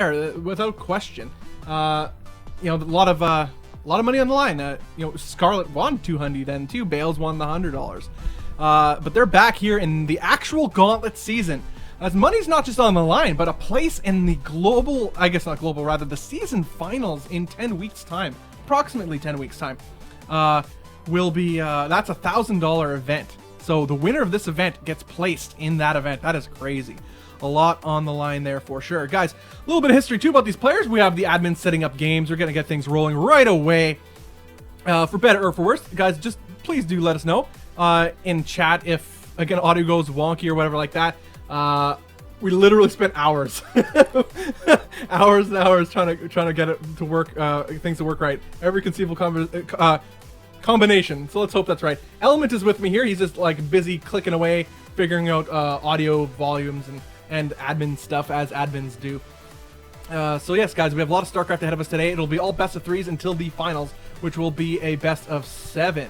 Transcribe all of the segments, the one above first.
without question. A lot of money on the line. Scarlet won 200, then too. Bales won the $100. But they're back here in the actual Gauntlet season. As money's not just on the line, but a place in the global, I guess not global, rather the season finals in 10 weeks time, approximately 10 weeks time, will be, that's a $1,000 event. So the winner of this event gets placed in that event. That is crazy. A lot on the line there for sure. Guys, a little bit of history too about these players. We have the admin setting up games. We're going to get things rolling right away. For better or for worse, guys, just please do let us know in chat if, again, audio goes wonky or whatever like that. We literally spent hours, hours and hours trying to get it to work, things to work right. Every conceivable combination. So let's hope that's right. Element is with me here. He's just like busy clicking away, figuring out audio volumes and admin stuff as admins do. So yes, guys, we have a lot of StarCraft ahead of us today. It'll be all best of 3s until the finals, which will be a best of 7.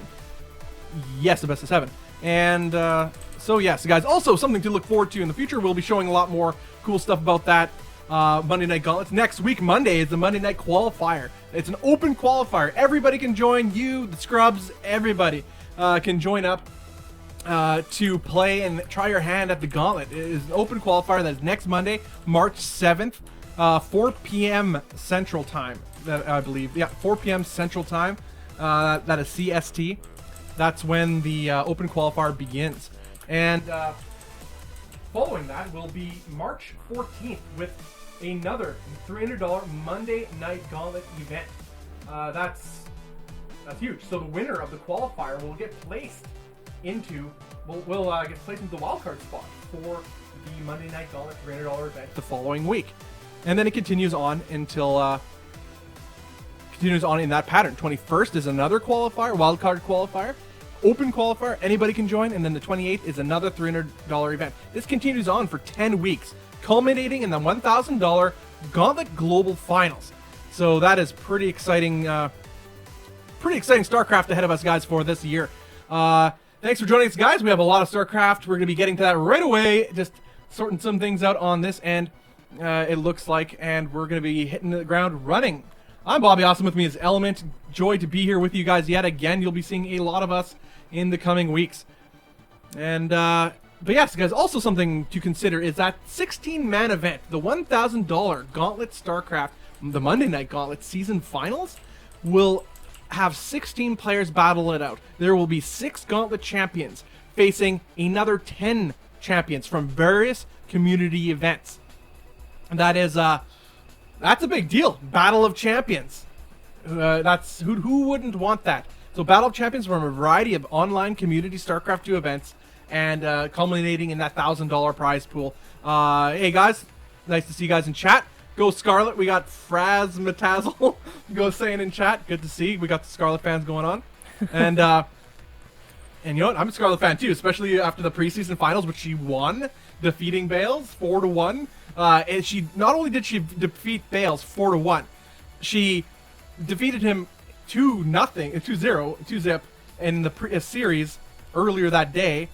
Yes, a best of 7. And so yes, guys, also something to look forward to in the future. We'll be showing a lot more cool stuff about that. Monday Night Gauntlets. Next week, Monday, is the Monday Night Qualifier. It's an open qualifier. Everybody can join. You, the scrubs, everybody can join up to play and try your hand at the Gauntlet. It is an open qualifier. That is next Monday, March 7th, 4 p.m. Central Time, I believe. Yeah, 4 p.m. Central Time. That is CST. That's when the open qualifier begins. And following that will be March 14th with another $300 Monday Night Gauntlet event. That's huge. So the winner of the qualifier will get placed into get placed into the wildcard spot for the Monday Night Gauntlet $300 event the following week, and then it continues on until continues on in that pattern. 21st is another qualifier, wildcard qualifier. Open qualifier, anybody can join, and then the 28th is another $300 event. This continues on for 10 weeks, culminating in the $1,000 Gauntlet Global Finals. So that is pretty exciting StarCraft ahead of us, guys, for this year. Thanks for joining us, guys. We have a lot of StarCraft. We're going to be getting to that right away, just sorting some things out on this end, it looks like, and we're going to be hitting the ground running. I'm Bobby Awesome. With me is Element. Joy to be here with you guys yet again. You'll be seeing a lot of us in the coming weeks. And, but yes, guys, also something to consider is that 16-man event, the $1,000 Gauntlet StarCraft, the Monday Night Gauntlet Season Finals, will have 16 players battle it out. There will be 6 Gauntlet champions facing another 10 champions from various community events. And that is, that's a big deal. Battle of Champions. That's who wouldn't want that? So Battle of Champions from a variety of online community StarCraft 2 events, and culminating in that $1,000 prize pool. Hey guys, nice to see you guys in chat. Go Scarlet. We got Fraz Matazzle go saying in chat. Good to see. We got the Scarlet fans going on, and you know what? I'm a Scarlet fan too, especially after the preseason finals, which she won, defeating Bales 4-1. And she not only did she defeat Bales 4-1, she defeated him 2-0 in the series earlier that day,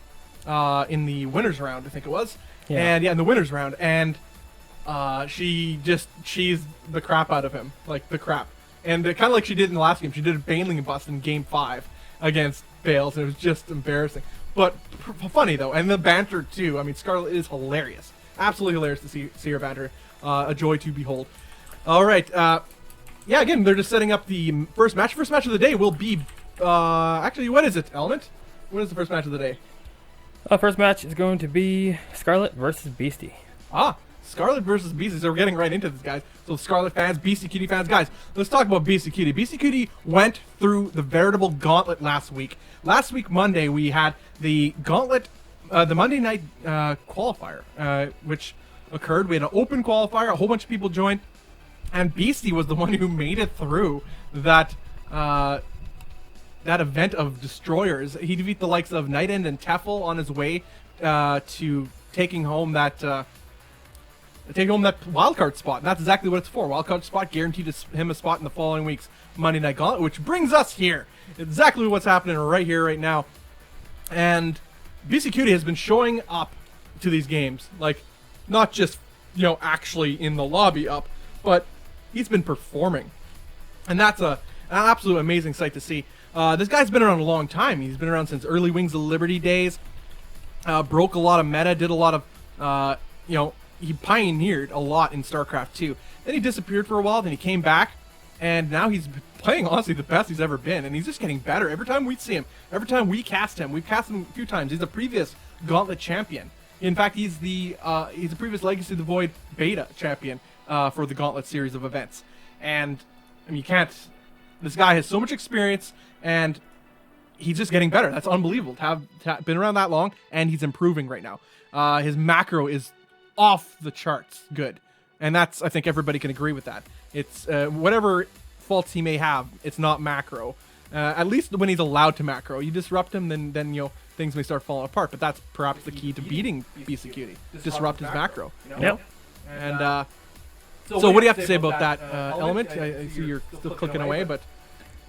in the winners round, I think it was. Yeah. And yeah, in the winners round, and she just cheesed the crap out of him, like the crap. And kind of like she did in the last game, she did a Baneling bust in Game 5 against Bales, and it was just embarrassing. But funny though, and the banter too. I mean, Scarlet is hilarious. Absolutely hilarious to see her banter. A joy to behold. All right. Yeah, again, they're just setting up the first match. First match of the day will be... actually, what is it, Element? What is the first match of the day? First match is going to be Scarlet versus Beastie. Scarlet versus Beastie. So we're getting right into this, guys. So Scarlet fans, Beastie Cutie fans. Guys, let's talk about Beastie Cutie. Beastie Cutie went through the veritable gauntlet last week. Last week, Monday, we had the gauntlet... the Monday Night qualifier, which occurred. We had an open qualifier. A whole bunch of people joined. And Beastie was the one who made it through that that event of destroyers. He defeated the likes of Night End and Tefel on his way to taking home that wildcard spot. And that's exactly what it's for. Wildcard spot guaranteed him a spot in the following week's Monday Night Gauntlet, which brings us here. Exactly what's happening right here, right now. And BC Cutie has been showing up to these games, like not just actually in the lobby up, but he's been performing, and that's an absolute amazing sight to see. This guy's been around a long time. He's been around since early Wings of Liberty days. Broke a lot of meta, did a lot of, he pioneered a lot in StarCraft 2. Then he disappeared for a while, then he came back, and now he's playing, honestly, the best he's ever been, and he's just getting better. Every time we see him, every time we cast him, we've cast him a few times. He's a previous Gauntlet champion. In fact, he's a previous Legacy of the Void beta champion for the Gauntlet series of events. And, I mean, this guy has so much experience, and he's just getting better. That's unbelievable to have been around that long, and he's improving right now. His macro is off the charts good, and that's, I think everybody can agree with that. It's whatever faults he may have, it's not macro. At least when he's allowed to macro. You disrupt him, then things may start falling apart. But that's perhaps the key to beating BCQD. Disrupt his macro. Yep. And so what do you have to say about that, Element? I see you're still clicking away, but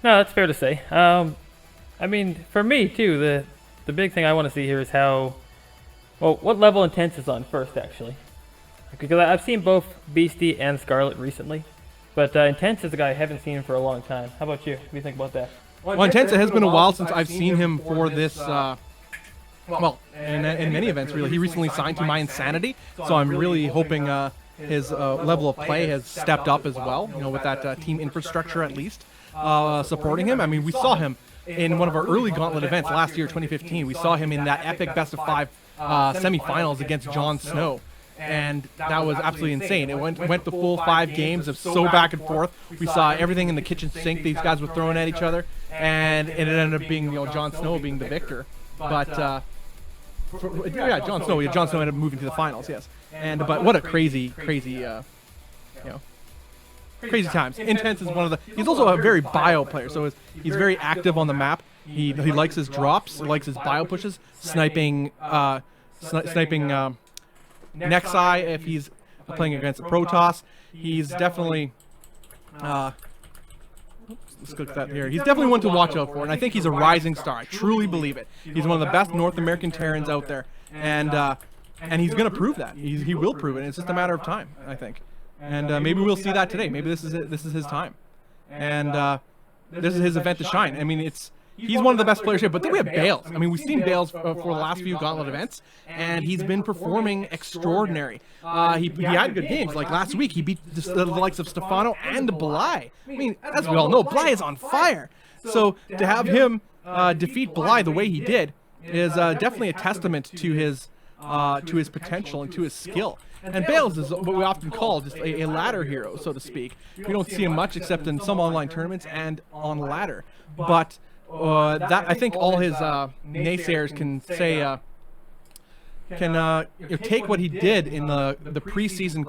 No, that's fair to say. I mean, for me too, the big thing I want to see here is what level Intense is on first, actually. Because I've seen both Beastie and Scarlet recently, but Intense is a guy I haven't seen for a long time. How about you? What do you think about that? Well, Intense, it has been a while since I've seen him for this, in many events, really. He recently signed to My Insanity, so I'm really hoping his level of play has stepped up as well, with that team infrastructure at least supporting him. I mean, we saw him in one of our early Gauntlet events last year, 2015. We saw him in that epic best-of-5 semifinals against Jon Snow. And that was absolutely insane. It went the full 5 games of so back and forth. We saw everything in the kitchen sink these guys were throwing at each other, and it ended up being Jon Snow being the victor. But Jon Snow ended up moving to the finals. Yes, but what a crazy times. Intense is one of the. He's also a very bio player, so he's very active on the map. He likes his drops, he likes his bio pushes, sniping. Nexi, if he's playing against a Protoss, he's definitely let's click that here. He's definitely one to watch out for, and I think he's a rising star. I truly believe it. He's one of the best North American Terrans out there, and he's gonna prove that. He will prove it. It's just a matter of time, I think. And maybe we'll see that today. Maybe this is his time, and this is his event to shine. I mean, he's one of the best players here, but then we have Bales. I mean, we've seen Bales for the last few Gauntlet events, and he's been performing extraordinary. He had good games. Like last week, he beat the likes of Stefano and Bly. I mean, as we all know, Bly is on fire. So to have him defeat Bly the way he did is definitely a testament to his potential and to his skill. And Bales is what we often call just a ladder hero, so to speak. We don't see him much except in some online tournaments and on ladder. But that I think all his naysayers can say take what he did in the preseason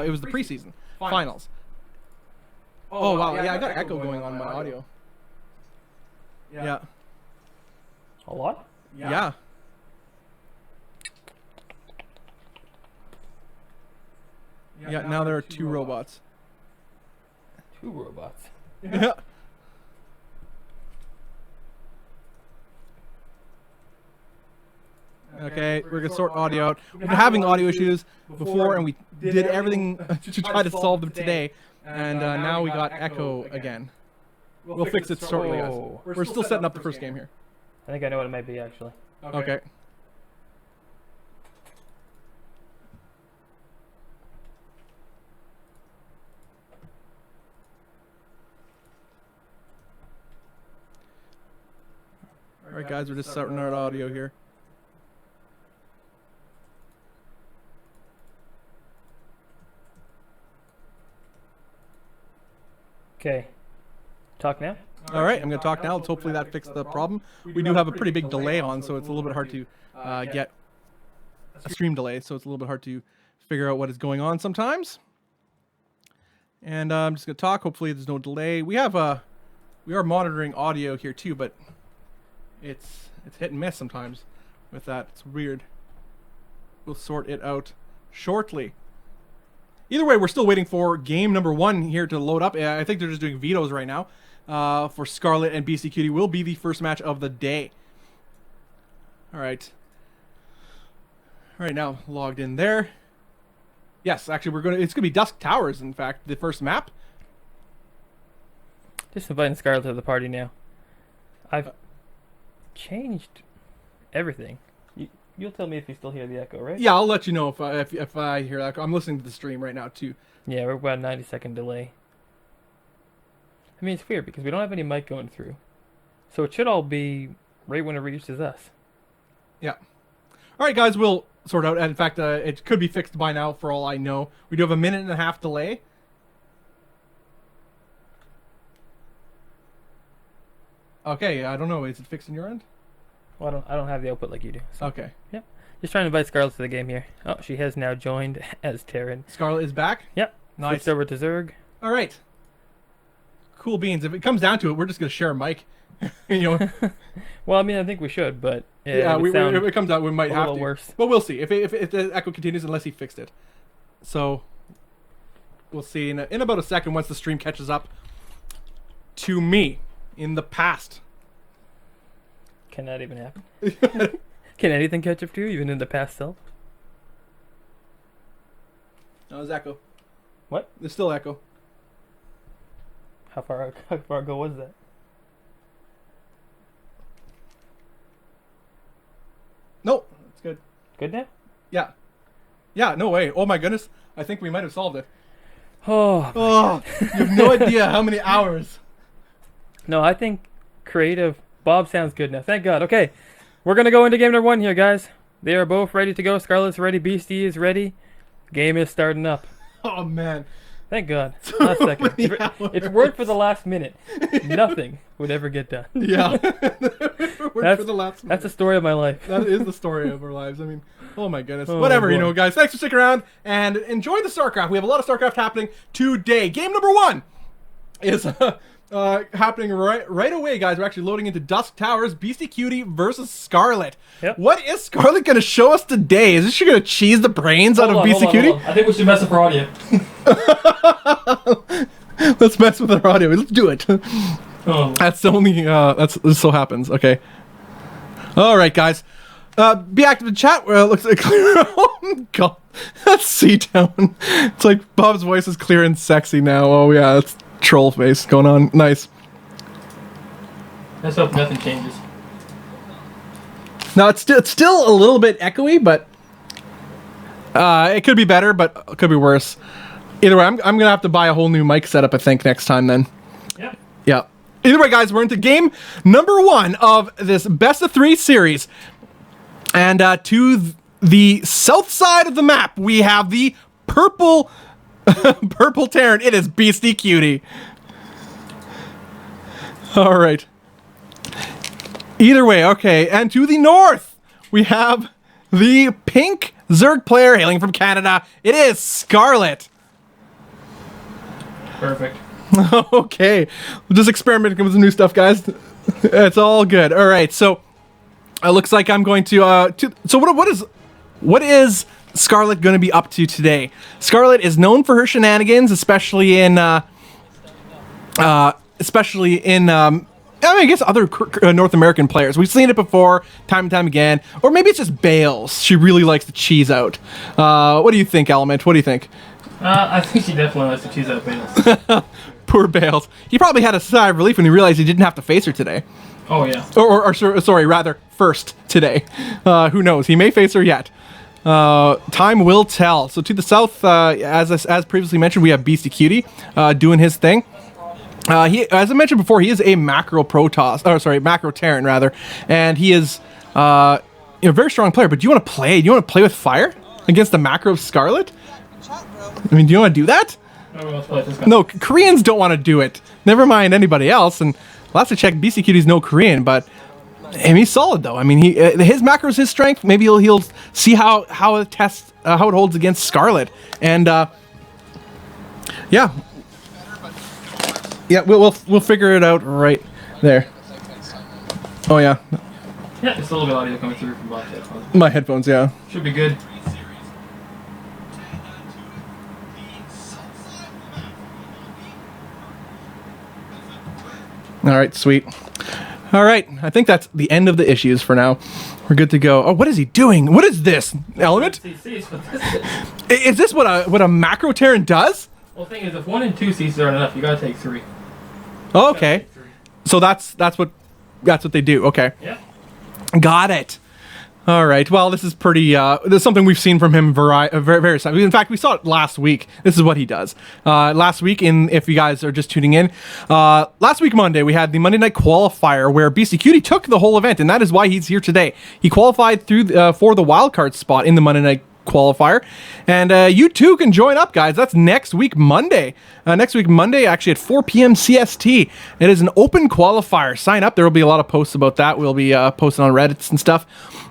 it was the preseason finals. Oh wow, yeah, I got echo going on my audio. Yeah. A lot? Yeah. Yeah, now there are 2 robots. 2 robots. Yeah. Okay, we're gonna sort audio out. We've been having audio issues before, and we did everything to try to solve them today. And now we got echo again. We'll fix it shortly, guys. We're still setting up the first game here. I think I know what it might be, actually. Okay. All right, guys, we're just starting our audio here. Okay. Talk now? All right, I'm going to talk now. Let's hopefully that fixed the problem. We do have a pretty big delay on, so it's a little bit hard to get a stream delay, so it's a little bit hard to figure out what is going on sometimes. And I'm just going to talk. Hopefully there's no delay. We are monitoring audio here too, but it's hit and miss sometimes with that. It's weird. We'll sort it out shortly. Either way, we're still waiting for game number 1 here to load up. I think they're just doing vetoes right now. For Scarlet and BCQD will be the first match of the day. All right. All right, now logged in there. Yes, actually, it's gonna be Dusk Towers. In fact, the first map. Just inviting Scarlet to the party now. I've changed everything. You'll tell me if you still hear the echo, right? Yeah, I'll let you know if I hear that. I'm listening to the stream right now too. Yeah, we're about a 90-second delay. I mean, it's weird because we don't have any mic going through. So it should all be right when it reaches us. Yeah. All right, guys, we'll sort out. And in fact, it could be fixed by now for all I know. We do have a 1.5-minute delay. Okay, I don't know. Is it fixed on your end? Well, I don't have the output like you do. So. Okay. Yep. Just trying to invite Scarlet to the game here. Oh, she has now joined as Terran. Scarlet is back? Yep. Nice. Switched over to Zerg. All right. Cool beans. If it comes down to it, we're just going to share a mic. You know. Well, I mean, I think we should, but yeah, if it comes out, we might have to. Worse. But we'll see if the echo continues, unless he fixed it. So we'll see in about a second once the stream catches up to me in the past. Can that even happen? Can anything catch up to you, even in the past self? No, there's echo. What? There's still echo. How far ago was that? Nope, it's good. Good now? Yeah. Yeah, no way. Oh my goodness. I think we might have solved it. Oh, you have no idea how many hours. No, I think creative Bob sounds good now. Thank God. Okay, we're going to go into game number 1 here, guys. They are both ready to go. Scarlet's ready. Beastie is ready. Game is starting up. Oh, man. Thank God. Last second. If it weren't for the last minute, nothing would ever get done. Yeah. For the last minute. That's the story of my life. That is the story of our lives. I mean, oh my goodness. Oh, Whatever, boy. you know, guys. Thanks for sticking around and enjoy the StarCraft. We have a lot of StarCraft happening today. Game number 1 is happening right away, guys. We're actually loading into Dusk Towers, Beastie Cutie versus Scarlet. Yep. What is Scarlet going to show us today? Is she going to cheese the brains out of Beastie Cutie? I think we should mess up her audio. Let's mess with our audio. Let's do it. Oh. That's the only, this so happens. Okay. All right, guys. Be active in chat where it looks like clear. Oh, God. That's C-Town. It's like Bob's voice is clear and sexy now. Oh, yeah. That's troll face going on. Nice. Let's hope nothing changes. Now, it's still a little bit echoey, but it could be better, but it could be worse. Either way, I'm going to have to buy a whole new mic setup, I think, next time then. Yeah. Yeah. Either way, guys, we're into game number 1 of this best of 3 series. And to the south side of the map, we have the purple purple Terran. It is Beastie Cutie. All right. Either way, okay. And to the north, we have the pink Zerg player hailing from Canada. It is Scarlet. Perfect. Okay. We're just experimenting with some new stuff, guys. It's all good. All right. So it looks like I'm going to so what is Scarlet going to be up to today? Scarlet is known for her shenanigans, especially in I guess other North American players. We've seen it before, time and time again. Or maybe it's just Bales. She really likes to cheese out. What do you think, Element? What do you think? I think she definitely likes to cheese out Bales. Poor Bales. He probably had a sigh of relief when he realized he didn't have to face her today. Oh, yeah. Or sorry, rather, first today. Who knows? He may face her yet. Time will tell. So to the south, as previously mentioned, we have Beastie Cutie doing his thing. As I mentioned before, he is a macro Terran rather, and he is a very strong player. But do you want to play? Do you want to play with fire against the macro Scarlet? I mean, do you want to do that? No, Koreans don't want to do it. Never mind anybody else. And last I checked, Beastie Cutie's no Korean, but he's solid though. I mean, his macro is his strength. Maybe he'll see how it holds against Scarlet, and yeah, we'll figure it out right there. Oh yeah. Yeah, it's a little bit of audio coming through from Bob's headphones. My headphones, yeah. Should be good. All right, sweet. All right, I think that's the end of the issues for now. We're good to go. Oh, what is he doing? What is this? Element? CCs, what this is. Is this what a macro Terran does? Well, the thing is, if 1 and 2 CCs aren't enough, you gotta take 3. Oh, okay. So that's what they do. Okay. Yeah. Got it. All right. Well, this is pretty. This is something we've seen from him various times. In fact, we saw it last week. This is what he does. Last week, if you guys are just tuning in, last week Monday we had the Monday Night Qualifier where BC Cutie took the whole event, and that is why he's here today. He qualified through for the wildcard spot in the Monday Night Qualifier, and you too can join up, guys. That's next week Monday. Next week Monday, actually at 4 p.m. CST. It is an open qualifier. Sign up. There will be a lot of posts about that. We'll be posting on Reddit and stuff.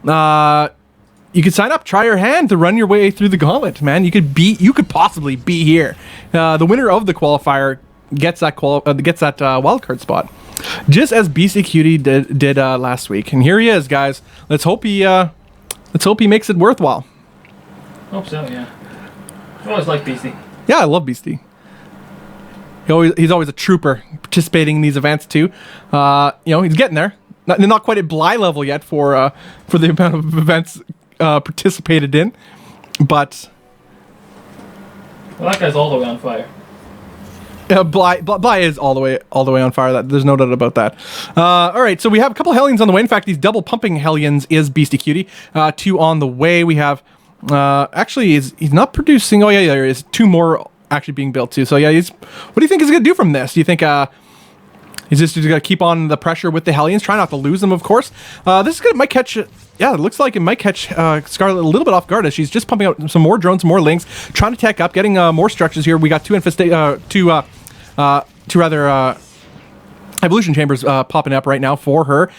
You can sign up, try your hand to run your way through the gauntlet, man. You could possibly be here. The winner of the qualifier gets that wildcard spot, just as BC Cutie did last week. And here he is, guys. Let's hope he makes it worthwhile. Hope so, yeah. I always like BC. Yeah, I love Beastie. He's always a trooper participating in these events too. He's getting there. Not quite at Bly level yet for the amount of events participated in, but well, that guy's all the way on fire. Bly is all the way on fire. There's no doubt about that. All right, so we have a couple Hellions on the way. In fact, these double pumping Hellions is Beastie Cutie. 2 on the way. We have actually he's not producing. Oh yeah, there is 2 more actually being built too. So yeah, what do you think he's gonna do from this? Do you think he's just gonna keep on the pressure with the Hellions, try not to lose them, of course? This is good. Might catch. Yeah, it looks like it might catch Scarlet a little bit off guard as she's just pumping out some more drones, more links, trying to tech up, getting more structures here. We got 2 evolution chambers popping up right now for her.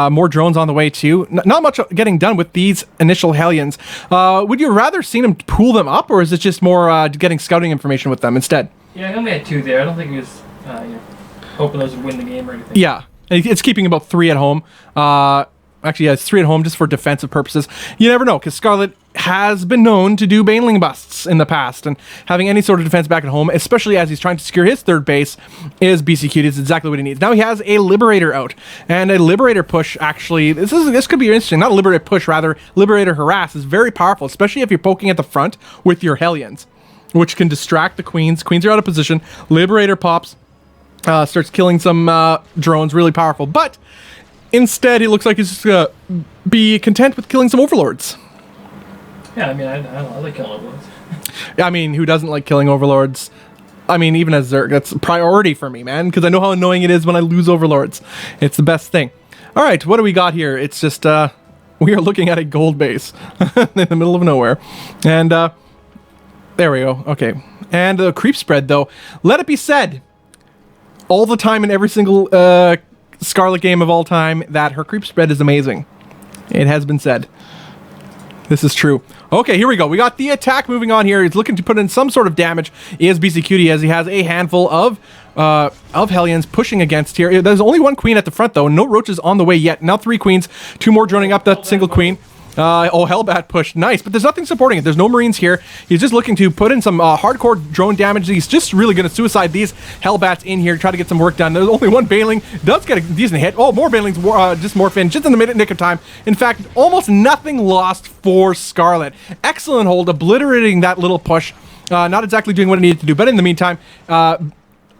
More drones on the way too. Not much getting done with these initial Hellions. Would you rather seen him pool them up, or is it just more getting scouting information with them instead? Yeah, he only had 2 there. I don't think he was hoping those would win the game or anything. Yeah, it's keeping about 3 at home. Actually, yeah, it's 3 at home just for defensive purposes. You never know, because Scarlet has been known to do Baneling busts in the past, and having any sort of defense back at home, especially as he's trying to secure his 3rd base, is BC Cutie. Is exactly what he needs. Now he has a Liberator out, and a Liberator push, actually, this could be interesting. Not a Liberator push, rather, Liberator Harass is very powerful, especially if you're poking at the front with your Hellions, which can distract the Queens. Queens are out of position. Liberator pops, starts killing some drones, really powerful, but instead, he looks like he's just gonna be content with killing some Overlords. Yeah, I mean, I like killing Overlords. Yeah, I mean, who doesn't like killing Overlords? I mean, even as Zerg, that's a priority for me, man, because I know how annoying it is when I lose Overlords. It's the best thing. All right, what do we got here? It's just, we are looking at a gold base in the middle of nowhere. And, there we go. Okay. And the creep spread, though. Let it be said, all the time in every single, Scarlet game of all time, that her creep spread is amazing. It has been said. This is true. Okay, here we go. We got the attack moving on here. He's looking to put in some sort of damage. He is BC Cutie as he has a handful of Hellions pushing against here. There's only 1 queen at the front though. No roaches on the way yet. Now 3 queens. 2 more droning up that single queen. Hellbat push. Nice, but there's nothing supporting it. There's no Marines here. He's just looking to put in some hardcore drone damage. He's just really going to suicide these Hellbats in here to try to get some work done. There's only 1 Baneling. Does get a decent hit. Oh, more Banelings just morph in just in the nick of time. In fact, almost nothing lost for Scarlet. Excellent hold, obliterating that little push. Not exactly doing what it needed to do, but in the meantime,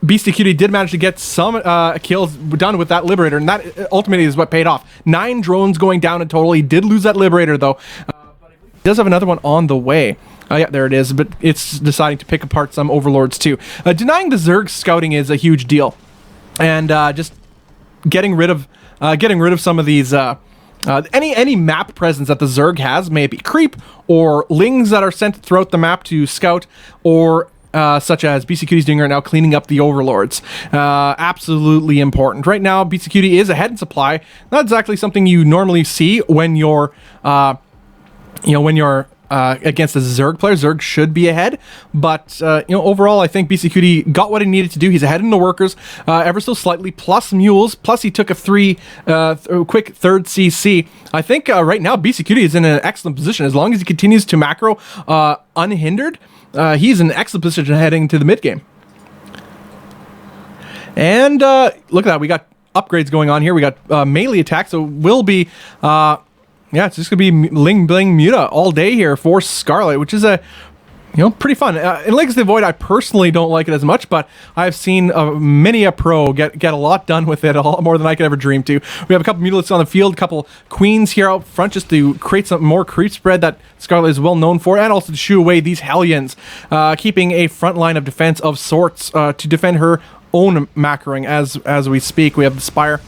Beastie Cutie did manage to get some kills done with that Liberator, and that ultimately is what paid off. 9 drones going down in total. He did lose that Liberator, though. But he does have another one on the way. Yeah, there it is, but it's deciding to pick apart some Overlords, too. Denying the Zerg scouting is a huge deal. And just getting rid of some of these... any map presence that the Zerg has, may it be creep, or lings that are sent throughout the map to scout, or... such as BC Cutie's doing right now, cleaning up the Overlords. Absolutely important. Right now, BC Cutie is ahead in supply. Not exactly something you normally see when you're, against a Zerg player. Zerg should be ahead, but overall, I think BC Cutie got what he needed to do. He's ahead in the workers, ever so slightly, plus mules. Plus, he took a quick 3rd CC. I think right now, BC Cutie is in an excellent position as long as he continues to macro unhindered. He's in an excellent position heading to the mid game. And look at that, we got upgrades going on here. We got melee attack, so we'll be Yeah, it's just going to be Ling Bling Muta all day here for Scarlet, which is a pretty fun. In Legacy of the Void, I personally don't like it as much, but I've seen many a pro get a lot done with it, a lot more than I could ever dream to. We have a couple Mutalists on the field, a couple Queens here out front just to create some more creep spread that Scarlet is well known for, and also to shoo away these Hellions, keeping a front line of defense of sorts to defend her own macroing as we speak. We have the Spire.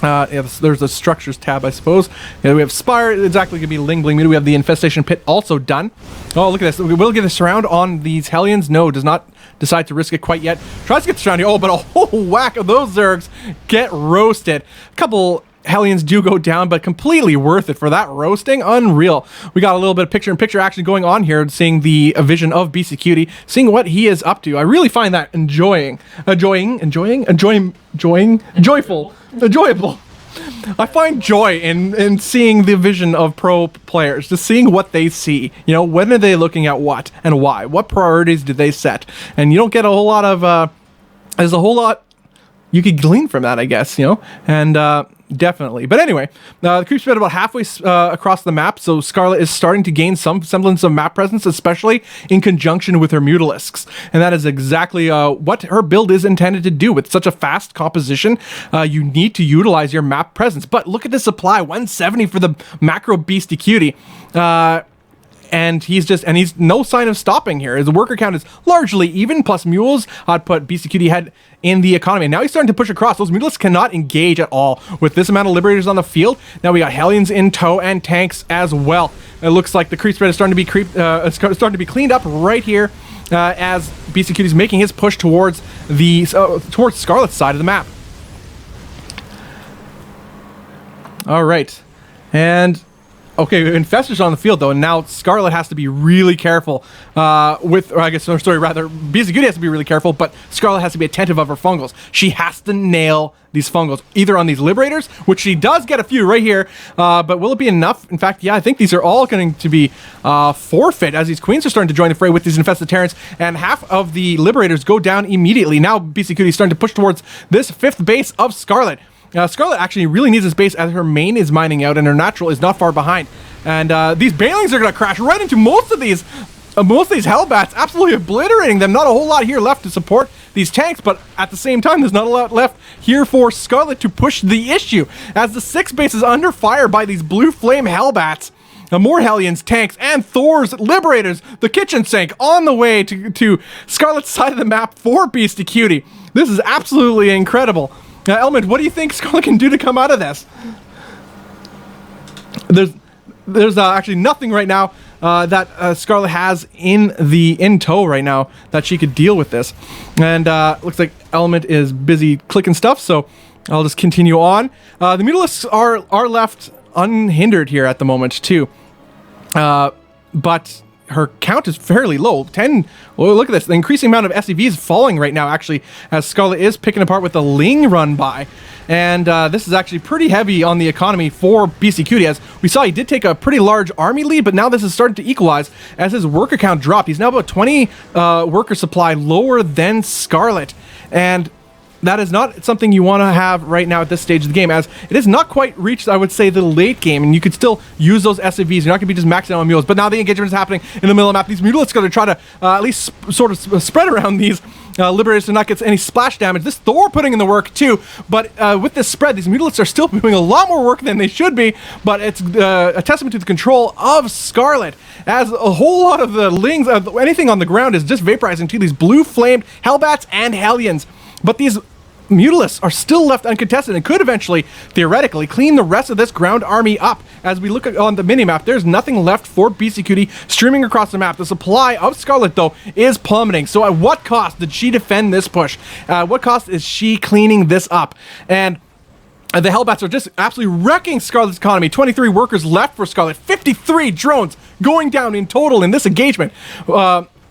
There's a structures tab, I suppose. We have Spire, exactly going to be Ling Bling Muta. We have the Infestation Pit also done. Oh, look at this. We will get a surround on these Hellions. No, does not decide to risk it quite yet. Tries to get the surround here. Oh, but a whole whack of those Zergs get roasted. A couple Hellions do go down, but completely worth it for that roasting. Unreal. We got a little bit of picture-in-picture action going on here, seeing the vision of BC Cutie, seeing what he is up to. I really find that enjoyable. I find joy in seeing the vision of pro players, just seeing what they see. When are they looking at what and why? What priorities do they set? And you don't get a whole lot of, there's a whole lot you could glean from that, I guess, and definitely. But anyway, the creep spread about halfway across the map, so Scarlet is starting to gain some semblance of map presence, especially in conjunction with her Mutalisks. And that is exactly what her build is intended to do. With such a fast composition, you need to utilize your map presence. But look at the supply, 170 for the macro Beastie Cutie. And he's no sign of stopping here. His worker count is largely even, plus mules. I'd put BC Cutie head in the economy. And now he's starting to push across. Those Mutalisks cannot engage at all with this amount of Liberators on the field. Now we got Hellions in tow and tanks as well. It looks like the creep spread is starting to be cleaned up right here as BC Cutie is making his push towards towards Scarlet's side of the map. All right, and okay, Infestors on the field, though, and now Scarlet has to be really careful BC Cutie has to be really careful, but Scarlet has to be attentive of her fungals. She has to nail these fungals, either on these Liberators, which she does get a few right here, but will it be enough? In fact, yeah, I think these are all going to be forfeit, as these Queens are starting to join the fray with these Infested Terrans, and half of the Liberators go down immediately. Now BC Cutie is starting to push towards this 5th base of Scarlet. Scarlet actually really needs this base as her main is mining out and her natural is not far behind. And these Banelings are going to crash right into most of these Hellbats, absolutely obliterating them. Not a whole lot here left to support these tanks, but at the same time, there's not a lot left here for Scarlet to push the issue, as the 6th base is under fire by these blue flame Hellbats. More Hellions, tanks, and Thor's Liberators. The kitchen sink on the way to Scarlet's side of the map for Beastie Cutie. This is absolutely incredible. Element, what do you think Scarlet can do to come out of this? There's actually nothing right now that Scarlet has in tow right now that she could deal with this. And looks like Element is busy clicking stuff, so I'll just continue on. The Mutalisks are left unhindered here at the moment too, but her count is fairly low. 10. Well, look at this. The increasing amount of SCV is falling right now, actually, as Scarlet is picking apart with the Ling run by. And this is actually pretty heavy on the economy for BC Cutie. As we saw, he did take a pretty large army lead, but now this is starting to equalize as his worker count dropped. He's now about 20 worker supply lower than Scarlet. And that is not something you want to have right now at this stage of the game, as it has not quite reached, I would say, the late game, and you could still use those SCVs. You're not going to be just maxing out on mules, but now the engagement is happening in the middle of the map. These Mutalisks are going to try to at least sort of spread around these Liberators to not get any splash damage. This Thor putting in the work too, but with this spread, these Mutalisks are still doing a lot more work than they should be, but it's a testament to the control of Scarlet, as a whole lot of the Lings, anything on the ground is just vaporizing to these blue flamed Hellbats and Hellions. But these Mutalisks are still left uncontested and could eventually, theoretically, clean the rest of this ground army up. As we look on the minimap, there's nothing left for BC Cutie streaming across the map. The supply of Scarlet, though, is plummeting. So at what cost did she defend this push? What cost is she cleaning this up? And the Hellbats are just absolutely wrecking Scarlet's economy. 23 workers left for Scarlet. 53 drones going down in total in this engagement.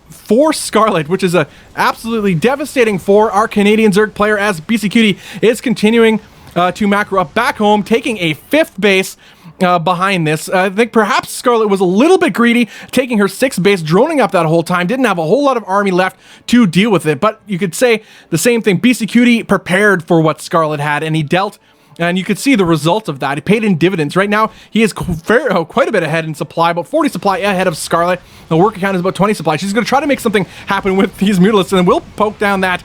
For Scarlet, which is a absolutely devastating for our Canadian Zerg player, as BC Cutie is continuing to macro up back home, taking a 5th base behind this. I think perhaps Scarlet was a little bit greedy, taking her 6th base, droning up that whole time, didn't have a whole lot of army left to deal with it, but you could say the same thing. BC Cutie prepared for what Scarlet had, and he dealt And you could see the results of that. He paid in dividends. Right now, he is quite a bit ahead in supply, about 40 supply ahead of Scarlet. The work account is about 20 supply. She's going to try to make something happen with these Mutalisks, and we'll poke down that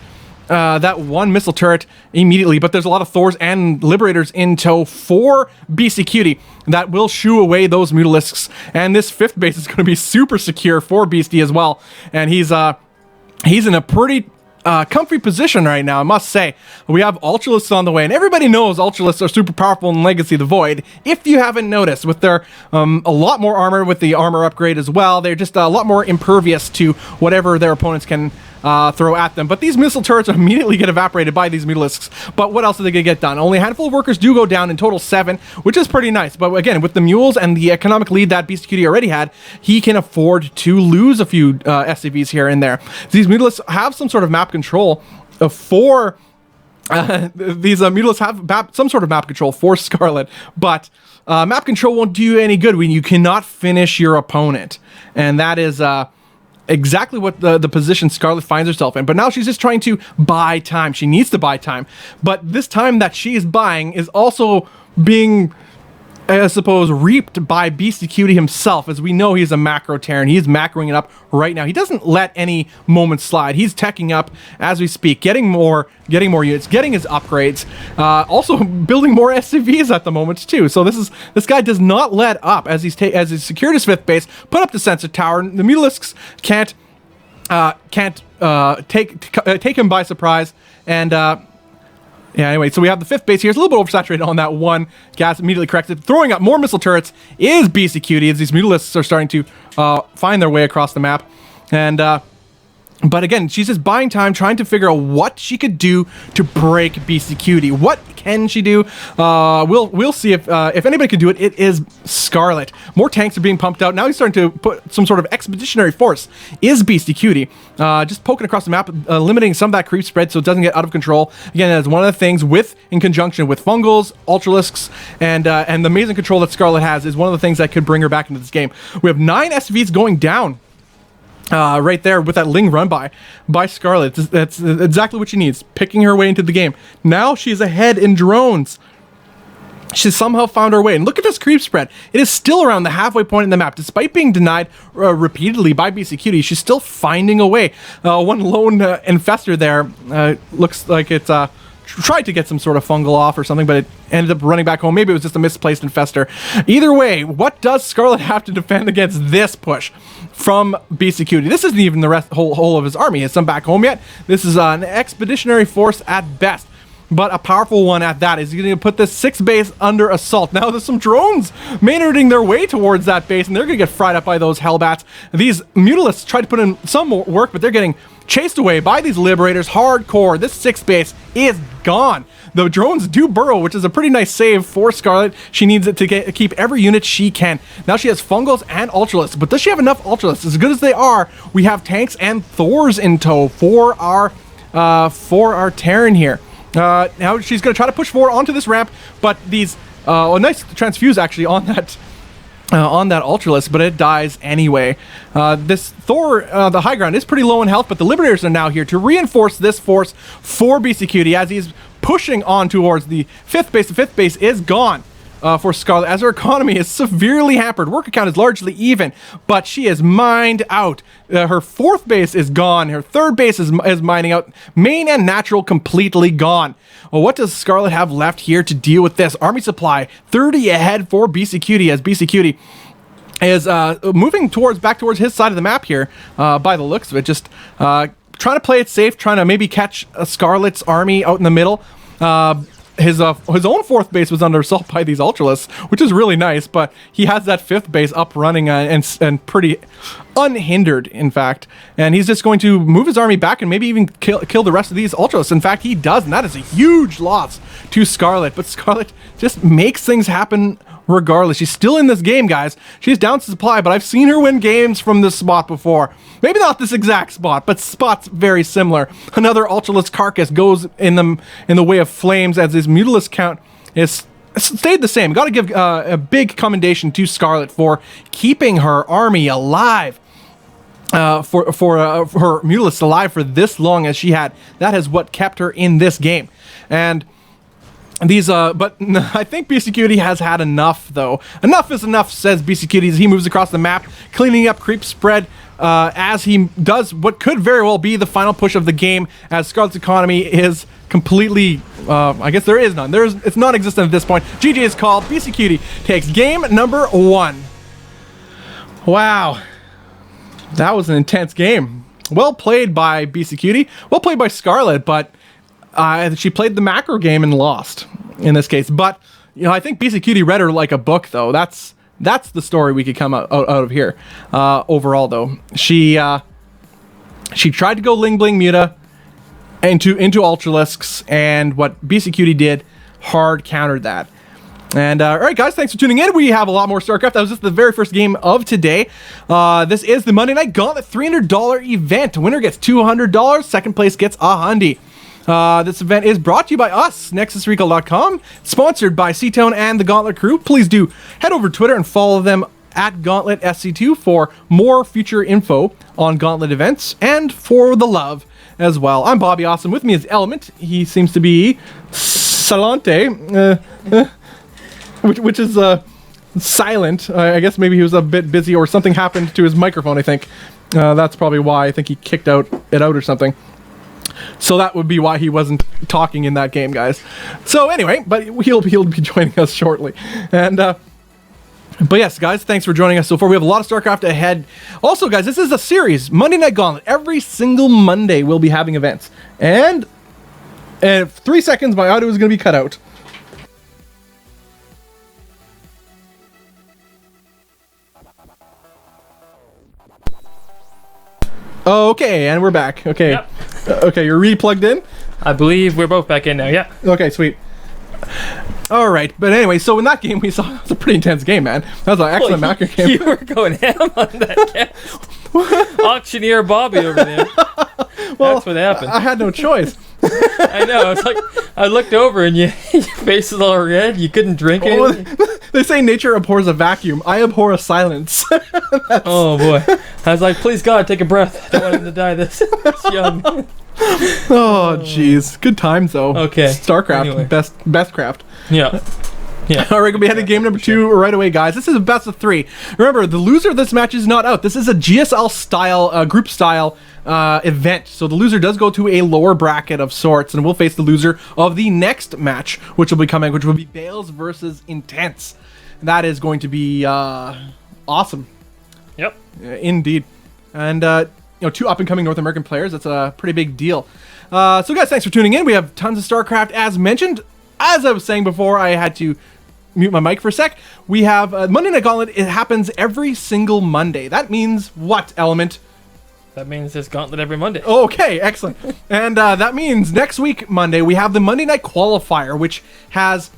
one missile turret immediately. But there's a lot of Thors and Liberators in tow for BC Cutie that will shoo away those Mutalisks. And this 5th base is going to be super secure for Beastie as well. And he's in a pretty comfy position right now, I must say. We have Ultralisks on the way, and everybody knows Ultralisks are super powerful in Legacy of the Void. If you haven't noticed, with their a lot more armor, with the armor upgrade as well, they're just a lot more impervious to whatever their opponents can throw at them. But these missile turrets immediately get evaporated by these Mutalisks. But what else are they going to get done? Only a handful of workers do go down, in total 7, which is pretty nice. But again, with the mules and the economic lead that Beast Cutie already had, he can afford to lose a few SCVs here and there. These Mutalisks have some sort of map control for... these Mutalisks have some sort of map control for Scarlet, but map control won't do you any good when you cannot finish your opponent. And that is... exactly what the position Scarlet finds herself in. But now she's just trying to buy time. She needs to buy time. But this time that she is buying is also being, I suppose, reaped by Beastie Cutie himself. As we know, he's a macro Terran. He's macroing it up right now. He doesn't let any moment slide. He's teching up as we speak, getting more units, getting his upgrades, also building more SCVs at the moment too. So this guy does not let up as he's secured his 5th base, put up the sensor tower. The Mutalisks can't take him by surprise. And yeah, anyway, so we have the 5th base here. It's a little bit oversaturated on that one. Gas immediately corrected. Throwing up more missile turrets is BC Cutie, as these Mutalisks are starting to find their way across the map. And but again, she's just buying time, trying to figure out what she could do to break BC Cutie. What can she do? We'll see if anybody can do it. It is Scarlet. More tanks are being pumped out. Now he's starting to put some sort of expeditionary force. Is BC Cutie just poking across the map, limiting some of that creep spread so it doesn't get out of control. Again, that's one of the things in conjunction with Fungals, Ultralisks, and the amazing control that Scarlet has is one of the things that could bring her back into this game. We have 9 SVs going down. Right there with that Ling run by Scarlet. That's exactly what she needs, picking her way into the game. Now she's ahead in drones. She's somehow found her way. And look at this creep spread. It is still around the halfway point in the map. Despite being denied repeatedly by BC Cutie, she's still finding a way. One lone infestor there looks like it's... tried to get some sort of fungal off or something, but it ended up running back home. Maybe it was just a misplaced infestor. Either way, what does Scarlet have to defend against this push from BC Cutie? This isn't even the whole of his army. Has some back home yet? This is an expeditionary force at best, but a powerful one at that. Is he going to put this 6th base under assault? Now there's some drones maynarding their way towards that base, and they're going to get fried up by those Hellbats. These Mutalisks tried to put in some more work, but they're getting chased away by these Liberators hardcore. This 6th base is gone. The drones do burrow, which is a pretty nice save for Scarlet. She needs it to keep every unit she can. Now she has Fungals and Ultralisks, but does she have enough Ultralisks? As good as they are, we have tanks and Thors in tow for our Terran here. Now she's going to try to push forward onto this ramp, but these a nice transfuse actually on that Ultralisk, but it dies anyway. This Thor, the high ground, is pretty low in health, but the Liberators are now here to reinforce this force for BC Cutie as he's pushing on towards the 5th base. The 5th base is gone for Scarlet as her economy is severely hampered. Work account is largely even, but she is mined out. Her 4th base is gone. Her 3rd base is mining out. Main and natural completely gone. Well, what does Scarlet have left here to deal with this? Army supply 30 ahead for BC Cutie as BC Cutie is moving back towards his side of the map here by the looks of it. Just trying to play it safe, trying to maybe catch Scarlet's army out in the middle. His own 4th base was under assault by these Ultralisks, which is really nice, but he has that 5th base up running and pretty unhindered, in fact. And he's just going to move his army back and maybe even kill the rest of these Ultralisks. In fact, he does, and that is a huge loss to Scarlet. But Scarlet just makes things happen regardless. She's still in this game, guys. She's down to supply, but I've seen her win games from this spot before. Maybe not this exact spot, but spots very similar. Another Ultralisk carcass goes in the way of flames as his Mutalisk count is stayed the same. Got to give a big commendation to Scarlet for keeping her army alive. For her Mutalisks alive for this long as she had. That is what kept her in this game. And These, but I think BC Cutie has had enough, though. Enough is enough, says BC Cutie as he moves across the map, cleaning up creep spread as he does what could very well be the final push of the game, as Scarlet's economy is completely, I guess there is none. It's non-existent at this point. GG is called. BC Cutie takes game number 1. Wow. That was an intense game. Well played by BC Cutie. Well played by Scarlet, but she played the macro game and lost in this case. But, I think BC Cutie read her like a book, though. That's the story we could come out of here. Overall, though, she tried to go Ling Bling Muta into Ultralisks, and what BC Cutie did hard countered that. And all right, guys, thanks for tuning in. We have a lot more StarCraft. That was just the very first game of today. This is the Monday Night Gauntlet $300 event. Winner gets $200. Second place gets $100. This event is brought to you by us, NexusRecall.com, sponsored by C-Tone and the Gauntlet crew. Please do head over to Twitter and follow them at GauntletSC2 for more future info on Gauntlet events and for the love as well. I'm Bobby Awesome. With me is Element. He seems to be Salante, which is silent. I guess maybe he was a bit busy or something happened to his microphone, I think. That's probably why. I think he kicked it out or something. So that would be why he wasn't talking in that game, guys. So anyway, but he'll be joining us shortly. And but yes, guys, thanks for joining us so far. We have a lot of StarCraft ahead. Also, guys, this is a series, Monday Night Gauntlet. Every single Monday we'll be having events. And in 3 seconds, my audio is going to be cut out. Okay, and we're back. Okay. Yep. Okay, you're re-plugged in? I believe we're both back in now, yeah. Okay, sweet. All right, but anyway, so in that game we saw it was a pretty intense game, man. That was an excellent macro game. You were going ham on that game. Auctioneer Bobby over there. Well, that's what happened. I had no choice. I know. It's like I looked over and your face is all red. You couldn't drink anything. They say nature abhors a vacuum. I abhor a silence. Oh boy! I was like, please God, take a breath. I don't want him to die this young. Oh jeez, good times though. Okay. StarCraft, Anyway. best craft. Yeah. Yeah. All right, gonna be heading to game number 2 right away, guys. This is a best of 3. Remember, the loser of this match is not out. This is a GSL style, group style event. So the loser does go to a lower bracket of sorts, and we'll face the loser of the next match, which will be coming, which will be Bales versus Intense. That is going to be awesome. Yep. Indeed. And 2 up-and-coming North American players. That's a pretty big deal. So guys, thanks for tuning in. We have tons of StarCraft as mentioned. As I was saying before, I had to mute my mic for a sec. We have Monday Night Gauntlet. It happens every single Monday. That means what, Element? That means there's Gauntlet every Monday. Okay, excellent. And that means next week, Monday, we have the Monday Night Qualifier, which is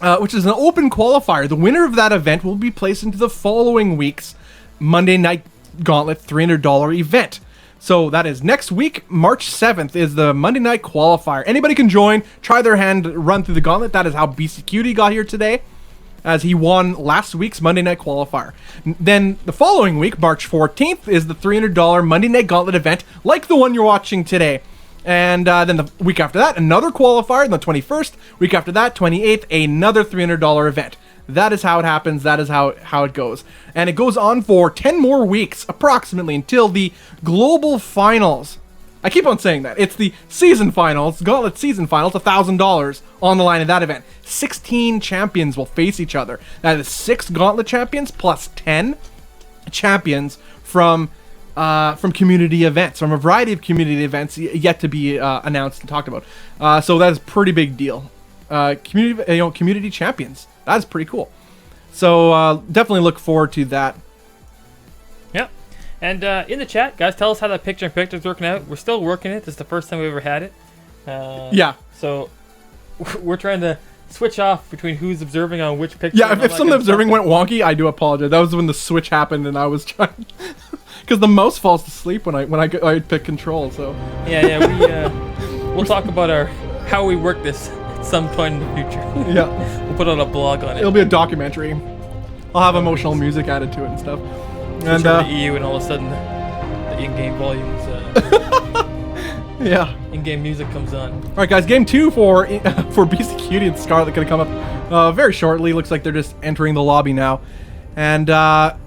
an open qualifier. The winner of that event will be placed into the following week's Monday Night Gauntlet $300 event. So that is next week, March 7th, is the Monday Night Qualifier. Anybody can join, try their hand, run through the gauntlet. That is how BC Cutie got here today, as he won last week's Monday Night Qualifier. Then the following week, March 14th, is the $300 Monday Night Gauntlet event, like the one you're watching today. And then the week after that, another qualifier, on the 21st. Week after that, 28th, another $300 event. That is how it happens. That is how it goes. And it goes on for 10 more weeks, approximately, until the global finals. I keep on saying that. It's the season finals, Gauntlet season finals, $1,000 on the line in that event. 16 champions will face each other. That is 6 Gauntlet champions plus 10 champions from community events, from a variety of community events yet to be announced and talked about. So that is a pretty big deal. Community champions. That's pretty cool. So definitely look forward to that. Yep. And in the chat, guys, tell us how that picture-in-picture is working out. We're still working it. This is the first time we've ever had it. Yeah. So we're trying to switch off between who's observing on which picture. Yeah, if some of the observing went wonky, I do apologize. That was when the switch happened, and I was trying because the mouse falls to sleep when I pick control. So yeah, we'll talk about how we work this at some point in the future. Yeah. We'll put out a blog on it. It'll be a documentary. I'll have emotional music added to it and stuff. And the EU, and all of a sudden the in-game volumes. Yeah. In-game music comes on. All right, guys. Game 2 for BC Cutie and Scarlet going to come up very shortly. Looks like they're just entering the lobby now. And all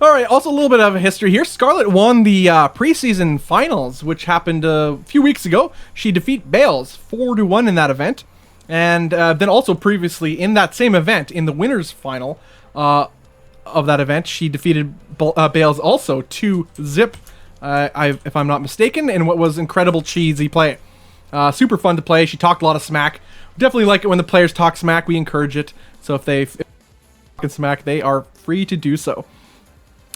right. Also, a little bit of a history here. Scarlet won the preseason finals, which happened a few weeks ago. She defeated Bales 4-1 in that event, and then also previously in that same event, in the winners final of that event, she defeated Bales also 2-0. If I'm not mistaken, in what was incredible cheesy play. Super fun to play. She talked a lot of smack. Definitely like it when the players talk smack. We encourage it. So if they talk smack, they are free to do so.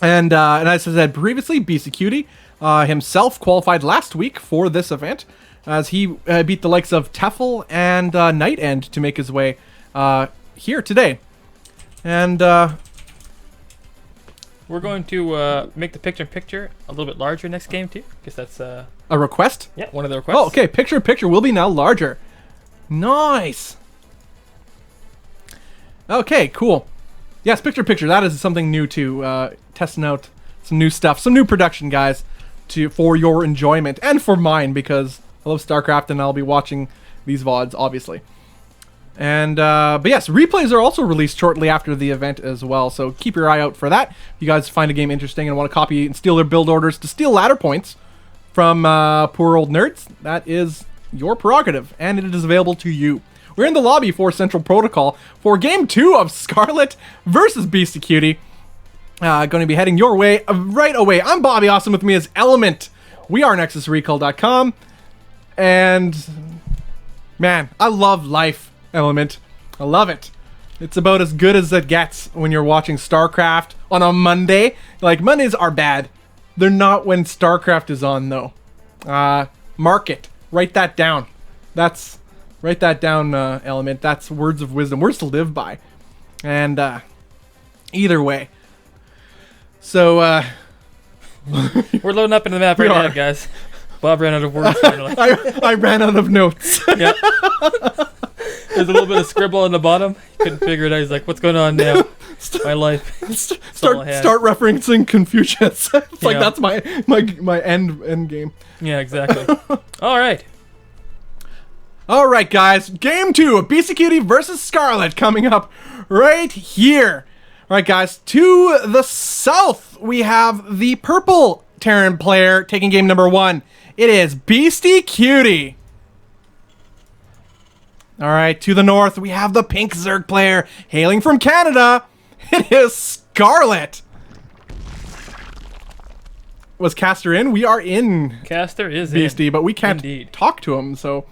And as I said previously, BC Cutie himself qualified last week for this event, as he beat the likes of Teffel and Night End to make his way here today. And we're going to make the picture-in-picture a little bit larger next game, too. Guess that's... a request? Yeah, one of the requests. Oh, okay. Picture-in-picture will be now larger. Nice. Okay, cool. Yes, picture-in-picture. That is something new, too. Testing out some new stuff. Some new production, guys, for your enjoyment. And for mine, because I love StarCraft, and I'll be watching these VODs, obviously. And but yes, replays are also released shortly after the event as well, so keep your eye out for that. If you guys find a game interesting and want to copy and steal their build orders to steal ladder points from poor old nerds, that is your prerogative, and it is available to you. We're in the lobby for Central Protocol for Game 2 of Scarlet versus Beastie Cutie. Going to be heading your way right away. I'm Bobby Awesome. With me is Element. We are NexusRecall.com, and man, I love life. Element. I love it. It's about as good as it gets when you're watching StarCraft on a Monday. Like, Mondays are bad. They're not when StarCraft is on, though. Mark it. Write that down. Write that down, Element. That's words of wisdom. Words to live by. And, either way. So, we're loading up into the map right now, guys. Bob ran out of words. I ran out of notes. Yeah. There's a little bit of scribble on the bottom. Couldn't figure it out. He's like, "What's going on now? My life." Start referencing Confucius. It's like that's my end game. Yeah, exactly. All right. All right, guys. Game 2 of BC Cutie versus Scarlet coming up right here. All right, guys. To the south, we have the purple Terran player taking game number 1. It is Beastie Cutie. All right, to the north, we have the pink Zerg player hailing from Canada. It is Scarlet. Was Caster in? We are in. Caster is Beastie, but we can't talk to him, so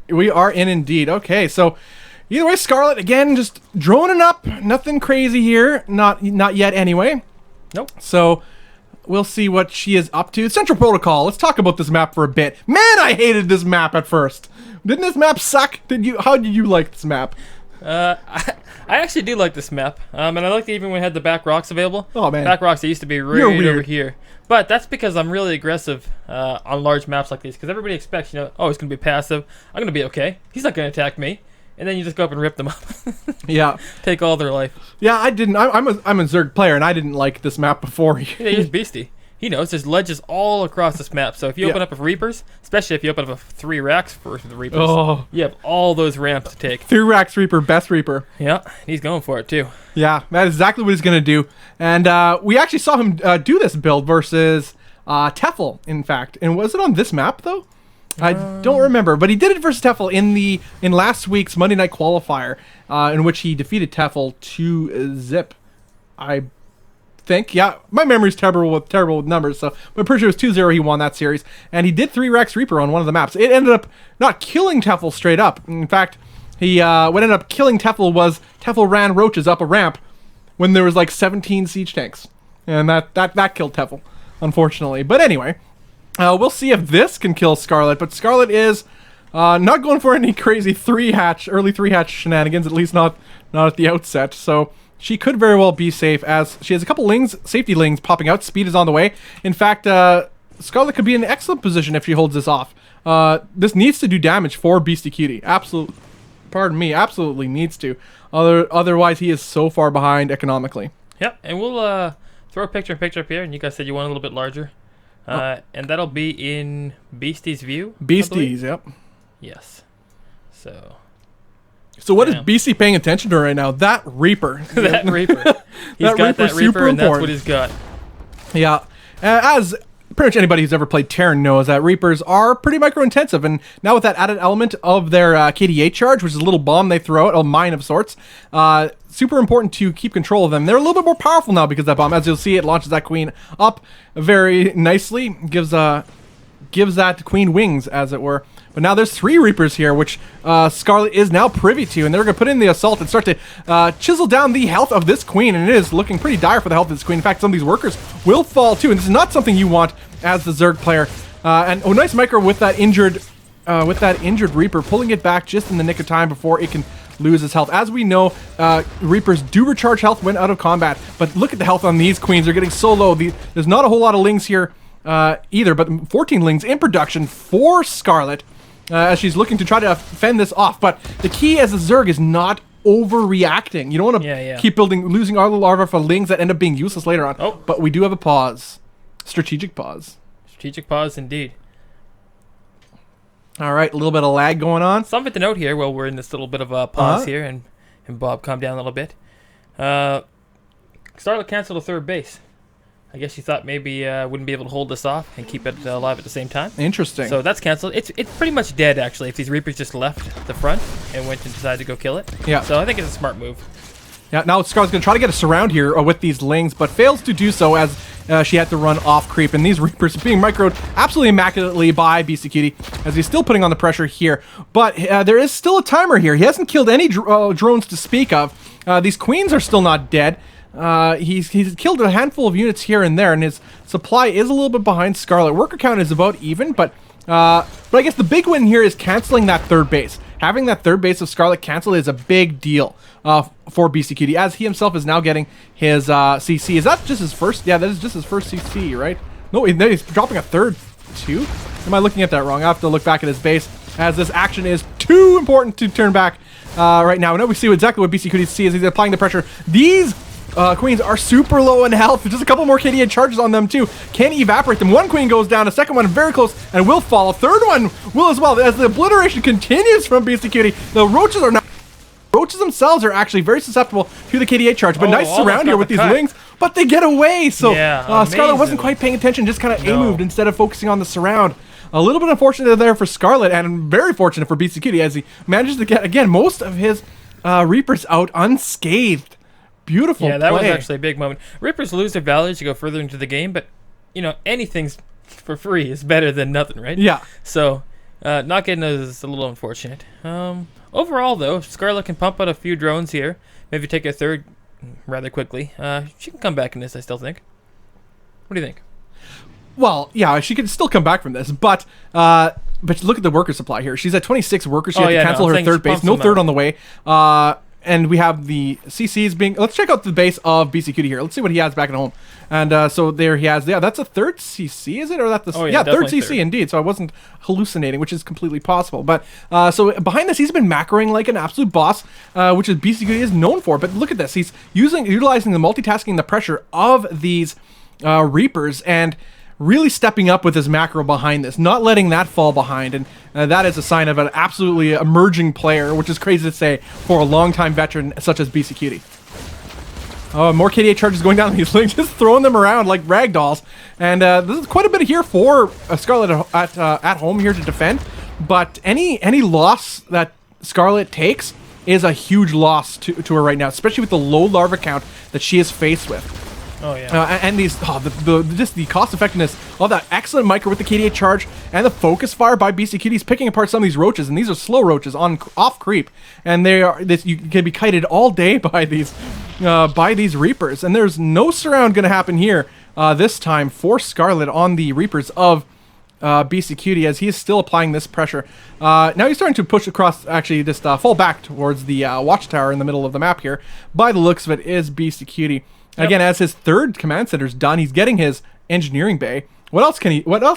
we are in indeed. Okay, so either way, Scarlet again just droning up. Nothing crazy here, not yet anyway. Nope. So we'll see what she is up to. Central Protocol. Let's talk about this map for a bit. Man, I hated this map at first. Didn't this map suck? How did you like this map? I actually do like this map, and I liked it even when we had the back rocks available. Oh man, back rocks, they used to be right over here. But that's because I'm really aggressive on large maps like these, because everybody expects, oh, he's gonna be passive. I'm gonna be okay. He's not gonna attack me, and then you just go up and rip them up. Yeah, take all their life. Yeah, I didn't. I'm a Zerg player, and I didn't like this map before. Yeah, he's Beastie. He knows there's ledges all across this map. So if you open up with Reapers, especially if you open up with 3 racks for the Reapers, you have all those ramps to take. 3 racks Reaper, best Reaper. Yeah, he's going for it too. Yeah, that is exactly what he's going to do. And we actually saw him do this build versus Teffel, in fact. And was it on this map, though? I don't remember. But he did it versus Teffel in last week's Monday Night Qualifier, in which he defeated Teffel 2-0. I think. Yeah, my memory's terrible with numbers, so I'm pretty sure it was 2-0 he won that series. And he did 3 Rex Reaper on one of the maps. It ended up not killing Teffel straight up. In fact, what ended up killing Teffel was Teffel ran roaches up a ramp when there was like 17 siege tanks. And that killed Teffel, unfortunately. But anyway, we'll see if this can kill Scarlet. But Scarlet is not going for any crazy early 3-hatch shenanigans, at least not at the outset. So she could very well be safe, as she has a couple safety lings popping out. Speed is on the way. In fact, Scarlet could be in an excellent position if she holds this off. This needs to do damage for Beastie Cutie. Absolutely needs to. Otherwise, he is so far behind economically. Yep, and we'll throw a picture up here, and you guys said you want a little bit larger. And that'll be in Beastie's view. Beasties, yep. Yes. So what is BC paying attention to right now? That Reaper. that Reaper. He's got that Reaper, and that's what he's got. Yeah. As pretty much anybody who's ever played Terran knows, that Reapers are pretty micro-intensive, and now with that added element of their KDA charge, which is a little bomb they throw out, a mine of sorts, super important to keep control of them. They're a little bit more powerful now because of that bomb. As you'll see, it launches that queen up very nicely, gives that queen wings, as it were. But now there's 3 Reapers here, which Scarlet is now privy to, and they're going to put in the assault and start to chisel down the health of this queen, and it is looking pretty dire for the health of this queen. In fact, some of these workers will fall too, and this is not something you want as the Zerg player. Nice micro with that injured Reaper, pulling it back just in the nick of time before it can lose its health. As we know, Reapers do recharge health when out of combat, but look at the health on these queens. They're getting so low. There's not a whole lot of lings here either, but 14 lings in production for Scarlet. As she's looking to try to fend this off. But the key as a Zerg is not overreacting. You don't want to keep losing all the larvae for lings that end up being useless later on. Oh. But we do have a pause. Strategic pause. Strategic pause indeed. All right, a little bit of lag going on. Something to note here while we're in this little bit of a pause here, and Bob calm down a little bit. Scarlet canceled a third base. I guess she thought maybe wouldn't be able to hold this off and keep it alive at the same time. Interesting. So that's canceled. It's pretty much dead, actually, if these Reapers just left the front and went and decided to go kill it. Yeah. So I think it's a smart move. Yeah, now Scarlet's going to try to get a surround here with these lings, but fails to do so as she had to run off creep. And these Reapers are being microed absolutely immaculately by BC Cutie, as he's still putting on the pressure here. But there is still a timer here. He hasn't killed any drones to speak of. These queens are still not dead. He's killed a handful of units here and there, and his supply is a little bit behind Scarlet. Worker count is about even, but I guess the big win here is canceling that third base. Having that third base of Scarlet canceled is a big deal for BC Cutie, as he himself is now getting his CC. Is that just his first? Yeah, that is just his first CC, right? No, he's dropping a third too? Am I looking at that wrong? I have to look back at his base, as this action is too important to turn back right now. Now we see exactly what BC Cutie sees as he's applying the pressure. These queens are super low in health. Just a couple more KDA charges on them too. Can evaporate them. One queen goes down. A second one very close and will fall. A third one will as well. As the obliteration continues from BC Cutie, the roaches are not. Roaches themselves are actually very susceptible to the KDA charge. But nice surround here with these wings. But they get away. So Scarlet wasn't quite paying attention. Just kind of A-moved instead of focusing on the surround. A little bit unfortunate there for Scarlet, and very fortunate for BC Cutie, as he manages to get, again, most of his Reapers out unscathed. Beautiful Yeah, that play. was actually a big moment. Reapers lose their value to go further into the game, but, you know, anything's for free is better than nothing, right? Yeah. So, not getting those is a little unfortunate. Overall, though, Scarlet can pump out a few drones here. Maybe take a third rather quickly. She can come back in this, I still think. What do you think? Well, yeah, she can still come back from this, but look at the worker supply here. She's at 26 workers. She had to cancel her third base. No third on the way. And we have the CCs being... Let's check out the base of BC Cutie here. Let's see what he has back at home. And so there he has... Yeah, that's a third CC, is it? Or that the... yeah, third CC indeed. So I wasn't hallucinating, which is completely possible. But so behind this, he's been macroing like an absolute boss, which is BC Cutie is known for. But look at this. He's utilizing the multitasking, the pressure of these Reapers, and really stepping up with his macro behind this, not letting that fall behind, and that is a sign of an absolutely emerging player, which is crazy to say for a longtime veteran such as BC Cutie. Oh, more KDA charges going down these links, just throwing them around like rag dolls, and this is quite a bit here for Scarlet at home here to defend, but any loss that Scarlet takes is a huge loss to her right now, especially with the low larva count that she is faced with. Oh yeah, and these just the cost effectiveness of that excellent micro with the KDA charge and the focus fire by BC Cutie is picking apart some of these roaches, and these are slow roaches on off creep, and you can be kited all day by these Reapers, and there's no surround going to happen here this time for Scarlet on the Reapers of BC Cutie, as he is still applying this pressure. Now he's starting to push across, actually just fall back towards the watchtower in the middle of the map here. By the looks of it, is BC Cutie. Again, as his third command center's done, he's getting his engineering bay. What else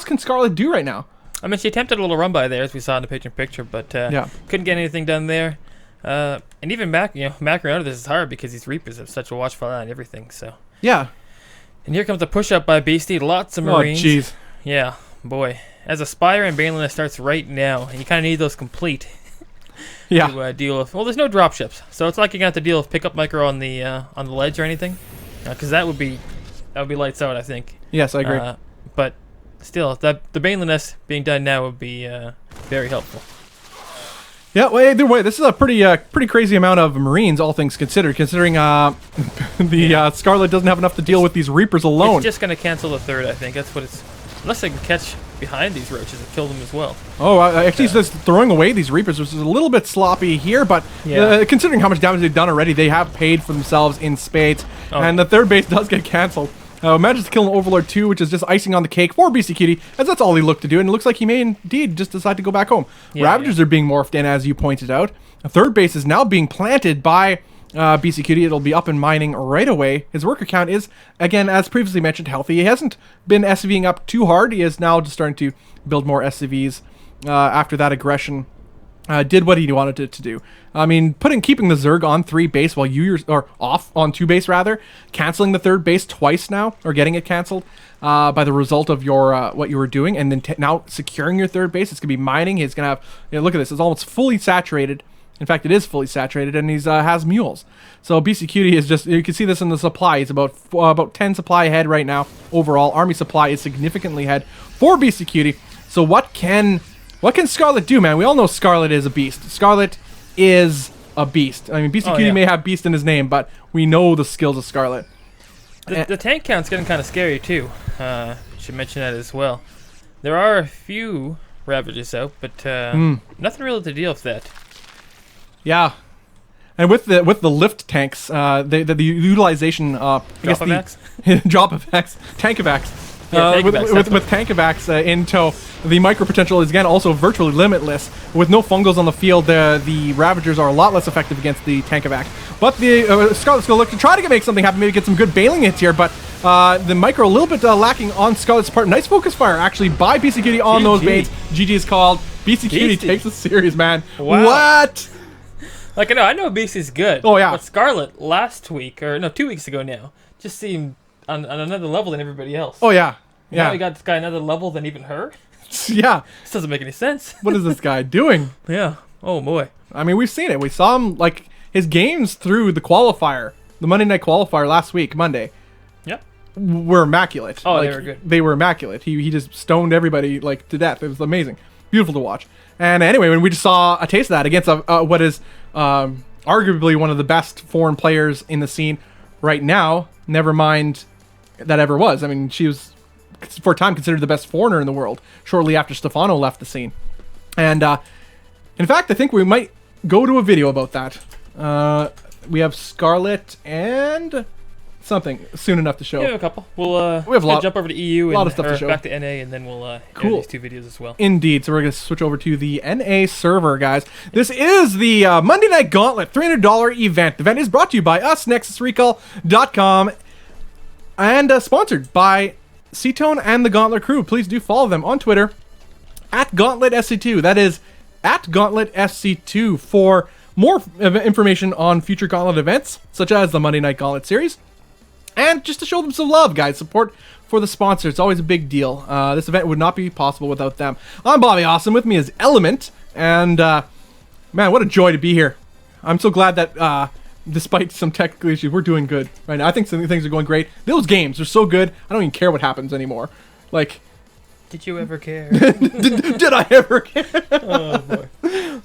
can Scarlet do right now? I mean, she attempted a little run by there, as we saw in the picture, but couldn't get anything done there. And even macro out of this is hard because these Reapers have such a watchful eye and everything. So yeah. And here comes a push up by Beastie. Lots of Marines. Oh jeez. Yeah, boy. As a Spire and Banelina starts right now, and you kind of need those complete Yeah. to deal with. Well, there's no drop ships, so it's like you're gonna have to deal with pickup micro on the ledge or anything, because that would be lights out, I think. Yes, I agree. But still, the Banelina being done now would be very helpful. Yeah, well, either way, this is a pretty crazy amount of Marines, all things considered, considering the Scarlet doesn't have enough to deal with these Reapers alone. It's just going to cancel the third, I think. That's what it's... Unless they can catch behind these roaches and kill them as well. Oh, actually, he's just throwing away these Reapers, which is a little bit sloppy here, but considering how much damage they've done already, they have paid for themselves in spades, and the third base does get canceled. Manages to kill an Overlord 2, which is just icing on the cake for BC Cutie, as that's all he looked to do, and it looks like he may indeed just decide to go back home. Ravagers are being morphed in, as you pointed out. A third base is now being planted by BC Cutie. It'll be up and mining right away. His worker count is, again, as previously mentioned, healthy. He hasn't been SCVing up too hard. He is now just starting to build more SCVs after that aggression. Did what he wanted it to do. I mean, keeping the Zerg on 3 base while or off on 2 base rather, canceling the third base twice now, or getting it canceled by the result of your what you were doing, and then now securing your third base. It's gonna be mining. He's gonna have. Look at this. It's almost fully saturated. In fact, it is fully saturated, and he's has mules. So BC Cutie is just. You can see this in the supply. He's about 10 supply ahead right now overall. Army supply is significantly ahead for BC Cutie. So what can Scarlet do, man? We all know Scarlet is a beast. Scarlet is a beast. I mean, BC Cutie may have beast in his name, but we know the skills of Scarlet. The tank count's getting kind of scary, too. Should mention that as well. There are a few Ravagers out, but nothing really to deal with that. Yeah. And with the lift tanks, the utilization, drop effects, tank effects. With Tankovacs in tow, the micro potential is again also virtually limitless. With no fungals on the field, the Ravagers are a lot less effective against the Tankovac. But the Scarlet's going to look to try to make something happen, maybe get some good bailing hits here, but the micro a little bit lacking on Scarlet's part. Nice focus fire actually by BC Cutie on those baits. GG is called. BC Cutie takes it serious, man. Wow. What? Like, I know BC's good. Oh, yeah. But Scarlet last week, or no, 2 weeks ago now, just seemed on another level than everybody else. Oh, yeah. Yeah. Now we got this guy another level than even her? Yeah. This doesn't make any sense. What is this guy doing? Yeah. Oh, boy. I mean, we've seen it. We saw him, like, his games through the qualifier, the Monday night qualifier last week, Monday. Yep. Were immaculate. Oh, like, they were good. They were immaculate. He just stoned everybody, like, to death. It was amazing. Beautiful to watch. And anyway, when we just saw a taste of that against what is arguably one of the best foreign players in the scene right now, never mind that ever was. I mean, she was, for a time, considered the best foreigner in the world, shortly after Stefano left the scene. And, in fact, I think we might go to a video about that. We have Scarlet and something soon enough to show. Yeah, we have a couple. We'll we have a lot, jump over to EU and lot of stuff to show. Back to NA, and then we'll add these 2 videos as well. Indeed. So we're going to switch over to the NA server, guys. This is the Monday Night Gauntlet $300 event. The event is brought to you by us, NexusRecall.com, and sponsored by Cetone and the Gauntlet crew. Please do follow them on Twitter at GauntletSC2. That is at GauntletSC2 for more information on future Gauntlet events, such as the Monday Night Gauntlet series. And just to show them some love, guys. Support for the sponsor. It's always a big deal. This event would not be possible without them. I'm Bobby Awesome. With me is Element. And, man, what a joy to be here. I'm so glad that, despite some technical issues, we're doing good right now. I think some things are going great. Those games are so good, I don't even care what happens anymore. Like... Did you ever care? did I ever care? Oh, boy.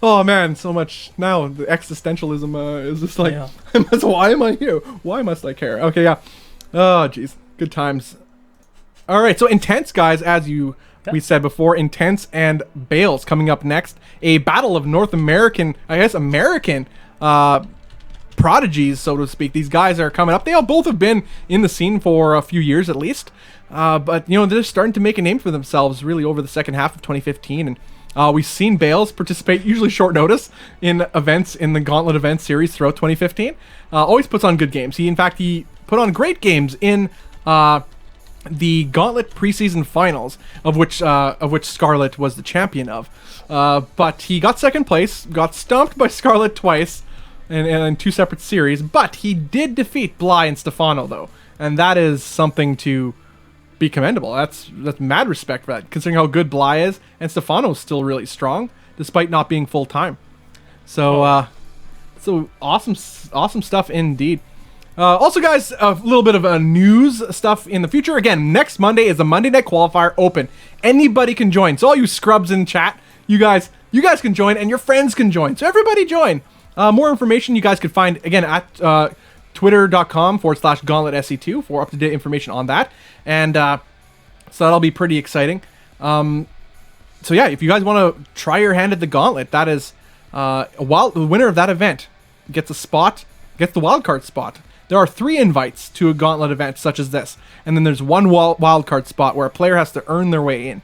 Oh, man, so much. Now, the existentialism is just like, why am I here? Why must I care? Okay, yeah. Oh, jeez. Good times. All right, so Intense, guys, as we said before, Intense and Bales coming up next. A battle of North American, I guess, American prodigies, so to speak. These guys are coming up. They all both have been in the scene for a few years at least. But, you know, they're starting to make a name for themselves really over the second half of 2015. And we've seen Bales participate, usually short notice, in events in the Gauntlet event series throughout 2015. Always puts on good games. He put on great games in the Gauntlet preseason finals, of which Scarlet was the champion of. But he got second place, got stomped by Scarlet twice in 2 separate series. But he did defeat Bly and Stefano, though. And that is something to be commendable. That's mad respect for that, considering how good Bly is, and Stefano's still really strong despite not being full time. So so awesome stuff indeed. Also, guys, a little bit of news stuff in the future. Again, next Monday is the Monday Night Qualifier Open. Anybody can join. So all you scrubs in chat, you guys can join, and your friends can join. So everybody join. More information you guys could find, again, at twitter.com/GauntletSC2 for up-to-date information on that. And so that'll be pretty exciting. So yeah, if you guys want to try your hand at the Gauntlet, that is the winner of that event gets the wildcard spot. There are 3 invites to a Gauntlet event such as this, and then there's one wildcard spot where a player has to earn their way in,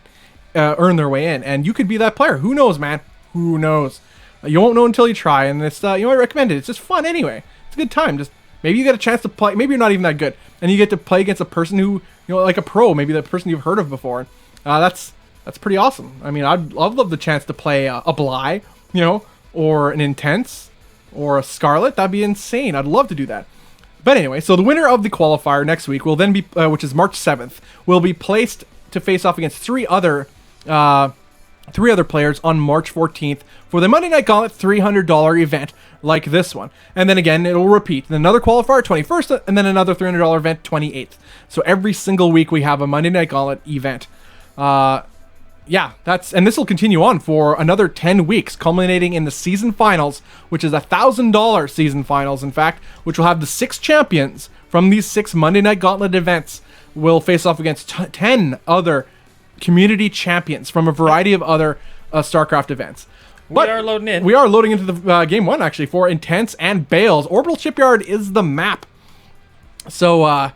and you could be that player. Who knows, man? Who knows? You won't know until you try, and it's I recommend it. It's just fun anyway. It's a good time. Just maybe you get a chance to play. Maybe you're not even that good, and you get to play against a person who like a pro, maybe the person you've heard of before. That's pretty awesome. I mean, I'd love the chance to play a Bly, or an Intense, or a Scarlet. That'd be insane. I'd love to do that. But anyway, so the winner of the qualifier next week will then be, which is March 7th, will be placed to face off against three other players on March 14th for the Monday Night Gauntlet $300 event like this one. And then again, it'll repeat. Another qualifier 21st, and then another $300 event 28th. So every single week we have a Monday Night Gauntlet event. And this will continue on for another 10 weeks, culminating in the season finals, which is $1,000 season finals, in fact, which will have the 6 champions from these 6 Monday Night Gauntlet events will face off against 10 other community champions from a variety of other StarCraft events. But we are loading in. We are loading into the game 1, actually, for Intense and Bales. Orbital Shipyard is the map. So,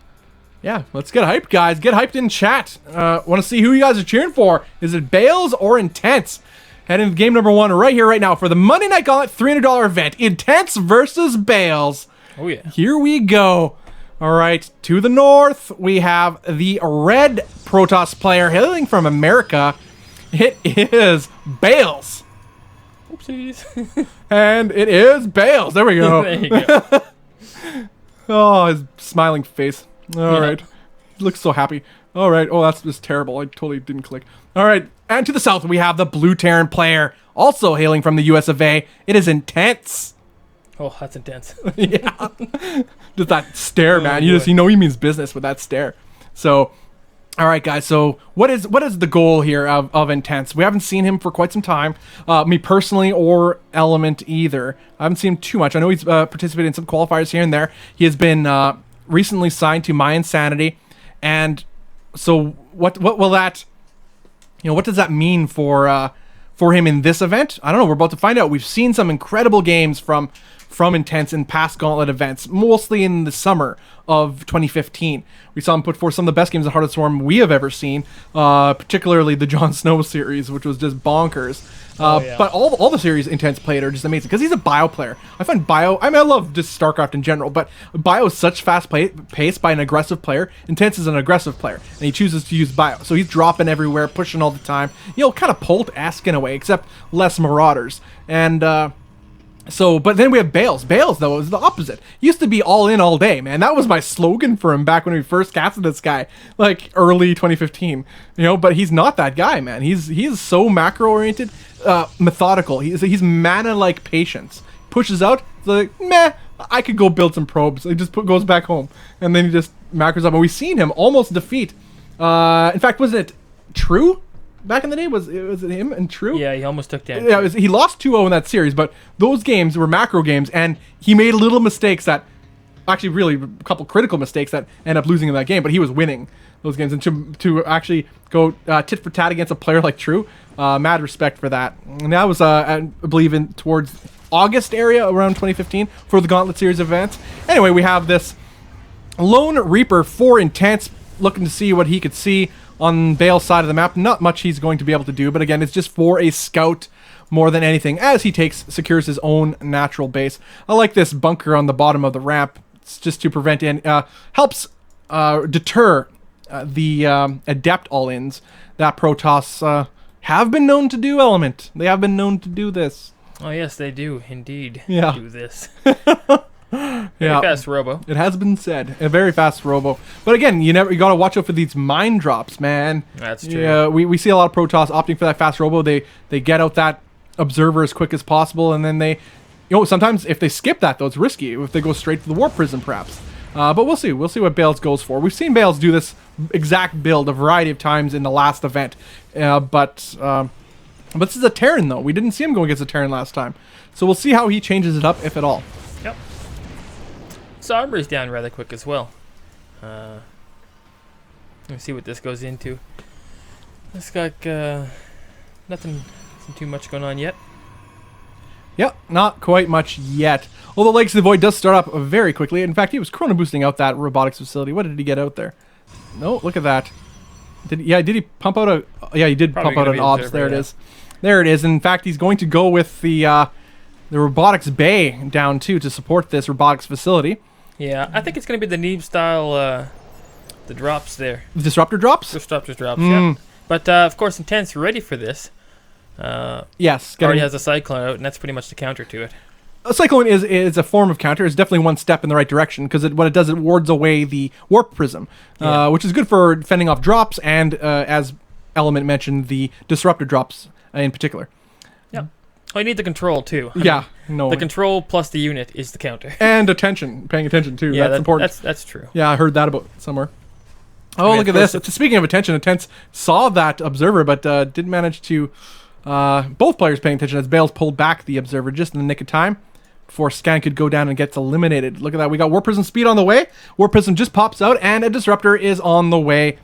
yeah, let's get hyped, guys. Get hyped in chat. Want to see who you guys are cheering for. Is it Bales or Intense? Head into game number 1 right here, right now for the Monday Night Gauntlet $300 event. Intense versus Bales. Oh, yeah. Here we go. All right, to the north, we have the red Protoss player hailing from America. It is Bales. Oopsies. And it is Bales. There we go. There you go. Oh, his smiling face. All right. He looks so happy. All right. Oh, that's just terrible. I totally didn't click. All right. And to the south, we have the blue Terran player, also hailing from the US of A. It is Intense. Oh, that's intense. Yeah. Just that stare, man. Boy. You know he means business with that stare. So, all right, guys. So what is the goal here of Intense? We haven't seen him for quite some time. Me personally or Element either. I haven't seen him too much. I know he's participated in some qualifiers here and there. He has been recently signed to My Insanity. And so what will that, what does that mean for him in this event? I don't know. We're about to find out. We've seen some incredible games from Intense in past Gauntlet events, mostly in the summer of 2015. We saw him put forth some of the best games of Heart of the Swarm we have ever seen, particularly the Jon Snow series, which was just bonkers. But all the series Intense played are just amazing, because he's a bio player. I find bio, I love just StarCraft in general, but bio is such fast pace by an aggressive player. Intense is an aggressive player, and he chooses to use bio. So he's dropping everywhere, pushing all the time. Kind of Polt-esque in a way, except less Marauders. And, but then we have Bales. Bales, though, is the opposite. He used to be all in all day, man. That was my slogan for him back when we first casted this guy, like early 2015. But he's not that guy, man. He's so macro-oriented, methodical. He's mana-like patience. Pushes out, it's like, meh, I could go build some probes. He just goes back home, and then he just macros up. And we've seen him almost defeat. In fact, was it True? Back in the day, was it him and True? Yeah, he almost took down. Yeah, he lost 2-0 in that series, but those games were macro games, and he made little mistakes that, actually really a couple critical mistakes that end up losing in that game, but he was winning those games. And to actually go tit for tat against a player like True, mad respect for that. And that was, I believe, towards August area, around 2015, for the Gauntlet series events. Anyway, we have this Lone Reaper for Intense, looking to see what he could see on Bale's side of the map. Not much he's going to be able to do, but again, it's just for a scout more than anything, as he secures his own natural base. I like this bunker on the bottom of the ramp. It's just to prevent and helps deter the adept all-ins that Protoss have been known to do, Element. They have been known to do this. Oh, yes, they do indeed Yeah. do this. Yeah, fast robo. it has been said. A very fast robo. But again, you got to watch out for these mine drops, man. That's true. Yeah, we see a lot of Protoss opting for that fast robo. They get out that observer as quick as possible, and then they, sometimes if they skip that though, it's risky. If they go straight to the warp prism, perhaps. But we'll see. We'll see what Bales goes for. We've seen Bales do this exact build a variety of times in the last event, but this is a Terran though. We didn't see him go against a Terran last time, so we'll see how he changes it up, if at all. Yep. So armor is down rather quick as well. Let's see what this goes into. It's got nothing too much going on yet. Yep, not quite much yet. Although Legacy of the Void does start up very quickly. In fact, he was chrono boosting out that robotics facility. What did he get out there? No, look at that. Did he pump out a... Yeah, he did Probably pump out an gonna be ops. There it observer, is. There it is. In fact, he's going to go with the robotics bay down too to support this robotics facility. Yeah, I think it's going to be the Neeb style, the drops there. Disruptor drops? Disruptor drops, yeah. But, of course, Intense ready for this. Yes. Already has a Cyclone out, and that's pretty much the counter to it. A Cyclone is a form of counter. It's definitely one step in the right direction, because what it does, it wards away the Warp Prism, which is good for fending off drops and, as Element mentioned, the Disruptor drops in particular. Yeah. Oh, you need the control, too. Yeah. No. The control plus the unit is the counter. And paying attention, too. Yeah, that's important. That's true. Yeah, I heard that about somewhere. Oh, look at this. Speaking of attention, Intense saw that observer, but didn't manage to... both players paying attention as Bales pulled back the observer just in the nick of time before Scan could go down and gets eliminated. Look at that. We got Warp Prism speed on the way. Warp Prism just pops out, and a Disruptor is on the way.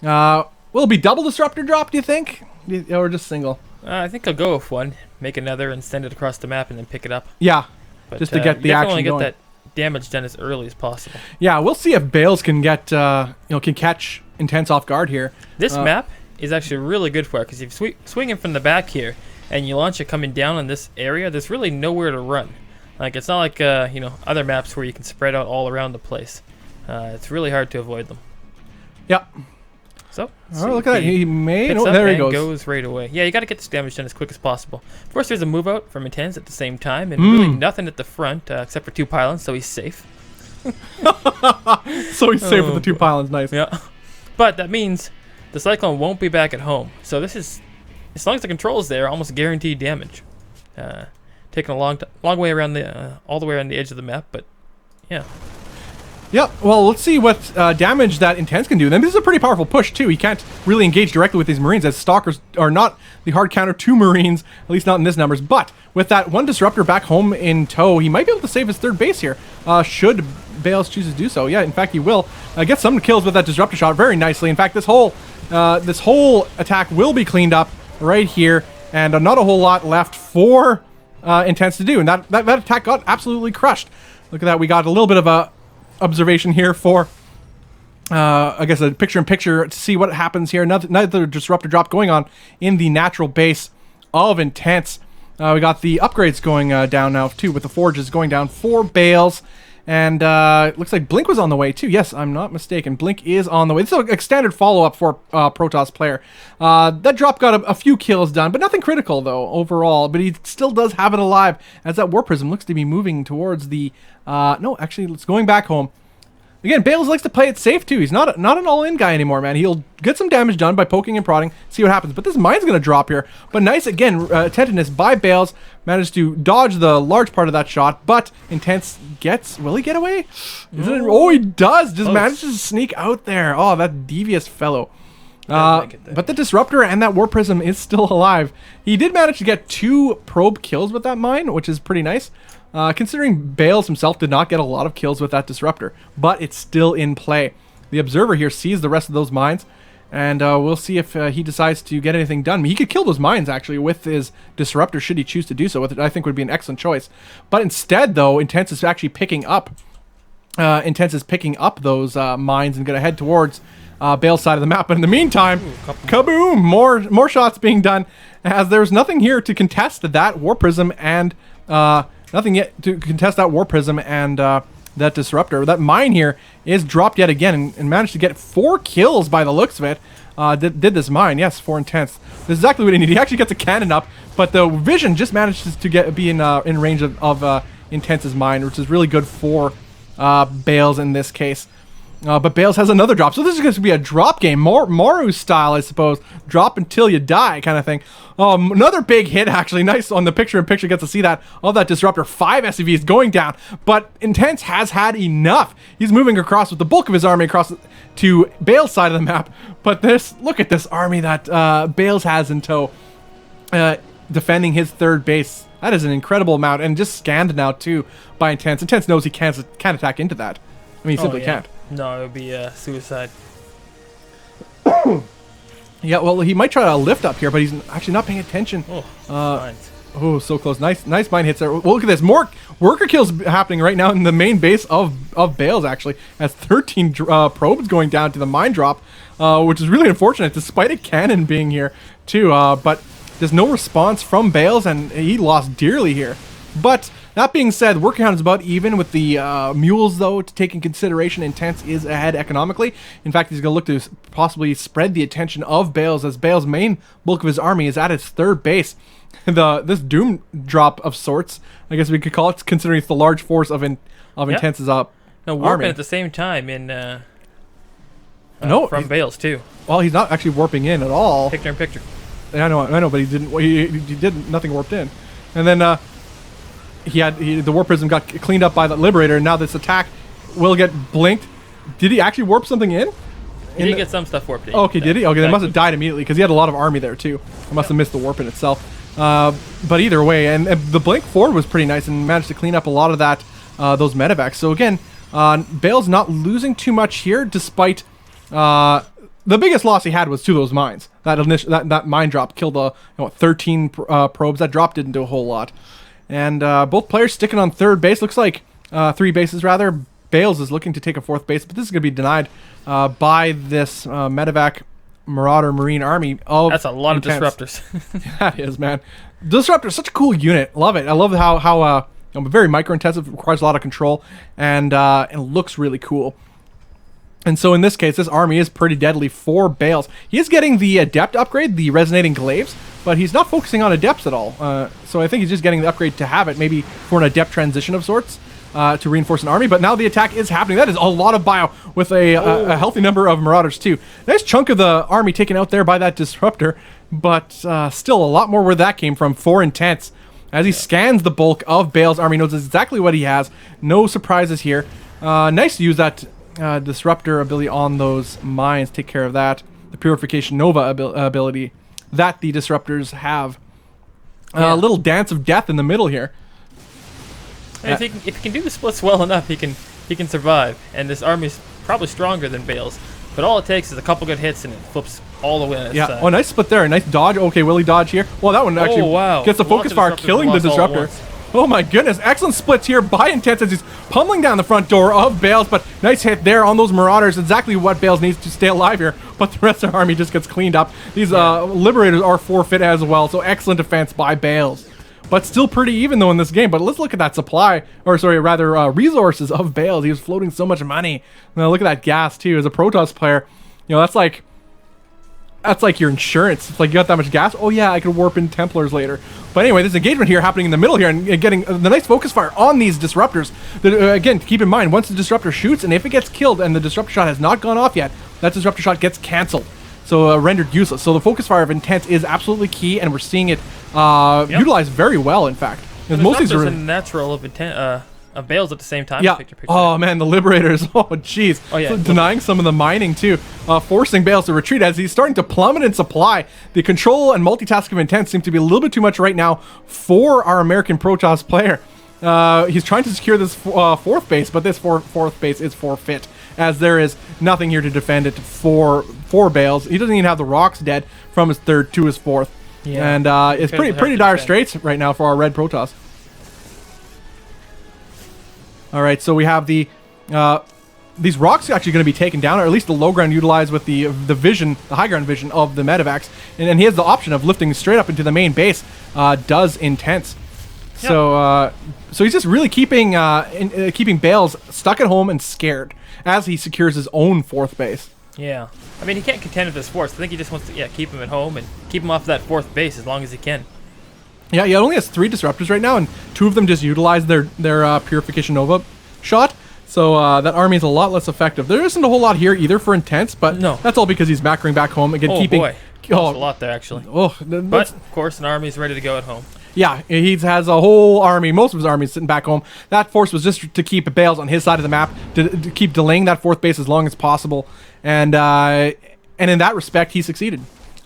Will it be double Disruptor drop, do you think? Or just single? I think I'll go with one, make another, and send it across the map, and then pick it up. Yeah, But, just to get the action definitely going. get that damage done as early as possible. Yeah, we'll see if Bales can get, can catch Intense off guard here. This map is actually really good for it, because if you swing it from the back here, and you launch it coming down in this area, there's really nowhere to run. Like, it's not like, other maps where you can spread out all around the place. It's really hard to avoid them. Yep. So, Oh, look at that. He may... picks Oh, up there he and goes. goes right away. Yeah, you got to get this damage done as quick as possible. Of course, there's a move out from Intense at the same time, and really nothing at the front, except for 2 pylons, so he's safe. So he's safe with the 2 pylons. Nice. Yeah. But that means the Cyclone won't be back at home. So this is, as long as the control's there, almost guaranteed damage. Taking a long way around all the way around the edge of the map, but yeah. Yep. Well, let's see what damage that Intense can do. Then this is a pretty powerful push too. He can't really engage directly with these Marines, as Stalkers are not the hard counter to Marines, at least not in this numbers. But with that one Disruptor back home in tow, he might be able to save his third base here. Should Bales choose to do so? Yeah, in fact, he will get some kills with that Disruptor shot very nicely. In fact, this whole attack will be cleaned up right here, and not a whole lot left for Intense to do. And that attack got absolutely crushed. Look at that. We got a little bit of a observation here for I guess a picture-in-picture to see what happens here. Another Disruptor drop going on in the natural base of Intense. We got the upgrades going down now too, with the forges going down for Bales. And it looks like Blink was on the way too. Yes, I'm not mistaken. Blink is on the way. This is a standard follow-up for Protoss player. That drop got a few kills done, but nothing critical though overall. But he still does have it alive, as that Warp Prism looks to be moving towards the... no, actually, it's going back home. Again, Bales likes to play it safe too. He's not an all-in guy anymore, man. He'll get some damage done by poking and prodding, see what happens. But this mine's going to drop here. But nice, again, attentiveness by Bales. Managed to dodge the large part of that shot, but Intense gets... Will he get away? Oh, he does! Just manages to sneak out there. Oh, that devious fellow. But the Disruptor and that Warp Prism is still alive. He did manage to get 2 probe kills with that mine, which is pretty nice. Considering Bales himself did not get a lot of kills with that Disruptor, but it's still in play. The Observer here sees the rest of those mines, and we'll see if he decides to get anything done. He could kill those mines, actually, with his Disruptor, should he choose to do so. I think would be an excellent choice. But instead, though, Intense is actually picking up those mines and going to head towards Bale's side of the map. But in the meantime, kaboom! More shots being done, as there's nothing here to contest that Warp Prism and... nothing yet to contest that Warp Prism and that Disruptor. That mine here is dropped yet again and managed to get 4 kills by the looks of it. Did this mine. Yes, 4 Intense. This is exactly what he needed. He actually gets a cannon up, but the Vision just manages to be in range of Intense's mine, which is really good for Bales in this case. But Bales has another drop, so this is going to be a drop game, Maru style, I suppose. Drop until you die kind of thing. Another big hit, actually. Nice on the picture-in-picture, get to see that. All that Disruptor, 5 SCVs going down. But Intense has had enough. He's moving across with the bulk of his army across to Bales' side of the map. But look at this army that Bales has in tow, defending his third base. That is an incredible amount, and just scanned now, too, by Intense. Intense knows he can't attack into that. I mean, he simply can't. No, it would be suicide. Yeah, well, he might try to lift up here, but he's actually not paying attention. Oh, so close. Nice mine hits there. Well, look at this. More worker kills happening right now in the main base of Bales, actually. As 13 probes going down to the mine drop, which is really unfortunate, despite a cannon being here, too. But there's no response from Bales, and he lost dearly here. But that being said, worker count is about even with the mules, though, to take in consideration. Intense is ahead economically. In fact, he's going to look to possibly spread the attention of Bales, as Bales' main bulk of his army is at its third base. This Doom drop of sorts, I guess we could call it, considering it's the large force of Intense's warping army. at the same time in no, from Bales too. Well, he's not actually warping in at all. Picture. I know, but he didn't. He did nothing warped in, and then the warp prism got cleaned up by the Liberator, and now this attack will get blinked. Did he actually warp something in? He did get some stuff warped in. Oh, okay, did he? Okay, they must have died immediately because he had a lot of army there too. I must have missed the warp in itself. But either way, and the blink forward was pretty nice and managed to clean up a lot of that those medevacs. So again, Bale's not losing too much here, despite the biggest loss he had was to those mines. That mine drop killed 13 probes. That drop didn't do a whole lot. And both players sticking on third base. Looks like 3 bases rather. Bales is looking to take a 4th base, but this is going to be denied by this medevac Marauder Marine army. That's a lot of disruptors. That is, man. Disruptor, such a cool unit. Love it. I love how very micro-intensive, requires a lot of control, and it looks really cool. And so in this case, this army is pretty deadly for Bales. He is getting the Adept upgrade, the Resonating Glaives, but he's not focusing on Adepts at all. So I think he's just getting the upgrade to have it, maybe for an Adept transition of sorts, to reinforce an army. But now the attack is happening. That is a lot of bio with a healthy number of Marauders too. Nice chunk of the army taken out there by that Disruptor, but still a lot more where that came from for Intense. As he scans the bulk of Bale's army, knows exactly what he has. No surprises here. Nice to use that Disruptor ability on those mines, take care of that. The Purification Nova ability that the Disruptors have. A little Dance of Death in the middle here. If he can do the splits well enough, he can survive. And this army's probably stronger than Bale's. But all it takes is a couple good hits and it flips all the way on its side. Oh, nice split there. Nice dodge. Okay, Willie dodge here. Well, that one actually gets the focus fire, killing the Disruptor. Oh my goodness, excellent splits here by Intense as he's pummeling down the front door of Bales, but nice hit there on those Marauders, exactly what Bales needs to stay alive here, but the rest of the army just gets cleaned up. These Liberators are forfeit as well, so excellent defense by Bales. But still pretty even though in this game, but let's look at that supply, or sorry, rather resources of Bales. He was floating so much money. Now look at that gas too, as a Protoss player, that's like your insurance. It's like, you got that much gas? Oh yeah, I could warp in Templars later. But anyway, there's engagement here happening in the middle here, and getting the nice focus fire on these Disruptors. Again, keep in mind, once the Disruptor shoots, and if it gets killed and the Disruptor shot has not gone off yet, that Disruptor shot gets cancelled. So rendered useless. So the focus fire of Intense is absolutely key, and we're seeing it utilized very well, in fact. Most of these are natural of Bales at the same time. Yeah. Oh man, the Liberators. Oh jeez. Oh yeah. So denying some of the mining too, forcing Bales to retreat as he's starting to plummet in supply. The control and multitask of Intense seem to be a little bit too much right now for our American Protoss player. He's trying to secure this 4th base, but this fourth base is forfeit, as there is nothing here to defend it for Bales. He doesn't even have the rocks dead from his 3rd to his 4th. Yeah. And it's pretty dire straits right now for our red Protoss. All right, so we have these rocks actually going to be taken down, or at least the low ground utilized with the vision, the high ground vision of the medevacs, and he has the option of lifting straight up into the main base. Does Intense. Yep. So he's just really keeping Bales stuck at home and scared as he secures his own 4th base. Yeah, I mean, he can't contend with his force. I think he just wants to keep him at home and keep him off that 4th base as long as he can. Yeah, he only has 3 disruptors right now, and 2 of them just utilize their Purification Nova shot. So that army is a lot less effective. There isn't a whole lot here either for Intense, but No. that's all because he's macroing back home again, keeping. Boy. Lost a lot there, actually. But, of course, an army's ready to go at home. Yeah, he has a whole army, most of his army is sitting back home. That force was just to keep Bales on his side of the map, to keep delaying that 4th base as long as possible. And in that respect, he succeeded.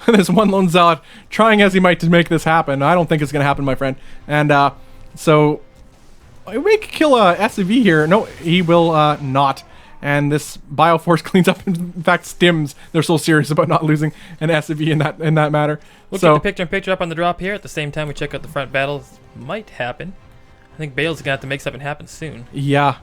There's one lone zealot trying as he might to make this happen. I don't think it's going to happen, my friend. And so we may kill a SCV here. No, he will not. And this Bioforce cleans up, in fact, stims. They're so serious about not losing an SCV in that matter. We'll so, keep the picture-in-picture up on the drop here. At the same time, we check out the front battles. Might happen. I think Bale's going to have to make something happen soon. Yeah.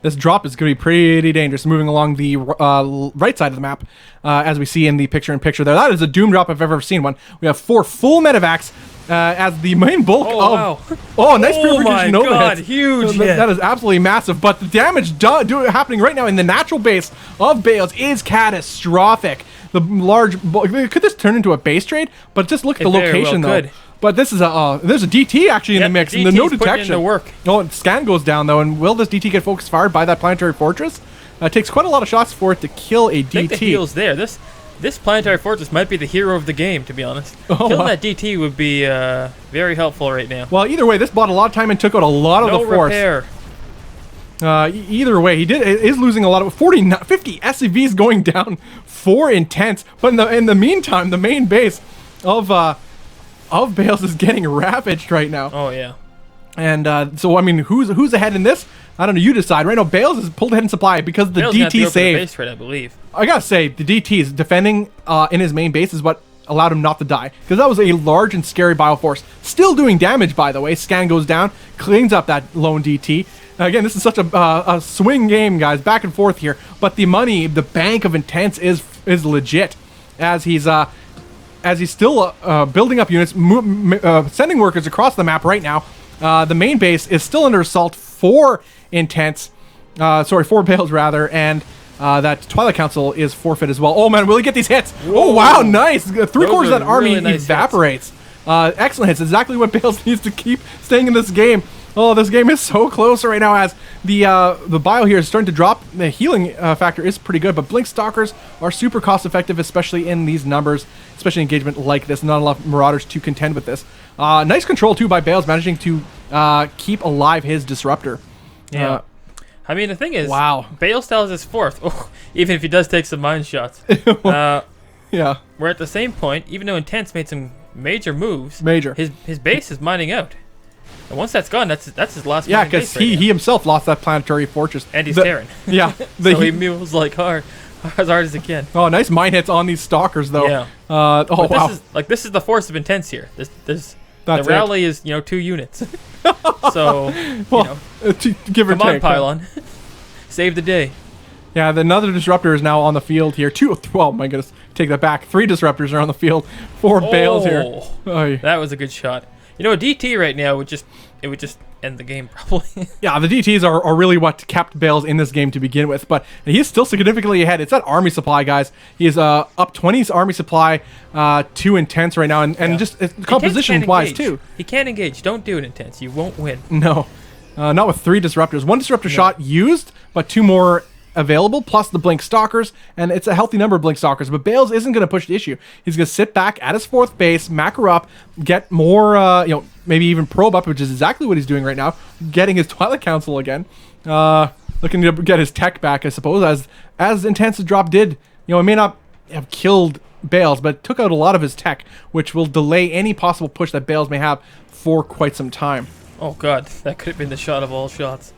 This drop is going to be pretty dangerous, moving along the right side of the map, as we see in the picture-in-picture there. That is a Doom drop if I've ever seen one. We have 4 full medevacs as the main bulk of... Wow. Oh, nice Oh Purification my Nova God, hits. huge That hit. is absolutely massive, but the damage happening right now in the natural base of Bales is catastrophic. The large... Could this turn into a base trade? But just look at the very location, well though. could. But this is there's a DT actually in the mix, and the no DT's putting detection. into work. Oh, and scan goes down though, and will this DT get focus fired by that planetary fortress? It takes quite a lot of shots for it to kill a DT. I think the heal's there. This planetary fortress might be the hero of the game, to be honest. Killing that DT would be very helpful right now. Well, either way, this bought a lot of time and took out a lot of the force. Repair. Either way, he is losing a lot of 50 SCVs going down for Intense, but in the meantime, the main base of Bales is getting ravaged right now. Oh yeah. And so I mean, who's ahead in this? I don't know. You decide. Right now, Bales is pulled ahead in supply because the Bale's gonna have to DT go for the saved. base trade, I believe. I gotta say, the DT's defending in his main base is what allowed him not to die, because that was a large and scary Bioforce. Still doing damage, by the way. Scan goes down, cleans up that lone DT. Again, this is such a swing game, guys, back and forth here. But the money, the bank of Intense is legit, as he's still building up units, sending workers across the map right now. The main base is still under assault for Intense, for Bales rather, and that Twilight Council is forfeit as well. Oh man, will he get these hits? Whoa. Oh wow, nice! 3/4 of that army really nice evaporates. Excellent hits, exactly what Bales needs to keep staying in this game. Oh, this game is so close right now, as the bio here is starting to drop. The healing factor is pretty good, but Blink Stalkers are super cost effective, especially in these numbers, especially engagement like this. Not enough Marauders to contend with this. Nice control too by Bales, managing to keep alive his Disruptor. Yeah. I mean, the thing is, Wow. Bale still has his 4th, even if he does take some mine shots. Yeah. We're at the same point, even though Intense made some major moves. Major. His base is mining out. And once that's gone, that's his last. Yeah, mining because base right he now. himself lost that planetary fortress. And he's tearing. Yeah. So he mules like hard as hard as he can. Oh, nice mine hits on these Stalkers though. Yeah. Oh But wow. this is the force of Intense here. The That's rally is 2 units. So Well, give or come on, take. Pylon, save the day. Yeah, another Disruptor is now on the field here. Oh my goodness, take that back. 3 Disruptors are on the field for Bales here. Oh, yeah. That was a good shot. A DT right now would just end the game probably. Yeah, the DTs are really what kept Bales in this game to begin with, but he is still significantly ahead. It's that army supply, guys. He is up 20's army supply to Intense right now, and just composition-wise too. He can't engage. Don't do it, Intense. You won't win. No, not with 3 Disruptors. 1 Disruptor shot used, but 2 more available, plus the Blink Stalkers, and it's a healthy number of Blink Stalkers, but Bales isn't going to push the issue. He's going to sit back at his 4th base, macro up, get more, maybe even probe up, which is exactly what he's doing right now, getting his Twilight Council again, looking to get his tech back, I suppose, as Intense drop did. It may not have killed Bales, but it took out a lot of his tech, which will delay any possible push that Bales may have for quite some time. Oh god, that could have been the shot of all shots.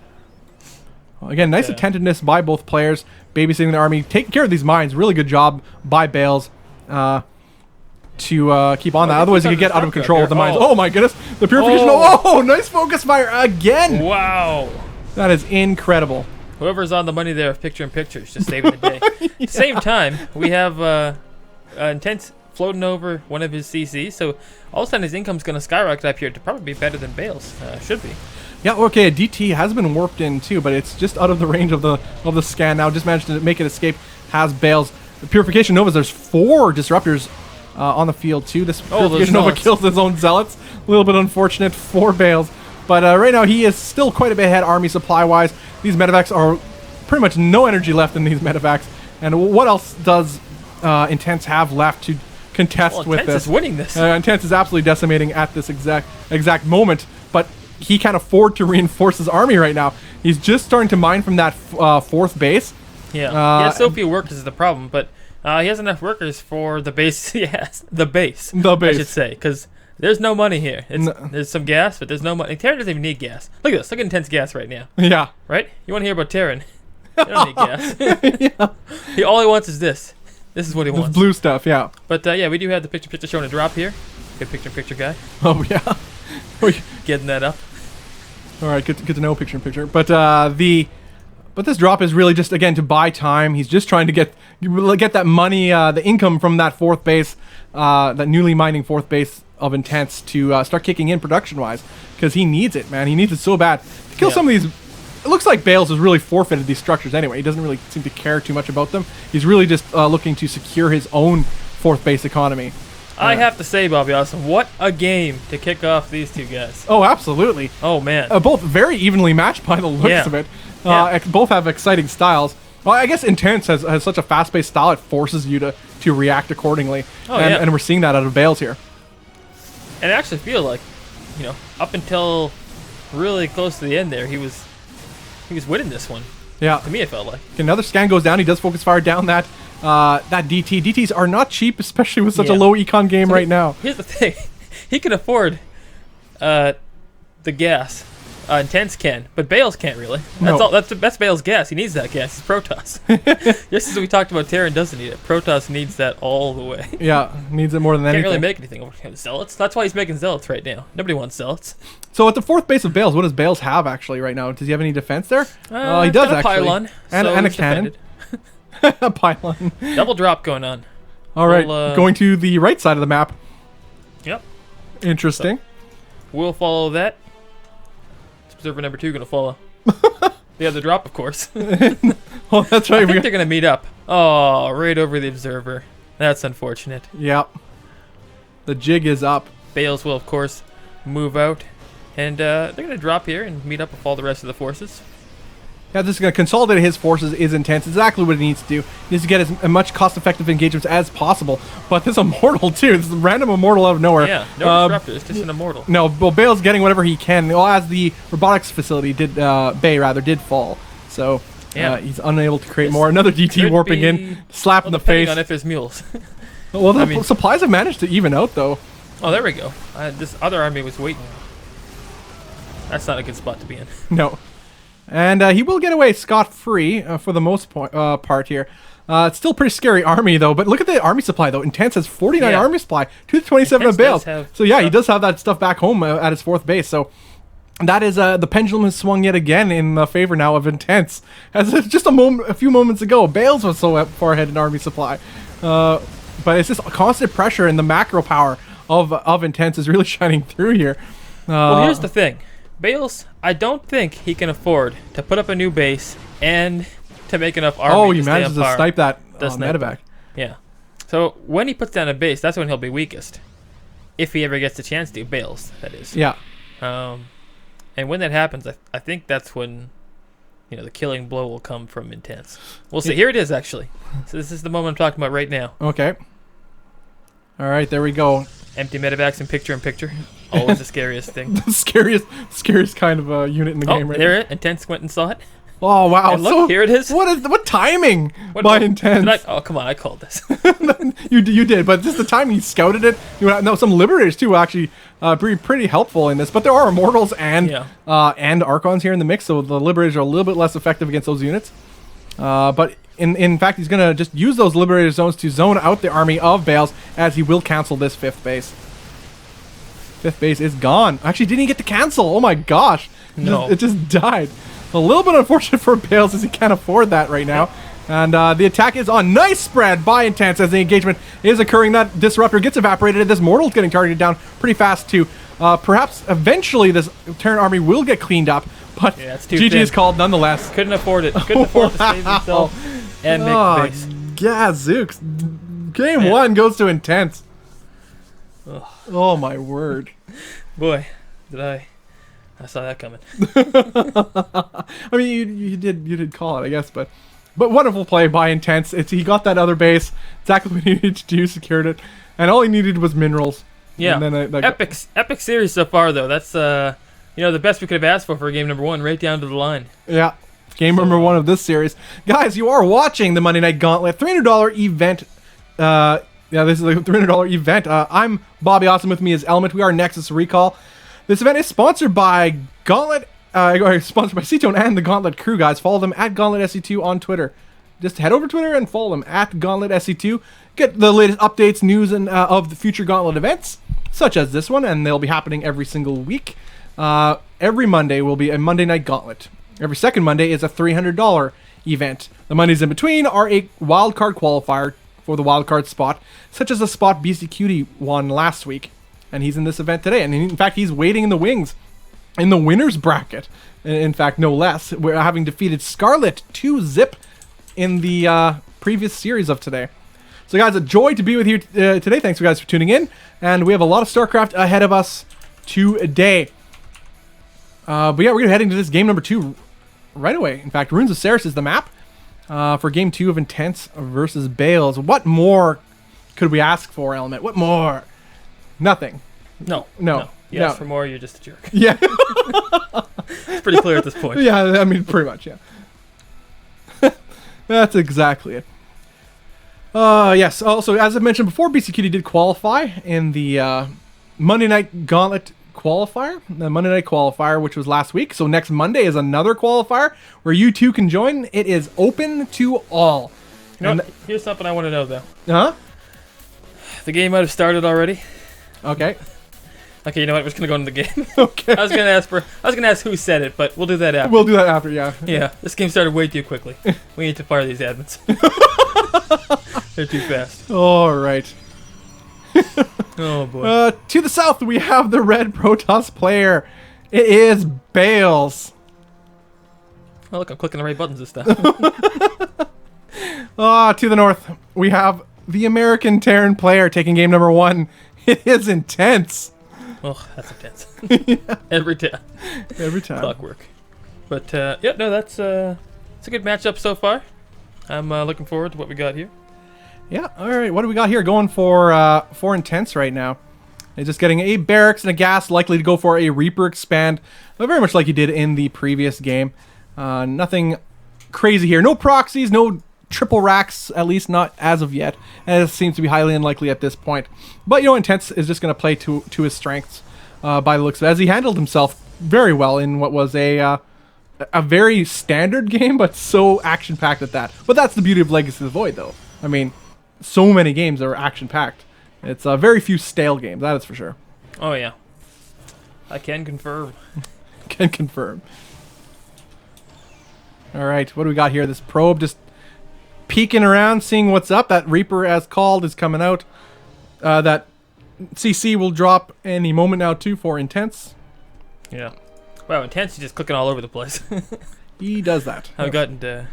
Again, nice attentiveness by both players, babysitting the army, taking care of these mines. Really good job by Bales to keep on that. Otherwise, he could get out of control with the mines. Oh my goodness, the purification! Oh, nice focus fire again! Wow, that is incredible. Whoever's on the money there, picture-in-picture, is just saving the day. At the same time, we have Intense floating over one of his CCs, so all of a sudden his income's going to skyrocket up here to probably be better than Bales. Should be. Yeah, okay, a DT has been warped in too, but it's just out of the range of the scan now. Just managed to make it escape. Has Bales. The Purification Novas, there's 4 Disruptors on the field too. This Purification Nova kills his own Zealots. little bit unfortunate for Bales. But right now he is still quite a bit ahead army supply-wise. These medevacs are pretty much no energy left in these medevacs. And what else does Intense have left to contest with Intense this? is winning this. Intense is absolutely decimating at this exact moment. But he can't afford to reinforce his army right now. He's just starting to mine from that fourth base. Yeah, he has so few workers is the problem, but he has enough workers for the base. Yes, the base. I should say, because there's no money here. There's some gas, but there's no money. Terran doesn't even need gas. Look at this. Look at Intense gas right now. Yeah. Right? You want to hear about Terran? They don't need gas. Yeah. All he wants is this. This is what he wants. This blue stuff, yeah. But yeah, we do have the picture showing a drop here. Good picture guy. Oh, yeah. Getting that up. All right, good to know picture. But this drop is really just, again, to buy time. He's just trying to get that money, the income from that fourth base, that newly mining fourth base of Intense to start kicking in production-wise, because he needs it, man. He needs it so bad. To kill some of these, it looks like Bales has really forfeited these structures anyway. He doesn't really seem to care too much about them. He's really just looking to secure his own fourth base economy. I have to say, Bobby Awesome, what a game to kick off these two guys. Oh, absolutely. Oh, man. Both very evenly matched by the looks of it. Both have exciting styles. Well, I guess Intense has such a fast-paced style, it forces you to react accordingly. And we're seeing that out of Bales here. And I actually feel like, up until really close to the end there, he was winning this one. Yeah. To me, it felt like. Another scan goes down. He does focus fire down that DT. DTs are not cheap, especially with such a low econ game right now. Here's the thing. He can afford the gas. Intense can, but Bales can't really. That's Bales' gas. He needs that gas. It's Protoss. Just as we talked about, Terran doesn't need it. Protoss needs that all the way. Yeah, needs it more than anything. Can't really make anything over Zealots. That's why he's making Zealots right now. Nobody wants Zealots. So at the fourth base of Bales, what does Bales have actually right now? Does he have any defense there? He does got a actually. Pylon, and a cannon. A pylon. Double drop going on. All right, going to the right side of the map. Yep. Interesting. So we'll follow that. Observer number 2 going to follow. The other drop, of course. Oh, that's right. I think they're going to meet up. Oh, right over the observer. That's unfortunate. Yep. The jig is up. Bales will, of course, move out. And they're going to drop here and meet up with all the rest of the forces. Yeah, this is going to consolidate his forces. Is Intense. Exactly what he needs to do. He needs to get as much cost-effective engagements as possible. But this immortal, too. This is a random immortal out of nowhere. Yeah, no disruptor. It's just an immortal. No, well, Bale's getting whatever he can. Well, as the robotics facility did fall. So he's unable to create more. Another DT warping in, slap in the face. On if there's mules. Well, the supplies have managed to even out, though. Oh, there we go. This other army was waiting. That's not a good spot to be in. No. And he will get away scot-free for the most part here. It's still a pretty scary army, though. But look at the army supply, though. Intense has 49 army supply, 227 of Bales. So, yeah, he does have that stuff back home at his fourth base. So, that is the pendulum has swung yet again in favor now of Intense. As just a few moments ago, Bales was so far ahead in army supply. But it's just constant pressure, and the macro power of Intense is really shining through here. Well, here's the thing. Bales, I don't think he can afford to put up a new base and to make enough army. Oh, he manages to snipe that medevac. Yeah. So when he puts down a base, that's when he'll be weakest. If he ever gets the chance to, Bales, that is. Yeah. And when that happens, I think that's when the killing blow will come from Intense. We'll see. Here it is, actually. So this is the moment I'm talking about right now. Okay. All right, there we go. Empty medevacs in picture. Always the scariest thing. The scariest kind of unit in the game right now. There it. Intense went and saw it. Oh, wow. And look, here it is. What timing by Intense? Oh, come on. I called this. You did, but just the time he scouted it. No, some Liberators, too, actually pretty helpful in this. But there are Immortals and Archons here in the mix, so the Liberators are a little bit less effective against those units. But in fact, he's going to just use those Liberator zones to zone out the army of Bales, as he will cancel this fifth base. Fifth base is gone. Actually, didn't he get to cancel? Oh my gosh. No. It just died. A little bit unfortunate for Bales, as he can't afford that right now. And the attack is on. Nice spread by Intense as the engagement is occurring. That Disruptor gets evaporated. This Mortal's getting targeted down pretty fast too. Perhaps eventually this Terran army will get cleaned up, but GG is called nonetheless. Couldn't afford it. Couldn't afford to save himself and make the base. Gazooks. Game 1 goes to Intense. Oh my word. Boy, did I saw that coming. I mean, you did call it, I guess, but wonderful play by Intense. He got that other base, exactly what he needed to do, secured it, and all he needed was minerals. Yeah, and then, epic series so far though. That's the best we could have asked for game number 1, right down to the line. Yeah, game number 1 of this series, guys. You are watching the Monday Night Gauntlet $300 event. Yeah, this is a $300 event. I'm Bobby Awesome. With me is Element. We are Nexus Recall. This event is sponsored by Gauntlet. Sponsored by C-Tone and the Gauntlet crew, guys. Follow them at Gauntlet SC2 on Twitter. Just head over to Twitter and follow them at Gauntlet SC2. Get the latest updates, news, and of the future Gauntlet events, such as this one, and they'll be happening every single week. Every Monday will be a Monday Night Gauntlet. Every second Monday is a $300 event. The Mondays in between are a wildcard qualifier for the wildcard spot, such as the spot BC Cutie won last week. And he's in this event today. And in fact, he's waiting in the wings in the winner's bracket. In fact, no less. We're having defeated Scarlet 2-zip in the previous series of today. So guys, a joy to be with you today. Thanks you guys for tuning in. And we have a lot of StarCraft ahead of us today. But yeah, we're going to head into this game number 2 right away. In fact, Runes of Ceres is the map for game 2 of Intense versus Bales. What more could we ask for, Element? What more? Nothing. No. You ask for more, you're just a jerk. Yeah. It's pretty clear at this point. Yeah, I mean, pretty much, yeah. That's exactly it. Yes, also, as I mentioned before, BCQD did qualify in the Monday Night Gauntlet qualifier, the Monday Night qualifier, which was last week. So next Monday is another qualifier where you two can join. It is open to all. Here's something I want to know, though. Huh? The game might have started already. Okay. Okay, you know what? We're just gonna go into the game. Okay. I was gonna ask who said it, but we'll do that after. We'll do that after, yeah. Yeah, this game started way too quickly. We need to fire these admins. They're too fast. All right. Oh boy. To the south, we have the red Protoss player. It is Bales. Oh look, I'm clicking the right buttons this time. To the north, we have the American Terran player taking game number 1. It is Intense. Oh, that's intense. Yeah. Every time. Clockwork. But that's it's a good matchup so far. I'm looking forward to what we got here. Yeah. All right. What do we got here? Going for Intense right now. He's just getting a barracks and a gas, likely to go for a Reaper expand, very much like he did in the previous game. Nothing crazy here. No proxies. No triple racks, at least not as of yet, and it seems to be highly unlikely at this point. But Intense is just going to play to his strengths by the looks of it, as he handled himself very well in what was a very standard game, but so action-packed at that. But that's the beauty of Legacy of the Void, though. I mean, so many games are action-packed. It's very few stale games, that is for sure. Oh yeah, I can confirm. Can confirm. All right, what do we got here? This probe just peeking around, seeing what's up. That Reaper, as called, is coming out. That CC will drop any moment now, too, for Intense. Yeah. Wow, Intense is just clicking all over the place. He does that. I've gotten a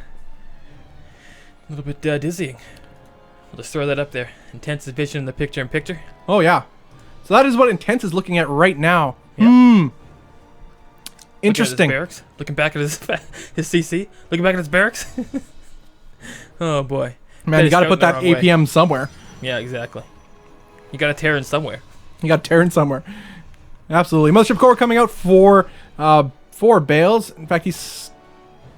little bit dizzying. We'll just throw that up there. Intense's vision in the picture-in-picture. Oh, yeah. So that is what Intense is looking at right now. Yeah. Interesting. Looking back at his CC. Looking back at his barracks. Oh boy. Man, you gotta put that APM somewhere. Yeah, exactly. You gotta tear in somewhere. You gotta tear in somewhere. Absolutely. Mothership Core coming out for Bales. In fact, he's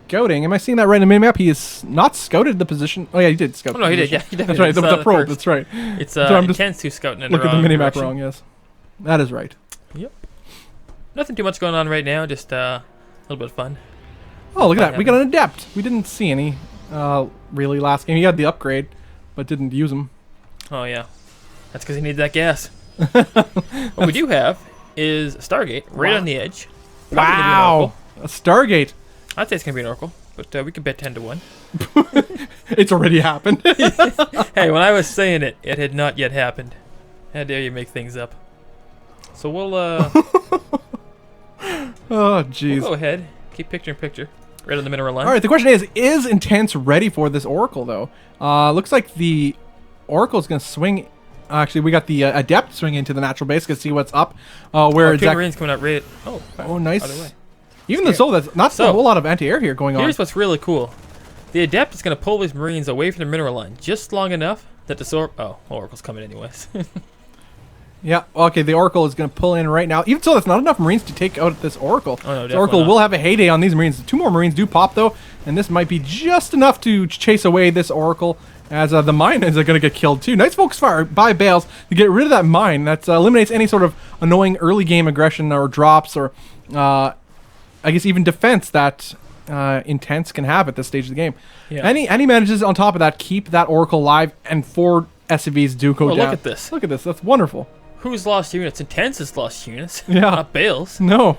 scouting. Am I seeing that right in the minimap? He is not scouted the position. Oh yeah, he did scout. Oh no, he did. Yeah, he that's right. The probe. That's right. It's Intense who's scouting it. Look at the minimap wrong. Yes, that is right. Yep. Nothing too much going on right now. Just a little bit of fun. Oh, look at that. We got an Adept. We didn't see any. Really last game. He had the upgrade, but didn't use them. Oh yeah, that's because he needs that gas. What we do have is Stargate right on the edge. Wow, a Stargate. I'd say it's gonna be an Oracle, but we could bet 10 to 1. It's already happened. Hey, when I was saying it, it had not yet happened. How dare you make things up? So we'll oh jeez. We'll go ahead, keep picture-in-picture. Right on the mineral line. All right, the question is Intense ready for this Oracle, though? Looks like the Oracle is going to swing Actually, we got the Adept swing into the natural base to see what's up. Where two Marines coming out right. Oh, oh, nice. Other way. Even though that's not a whole lot of anti-air here going on. Here's what's really cool. The Adept is going to pull these Marines away from the mineral line just long enough that the Oracle's coming anyways. Yeah, okay, the Oracle is going to pull in right now. Even so, that's not enough Marines to take out this Oracle. Oh, no, the Oracle will have a heyday on these Marines. 2 more Marines do pop, though, and this might be just enough to chase away this Oracle, as the mine is going to get killed, too. Nice focus fire by Bales to get rid of that mine. That eliminates any sort of annoying early game aggression or drops or, I guess, even defense that Intense can have at this stage of the game. Yeah. And he manages, on top of that, keep that Oracle alive, and 4 SCVs do go down. Look at this. Look at this. That's wonderful. Who's lost units? Intense has lost units. Yeah. Not Bales. No.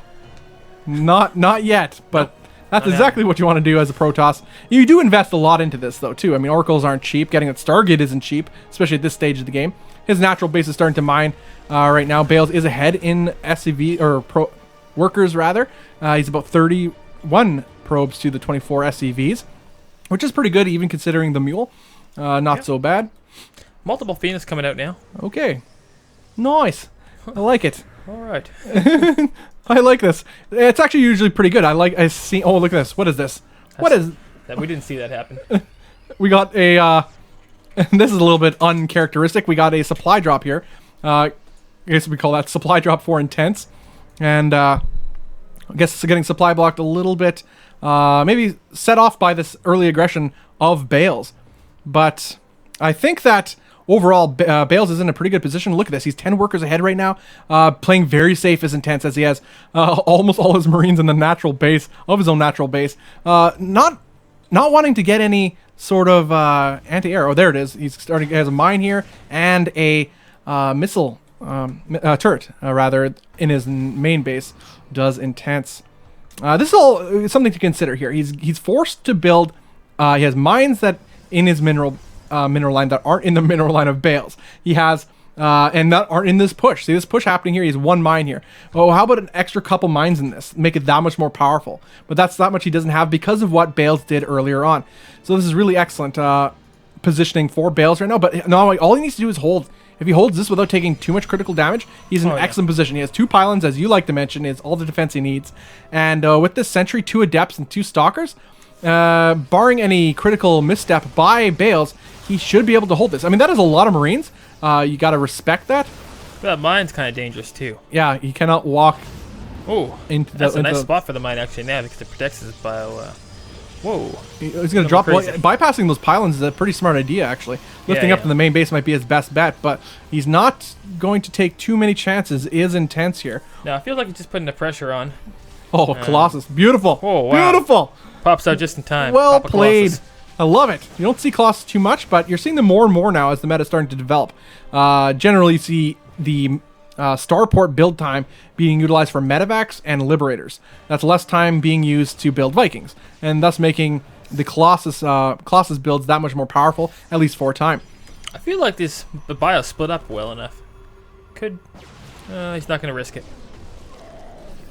Not yet, but that's exactly what you want to do as a Protoss. You do invest a lot into this, though, too. I mean, Oracles aren't cheap. Getting that Stargate isn't cheap, especially at this stage of the game. His natural base is starting to mine right now. Bales is ahead in SCV, or workers, rather. He's about 31 probes to the 24 SCVs, which is pretty good, even considering the Mule. Not so bad. Multiple Phoenix coming out now. Okay. Nice. I like it. All right. I like this. It's actually usually pretty good. I see. Oh, look at this. What is this? What is that? We didn't see that happen. We got a. This is a little bit uncharacteristic. We got a supply drop here. I guess we call that supply drop for Intense, and I guess it's getting supply blocked a little bit. Maybe set off by this early aggression of Bales, but I think that. Overall, Bales is in a pretty good position. Look at this. He's 10 workers ahead right now, playing very safe as Intense as he has almost all his Marines in the natural base, of his own natural base. Not wanting to get any sort of anti-air. Oh, there it is. He's starting. He has a mine here and a missile turret, rather, in his main base. Does Intense. This is all something to consider here. He's forced to build. He has mines that in his mineral line that aren't in the mineral line of Bales. He has, and that aren't in this push. See this push happening here? He has 1 mine here. Oh, how about an extra couple mines in this? Make it that much more powerful. But that's that much he doesn't have because of what Bales did earlier on. So this is really excellent positioning for Bales right now. But no, all he needs to do is hold. If he holds this without taking too much critical damage, he's in an excellent position. He has 2 pylons, as you like to mention, is all the defense he needs. And with this Sentry, 2 Adepts, and 2 Stalkers, barring any critical misstep by Bales, he should be able to hold this. I mean, that is a lot of Marines. You got to respect that. That mine's kind of dangerous, too. Yeah, he cannot walk into that's a nice spot for the mine, actually, now, because it protects his bio. Whoa. He's going to drop. Well, bypassing those pylons is a pretty smart idea, actually. Lifting up to the main base might be his best bet, but he's not going to take too many chances. Is Intense here. No, I feel like he's just putting the pressure on. Oh, Colossus. Beautiful. Oh, wow. Beautiful. Pops out just in time. Well played. I love it. You don't see Colossus too much, but you're seeing them more and more now as the meta is starting to develop. Generally, you see the starport build time being utilized for medevacs and liberators. That's less time being used to build Vikings, and thus making the Colossus builds that much more powerful, at least for a time. I feel like the bio split up well enough. He's not going to risk it.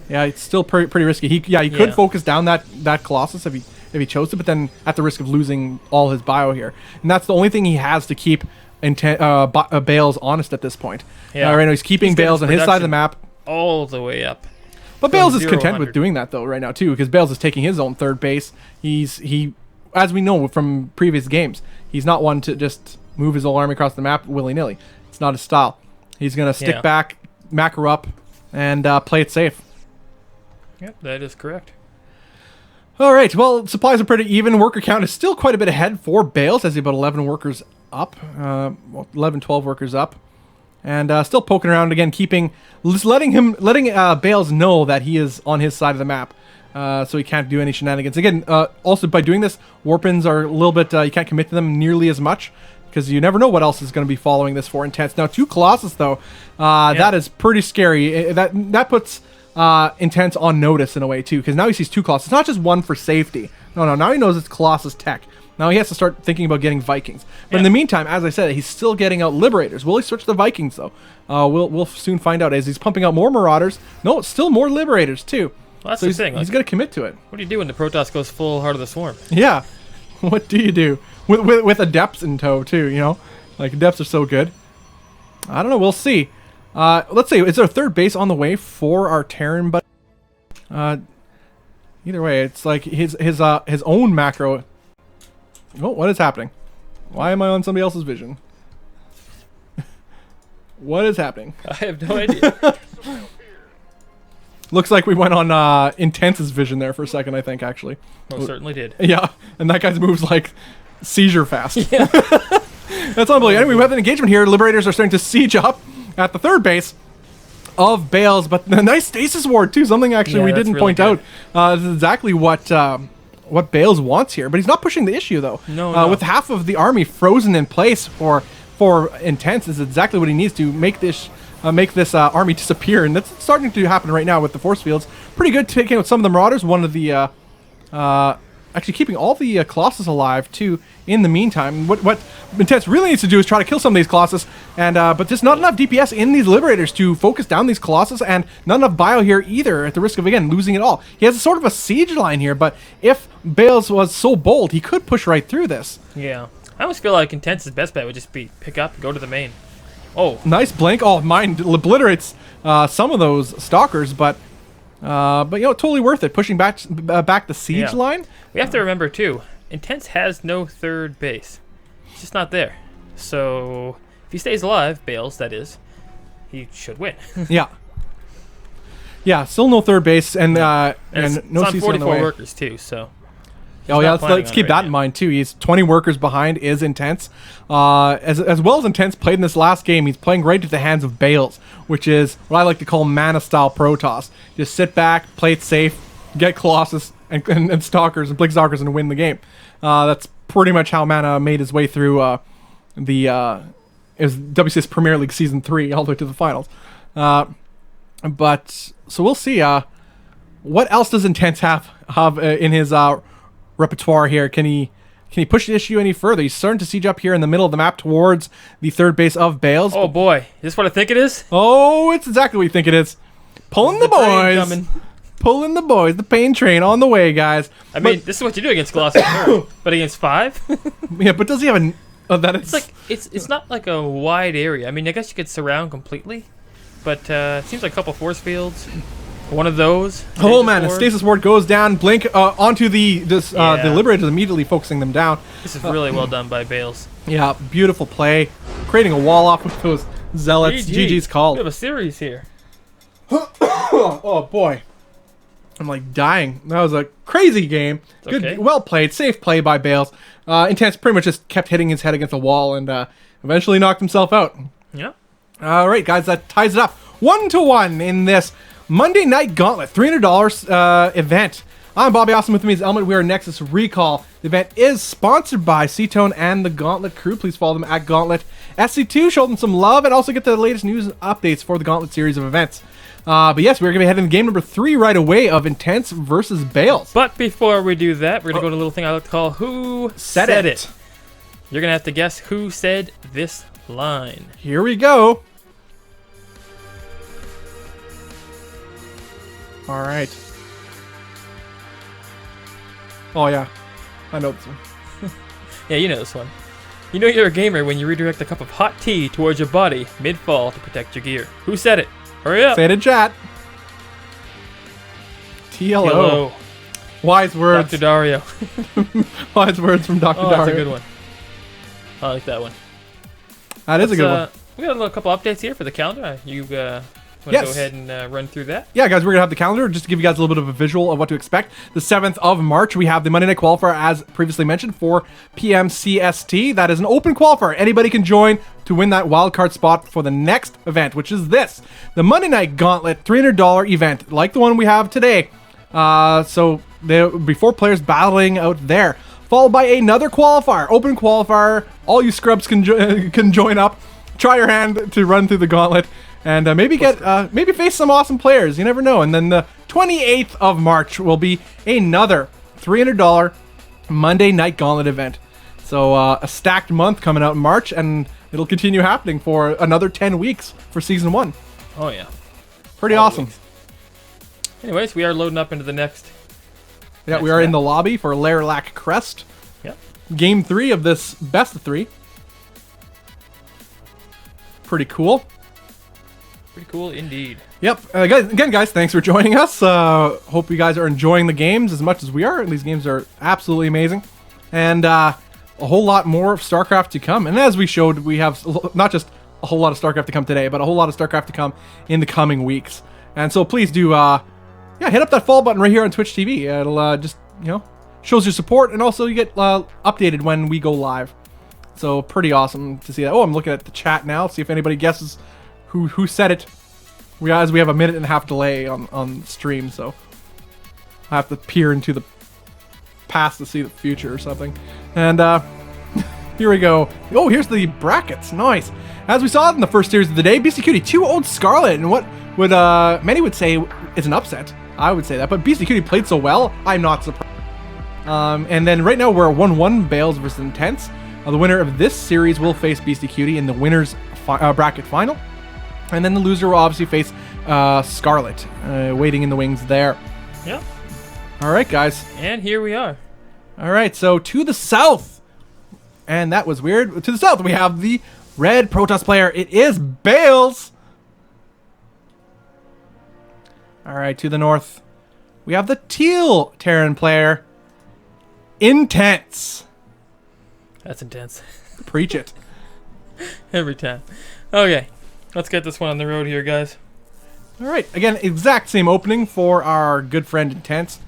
Yeah, it's still pretty risky. He could focus down that Colossus if he chose to, but then at the risk of losing all his bio here. And that's the only thing he has to keep Bales honest at this point. Yeah. Right now he's keeping Bales on his side of the map. All the way up. But Bales is content with doing that, though, right now, too, because Bales is taking his own 3rd base. He, as we know from previous games, he's not one to just move his whole army across the map willy-nilly. It's not his style. He's going to stick back, macro up, and play it safe. Yep, that is correct. All right, well, supplies are pretty even. Worker count is still quite a bit ahead for Bales, as he's about 11 workers up, 11, 12 workers up. And still poking around again, letting Bales know that he is on his side of the map, so he can't do any shenanigans. Again, also by doing this, Warpins are a little bit, you can't commit to them nearly as much, because you never know what else is going to be following this for Intense. Now, 2 Colossus, though, that is pretty scary. That puts Intense on notice in a way, too, because now he sees 2 Colossus. It's not just 1 for safety. No, now he knows it's Colossus tech. Now he has to start thinking about getting Vikings. But in the meantime, as I said, he's still getting out Liberators. Will he switch to Vikings, though? We'll soon find out as he's pumping out more Marauders. No, still more Liberators, too. Well, that's the thing. He's going to commit to it. What do you do when the Protoss goes full Heart of the Swarm? Yeah. What do you do? With Adepts in tow, too, you know? Like, Adepts are so good. I don't know. We'll see. Let's see. Is there a third base on the way for our Terran? But either way, it's like his own macro. Oh, what is happening? Why am I on somebody else's vision? What is happening? I have no idea. Looks like we went on Intense's vision there for a second, I think, actually. Most certainly did. Yeah, and that guy's moves like seizure fast. Yeah. That's unbelievable. Anyway, we have an engagement here. Liberators are starting to siege up at the third base of Bales, but a nice stasis ward too. Something actually we didn't point out. This is exactly what Bales wants here, but he's not pushing the issue though. No. With half of the army frozen in place for Intense, is exactly what he needs to make this army disappear, and that's starting to happen right now with the force fields. Pretty good taking out some of the Marauders. One of the actually keeping all the Colossus alive too. In the meantime, what Intense really needs to do is try to kill some of these Colossus, and but there's not enough DPS in these Liberators to focus down these Colossus, and not enough bio here either, at the risk of again losing it all. He has a sort of a siege line here, but if Bales was so bold, he could push right through this. Yeah, I almost feel like Intense's best bet would just be pick up, go to the main. Oh, nice blink! Oh, mine obliterates some of those stalkers, but you know, totally worth it. Pushing back the siege line. We have to remember too, Intense has no third base. It's just not there. So if he stays alive, Bales, that is, he should win. Yeah, still no third base, and no it's CC on on the 44 way. workers too. So. Oh yeah, let's keep that in mind too. He's 20 workers behind. Is Intense, as well as Intense played in this last game. He's playing right into the hands of Bales, which is what I like to call mana style Protoss. Just sit back, play it safe, get Colossus and Stalkers and Blink Stalkers and win the game. That's pretty much how Mana made his way through it was WCS Premier League Season 3 all the way to the finals. But so we'll see. What else does Intense have in his repertoire here? Can he push the issue any further? He's starting to siege up here in the middle of the map towards the third base of Bales. Oh boy, is this what I think it is? Oh, it's exactly what you think it is. Pulling the boys. Pulling the boys. The pain train on the way, guys. I mean, this is what you do against Colossus, but against 5? Yeah, but does he have it's like it's not like a wide area. I mean, I guess you could surround completely, but it seems like a couple force fields. One of those. Oh man, a stasis ward goes down. Blink onto the Liberators, immediately focusing them down. This is really well done by Bales. Yeah, beautiful play. Creating a wall off with those zealots. GG's called. We have a series here. Oh boy. I'm like dying. That was a crazy game. Good, okay. Well played. Safe play by Bales. Intense pretty much just kept hitting his head against the wall and eventually knocked himself out. Yeah. All right, guys, that ties it up 1-1 in this Monday Night Gauntlet $300 event. I'm Bobby Austin. With me is Element. We are Nexus Recall. The event is sponsored by C-Tone and the Gauntlet crew. Please follow them at Gauntlet SC2. Show them some love and also get the latest news updates for the Gauntlet series of events. But yes, we're going to be heading to game number 3 right away of Intense versus Bales. But before we do that, we're going to go to a little thing I like to call Who Said It. You're going to have to guess who said this line. Here we go. All right. Oh, yeah. I know this one. Yeah, you know this one. You know you're a gamer when you redirect a cup of hot tea towards your body mid-fall to protect your gear. Who said it? Hurry up. Say it in chat. TLO. Wise words. Dr. Dario. Wise words from Dr. Dario. That's a good one. I like that one. That is a good one. We got a couple updates here for the calendar. You want to go ahead and run through that? Yeah, guys, we're going to have the calendar just to give you guys a little bit of a visual of what to expect. The 7th of March, we have the Monday Night Qualifier, as previously mentioned, 4 p.m. CST. That is an open qualifier. Anybody can join to win that wildcard spot for the next event, which is this. The Monday Night Gauntlet $300 event, like the one we have today. So there will be 4 players battling out there, followed by another qualifier, open qualifier. All you scrubs can join up. Try your hand to run through the gauntlet. And maybe face some awesome players. You never know. And then the 28th of March will be another $300 Monday Night Gauntlet event. So a stacked month coming out in March, and it'll continue happening for another 10 weeks for Season 1. Oh, yeah. Pretty awesome. Weeks. Anyways, we are loading up into the next. Yeah, we are in the lobby for Lairlac Crest. Yep. Game 3 of this best of 3. pretty cool. Pretty cool indeed. Yep. Guys, thanks for joining us. Hope you guys are enjoying the games as much as we are. These games are absolutely amazing. And a whole lot more of StarCraft to come. And as we showed, we have not just a whole lot of StarCraft to come today, but a whole lot of StarCraft to come in the coming weeks. And so please do, hit up that follow button right here on Twitch TV. It'll just, shows your support, and also you get updated when we go live. So pretty awesome to see that. Oh, I'm looking at the chat now, see if anybody guesses who said it. We have a 1.5-minute delay on stream, so I have to peer into the past to see the future or something. And here we go. Oh, here's the brackets. Nice. As we saw in the first series of the day, BC Cutie 2-0 Scarlet, and what would many would say is an upset. I would say that, but BC Cutie played so well, I'm not surprised. And then right now we're 1-1 Bales versus Intense. The winner of this series will face BC Cutie in the winners bracket final. And then the loser will obviously face Scarlet, waiting in the wings there. Yep. All right, guys. And here we are. All right, so to the south. And that was weird. To the south, we have the red Protoss player. It is Bales. All right, to the north, we have the teal Terran player. Intense. That's intense. Preach it. Every time. Okay. Let's get this one on the road here, guys. All right. Again, exact same opening for our good friend Intense.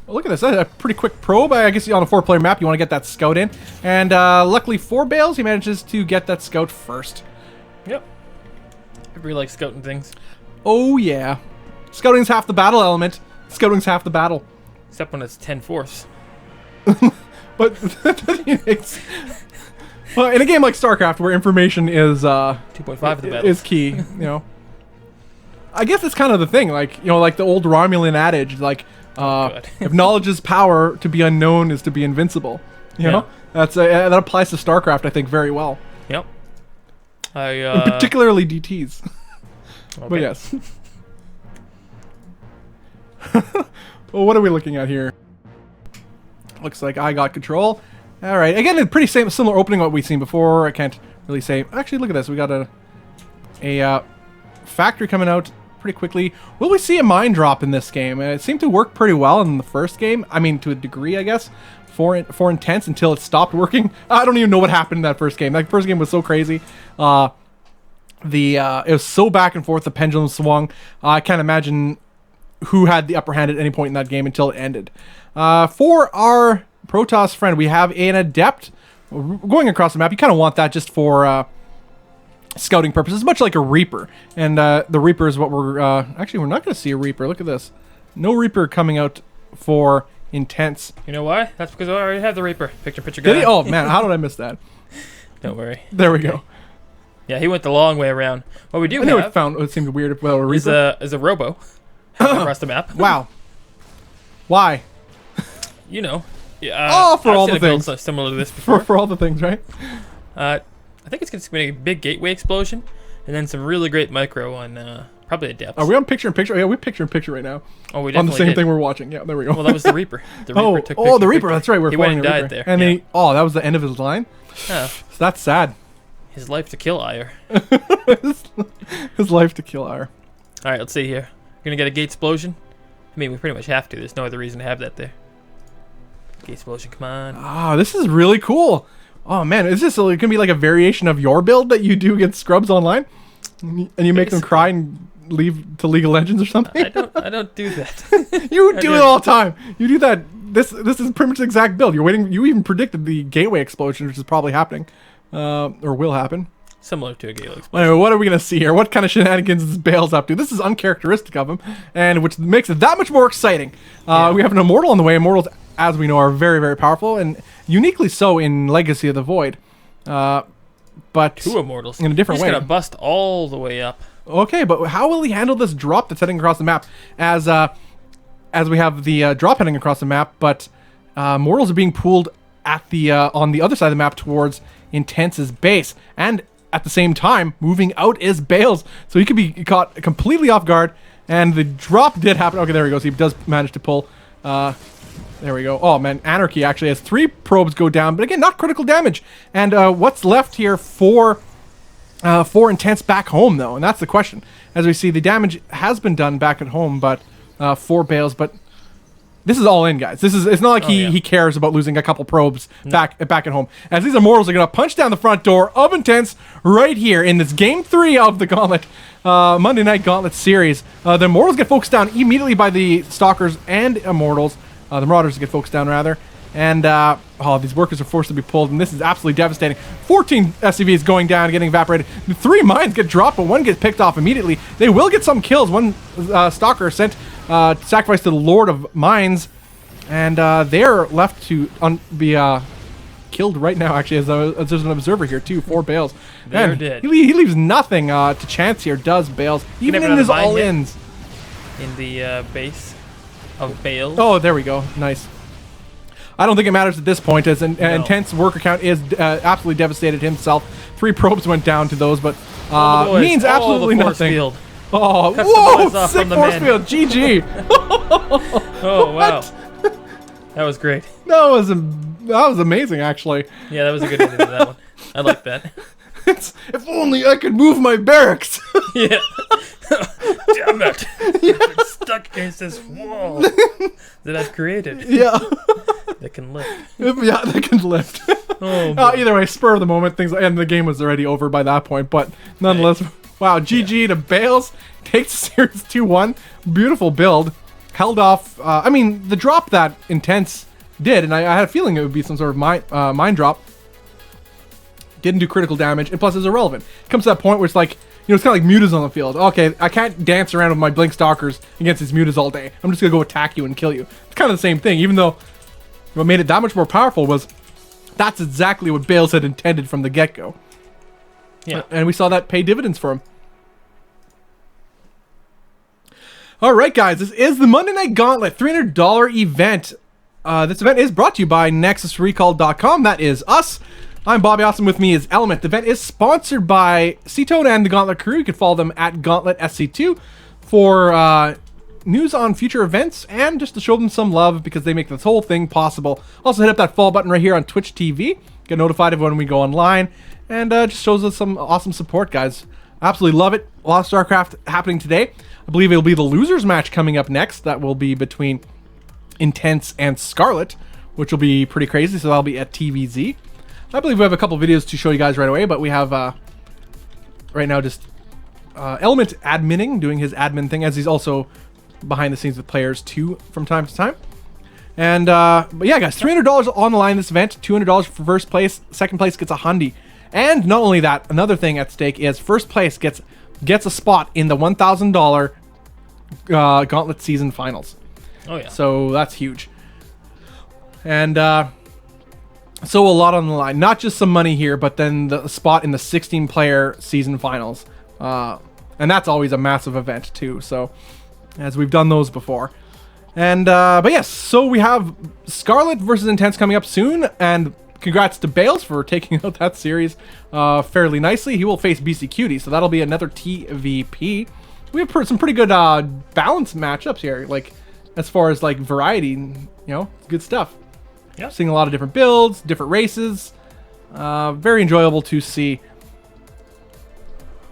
Well, look at this. That's a pretty quick probe. I guess on a 4-player map, you want to get that scout in. And luckily for Bales, he manages to get that scout first. Yep. I really like scouting things. Oh, yeah. Scouting's half the battle element. Scouting's half the battle. Except when it's 10-4. But well, in a game like StarCraft, where information is 2.5 of the battle is key, I guess it's kind of the thing, like like the old Romulan adage, like if knowledge is power, to be unknown is to be invincible. You know, that applies to StarCraft, I think, very well. Yep. And particularly DTs. Okay. But yes. Well, what are we looking at here? Looks like I got control. All right. Again, a pretty similar opening what we've seen before. I can't really say. Actually, look at this. We got a factory coming out pretty quickly. Will we see a mine drop in this game? It seemed to work pretty well in the first game. I mean, to a degree, I guess. For Intense until it stopped working. I don't even know what happened in that first game. That first game was so crazy. It was so back and forth. The pendulum swung. I can't imagine who had the upper hand at any point in that game until it ended. For our Protoss friend, we have an Adept going across the map. You kind of want that just for scouting purposes, much like a Reaper. And the Reaper is what we're... actually, we're not going to see a Reaper. Look at this. No Reaper coming out for Intense. You know why? That's because I already have the Reaper. Picture guy. Did he? Oh, man. How did I miss that? Don't worry. There we go. Yeah, he went the long way around. What we do I know have... it seemed weird if a Reaper... is a Robo across the map. Wow. Why? You know. For all the things. Similar to this before. For all the things, right? I think it's going to be a big gateway explosion, and then some really great micro on probably Adept. Are we on picture-in-picture? Yeah, we're picture-in-picture right now. Oh, we definitely on the same did. thing we're watching. Yeah, there we go. Well, that was the Reaper. The Reaper took the Reaper. That's right. We're he went following and the died Reaper. there. And yeah. that was the end of his line? Yeah. So that's sad. His life to kill ire. His life to kill ire. All right, let's see here. We're going to get a gate explosion. I mean, we pretty much have to. There's no other reason to have that there. Gate explosion, come on. Ah, this is really cool. Oh, man. Is this going to be like a variation of your build that you do against scrubs online? And you make them cry and leave to League of Legends or something? I don't do that. You do it all the time. You do that. This is pretty much the exact build. You're waiting. You even predicted the gateway explosion, which is probably happening. Or will happen. Similar to a gateway explosion. Anyway, what are we going to see here? What kind of shenanigans is Bales up to? This is uncharacteristic of him, and which makes it that much more exciting. We have an Immortal on the way. Immortals, as we know, are very, very powerful, and uniquely so in Legacy of the Void. But 2 Immortals. In a different way. He's going to bust all the way up. Okay, but how will he handle this drop that's heading across the map? As we have the drop heading across the map, but Mortals are being pulled at the on the other side of the map towards Intense's base, and at the same time, moving out is Bales, so he could be caught completely off guard. And the drop did happen. Okay, there he goes. He does manage to pull. There we go. Oh man, Anarchy actually has 3 probes go down, but again, not critical damage. And what's left here for for Intense back home, though, and that's the question. As we see, the damage has been done back at home, but for Bales, but this is all in, guys. It's not like he cares about losing a couple probes back at home. As these Immortals are going to punch down the front door of Intense right here in this Game 3 of the Gauntlet, Monday Night Gauntlet series. The Immortals get focused down immediately by the Stalkers and Immortals. The Marauders get focused down, rather. And, these workers are forced to be pulled, and this is absolutely devastating. 14 SCVs going down, getting evaporated. 3 mines get dropped, but 1 gets picked off immediately. They will get some kills. 1 Stalker sent sacrifice to the Lord of Mines, and they're left to be killed right now, actually, as there's an observer here, too, 4 Bales. They're dead. He leaves nothing to chance here, does Bales, even in his all-ins. In the base of Bales. Oh, there we go. Nice. I don't think it matters at this point, as Intense worker count is absolutely devastated himself. 3 probes went down to those, but means absolutely nothing. Field. Oh, whoa! Sick force field. GG. Oh, wow. That was great. That was amazing, actually. Yeah, that was a good ending to that one. I like that. If only I could move my barracks. Yeah. Damn it. You're stuck against this wall that I've created. Yeah. That can lift. Yeah, that can lift. Oh, either way, spur of the moment, and the game was already over by that point, but nonetheless, wow, GG to Bales. Takes series 2-1. Beautiful build. Held off, I mean, the drop that Intense did, and I had a feeling it would be some sort of mine drop. Didn't do critical damage, and plus it's irrelevant. It comes to that point where it's like, it's kind of like mutas on the field. Okay, I can't dance around with my Blink Stalkers against these mutas all day. I'm just going to go attack you and kill you. It's kind of the same thing, even though what made it that much more powerful was that's exactly what Bales had intended from the get-go. Yeah. And we saw that pay dividends for him. All right, guys, this is the Monday Night Gauntlet $300 event. This event is brought to you by NexusRecall.com. That is us. I'm Bobby Awesome. With me is Element. The event is sponsored by Seatone and the Gauntlet crew. You can follow them at GauntletSC2 for news on future events and just to show them some love because they make this whole thing possible. Also, hit up that follow button right here on Twitch TV. Get notified of when we go online, and just shows us some awesome support, guys. Absolutely love it. A lot of StarCraft happening today. I believe it'll be the losers match coming up next. That will be between Intense and Scarlet, which will be pretty crazy. So that'll be at TVZ. I believe we have a couple videos to show you guys right away, but we have right now just Element adminning, doing his admin thing, as he's also behind the scenes with players too from time to time. And but yeah, guys, $300 on the line this event, $200 for first place, second place gets a hundy. And not only that, another thing at stake is first place gets a spot in the $1,000 Gauntlet season finals. Oh yeah. So that's huge. And so a lot on the line. Not just some money here, but then the spot in the 16-player season finals. And that's always a massive event too. So as we've done those before. And but yes, so we have Scarlet versus Intense coming up soon, and congrats to Bales for taking out that series fairly nicely. He will face BC Cutie, so that'll be another TVP. We have some pretty good balanced matchups here, like as far as like variety, good stuff. Yep. Seeing a lot of different builds, different races. Very enjoyable to see.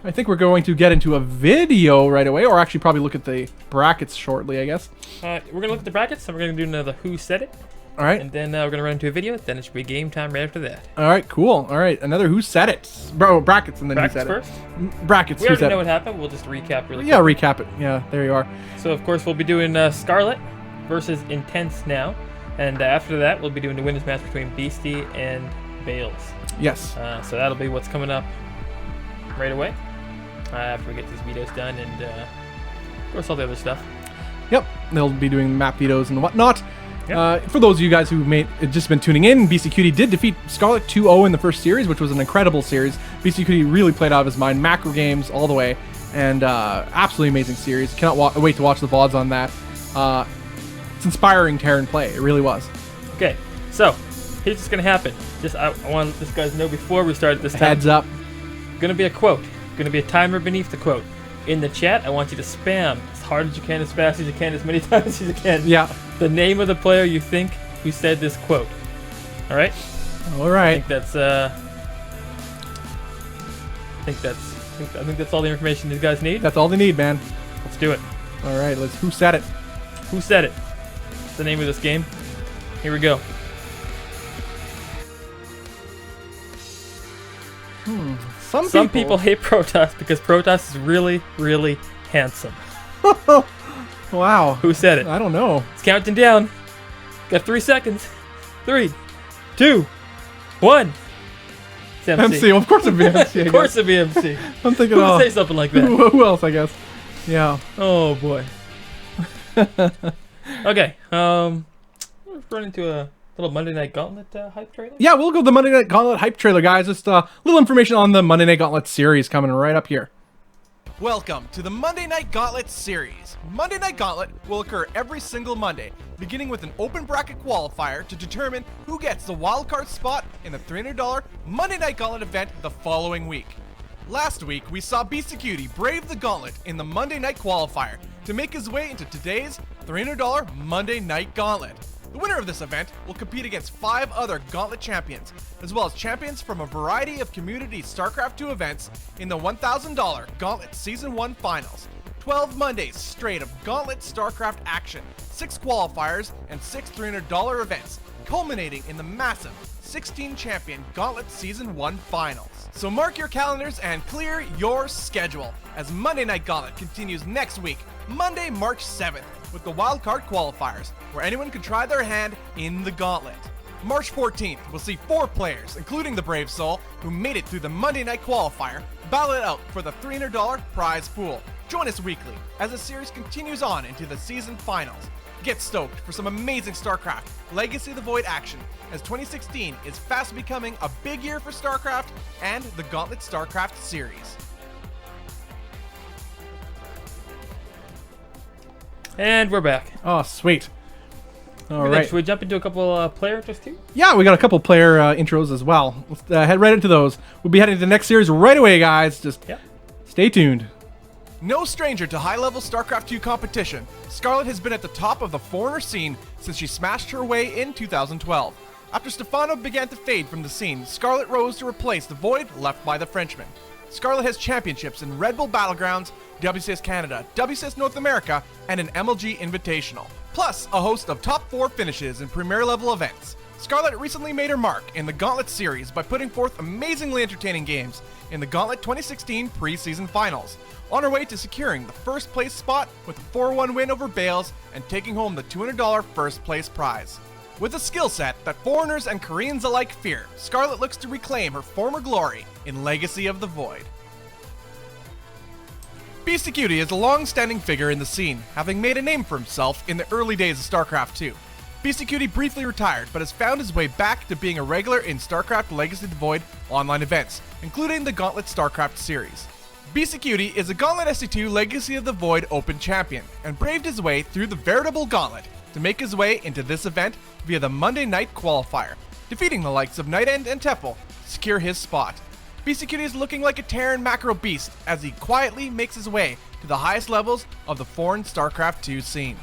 I think we're going to get into a video right away, or actually probably look at the brackets shortly, I guess. We're going to look at the brackets, and we're going to do another Who Said It. All right. And then we're going to run into a video, then it should be game time right after that. All right, cool. All right, another Who Said It. Bro, brackets and then Brackets Who Said first? It. Brackets, We Who already Said know It. what happened. We'll just recap really quick. Yeah, recap it. Yeah, there you are. So, of course, we'll be doing Scarlet versus Intense now. And after that, we'll be doing the winners match between Beastie and Bales. Yes. So that'll be what's coming up right away after we get these videos done and, of course, all the other stuff. Yep, they'll be doing map vetoes and whatnot. Yep. For those of you guys who may have just been tuning in, BC Cutie did defeat Scarlet 2-0 in the first series, which was an incredible series. BC Cutie really played out of his mind, macro games all the way, and absolutely amazing series. Cannot wait to watch the VODs on that. It's inspiring Terran play. It really was. Okay, so here's what's going to happen. I want to let this guys know before we start this time. Heads up. Going to be a quote. Going to be a timer beneath the quote. In the chat, I want you to spam as hard as you can, as fast as you can, as many times as you can. Yeah. The name of the player you think who said this quote. All right? All I right. think that's I think that's all the information these guys need. That's all they need, man. Let's do it. All right, who said it? Who said it? It's the name of this game. Here we go. Some people hate Protoss because Protoss is really, really handsome. Wow. Who said it? I don't know. It's counting down. Got 3 seconds. 3, 2, 1. It's MC. MC. Of course it'd be MC. Of course it'd be MC. I'm thinking, Who would say something like that? Who else, I guess? Yeah. Oh, boy. Okay. Let's run into a little Monday Night Gauntlet hype trailer. Yeah, we'll go to the Monday Night Gauntlet hype trailer, guys. Just a little information on the Monday Night Gauntlet series coming right up here. Welcome to the Monday Night Gauntlet series. Monday Night Gauntlet will occur every single Monday, beginning with an open bracket qualifier to determine who gets the wildcard spot in the $300 Monday Night Gauntlet event the following week. Last week, we saw BCQT brave the gauntlet in the Monday Night qualifier to make his way into today's $300 Monday Night Gauntlet. The winner of this event will compete against 5 other Gauntlet champions, as well as champions from a variety of community StarCraft 2 events in the $1,000 Gauntlet Season 1 Finals. 12 Mondays straight of Gauntlet StarCraft action, 6 qualifiers, and 6 $300 events, culminating in the massive 16-champion Gauntlet Season 1 Finals. So mark your calendars and clear your schedule, as Monday Night Gauntlet continues next week, Monday, March 7th, with the wildcard qualifiers, where anyone can try their hand in the Gauntlet. March 14th, we'll see 4 players, including the Brave Soul, who made it through the Monday Night qualifier, battle it out for the $300 prize pool. Join us weekly as the series continues on into the season finals. Get stoked for some amazing StarCraft Legacy of the Void action, as 2016 is fast becoming a big year for StarCraft and the Gauntlet StarCraft series. And we're back. Oh, sweet. All Right. right. Should we jump into a couple player intros too? Yeah, we got a couple player intros as well. Let's head right into those. We'll be heading to the next series right away, guys. Just stay tuned. No stranger to high-level StarCraft 2 competition, Scarlet has been at the top of the foreigner scene since she smashed her way in 2012. After Stefano began to fade from the scene, Scarlet rose to replace the void left by the Frenchman. Scarlet has championships in Red Bull Battlegrounds, WCS Canada, WCS North America, and an MLG Invitational, plus a host of top 4 finishes in Premier level events. Scarlet recently made her mark in the Gauntlet series by putting forth amazingly entertaining games in the Gauntlet 2016 preseason finals, on her way to securing the first place spot with a 4-1 win over Bales and taking home the $200 first place prize. With a skill set that foreigners and Koreans alike fear, Scarlet looks to reclaim her former glory in Legacy of the Void. BCQT is a long-standing figure in the scene, having made a name for himself in the early days of StarCraft 2. BCQT briefly retired, but has found his way back to being a regular in StarCraft Legacy of the Void online events, including the Gauntlet StarCraft series. BCQT is a Gauntlet SC2 Legacy of the Void Open champion, and braved his way through the veritable Gauntlet to make his way into this event via the Monday Night qualifier, defeating the likes of Night End and Temple to secure his spot. BCQT is looking like a Terran macro beast as he quietly makes his way to the highest levels of the foreign StarCraft 2 scene.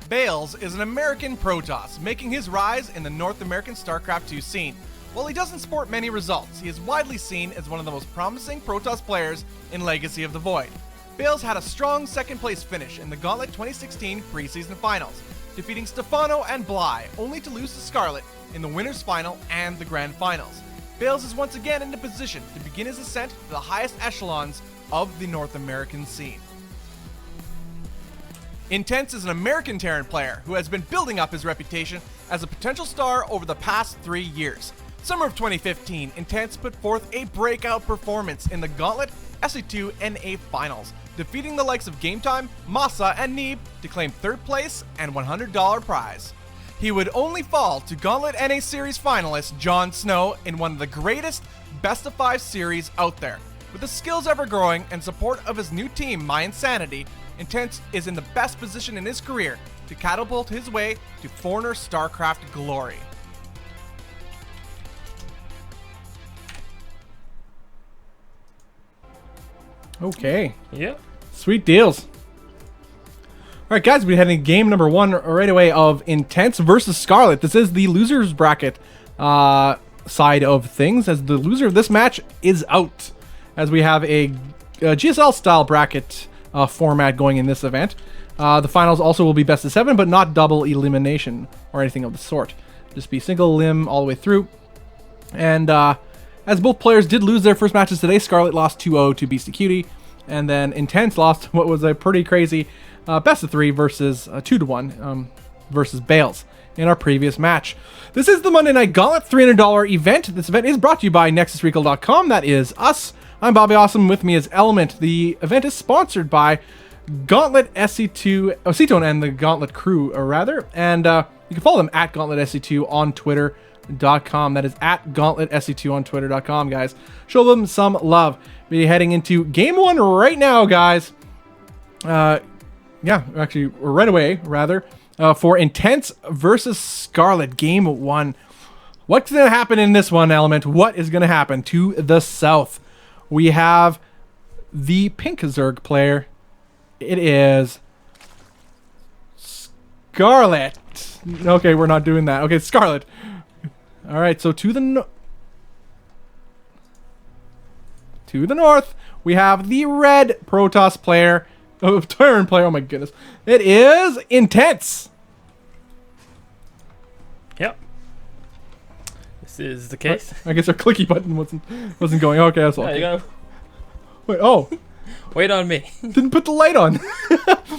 Bales is an American Protoss, making his rise in the North American StarCraft 2 scene. While he doesn't sport many results, he is widely seen as one of the most promising Protoss players in Legacy of the Void. Bales had a strong second place finish in the Gauntlet 2016 preseason finals, defeating Stefano and Bly, only to lose to Scarlet in the winners final and the grand finals. Bales is once again in a position to begin his ascent to the highest echelons of the North American scene. Intense is an American Terran player who has been building up his reputation as a potential star over the past 3 years. Summer of 2015, Intense put forth a breakout performance in the Gauntlet SC2 NA Finals, defeating the likes of Game Time, Masa, and Neeb to claim 3rd place and $100 prize. He would only fall to Gauntlet NA Series finalist Jon Snow in one of the greatest best-of-5 series out there. With his skills ever growing and support of his new team, My Insanity, Intense is in the best position in his career to catapult his way to foreigner StarCraft glory. Okay. Yep. Sweet deals. All right, guys, we're heading to game number 1 right away of Intense versus Scarlet. This is the losers bracket side of things, as the loser of this match is out, as we have a GSL style bracket format going in this event. The finals also will be best of 7, but not double elimination or anything of the sort. Just be single elim all the way through. And as both players did lose their first matches today, Scarlet lost 2-0 to Beastie Cutie, and then Intense lost what was a pretty crazy best of 3 versus 2-1 versus Bales in our previous match. This is the Monday Night Gauntlet $300 event. This event is brought to you by NexusRecall.com. That is us. I'm Bobby Awesome. With me is Element. The event is sponsored by Gauntlet SC2, Cetone and the Gauntlet crew, rather. And you can follow them at Gauntlet SC2 on Twitter.com. That is at Gauntlet SC2 on Twitter.com, guys. Show them some love. Be heading into game 1 right now, guys. Yeah, actually, right away, rather. For Intense versus Scarlet, game 1. What's going to happen in this one, Element? What is going to happen? To the south, we have the pink Zerg player. It is Scarlet. Okay, we're not doing that. Okay, Scarlet. All right, so to the north, we have the red Protoss player. Oh, Terran player. Oh my goodness. It is Intense. Yep. This is the case. I guess our clicky button wasn't going. Okay, that's all. There you go. Wait, oh. Wait on me. Didn't put the light on.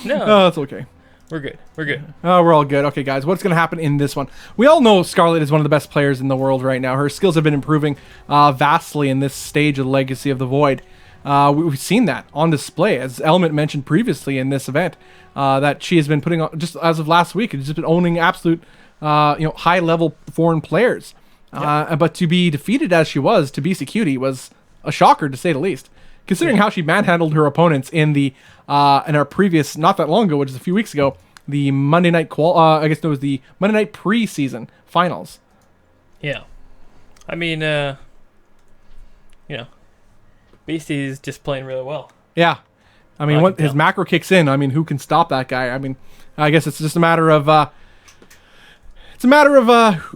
No. Oh, that's okay. We're good. We're good. Oh, we're all good. Okay, guys, what's going to happen in this one? We all know Scarlet is one of the best players in the world right now. Her skills have been improving vastly in this stage of the Legacy of the Void. We've seen that on display, as Element mentioned previously in this event, that she has been putting on, just as of last week, has just been owning absolute, high-level foreign players. Yep. But to be defeated as she was to Beastie Cutie was a shocker, to say the least. Considering how she manhandled her opponents in the in our previous, not that long ago, which is a few weeks ago, the Monday Night it was the Monday Night preseason finals. Yeah, I mean, Beastie is just playing really well. Yeah, I mean, when his macro kicks in, I mean, who can stop that guy? I mean, I guess it's just a matter of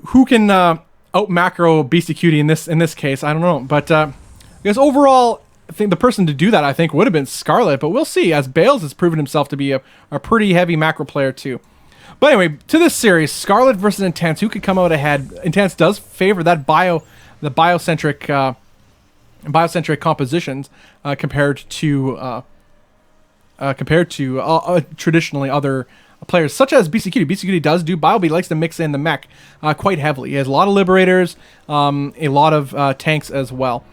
who can out macro Beastie Cutie in this case. I don't know, but I guess overall, I think the person to do that, I think, would have been Scarlet, but we'll see, as Bales has proven himself to be a pretty heavy macro player too. But anyway, to this series, Scarlet versus Intense, who could come out ahead? Intense does favor that biocentric compositions compared to traditionally other players, such as Beastie Cutie. Beastie Cutie does do bio, but he likes to mix in the mech quite heavily. He has a lot of Liberators, a lot of tanks as well.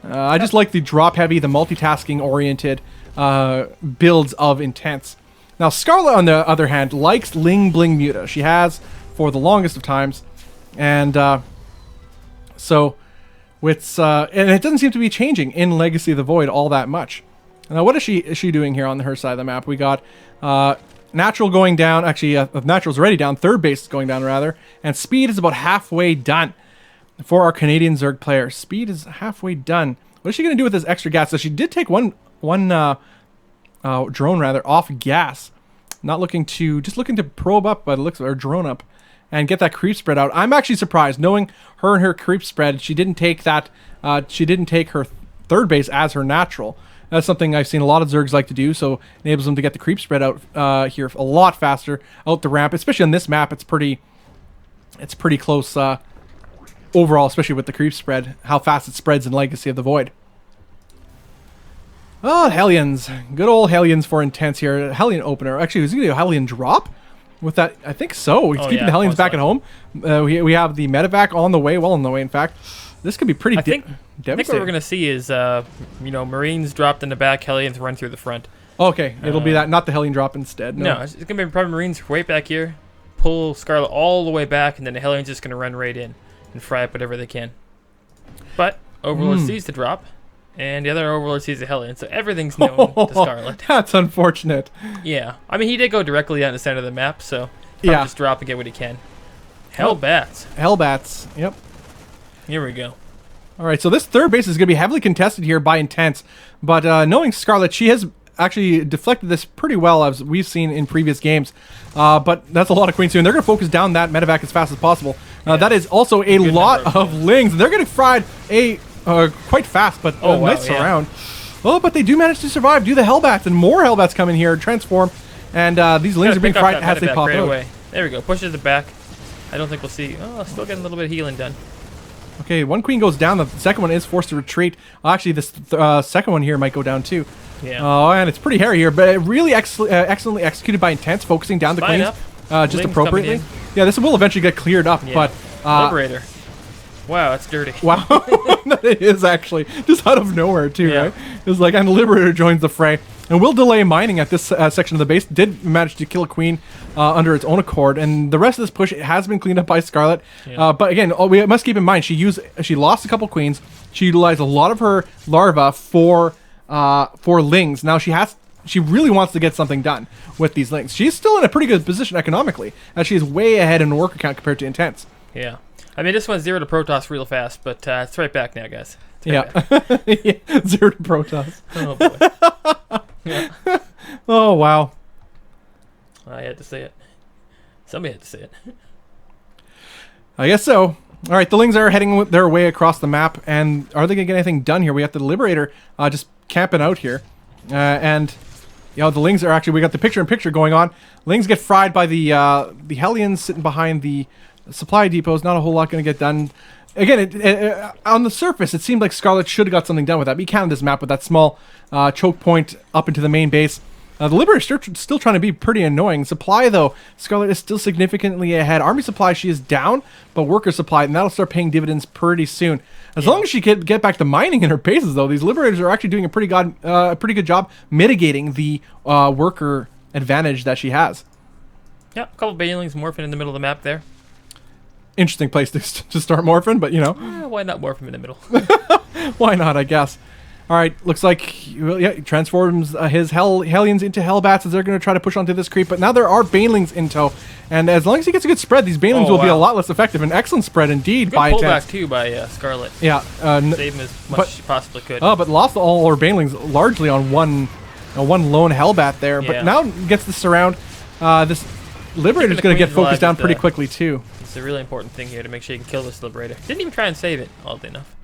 I just like the drop-heavy, the multitasking-oriented builds of Intense. Now, Scarlet, on the other hand, likes Ling Bling Muta. She has for the longest of times, and so it's and it doesn't seem to be changing in Legacy of the Void all that much. Now, what is she doing here on her side of the map? We got Natural going down. Actually, Natural's already down. Third base is going down, rather, and Speed is about halfway done. For our Canadian Zerg player, Speed is halfway done. What is she going to do with this extra gas? So she did take one drone rather off gas. Just looking to probe up by the looks of her drone up and get that creep spread out. I'm actually surprised, knowing her and her creep spread, she didn't take that. She didn't take her third base as her natural. That's something I've seen a lot of Zergs like to do, so enables them to get the creep spread out here a lot faster out the ramp. Especially on this map, it's pretty close. Overall, especially with the creep spread, how fast it spreads in Legacy of the Void. Oh, Hellions. Good old Hellions for Intense here. Hellion opener. Actually, was he going to do a Hellion drop? With that, I think so. He's keeping the Hellions back at home. We have the Medevac on the way, well on the way, in fact. This could be pretty devastating. I think what we're going to see is, Marines dropped in the back, Hellions run through the front. Okay, it'll be that, not the Hellion drop instead. No, it's going to be probably Marines right back here, pull Scarlet all the way back, and then the Hellion's just going to run right in and fry up whatever they can. But Overlord sees the drop, and the other Overlord sees the Hellion, so everything's known to Scarlet. That's unfortunate. Yeah. I mean, he did go directly down the center of the map, so probably just drop and get what he can. Hellbats. Hellbats, yep. Here we go. All right, so this third base is going to be heavily contested here by Intense, but knowing Scarlet, she has actually deflected this pretty well, as we've seen in previous games. But that's a lot of Queens here, and they're going to focus down that Medevac as fast as possible. That is also a lot of lings. They're getting fried quite fast, but nice surround. Oh, but they do manage to survive. Do the Hellbats, and more Hellbats come in here, transform, and these lings are being fried as they pop out. Away. There we go. Pushes it back. I don't think we'll see. Oh, still getting a little bit of healing done. Okay, one queen goes down. The second one is forced to retreat. Actually, this second one here might go down too. Yeah. Oh, and it's pretty hairy here, but really excellently executed by Intense, focusing down the queens just Lings appropriately. Yeah, this will eventually get cleared up, but... Liberator. Wow, that's dirty. Wow, it is actually. Just out of nowhere too, right? It's like, and the Liberator joins the fray. And will delay mining at this section of the base. Did manage to kill a queen under its own accord, and the rest of this push has been cleaned up by Scarlet. But again, we must keep in mind she lost a couple queens. She utilized a lot of her larvae for lings. Now she really wants to get something done with these lings. She's still in a pretty good position economically, as she is way ahead in worker count compared to Intense. Yeah, I mean this one's 0 to Protoss real fast, but it's right back now, guys. Yeah. 0 to Protoss. Oh boy. Yeah. Oh wow. I had to say it. Somebody had to say it. I guess so. All right, the lings are heading their way across the map, and are they gonna get anything done here? We have the Liberator just camping out here, and the lings are actually, we got the picture-in-picture going on. Lings get fried by the Hellions sitting behind the supply depots. Not a whole lot gonna get done. Again, on the surface, it seemed like Scarlet should have got something done with that. We counted this map with that small choke point up into the main base. The Liberator still trying to be pretty annoying. Supply, though, Scarlet is still significantly ahead. Army supply, she is down, but worker supply, and that'll start paying dividends pretty soon. As long as she can get back to mining in her bases, though, these Liberators are actually doing a pretty good job mitigating the worker advantage that she has. Yeah, a couple Banelings morphing in the middle of the map there. Interesting place to start morphing, but why not morph him in the middle? Why not, I guess. All right, looks like he transforms his Hellions into Hellbats as they're going to try to push onto this creep, but now there are Banelings in tow, and as long as he gets a good spread, these Banelings will be a lot less effective. An excellent spread indeed good by pullback too by Scarlet. Yeah. Save him as much as she possibly could. Oh, but lost all her Banelings largely on one lone Hellbat there, but now gets the surround. This Liberator's going to get focused down pretty quickly too. It's a really important thing here to make sure you can kill this Liberator. Didn't even try and save it, oddly enough.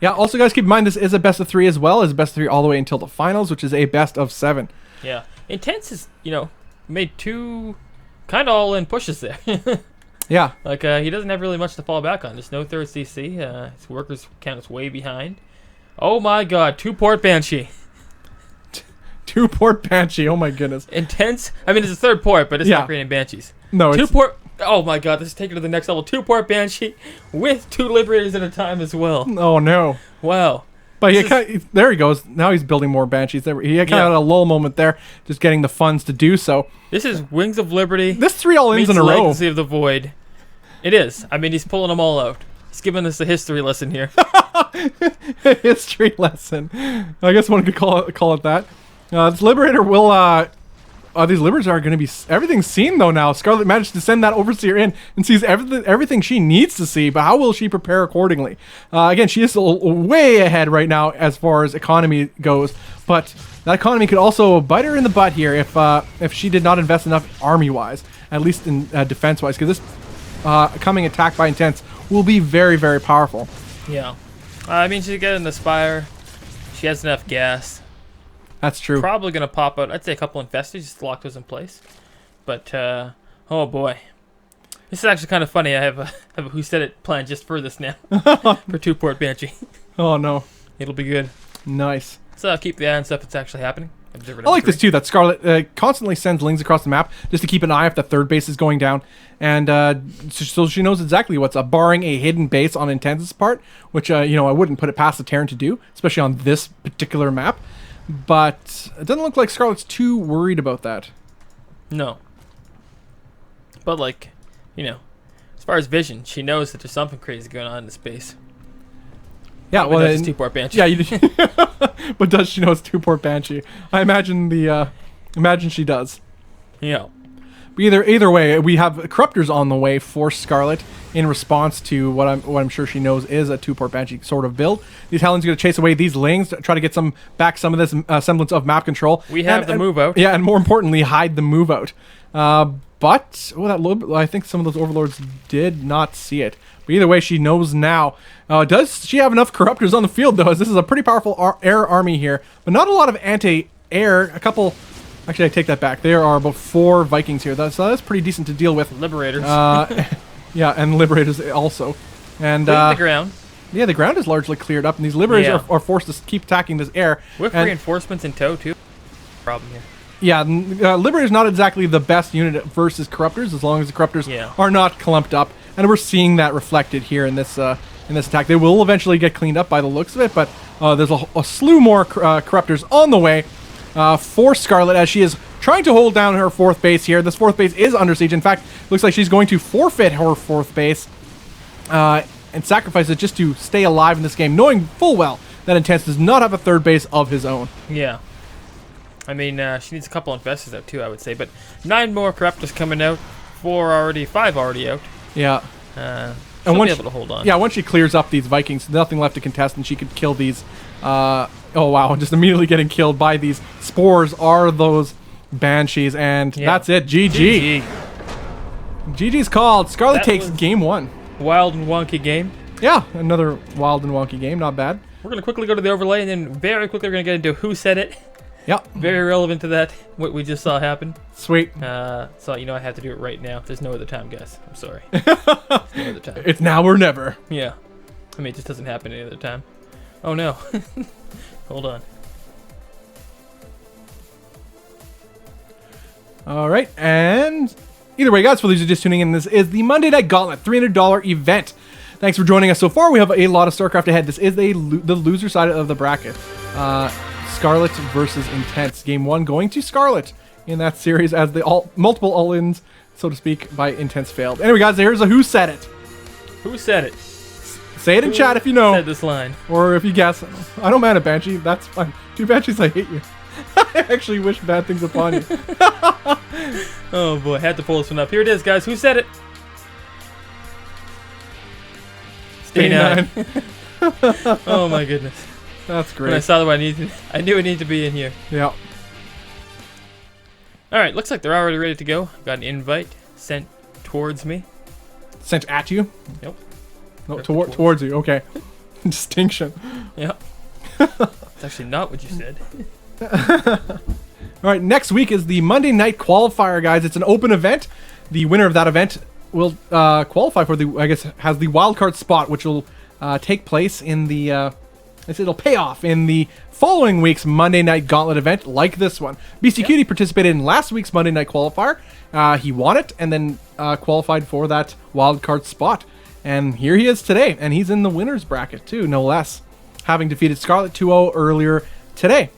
Yeah, also guys, keep in mind this is a best of 3 as well, as a best of 3 all the way until the finals, which is a best of 7. Yeah. Intense is, made 2 kind of all-in pushes there. Yeah. Like, he doesn't have really much to fall back on. There's no third CC. His workers count is way behind. Oh my god, 2-port Banshee. 2-port Banshee, oh my goodness. Intense. I mean, it's a 3rd port, but it's not creating Banshees. No, 2-port. Oh my god, this is taking it to the next level. 2-port Banshee with 2 Liberators at a time as well. Oh no. Wow. But there he goes. Now he's building more Banshees. He kind of had a lull moment there, just getting the funds to do so. This is Wings of Liberty. This 3 all-ins in a row. Legacy of the Void. It is. I mean, he's pulling them all out. He's giving us a history lesson here. History lesson. I guess one could call it that. This Liberator will... these Liberators are going to be... Everything's seen, though, now. Scarlet managed to send that Overseer in and sees everything she needs to see, but how will she prepare accordingly? Again, she is way ahead right now as far as economy goes, but that economy could also bite her in the butt here if she did not invest enough army-wise, at least in defense-wise, because this coming attack by Intense will be very, very powerful. Yeah. I mean, she's getting the Spire. She has enough gas. That's true. Probably going to pop out, I'd say a couple Infestors just to lock those in place. But, oh boy. This is actually kind of funny. I have a Who Said It plan just for this now. For 2-port Banshee. Oh no. It'll be good. Nice. So keep the eye on stuff that's actually happening. I like this too, that Scarlet constantly sends lings across the map just to keep an eye if the 3rd base is going down. And so she knows exactly what's up, barring a hidden base on Intense's part, which, I wouldn't put it past the Terran to do, especially on this particular map. But it doesn't look like Scarlet's too worried about that. No. But, as far as vision, she knows that there's something crazy going on in the space. Yeah, well, it's 2-port Banshee. Yeah, but does she know it's 2-port Banshee? I imagine imagine she does. Yeah. But either way, we have Corruptors on the way for Scarlet in response to what I'm sure she knows is a 2-port Banshee sort of build. These Hellions are going to chase away these lings, try to get some of this semblance of map control. We have the move out. Yeah, and more importantly, hide the move out. but I think some of those overlords did not see it. But either way, she knows now. Does she have enough corruptors on the field, though? As this is a pretty powerful air army here, but not a lot of anti-air. A couple. Actually, I take that back. There are about 4 Vikings here. That's pretty decent to deal with. Liberators. Yeah, and Liberators also. And the ground. Yeah, the ground is largely cleared up, and these Liberators are forced to keep attacking this air. With reinforcements in tow, too. Problem here. Yeah, Liberator's not exactly the best unit versus Corruptors, as long as the Corruptors are not clumped up. And we're seeing that reflected here in this attack. They will eventually get cleaned up by the looks of it, but there's a slew more Corruptors on the way for Scarlet, as she is trying to hold down her 4th base here. This 4th base is under siege. In fact, looks like she's going to forfeit her 4th base and sacrifice it just to stay alive in this game, knowing full well that Intense does not have a 3rd base of his own. Yeah. I mean, she needs a couple investors out too, I would say. But 9 more Corruptors coming out. 5 already out. Yeah. And once be able to hold on. Yeah, once she clears up these Vikings, nothing left to contest, and she could kill these. Oh wow! Just immediately getting killed by these spores are those Banshees, and that's it. GG. GG's called. Scarlet takes game 1. Wild and wonky game. Yeah, another wild and wonky game. Not bad. We're gonna quickly go to the overlay, and then very quickly we're gonna get into who said it. Yep. Very relevant to that, what we just saw happen. Sweet. So, I have to do it right now. There's no other time, guys. I'm sorry. There's no other time. It's now or never. Yeah. I mean, it just doesn't happen any other time. Oh, no. Hold on. All right, and either way, guys, for those who are just tuning in, this is the Monday Night Gauntlet $300 event. Thanks for joining us so far. We have a lot of StarCraft ahead. This is the loser side of the bracket. Scarlet versus Intense. Game 1 going to Scarlet in that series, as the multiple all-ins, so to speak, by Intense failed. Anyway, guys, here's a Who Said It. Who said it? Say it in chat if you know. Said this line. Or if you guess. I don't mind a Banshee. That's fine. 2 Banshees, I hate you. I actually wish bad things upon you. Oh, boy. Had to pull this one up. Here it is, guys. Who said it? Stay 9. Oh, my goodness. That's great. When I saw that I knew it needed to be in here. Yeah. Alright, looks like they're already ready to go. Got an invite sent towards me. Sent at you? Nope. No, towards you. Okay. Distinction. Yep. That's actually not what you said. Alright, next week is the Monday Night Qualifier, guys. It's an open event. The winner of that event will qualify for has the wildcard spot, which will take place in the... it'll pay off in the following week's Monday Night Gauntlet event, like this one. BC Cutie participated in last week's Monday Night Qualifier. He won it and then qualified for that wildcard spot. And here he is today, and he's in the winner's bracket too, no less, having defeated Scarlet 2-0 earlier today.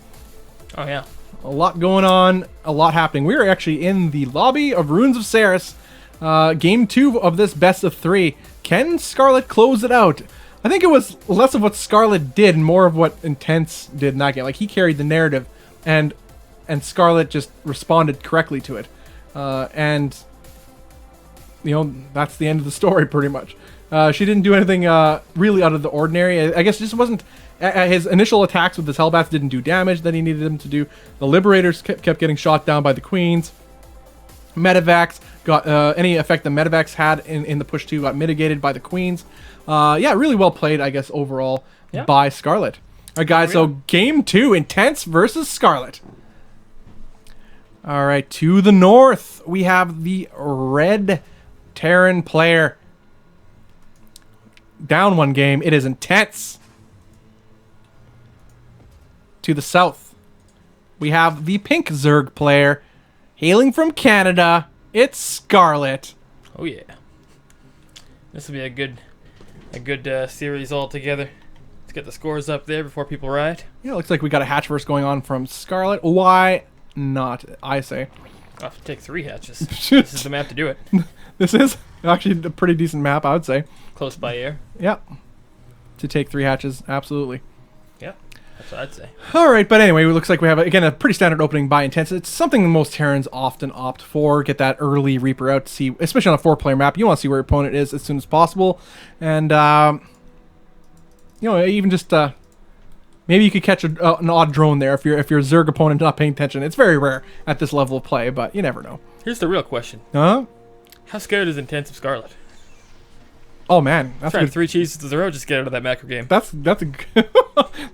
Oh yeah. A lot going on, a lot happening. We are actually in the lobby of Ruins of Saris, game 2 of this best of 3. Can Scarlet close it out? I think it was less of what Scarlet did, more of what Intense did in that game. Like, he carried the narrative, and Scarlet just responded correctly to it. And, that's the end of the story, pretty much. She didn't do anything really out of the ordinary. I guess it just wasn't... his initial attacks with his Hellbats didn't do damage that he needed them to do. The Liberators kept getting shot down by the Queens. Medivacs got... any effect the Medivacs had in the push 2 got mitigated by the Queens. Yeah, really well played, I guess, overall by Scarlet. All right, guys, so game 2, Intense versus Scarlet. All right, to the north, we have the Red Terran player. Down 1 game, it is Intense. To the south, we have the Pink Zerg player. Hailing from Canada, it's Scarlet. Oh, yeah. This will be a good series altogether. Let's get the scores up there before people riot. Yeah, it looks like we got a hatchverse going on from Scarlet. Why not, I say. I'll have to take 3 hatches. This is the map to do it. This is actually a pretty decent map, I would say. Close by air. Yep. To take 3 hatches, absolutely. Yep, that's what I'd say. All right, but anyway, it looks like we have, again, a pretty standard opening by Intense. It's something most Terrans often opt for. Get that early Reaper out to see, especially on a 4-player map, you want to see where your opponent is as soon as possible. And, even just Maybe you could catch an odd drone there if your Zerg opponent not paying attention. It's very rare at this level of play, but you never know. Here's the real question. Huh? How scared is Intense of Scarlet? Oh man, that's Trying good. 3 cheeses in a row, just get out of that macro game. That's a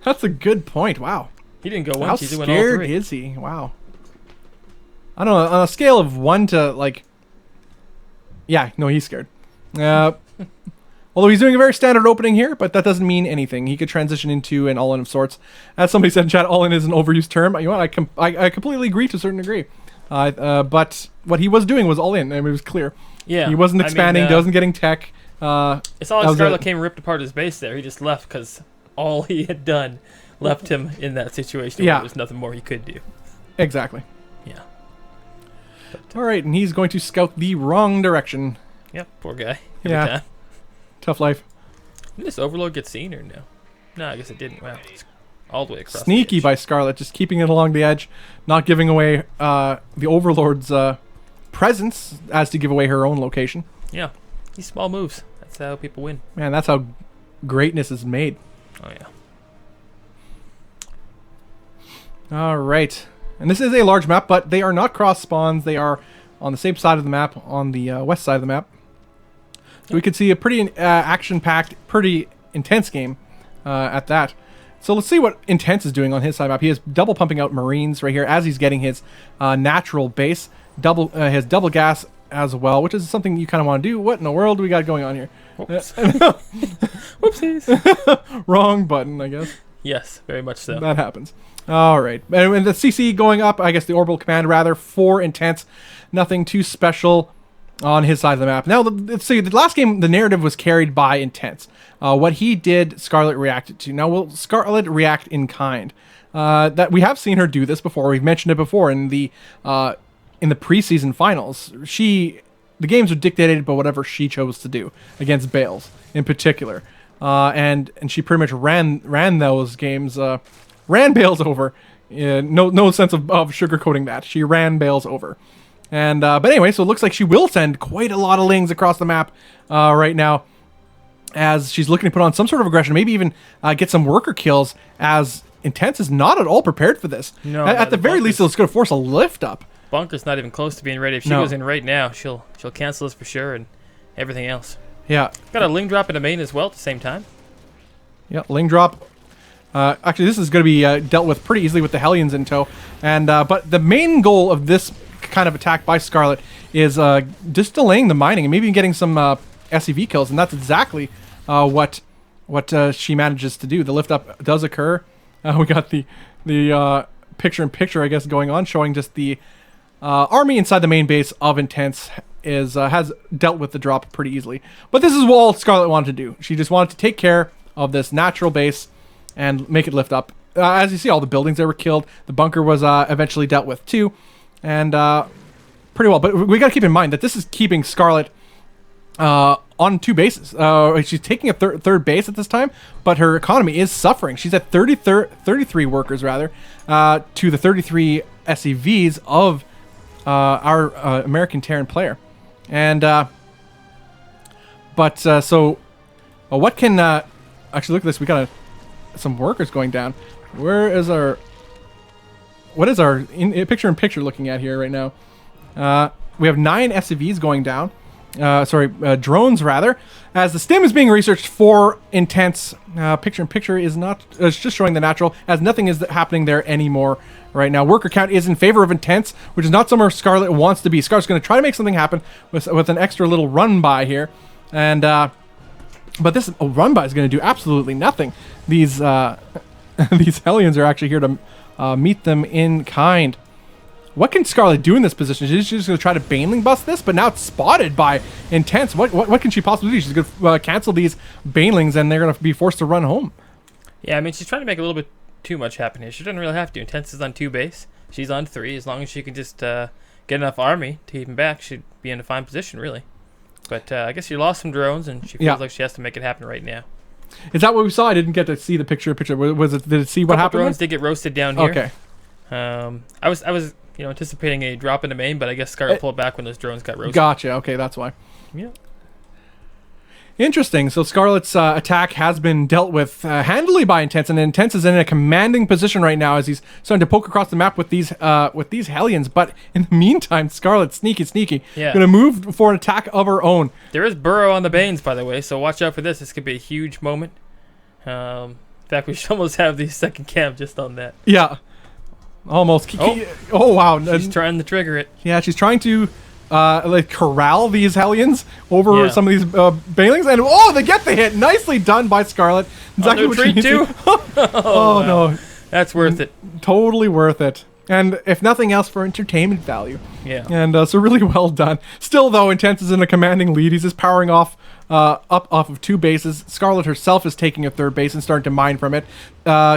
that's a good point. Wow. He didn't go 1 How cheese, he went all scared 3. is he? Wow. I don't know. On a scale of 1 to like, yeah, no, he's scared. Although he's doing a very standard opening here, but that doesn't mean anything. He could transition into an all-in of sorts. As somebody said in chat, all-in is an overused term. You know what? I completely agree to a certain degree. But what he was doing was all-in, and it was clear. Yeah. He wasn't expanding, wasn't getting tech. It's all like Scarlet came and ripped apart his base there. He just left because all he had done left him in that situation where there was nothing more he could do. Exactly. Yeah. All right, and he's going to scout the wrong direction. Yep, poor guy. Every time. Tough life. Did this Overlord get seen or no? No, I guess it didn't. Wow. It's all the way across. Sneaky by Scarlet, just keeping it along the edge, not giving away the Overlord's presence as to give away her own location. Yeah. These small moves. That's how people win. Man, that's how greatness is made. Oh, yeah. All right. And this is a large map, but they are not cross spawns. They are on the same side of the map, on the west side of the map. So we could see a pretty action-packed, pretty intense game at that. So let's see what Intense is doing on his side map. He is double pumping out Marines right here as he's getting his natural base. His double gas as well, which is something you kind of want to do. What in the world do we got going on here? Whoops. Whoopsies. Wrong button, I guess. Yes, very much so. That happens. All right. And the CC going up, I guess the orbital command rather, for Intense. Nothing too special on his side of the map. Now, let's see. The last game, the narrative was carried by Intense. What he did, Scarlet reacted to. Now, will Scarlet react in kind? That we have seen her do this before. We've mentioned it before in the preseason finals. The games were dictated by whatever she chose to do against Bales in particular, and she pretty much ran those games, ran Bales over. No sense of sugarcoating that. She ran Bales over. And but anyway, so it looks like she will send quite a lot of lings across the map right now, as she's looking to put on some sort of aggression, maybe even get some worker kills, as Intense is not at all prepared for this. No, at the very least, it's going to force a lift up. Bunker's not even close to being ready. If she goes in right now, she'll cancel this for sure, and everything else. Yeah. Got a ling drop in the main as well at the same time. Yeah, ling drop. Actually, this is going to be dealt with pretty easily with the Hellions in tow. And but the main goal of this kind of attack by Scarlet is just delaying the mining and maybe getting some SCV kills, and that's exactly what she manages to do. The lift up does occur. We got the picture-in-picture, I guess, going on, showing just the army inside the main base of Intense has dealt with the drop pretty easily. But this is what all Scarlet wanted to do. She just wanted to take care of this natural base and make it lift up. As you see, all the buildings there were killed. The bunker was eventually dealt with too, and pretty well. But we got to keep in mind that this is keeping Scarlet on 2 bases. She's taking a third base at this time, but her economy is suffering. She's at 33 workers rather to the 33 SCVs of our American Terran player. And so what can actually look at this? We got some workers going down. What is our picture-in-picture looking at here right now? We have 9 SCVs going down. Drones rather, as the stim is being researched for Intense. Picture-in-picture is not, it's just showing the natural, as nothing is happening there anymore right now. Worker count is in favor of Intense, which is not somewhere Scarlet wants to be. Scarlet's going to try to make something happen with an extra little run-by here, and but this run-by is going to do absolutely nothing. These these Hellions are actually here to meet them in kind. What can Scarlet do in this position? She's just going to try to Baneling bust this, but now it's spotted by Intense. What can she possibly do? She's going to cancel these Banelings, and they're going to be forced to run home. Yeah, I mean, she's trying to make a little bit too much happen here. She doesn't really have to. Intense is on 2 base. She's on 3. As long as she can just get enough army to keep him back, she'd be in a fine position, really. But I guess she lost some drones, and she feels like she has to make it happen right now. Is that what we saw? I didn't get to see the picture. Was it? Did it see what happened? Drones did get roasted down here. Okay. I was anticipating a drop in the main, but I guess Scarlet pulled back when those drones got roasted. Gotcha. Okay, that's why. Yeah. Interesting. So Scarlet's attack has been dealt with handily by Intense, and Intense is in a commanding position right now as he's starting to poke across the map with these Hellions. But in the meantime, Scarlet, sneaky, Yeah. gonna move for an attack of her own. There is Burrow on the Banes, by the way, so watch out for this. This could be a huge moment. In fact, we should almost have the second cam just on that. Yeah, almost. Oh wow. She's trying to trigger it. Yeah, she's trying to corral these Hellions over some of these Banelings, and they get the hit. Nicely done by Scarlet. Exactly what she needs too. Oh no, that's worth it. Totally worth it. And if nothing else, for entertainment value. Yeah. And so really well done. Still though, Intense is in a commanding lead. He's just powering off up off of 2 bases. Scarlet herself is taking a 3rd base and starting to mine from it.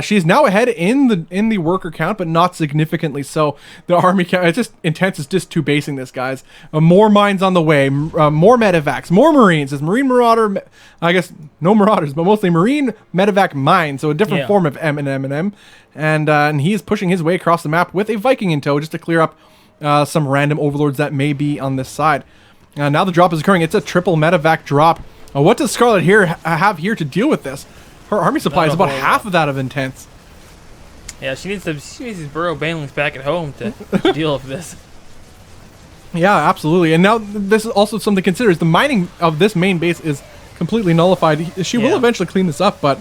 She's now ahead in the worker count, but not significantly so. The army count, it's just Intense is just 2 basing this, guys. More mines on the way, more medevacs, more Marines. This Marine Marauder, I guess no Marauders, but mostly Marine medevac mines, so a different form of M&M. And he is pushing his way across the map with a Viking in tow just to clear up some random overlords that may be on this side. Now the drop is occurring. It's a triple medevac drop. What does Scarlet have here to deal with this? Her army supply is about half of that of Intense. Yeah, she needs these Burrow Banelings back at home to deal with this. Yeah, absolutely. And now this is also something to consider. Is the mining of this main base is completely nullified. She will eventually clean this up, but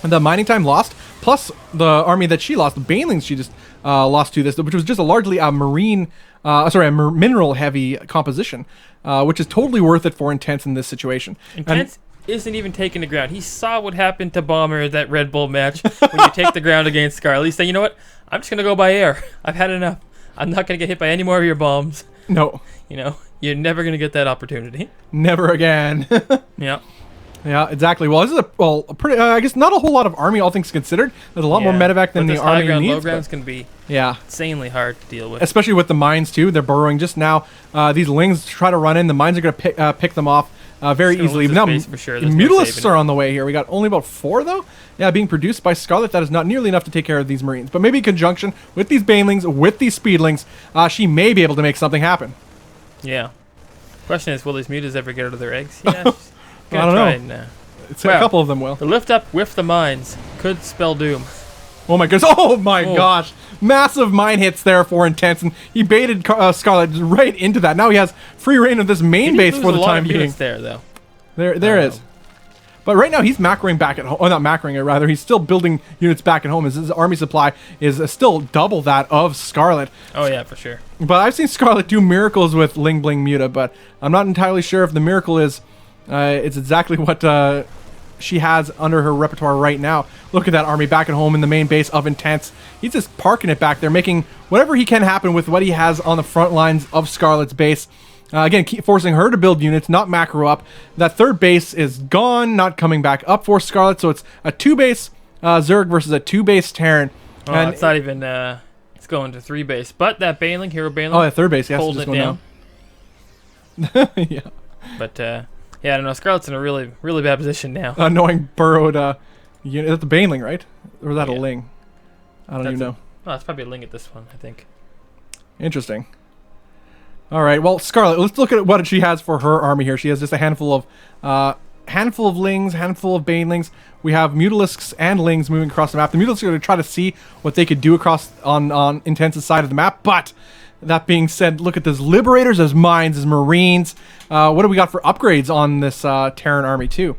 the mining time lost, plus the army that she lost, the Banelings she just lost to this, which was just a largely a mineral-heavy composition, which is totally worth it for Intense in this situation. Intense isn't even taking the ground. He saw what happened to Bomber at that Red Bull match when you take the ground against Scarlet. He said, you know what? I'm just going to go by air. I've had enough. I'm not going to get hit by any more of your bombs. No. You know, you're never going to get that opportunity. Never again. Yeah. Yeah, exactly. Well, this is a pretty, I guess not a whole lot of army, all things considered. There's a lot more medevac than the army ground, needs. Low grounds can be insanely hard to deal with. Especially with the mines, too. They're burrowing just now. These Lings try to run in. The mines are going to pick them off very easily. Now, for sure. Mutalisks are on the way here. We got only about 4, though. Yeah, being produced by Scarlet. That is not nearly enough to take care of these Marines. But maybe in conjunction with these Banelings, with these Speedlings, she may be able to make something happen. Yeah. Question is, will these mutas ever get out of their eggs? Yeah. I don't know. And, a couple of them will. The lift up with the mines could spell doom. Oh my goodness. Oh my gosh. Massive mine hits there for Intense, and he baited Scarlet right into that. Now he has free reign of this main base for the time being. There, though. There is. But right now he's macroing back at home. Oh, not macroing it, rather. He's still building units back at home. His army supply is still double that of Scarlet. Oh, yeah, for sure. But I've seen Scarlet do miracles with Ling Bling Muta, but I'm not entirely sure if the miracle is it's exactly what she has under her repertoire right now. Look at that army back at home in the main base of Intense. He's just parking it back there, making whatever he can happen with what he has on the front lines of Scarlet's base. Again, keep forcing her to build units, not macro up. That 3rd base is gone, not coming back up for Scarlet, so it's a 2-base Zerg versus a 2-base Terran. Oh, and it's not even, it's going to 3 base. But that Baneling, Hero Baneling. Oh, that 3rd base, yes. Holding it down. Yeah. But, yeah, I don't know. Scarlet's in a really, really bad position now. Annoying burrowed unit. That's the Baneling, right? Or is that a Ling? I don't even know. Oh, it's probably a Ling at this one, I think. Interesting. All right, well, Scarlet, let's look at what she has for her army here. She has just a handful of Lings, handful of Banelings. We have Mutalisks and Lings moving across the map. The Mutalisks are going to try to see what they could do across on Intense's side of the map, but that being said, look at those Liberators, those Mines, those Marines. What do we got for upgrades on this Terran army, too?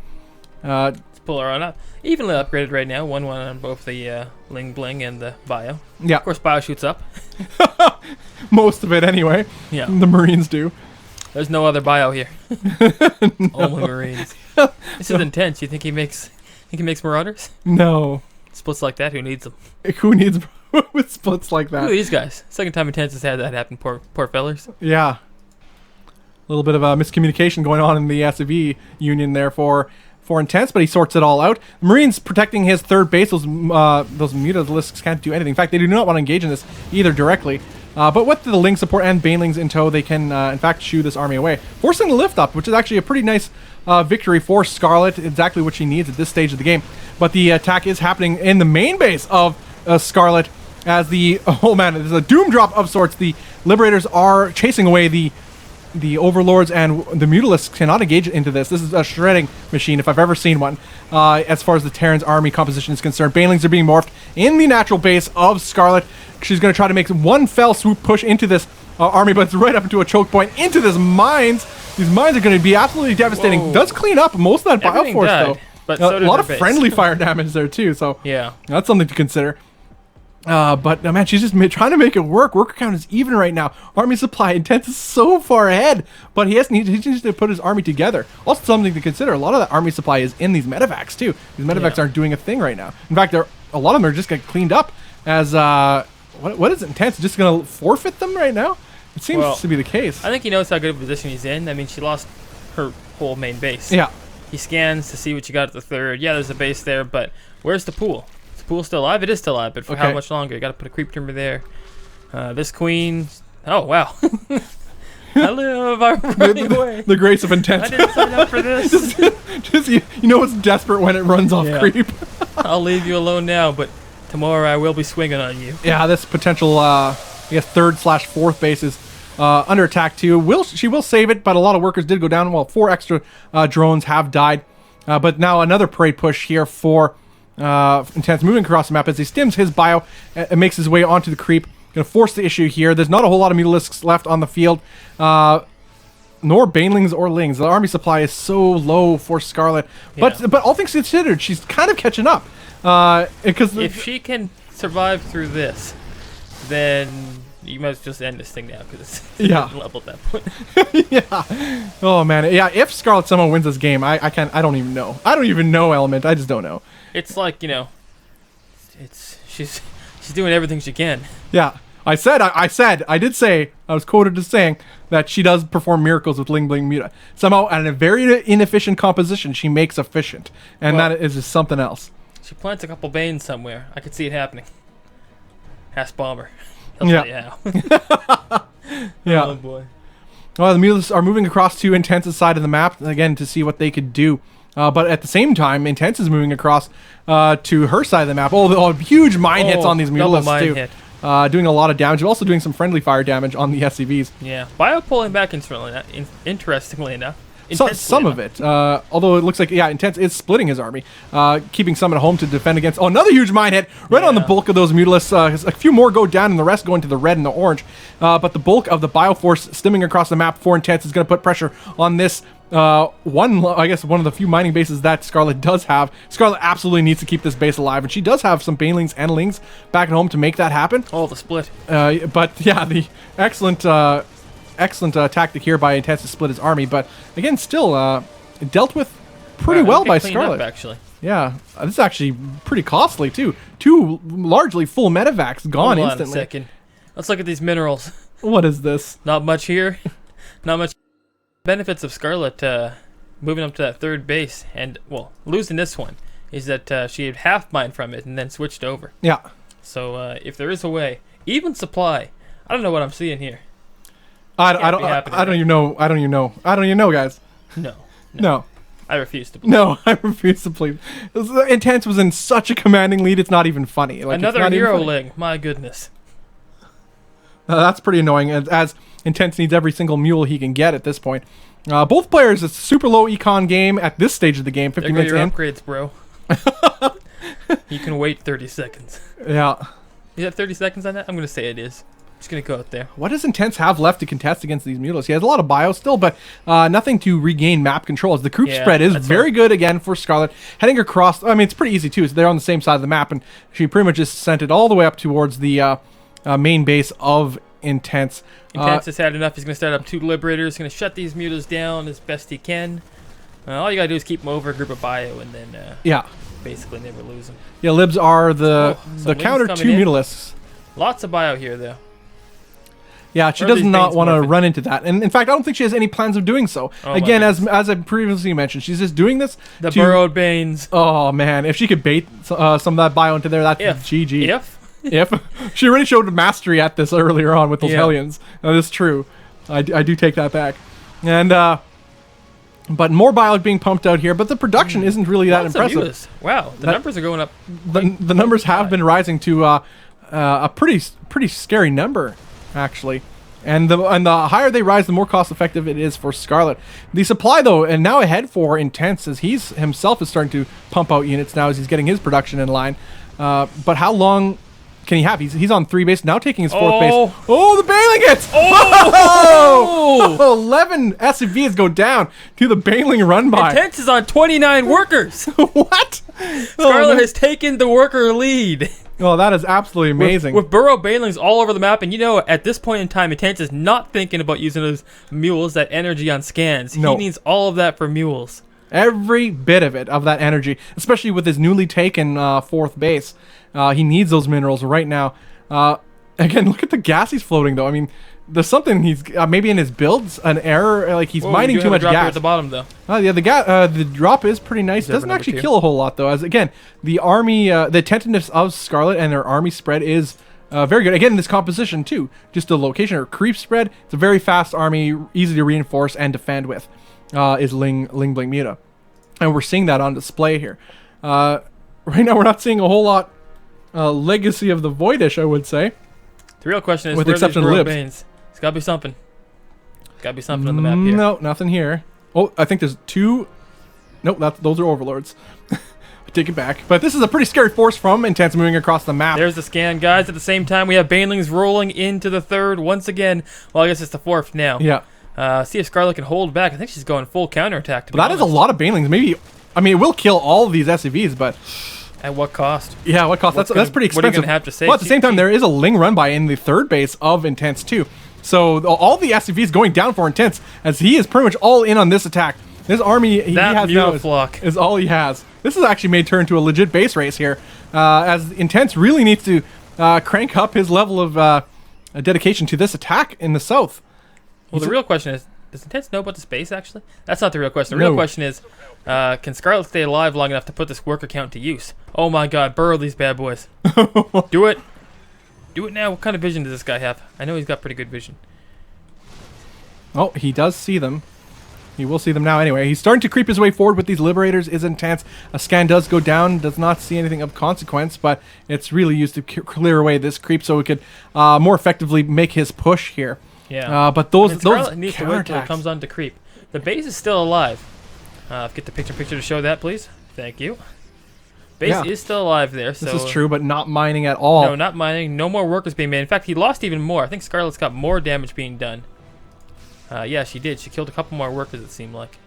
Let's pull her on up. Evenly upgraded right now. 1-1 on both the Ling Bling and the Bio. Yeah. Of course, Bio shoots up. Most of it, anyway. Yeah. The Marines do. There's no other Bio here. Only Marines. This is Intense. You think he makes Marauders? No. Splits like that, who needs them? Who needs with splits like that? Look at these guys. Second time Intense has had that happen, poor fellers. Yeah. A little bit of a miscommunication going on in the SAV union there for Intense, but he sorts it all out. Marines protecting his 3rd base. Those Mutalisks can't do anything. In fact, they do not want to engage in this either directly. But with the Ling support and Banelings in tow, they can, in fact, shoo this army away. Forcing the lift up, which is actually a pretty nice victory for Scarlet. Exactly what she needs at this stage of the game. But the attack is happening in the main base of Scarlet as the... Oh, man, there's a doom drop of sorts. The Liberators are chasing away the the Overlords and the Mutalisks cannot engage into this. This is a shredding machine if I've ever seen one. As far as the Terran's army composition is concerned, Banelings are being morphed in the natural base of Scarlet. She's going to try to make one fell swoop push into this army, but it's right up into a choke point into this mines. These mines are going to be absolutely devastating. Whoa. Does clean up most of that Everything Bioforce died, though. but so A did lot her of base. friendly fire damage there too. So Yeah. that's something to consider. But man, she's just trying to make it work. Worker count is even right now. Army supply Intense is so far ahead, but he needs to put his army together. Also something to consider. A lot of that army supply is in these medevacs too. These medevacs aren't doing a thing right now. In fact, a lot of them are just getting cleaned up as what is it? Intense just gonna forfeit them right now? It seems to be the case. I think he knows how good a position he's in. I mean, she lost her whole main base. Yeah. He scans to see what you got at the third. Yeah, there's a base there, but where's the pool? Is the pool still alive? It is still alive, but for how much longer? You got to put a creep timber there. This queen. Oh wow. I live. I'm running away. The grace of Intense. I didn't sign up for this. just you know it's desperate when it runs off creep. I'll leave you alone now, but tomorrow I will be swinging on you. Yeah, this potential, I guess, 3rd/4th base is under attack too. She will save it, but a lot of workers did go down. Well, 4 extra drones have died. But now another parade push here for Intense moving across the map as he stims his bio and makes his way onto the creep. Going to force the issue here. There's not a whole lot of Mutalisks left on the field. Nor Banelings or Lings. The army supply is so low for Scarlet. But all things considered, she's kind of catching up. Because if she can survive through this, then you must just end this thing now because it's level at that point. Yeah. Oh man. Yeah. If Scarlet somehow wins this game, I don't even know. I don't even know Element. I just don't know. It's like she's doing everything she can. Yeah. I did say, I was quoted as saying that she does perform miracles with Ling Bling Muta. Somehow, in a very inefficient composition, she makes efficient. And that is just something else. She plants a couple Banes somewhere. I could see it happening. Ask Bomber. He'll tell you how. Yeah. Oh, boy. Well, the Mutalisks are moving across to Intense's side of the map, again, to see what they could do. But at the same time, Intense is moving across to her side of the map. Oh, huge mine hits on these Mutalisks, too. Hit. Doing a lot of damage. Also doing some friendly fire damage on the SCVs. Yeah. Bio pulling back interestingly enough. Some of it. Although it looks like, Intense is splitting his army. Keeping some at home to defend against. Oh, another huge mine hit right on the bulk of those Mutalisks. A few more go down and the rest go into the red and the orange. But the bulk of the Bioforce stimming across the map for Intense is going to put pressure on this one of the few mining bases that Scarlet does have. Scarlet absolutely needs to keep this base alive, and she does have some Banelings and Lings back at home to make that happen. Oh, the split. But yeah, the excellent tactic here by Intense to split his army, but again, still dealt with pretty well by Scarlet. Actually. Yeah, this is actually pretty costly too. 2 largely full medevacs gone instantly. Hold on a second. Let's look at these minerals. What is this? Not much here. Not much. Benefits of Scarlet moving up to that 3rd base and, well, losing this one is that she had half mined from it and then switched over. Yeah. So if there is a way, even supply, I don't know what I'm seeing here. I don't even know, guys. No. I refuse to believe. No, I refuse to believe. Intense was in such a commanding lead, it's not even funny. Another hero Ling, my goodness. That's pretty annoying, as Intense needs every single mule he can get at this point. Both players, it's a super low econ game at this stage of the game, 50 minutes in. Upgrades, bro. You can wait 30 seconds. Yeah. Is that 30 seconds on that? I'm going to say it is. Just going to go out there. What does Intense have left to contest against these Mutalisks? He has a lot of bio still, but nothing to regain map control. As the group spread is very good again for Scarlet. Heading across, I mean, it's pretty easy too. So they're on the same side of the map, and she pretty much just sent it all the way up towards the main base of Intense. Intense has had enough. He's going to start up 2 Liberators. He's going to shut these Mutas down as best he can. All you got to do is keep them over a group of bio, and then basically never lose them. Yeah, Libs are the counter to Mutalisks. Lots of bio here, though. Yeah, she does not want to run into that. And in fact, I don't think she has any plans of doing so. Oh, again, as I previously mentioned, she's just doing this to burrowed Banes. Oh, man. If she could bait some of that bio into there, that's GG. If she already showed mastery at this earlier on with those Hellions. That is true. I do take that back. And but more bio being pumped out here, but the production isn't really that impressive. Wow, the numbers are going up. The numbers have been rising to a pretty scary number, actually. And the higher they rise, the more cost effective it is for Scarlet. The supply though, and now ahead for Intense, as he's himself is starting to pump out units now as he's getting his production in line. But how long can he have? He's on 3 base now, taking his 4th base. Oh, the Bailing hits! Oh! 11 SCVs go down to the Bailing run by. Intense is on 29 workers. What? Scarlet has taken the worker lead. Oh, that is absolutely amazing. With burrow Bailings all over the map, and you know, at this point in time, Intense is not thinking about using those mules, that energy on scans. No. He needs all of that for mules. Every bit of it, of that energy, especially with his newly taken 4th base. He needs those minerals right now. Again, look at the gas he's floating, though. I mean, there's something he's maybe in his builds, an error, like he's mining too much gas. At the bottom, though. Yeah, the drop is pretty nice. Doesn't actually kill a whole lot, though. As again, the army, the attentiveness of Scarlet and their army spread is very good. Again, this composition too, just the location or creep spread. It's a very fast army, easy to reinforce and defend with. Is Ling Bling Muta, and we're seeing that on display here. Right now, we're not seeing a whole lot legacy of the Voidish, I would say. The real question is, with where exception are of these Libs. Banes? It's gotta be something. Gotta be something on the map here. No, nothing here. Oh, I think there's 2. Nope, those are Overlords. Take it back. But this is a pretty scary force from Intense moving across the map. There's the scan, guys. At the same time, we have Banelings rolling into the 3rd once again. Well, I guess it's the 4th now. Yeah. See if Scarlet can hold back. I think she's going full counterattack. But that is a lot of Banelings. Maybe, I mean, it will kill all of these SCVs, but at what cost? Yeah, what cost? That's pretty expensive. What are you gonna have to say? Well, at the same time, there is a Ling run by in the 3rd base of Intense too. So all the SCVs going down for Intense, as he is pretty much all in on this attack. This army he has now is all he has. This is actually made turn to a legit base race here, as Intense really needs to crank up his level of dedication to this attack in the south. Well, the real question is, does Intense know about this base, actually? That's not the real question. The real question is, can Scarlet stay alive long enough to put this worker count to use? Oh my god, burrow these bad boys. Do it. Do it now. What kind of vision does this guy have? I know he's got pretty good vision. Oh, he does see them. He will see them now anyway. He's starting to creep his way forward with these Liberators. Is Intense. A scan does go down. Does not see anything of consequence, but it's really used to clear away this creep so it could more effectively make his push here. Yeah. But those Scarlet needs to wait till it comes on to creep. The base is still alive. Get the picture to show that, please. Thank you. Base is still alive there. So this is true, but not mining at all. No, not mining. No more workers being made. In fact, he lost even more. I think Scarlet's got more damage being done. Yeah, she did. She killed a couple more workers, it seemed like.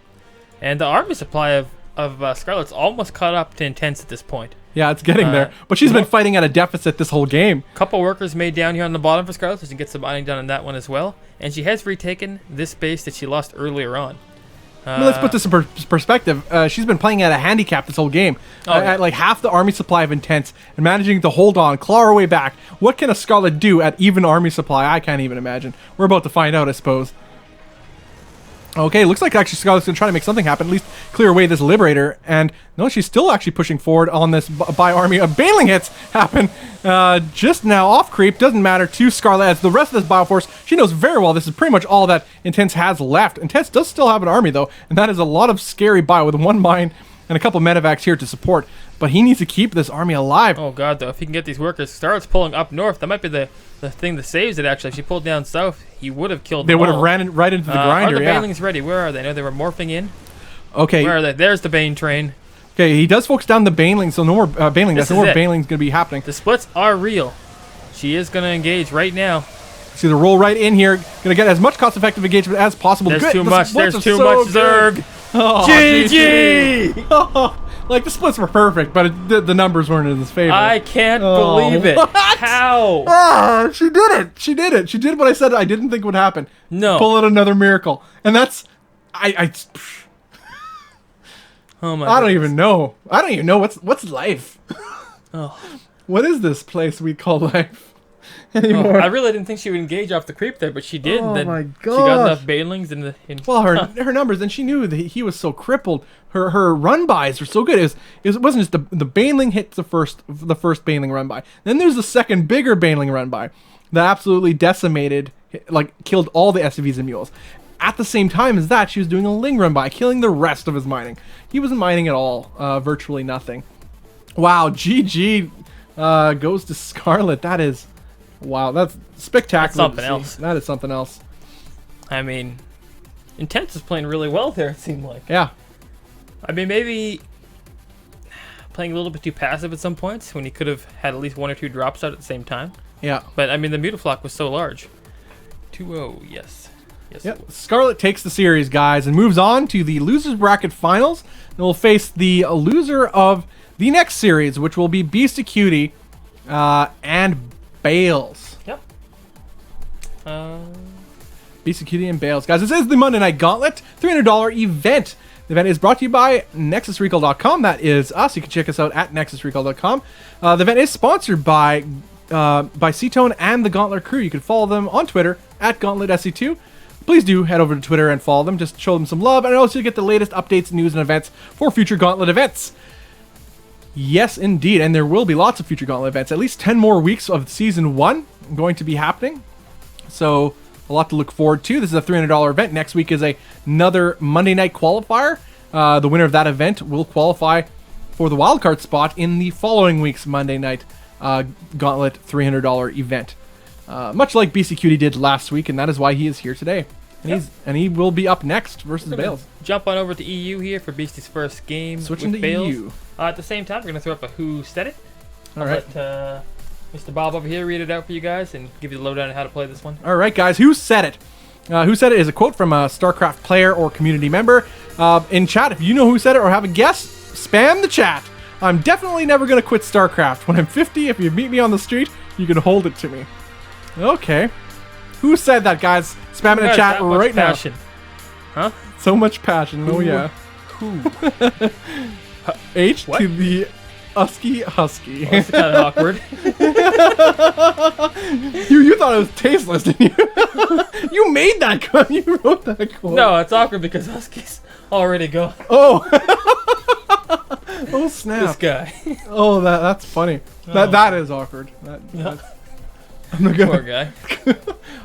And the army supply of Scarlet's almost caught up to Intense at this point. Yeah, it's getting there. But she's been fighting at a deficit this whole game. Couple workers made down here on the bottom for Scarlet, so she can get some mining done on that one as well. And she has retaken this base that she lost earlier on. Well, let's put this in perspective. She's been playing at a handicap this whole game. At like half the army supply of Intense and managing to hold on, claw her way back. What can a Scarlet do at even army supply? I can't even imagine. We're about to find out, I suppose. Okay, looks like actually Scarlet's going to try to make something happen, at least clear away this Liberator. And no, she's still actually pushing forward on this by army. Bailing hits happen just now off creep. Doesn't matter to Scarlet, as the rest of this Bioforce, she knows very well this is pretty much all that Intense has left. Intense does still have an army, though, and that is a lot of scary bio with 1 mine and a couple medevacs here to support. But he needs to keep this army alive. Oh god, though, if he can get these workers, Scarlet's pulling up north. That might be the thing that saves it, actually. If she pulled down south, he would have killed them. They would have ran right into the grinder, Are the Banelings ready? Where are they? I know they were morphing in. Okay. Where are they? There's the Bane train. Okay, he does focus down the Banelings, so no more Banelings. No more Banelings going to be happening. The splits are real. She is going to engage right now. See the roll right in here. Going to get as much cost-effective engagement as possible. There's too much. There's too much Zerg. Oh, GG! Like, the splits were perfect, but the numbers weren't in his favor. I can't believe it. What? How? Oh, she did it. She did it. She did what I said I didn't think would happen. No. Pull out another miracle. And that's... Oh my I don't even know. I don't even know what's life. Oh. What is this place we call life anymore? I really didn't think she would engage off the creep there, but she did. Oh then my She got gosh. enough Banelings in the... Well, her numbers, and she knew that he was so crippled. Her run bys were so good. It wasn't just the Baneling hit the first Baneling run by. Then there's the second bigger Baneling run by that absolutely decimated, like killed all the SCVs and mules. At the same time as that, she was doing a Ling run by, killing the rest of his mining. He wasn't mining at all, virtually nothing. Wow, GG goes to Scarlet. That is Wow, that's spectacular. That's something else. That is something else. I mean, Intense is playing really well there, it seemed like. Yeah. I mean, maybe playing a little bit too passive at some points when he could have had at least 1 or 2 drops out at the same time. Yeah. But, I mean, the Mutaflock was so large. 2-0, yes. Yes, Yep. Scarlet takes the series, guys, and moves on to the losers bracket finals. And will face the loser of the next series, which will be Beast of Cutie and Bales. Yep. Beast of Cutie and Bales. Guys, this is the Monday Night Gauntlet $300 event. The event is brought to you by NexusRecall.com. That is us. You can check us out at NexusRecall.com. The event is sponsored by C-Tone and the Gauntlet crew. You can follow them on Twitter at GauntletSC2. Please do head over to Twitter and follow them. Just show them some love. And also get the latest updates, news, and events for future Gauntlet events. Yes, indeed. And there will be lots of future Gauntlet events. At least 10 more weeks of Season 1 going to be happening. So a lot to look forward to. This is a $300 event. Next week is another Monday Night Qualifier. The winner of that event will qualify for the wildcard spot in the following week's Monday Night Gauntlet $300 event. Much like BC Cutie did last week, and that is why he is here today. And he will be up next versus Bales. Jump on over to EU here for Beastie's first game. Switching with to Bales. EU. At the same time, we're going to throw up a Who Said It. All right. Let Mr. Bob over here read it out for you guys and give you the lowdown on how to play this one. All right, guys. Who said it? Who said it is a quote from a StarCraft player or community member. In chat, if you know who said it or have a guess, spam the chat. I'm definitely never going to quit StarCraft. When I'm 50, if you meet me on the street, you can hold it to me. Okay. Who said that, guys? Spam it in chat right now. Passion. Huh? So much passion. Oh, yeah. Who? H What? to the husky. That's kind of awkward. You thought it was tasteless, didn't you? You made that quote. You wrote that quote. No, it's awkward because Husky's already gone. Oh. Oh, snap. This guy. Oh, that's funny. That is awkward. That's, I'm not gonna... Poor guy.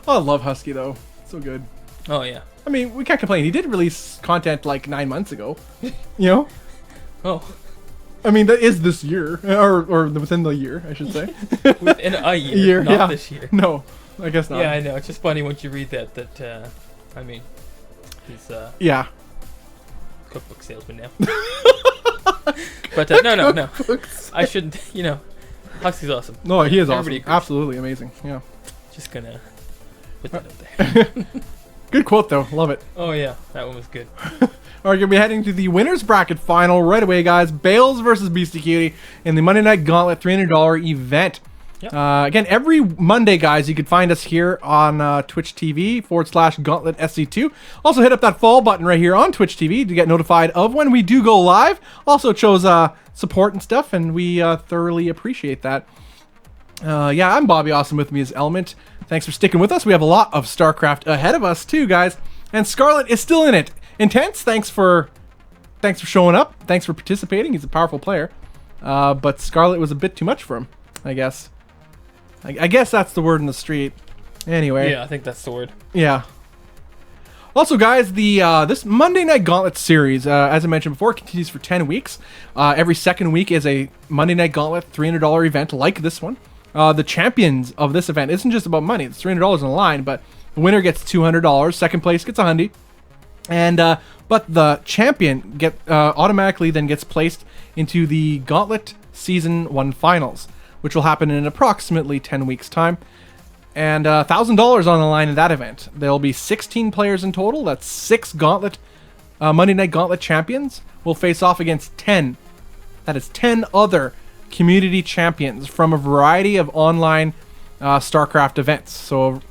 Oh, I love Husky, though. So good. Oh, yeah. I mean, we can't complain. He did release content like 9 months ago. You know? Oh. I mean, that is this year. Or within the year, I should say. Within a year, not this year. No, I guess not. Yeah, I know. It's just funny once you read that, I mean, he's yeah. cookbook salesman now. But, no. I shouldn't, Husky's awesome. No, he is Everybody awesome. agrees. Absolutely amazing. Yeah. Just gonna put that out there. Good quote, though. Love it. Oh, yeah. That one was good. All right, going to be heading to the winners bracket final right away, guys. Bales versus Beastie Cutie in the Monday Night Gauntlet $300 event. Yep. Again, every Monday, guys, you can find us here on Twitch TV /Gauntlet SC2. Also, hit up that follow button right here on Twitch TV to get notified of when we do go live. Also, it shows support and stuff, and we thoroughly appreciate that. Yeah, I'm Bobby Awesome. With me is Element. Thanks for sticking with us. We have a lot of StarCraft ahead of us, too, guys. And Scarlet is still in it. Intense, thanks for showing up. Thanks for participating. He's a powerful player. But Scarlet was a bit too much for him, I guess. I guess that's the word in the street. Anyway. Yeah, I think that's the word. Yeah. Also, guys, the this Monday Night Gauntlet series, as I mentioned before, continues for 10 weeks. Every second week is a Monday Night Gauntlet $300 event like this one. The champions of this event isn't just about money. It's $300 on the line, but the winner gets $200. Second place gets $100. And but the champion automatically then gets placed into the Gauntlet Season 1 Finals, which will happen in approximately 10 weeks' time. And $1,000 on the line in that event. There'll be 16 players in total. That's 6 Gauntlet Monday Night Gauntlet champions will face off against 10. That is 10 other community champions from a variety of online StarCraft events. So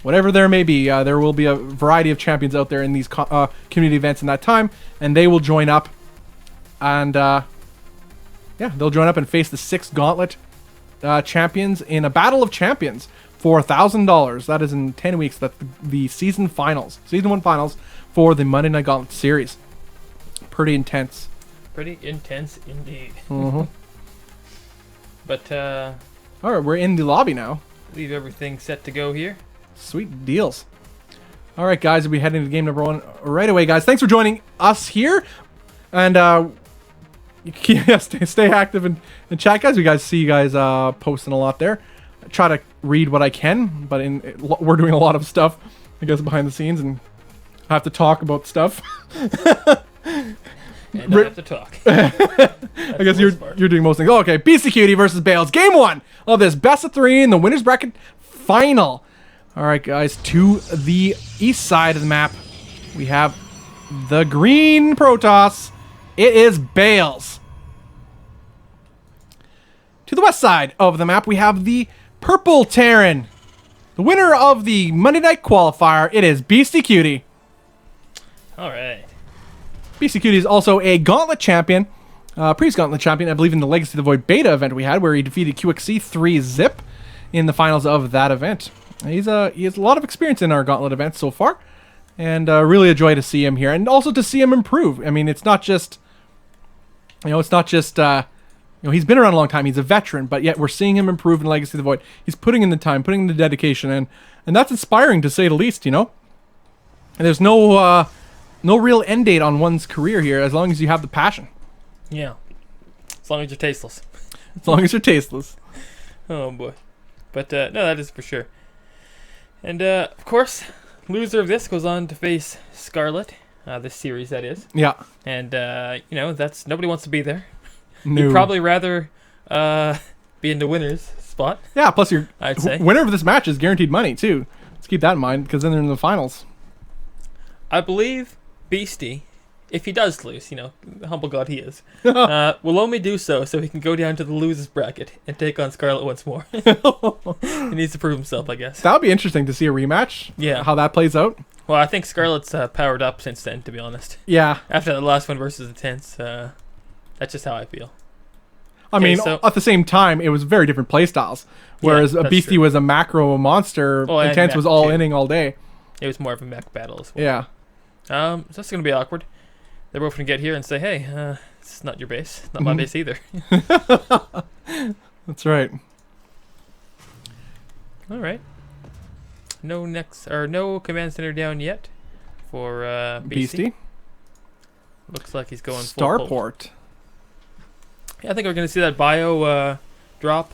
whatever there may be, there will be a variety of champions out there in these community events in that time, and they will join up. And yeah, they'll join up and face the 6 Gauntlet champions in a battle of champions for $1,000. That is in 10 weeks. That's the season 1 finals for the Monday Night Gauntlet series. Pretty intense. Pretty intense indeed. Mm-hmm. But all right, we're in the lobby now. leave everything set to go here. Sweet deals. All right, guys, we'll be heading to game number 1 right away, guys. Thanks for joining us here, and yeah, stay active in chat, guys. We see you guys posting a lot there. try to read what I can, but we're doing a lot of stuff, I guess, behind the scenes, and I have to talk about stuff. And I have to talk. I guess you're doing most things. Oh, okay, Beastie Cutie versus Bales. Game 1 of this best of 3 in the winners bracket final. All right, guys, to the east side of the map, we have the green Protoss. It is Bales. To the west side of the map, we have the purple Terran. The winner of the Monday Night Qualifier, it is Beastie Cutie. All right. Beastie Cutie is also a Gauntlet champion, previous Gauntlet champion, I believe, in the Legacy of the Void beta event we had, where he defeated QXC 3-zip in the finals of that event. He has a lot of experience in our Gauntlet events so far, and really a joy to see him here, and also to see him improve. I mean, it's not just, he's been around a long time. He's a veteran, but yet we're seeing him improve in Legacy of the Void. He's putting in the time, putting in the dedication, and that's inspiring to say the least. And there's no real end date on one's career here, as long as you have the passion. Yeah. As long as you're tasteless. As long as you're tasteless. Oh, boy. But, no, that is for sure. And, of course, loser of this goes on to face Scarlet. This series, that is. Yeah. And, that's nobody wants to be there. No. You'd probably rather be in the winner's spot. Yeah, plus I'd say. Winner of this match is guaranteed money, too. Let's keep that in mind, because then they're in the finals. I believe Beastie, if he does lose, the humble god he is, will only do so he can go down to the losers bracket and take on Scarlet once more. He needs to prove himself, I guess. That would be interesting to see a rematch. Yeah. How that plays out. Well, I think Scarlet's powered up since then, to be honest. Yeah. After the last one versus the Tents, that's just how I feel. I mean, at the same time, it was very different playstyles. Whereas a Beastie was a macro monster, and Tense was all inning all day. It was more of a mech battle as well. Yeah. So that's going to be awkward. They're both going to get here and say, hey, this is not your base. Not my base either. That's right. All right. No command center down yet for Beastie. Looks like he's going Starport. Yeah, I think we're going to see that bio drop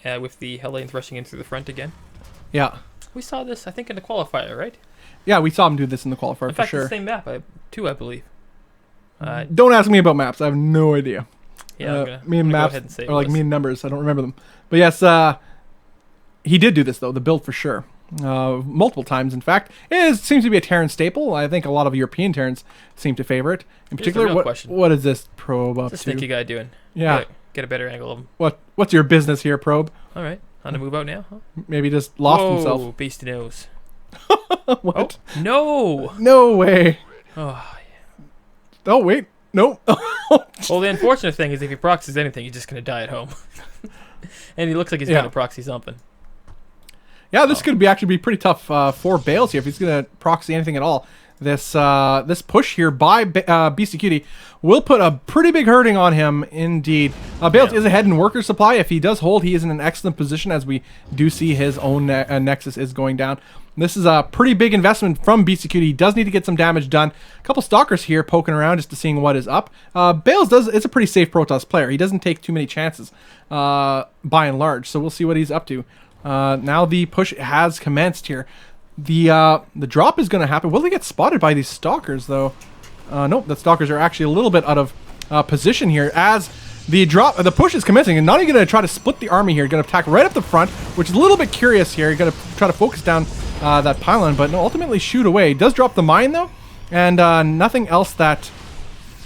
with the Hellions rushing in through the front again. Yeah. We saw this, I think, in the qualifier, right? Yeah, we saw him do this in the qualifier, in fact, for sure. It's the same map, too, I believe. Don't ask me about maps. I have no idea. Yeah, me and maps are like me and numbers. I don't remember them. But yes, he did do this, though, the build for sure. Multiple times, in fact. It seems to be a Terran staple. I think a lot of European Terrans seem to favor it. In particular, what is this probe up to? What's the sneaky guy doing? Yeah. Get a better angle of him. What's your business here, probe? All right. On the move out now? Huh? Maybe just lost himself. Beastie knows. What? Oh, no! No way. Oh, yeah. Oh, wait. Nope. Well, the unfortunate thing is if he proxies anything, he's just going to die at home. And he looks like he's going to proxy something. Yeah, this could actually be pretty tough for Bales here if he's going to proxy anything at all. This push here by Beastie Cutie will put a pretty big hurting on him indeed. Bales is ahead in worker supply. If he does hold, he is in an excellent position, as we do see his own Nexus is going down. This is a pretty big investment from Beastie Cutie. He does need to get some damage done. A couple Stalkers here poking around just to seeing what is up. Bales is a pretty safe Protoss player. He doesn't take too many chances by and large, so we'll see what he's up to. Now the push has commenced here. The drop is going to happen. Will they get spotted by these Stalkers, though? Nope, the Stalkers are actually a little bit out of position here as the push is commencing, and not even going to try to split the army here. Going to attack right up the front, which is a little bit curious here. You're going to try to focus down that pylon, but no, ultimately shoot away. Does drop the mine, though, and nothing else that...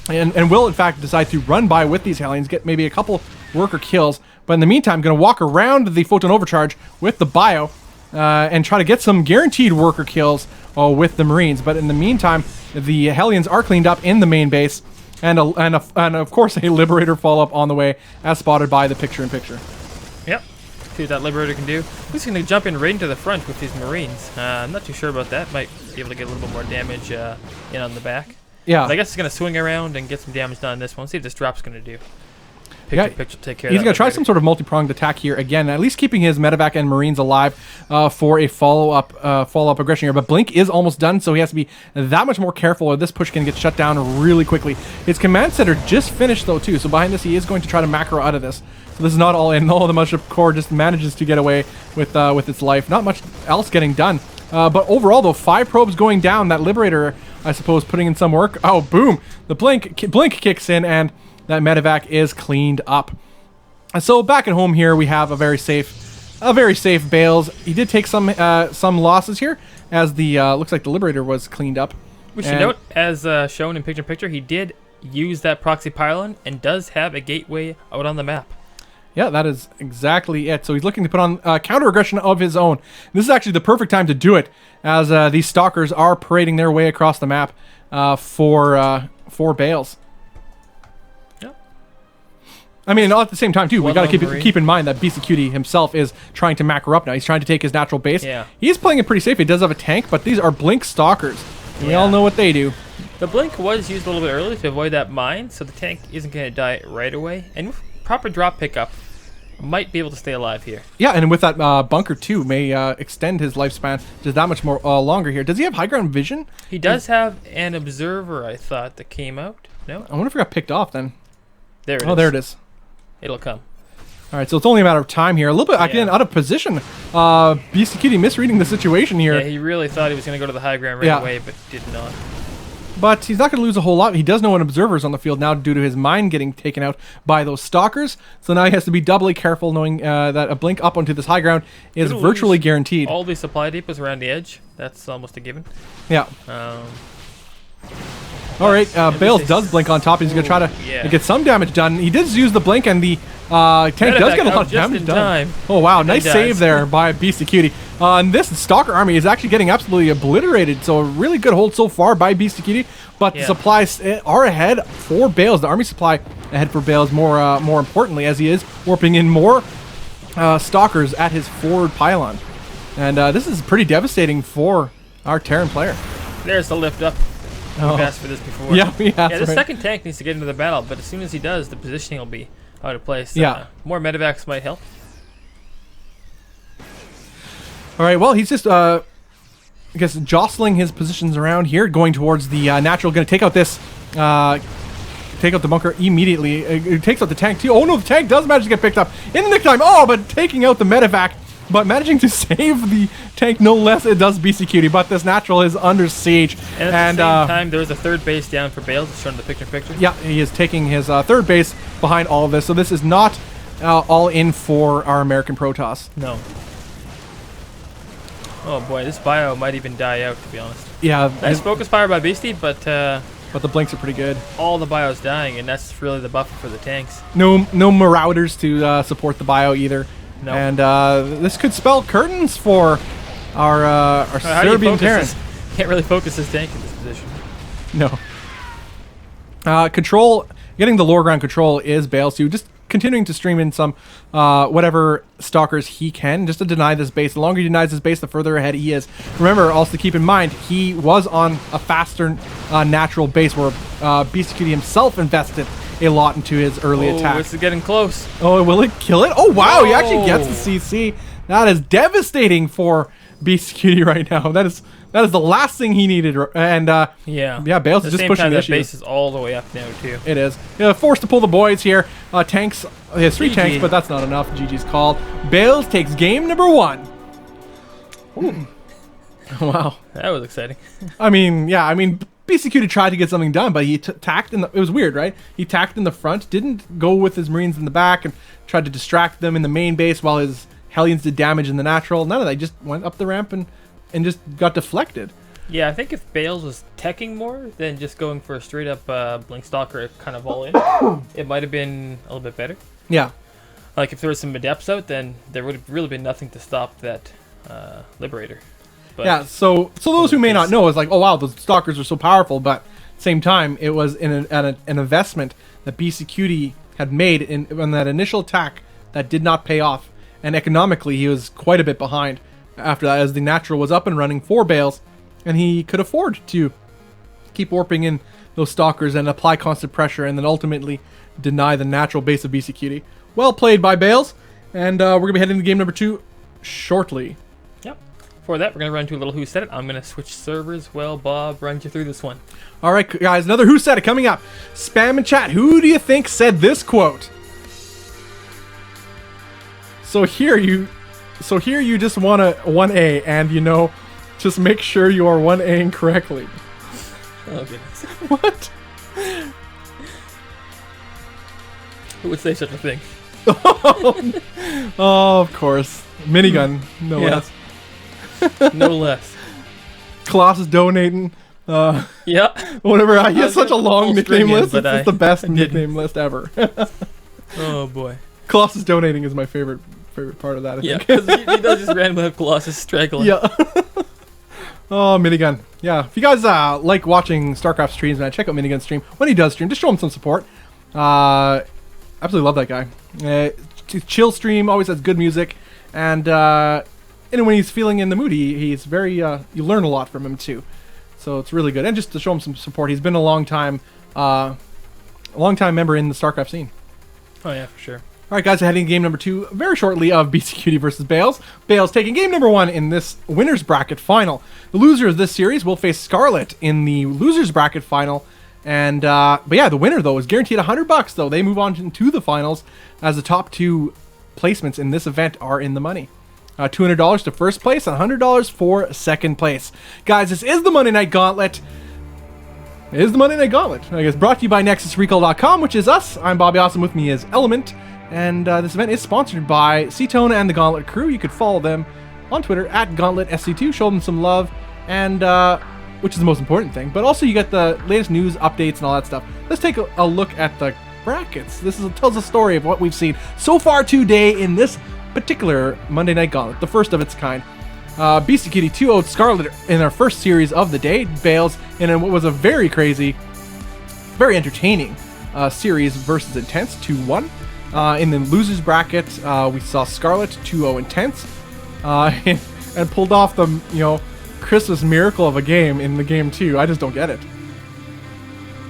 And will, in fact, decide to run by with these Hellions, get maybe a couple worker kills, but in the meantime, going to walk around the Photon Overcharge with the bio and try to get some guaranteed worker kills with the Marines. But in the meantime, the Hellions are cleaned up in the main base, and of course a Liberator follow-up on the way, as spotted by the picture-in-picture. Yep. See what that Liberator can do. He's going to jump in right into the front with these Marines. I'm not too sure about that. Might be able to get a little bit more damage in on the back. Yeah. But I guess it's going to swing around and get some damage done on this one. Let's see what this drop's going to do. Picture take care of he's that going to try later. some sort of multi-pronged attack here again, at least keeping his medevac and marines alive for a follow-up aggression here. But Blink is almost done, so he has to be that much more careful, or this push can get shut down really quickly. His command center just finished though too, so behind this he is going to try to macro out of this. So this is not all in. All the Mothership Core just manages to get away with its life. Not much else getting done. But overall though, 5 probes going down. That Liberator, I suppose, putting in some work. Oh, boom! The Blink kicks in, and that medevac is cleaned up. So back at home here, we have a very safe Bales. He did take some losses here, as the looks like the Liberator was cleaned up. We should note, as shown in picture, he did use that proxy pylon and does have a gateway out on the map. Yeah, that is exactly it. So he's looking to put on counter aggression of his own. This is actually the perfect time to do it, as these stalkers are parading their way across the map for Bales. I mean, at the same time, too, we got to keep in mind that BCQD himself is trying to macro up now. He's trying to take his natural base. Yeah. He's playing it pretty safe. He does have a tank, but these are Blink Stalkers. Yeah. We all know what they do. The Blink was used a little bit early to avoid that mine, so the tank isn't going to die right away. And with proper drop pickup, might be able to stay alive here. Yeah, and with that bunker, too, may extend his lifespan just that much more longer here. Does he have high ground vision? He does have an observer, I thought, that came out. No? I wonder if it got picked off then. There it is. Oh, there it is. It'll come. All right, so it's only a matter of time here. A little bit, again, out of position. BCQD misreading the situation here. Yeah, he really thought he was going to go to the high ground right away, but did not. But he's not going to lose a whole lot. He does know an observer's on the field now due to his mine getting taken out by those stalkers. So now he has to be doubly careful, knowing that a blink up onto this high ground is virtually guaranteed. All the supply depots around the edge. That's almost a given. Yeah. All right, Bales does blink on top. He's going to try to get some damage done. He does use the blink, and the tank does get a lot of damage done. Oh, wow. Nice save there by BCQD. And this Stalker army is actually getting absolutely obliterated. So a really good hold so far by BCQD. But the supplies are ahead for Bales. The army supply ahead for Bales more importantly, as he is warping in more Stalkers at his forward pylon. And this is pretty devastating for our Terran player. There's the lift up. We've asked for this before. Yeah, the second tank needs to get into the battle, but as soon as he does, the positioning will be out of place. More medevacs might help. All right, well, he's just, I guess, jostling his positions around here, going towards the natural. Going to take out this, take out the bunker immediately. It takes out the tank, too. Oh, no, the tank does manage to get picked up in the nick time. Oh, but taking out the medevac. But managing to save the tank, no less, it does BCQD. But this natural is under siege. And at the same time, there's a third base down for Bales. It's shown in the picture. Yeah, he is taking his third base behind all of this. So this is not all in for our American Protoss. No. Oh boy, this bio might even die out, to be honest. Yeah. Nice focus fire by Beastie, but the blinks are pretty good. All the bio's dying, and that's really the buffer for the tanks. No Marauders to support the bio either. No. And this could spell curtains for our Serbian Terrans. Can't really focus this tank in this position. No. Control, getting the lower ground control is Bales too. Just continuing to stream in some whatever stalkers he can, just to deny this base. The longer he denies this base, the further ahead he is. Remember, also to keep in mind, he was on a faster natural base where BCQD himself invested a lot into his early attack. This is getting close. Oh, will it kill it? Oh, wow, he actually gets the CC. That is devastating for BCQD right now. That is the last thing he needed. And Bales is just pushing the issue. That base is all the way up now too. It is. Forced to pull the boys here. Tanks. He has 3 tanks, but that's not enough. GG's called. Bales takes game number 1. Ooh. Wow. That was exciting. I mean, BCQD tried to get something done, but he tacked in the... It was weird, right? He tacked in the front, didn't go with his Marines in the back, and tried to distract them in the main base while his Hellions did damage in the natural. None of that. He just went up the ramp and just got deflected. Yeah, I think if Bales was teching more than just going for a straight-up Blink Stalker kind of all in, it might have been a little bit better. Yeah. Like, if there was some Adepts out, then there would have really been nothing to stop that Liberator. But yeah, so those who may not know is like, oh wow, those stalkers are so powerful, but at the same time, it was an investment that BCQD had made in that initial attack that did not pay off, and economically he was quite a bit behind after that, as the natural was up and running for Bales, and he could afford to keep warping in those stalkers and apply constant pressure and then ultimately deny the natural base of BC Cutie. Well played by Bales, and we're going to be heading to game number 2 shortly. Yep. For that, we're going to run to a little Who Said It. I'm going to switch servers while Bob runs you through this one. All right, guys, another Who Said It coming up. Spam in chat. Who do you think said this quote? So here you just want a 1A, and just make sure you are 1Aing correctly. Oh, goodness. What? Who would say such a thing? Oh, of course. Minigun, no less. No less. Colossus donating. Yeah. Whatever. He has such a long nickname list. It's the best didn't. nickname list ever. Oh, boy. Colossus donating is my favorite part of that, I think. Yeah, because he does just randomly have Colossus straggling. Yeah. Oh, Minigun. Yeah. If you guys like watching StarCraft streams, man, check out Minigun's stream. When he does stream, just show him some support. Absolutely love that guy. Chill stream, always has good music. And when he's feeling in the mood, he's very, you learn a lot from him too. So it's really good. And just to show him some support, he's been a long time member in the StarCraft scene. Oh, yeah, for sure. All right, guys, heading to game number 2 very shortly of BC Cutie versus Bales. Bales taking game number 1 in this winner's bracket final. The loser of this series will face Scarlet in the loser's bracket final. And but yeah, the winner though is guaranteed $100. Though they move on into the finals, as the top 2 placements in this event are in the money. $200 to first place and $100 for second place. Guys, this is the Monday Night Gauntlet. It is the Monday Night Gauntlet. I guess brought to you by NexusRecall.com, which is us. I'm Bobby Awesome. With me is Element. And this event is sponsored by Cetone and the Gauntlet crew. You could follow them on Twitter at GauntletSC2. Show them some love, and which is the most important thing. But also you get the latest news, updates, and all that stuff. Let's take a look at the brackets. Tells a story of what we've seen so far today in this particular Monday Night Gauntlet, the first of its kind. BC Cutie 2-0 Scarlet in their first series of the day. Bales in what was a very crazy, very entertaining series versus Intense 2-1. In the losers bracket, we saw Scarlet 2-0 Intense, and pulled off the Christmas miracle of a game in the game 2. I just don't get it.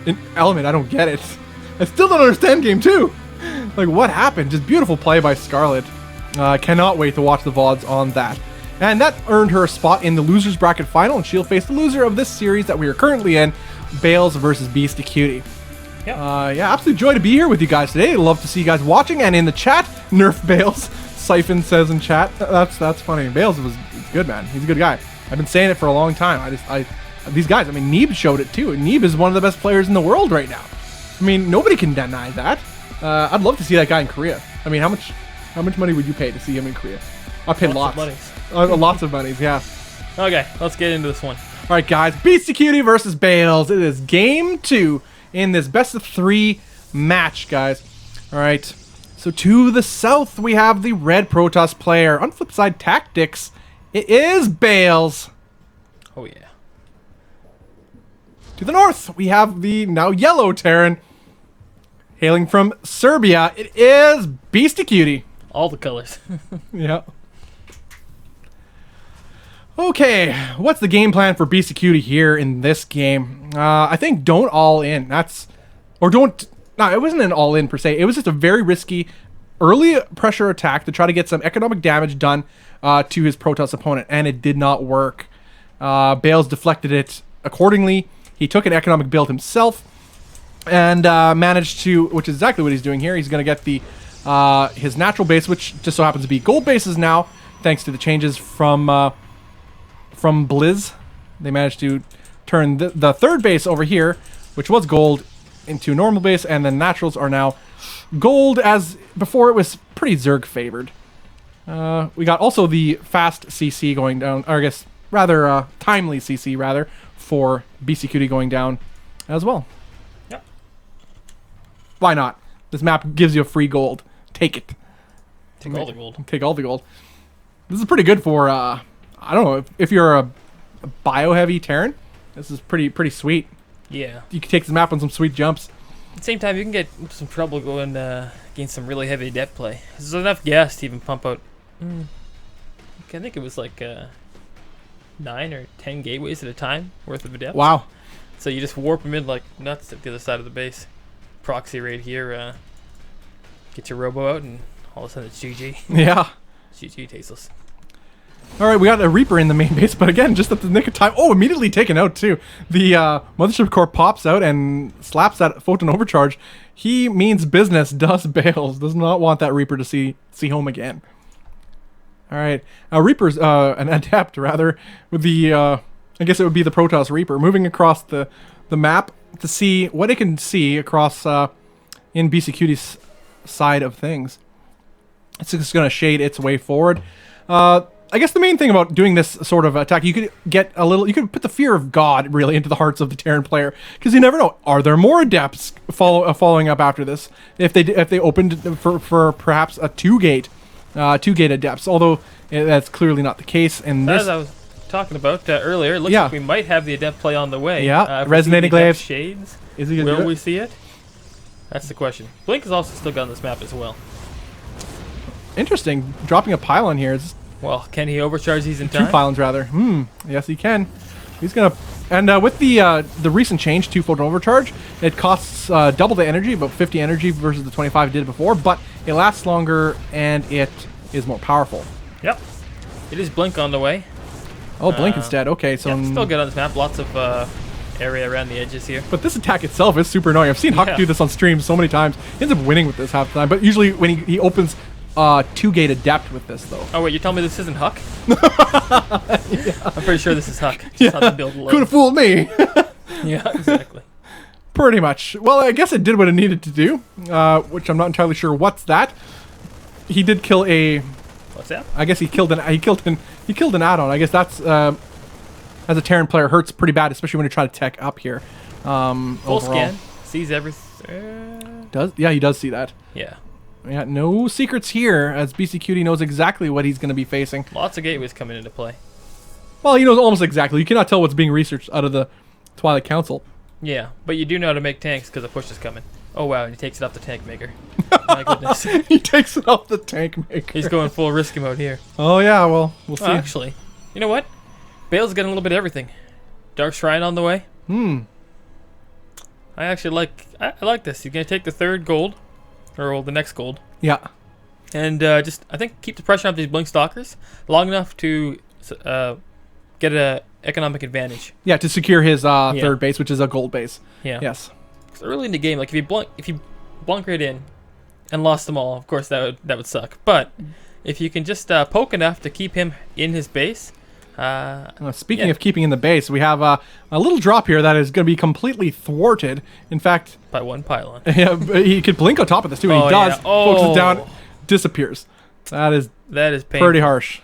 In Element, I don't get it. I still don't understand game 2. Like, what happened? Just beautiful play by Scarlet. Cannot wait to watch the VODs on that. And that earned her a spot in the losers bracket final, and she'll face the loser of this series that we are currently in, Bales versus Beastie Cutie. Yeah, absolute joy to be here with you guys today. Love to see you guys watching and in the chat. Nerf Bales, Siphon says in chat. That's funny. Bales is good, man. He's a good guy. I've been saying it for a long time. These guys. I mean, Neeb showed it too. Neeb is one of the best players in the world right now. I mean, nobody can deny that. I'd love to see that guy in Korea. I mean, how much money would you pay to see him in Korea? I'd pay lots. Lots of monies. Yeah. Okay, let's get into this one. All right, guys. BC Cutie versus Bales. It is game 2. In this best of 3 match, guys. All right. So to the south, we have the red Protoss player. On flip side tactics, it is Bales. Oh, yeah. To the north, we have the now yellow Terran. Hailing from Serbia, it is Beastie Cutie. All the colors. Yeah. Okay, what's the game plan for BC Cutie here in this game? I think don't all in. No, it wasn't an all in per se. It was just a very risky early pressure attack to try to get some economic damage done to his Protoss opponent, and it did not work. Bales deflected it accordingly. He took an economic build himself and managed to, which is exactly what he's doing here. He's going to get the his natural base, which just so happens to be gold bases now, thanks to the changes from Blizz. They managed to turn the third base over here, which was gold, into normal base, and the naturals are now gold, as before it was pretty Zerg favored. We got also the fast CC going down, or I guess rather timely CC rather, for BC Cutie going down as well. Yep. Why not? This map gives you a free gold. Take it. Take all the gold. Take all the gold. This is pretty good for I don't know, if you're a bio-heavy Terran, this is pretty sweet. Yeah. You can take this map on some sweet jumps. At the same time, you can get some trouble going against some really heavy depth play. There's enough gas to even pump out. I think it was like 9 or 10 gateways at a time worth of a depth. Wow. So you just warp him in like nuts at the other side of the base. Proxy raid here. Get your robo out, and all of a sudden it's GG. Yeah. GG tasteless. All right, we got a Reaper in the main base, but again, just at the nick of time. Oh, immediately taken out too. The Mothership Core pops out and slaps that Photon Overcharge. He means business, does Bales. Does not want that Reaper to see home again. All right, Reaper's an Adept, rather, with the, I guess it would be the Protoss Reaper, moving across the map to see what it can see across in BCQT's side of things. It's just going to shade its way forward. I guess the main thing about doing this sort of attack, you could get a little, you could put the fear of God really into the hearts of the Terran player, because you never know, are there more Adepts following up after this? If they opened for perhaps a two-gate Adepts, although that's clearly not the case in this. As I was talking about earlier, it looks like we might have the Adept play on the way. Yeah, Resonating Glaive. Shades. Is he gonna Will we see it? That's the question. Blink is also still got on this map as well. Interesting, dropping a pylon here. It's well, can he overcharge these in time? 2 pylons rather. Yes, he can. He's gonna, and with the recent change to Photon Overcharge, it costs double the energy, about 50 energy versus the 25 it did before, but it lasts longer and it is more powerful. Yep. It is Blink on the way. Oh, Blink instead. Okay, so yeah, still good on this map. Lots of area around the edges here. But this attack itself is super annoying. I've seen Huck do this on stream so many times. He ends up winning with this half the time, but usually when he opens two-gate Adept with this, though. Oh, wait, you tell me this isn't Huck? Yeah. I'm pretty sure this is Huck. Yeah. Could have fooled me. Yeah, exactly. Pretty much. Well, I guess it did what it needed to do, which I'm not entirely sure what's that. He did kill a... What's that? I guess he killed an add-on. I guess that's, as a Terran player, hurts pretty bad, especially when you try to tech up here. Full scan. Sees everything. Yeah, he does see that. Yeah. Yeah, no secrets here, as BCQT knows exactly what he's going to be facing. Lots of gateways coming into play. Well, he knows almost exactly. You cannot tell what's being researched out of the Twilight Council. Yeah, but you do know how to make tanks because the push is coming. Oh, wow, and he takes it off the tank maker. My goodness. He takes it off the tank maker. He's going full risk mode here. Oh, yeah, well, we'll see. Actually, you know what? Bale's getting a little bit of everything. Dark Shrine on the way. I actually like this. You're going to take the third gold. Or the next gold. Yeah. And just, I think, keep the pressure on these Blink Stalkers long enough to get an economic advantage. Yeah, to secure his third base, which is a gold base. Yeah. Yes. So early in the game, like if you blunk right in and lost them all, of course that would suck. But if you can just poke enough to keep him in his base. Speaking of keeping in the base, we have a little drop here that is going to be completely thwarted. In fact, by one pylon. Yeah, he could blink on top of this too, and he does. Focuses down, disappears. That is painful. Pretty harsh.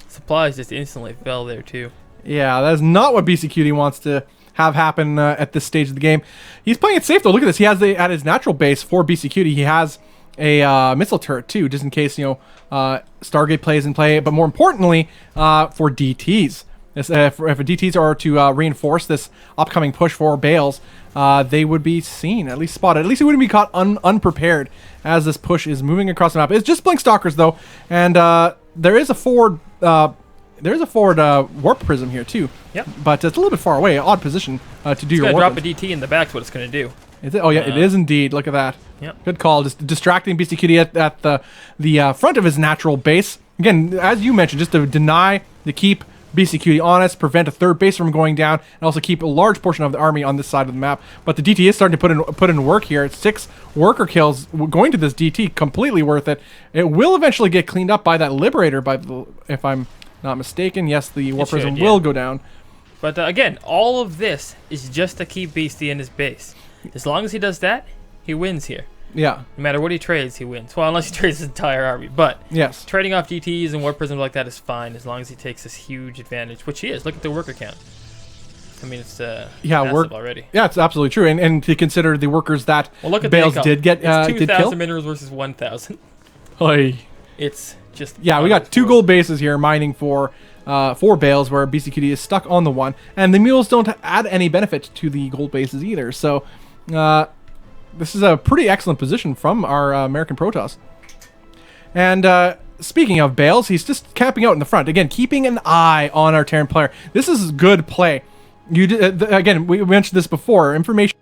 Supplies just instantly fell there too. Yeah, that is not what BCQT wants to have happen at this stage of the game. He's playing it safe though. Look at this. He has at his natural base for BCQT. He has a missile turret too, just in case Stargate plays in play. But more importantly, for DTs, if a DTs are to reinforce this upcoming push for Bales, they would be seen, at least spotted. At least he wouldn't be caught unprepared as this push is moving across the map. It's just Blink Stalkers though, and there is a forward. There's a forward warp prism here too. Yep. But it's a little bit far away, odd position to do your warp. Drop a DT in the back is what it's going to do. Is it? Oh yeah, it is indeed. Look at that. Yep. Good call. Just distracting BCQT at the front of his natural base. Again, as you mentioned, just to keep BCQT honest, prevent a third base from going down, and also keep a large portion of the army on this side of the map. But the DT is starting to put in work here. It's 6 worker kills going to this DT, completely worth it. It will eventually get cleaned up by that Liberator, if I'm not mistaken. Yes, the Warp Prism will go down. But again, all of this is just to keep Beastie in his base. As long as he does that, he wins here. Yeah. No matter what he trades, he wins. Well, unless he trades his entire army. But yes, trading off DTs and Warp Prisms like that is fine as long as he takes this huge advantage, which he is. Look at the worker count. I mean, it's massive already. Yeah, it's absolutely true. And to consider the workers that Bales did get it's 2,000 minerals versus 1,000. Oy. It's just... Yeah, we got 2 gold bases here mining for Bales, where BCQT is stuck on the one. And the mules don't add any benefit to the gold bases either. So... this is a pretty excellent position from our American Protoss. And speaking of Bales, he's just camping out in the front. Again, keeping an eye on our Terran player. This is good play. You did, again, we mentioned this before. Information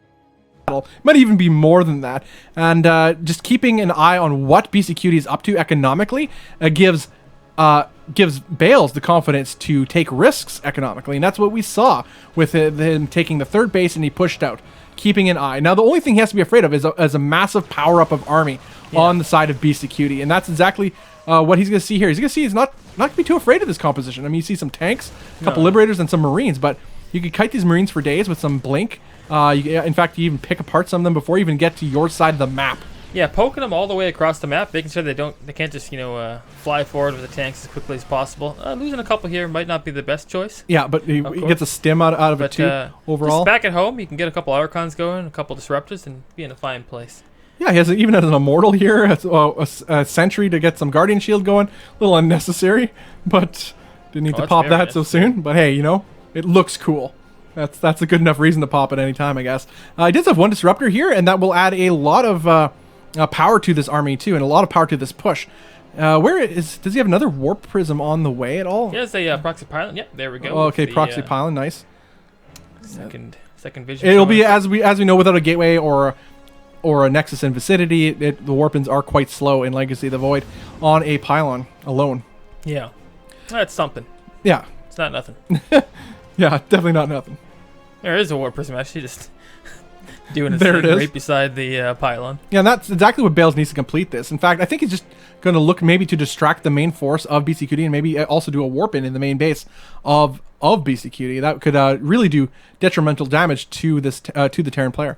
might even be more than that, and just keeping an eye on what BCQD is up to economically gives Bales the confidence to take risks economically, and that's what we saw with him taking the third base and he pushed out, keeping an eye. Now the only thing he has to be afraid of is a massive power up of army on the side of BCQD, and that's exactly what he's going to see here. He's going to see he's not going to be too afraid of this composition. I mean, you see some tanks, a couple Liberators, and some Marines, but you could kite these Marines for days with some blink. In fact, you even pick apart some of them before you even get to your side of the map. Yeah, poking them all the way across the map, making sure they can't just fly forward with the tanks as quickly as possible. Losing a couple here might not be the best choice. Yeah, but he gets a stim out of it too. Overall, just back at home, you can get a couple Archons going, a couple Disruptors, and be in a fine place. Yeah, he even has an Immortal here, a Sentry to get some Guardian Shield going. A little unnecessary, but didn't need to pop that so soon. But hey, it looks cool. That's a good enough reason to pop at any time, I guess. He does have one Disruptor here, and that will add a lot of power to this army too, and a lot of power to this push. Does he have another Warp Prism on the way at all? He has a Proxy Pylon. Yep, there we go. Oh, okay, Proxy Pylon, nice. Second vision. It'll be as we know, without a gateway or a Nexus in vicinity, the Warpins are quite slow in Legacy of the Void on a pylon alone. Yeah, that's something. Yeah, it's not nothing. Yeah, definitely not nothing. There is a Warp Prism actually just doing its thing right beside the pylon. Yeah, and that's exactly what Bales needs to complete this. In fact, I think he's just going to look maybe to distract the main force of BCQD and maybe also do a warp in the main base of BCQD. That could really do detrimental damage to this to the Terran player.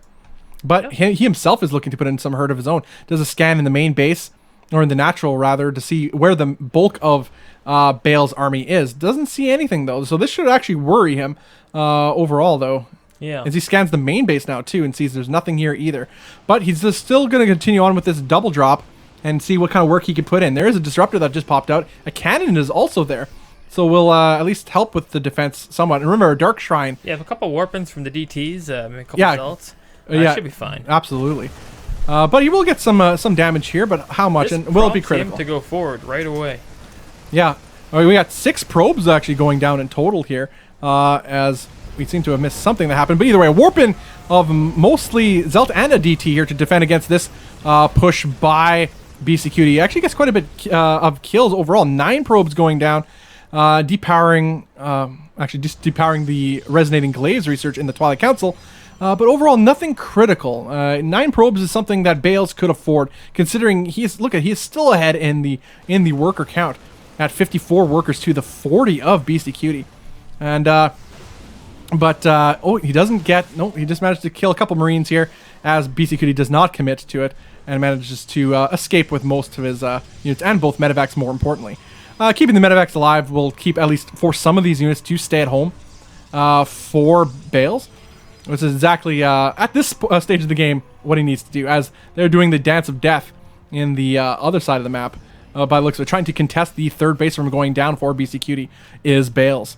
But he himself is looking to put in some herd of his own. Does a scan in the main base, or in the natural rather, to see where the bulk of Bale's army is. Doesn't see anything though, so this should actually worry him overall though. Yeah. As he scans the main base now too and sees there's nothing here either. But he's just still going to continue on with this double drop and see what kind of work he can put in. There is a Disruptor that just popped out. A cannon is also there. So we'll at least help with the defense somewhat. And remember, a Dark Shrine. Yeah, a couple Warpins from the DTs, a couple Zealots. Should be fine. Absolutely. But he will get some damage here, but how much? This and will it be critical? Him to go forward right away. Yeah. We got 6 probes actually going down in total here, as we seem to have missed something that happened. But either way, a warp-in of mostly Zelt and a DT here to defend against this push by BCQD. He actually gets quite a bit of kills overall. 9 probes going down, depowering the Resonating Glaives research in the Twilight Council. But overall, nothing critical. 9 probes is something that Bales could afford, considering he is still ahead in the worker count at 54 workers to the 40 of BCQD. And he doesn't get he just managed to kill a couple Marines here, as BCQD does not commit to it and manages to escape with most of his units, and both medevacs more importantly. Keeping the medevacs alive will keep, at least for some of these units, to stay at home for Bales. Which is exactly, at this stage of the game, what he needs to do, as they're doing the Dance of Death in the other side of the map, by the looks of it. Trying to contest the third base from going down for BCQD is Bales.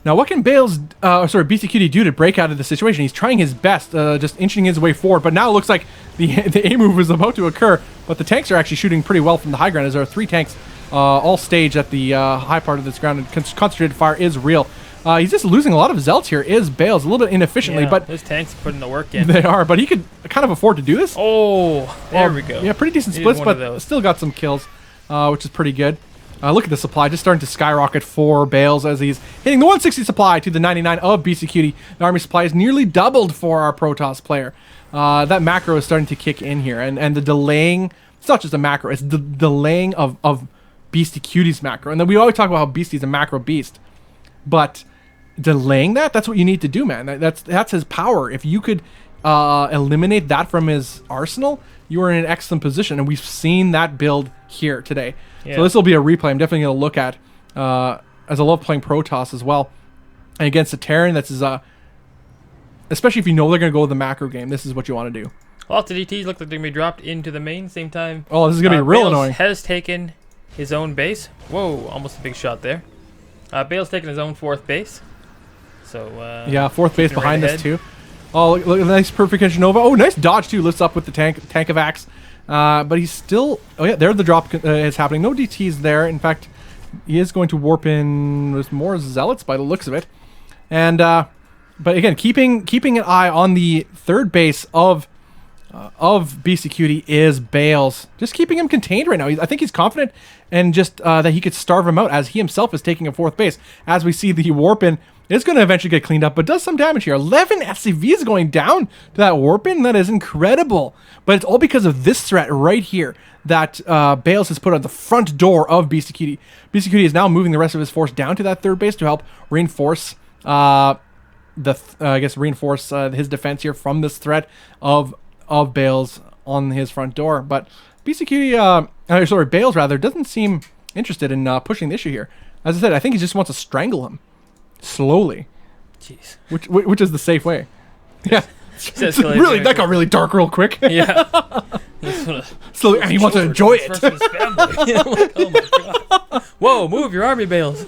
Now, what can BCQD do to break out of the situation? He's trying his best, just inching his way forward, but now it looks like the A move is about to occur, but the tanks are actually shooting pretty well from the high ground, as there are 3 tanks all staged at the high part of this ground, and concentrated fire is real. He's just losing a lot of Zelts here. Is Bales a little bit inefficiently, but his tanks putting the work in. They are, but he could kind of afford to do this. Oh, there we go. Yeah, pretty decent splits, but still got some kills, which is pretty good. Look at the supply, just starting to skyrocket for Bales as he's hitting the 160 supply to the 99 of BCQD. The army supply is nearly doubled for our Protoss player. That macro is starting to kick in here, and the delaying. It's not just a macro; it's the delaying of BCQD's macro. And then we always talk about how Beastie's a macro beast, but delaying that's what you need to do, man. That's his power. If you could eliminate that from his arsenal, you are in an excellent position, and we've seen that build here today. Yeah. So this will be a replay I'm definitely going to look at, as I love playing Protoss as well. And against a Terran, especially if you know they're going to go with the macro game, this is what you want to do. Lots of DTs look like they're going to be dropped into the main same time. Oh, this is going to be real Bales annoying. Has taken his own base. Whoa, almost a big shot there. Bale's taking his own 4th base. So yeah, 4th base behind this too. Oh, look at nice perfect Nova. Oh, nice dodge too. Lifts up with the tank of axe. But he's still. Oh yeah, there the drop is happening. No DTs there. In fact, he is going to warp in with more Zealots by the looks of it. And but again, keeping an eye on the third base of BC Cutie is Bales. Just keeping him contained right now. I think he's confident and just that he could starve him out as he himself is taking a fourth base. As we see the Warpin is going to eventually get cleaned up, but does some damage here. 11 SCVs going down to that Warpin. That is incredible. But it's all because of this threat right here that Bales has put on the front door of BC Cutie. BC Cutie is now moving the rest of his force down to that third base to help reinforce reinforce his defense here from this threat of Bales on his front door. But BC Cutie, Bales rather, doesn't seem interested in pushing the issue here. As I said, I think he just wants to strangle him slowly. Jeez. Which is the safe way. Yeah. Really, that got really dark real quick. Yeah. Slowly, and he wants to enjoy it. Like, oh my god. Whoa, move your army, Bales.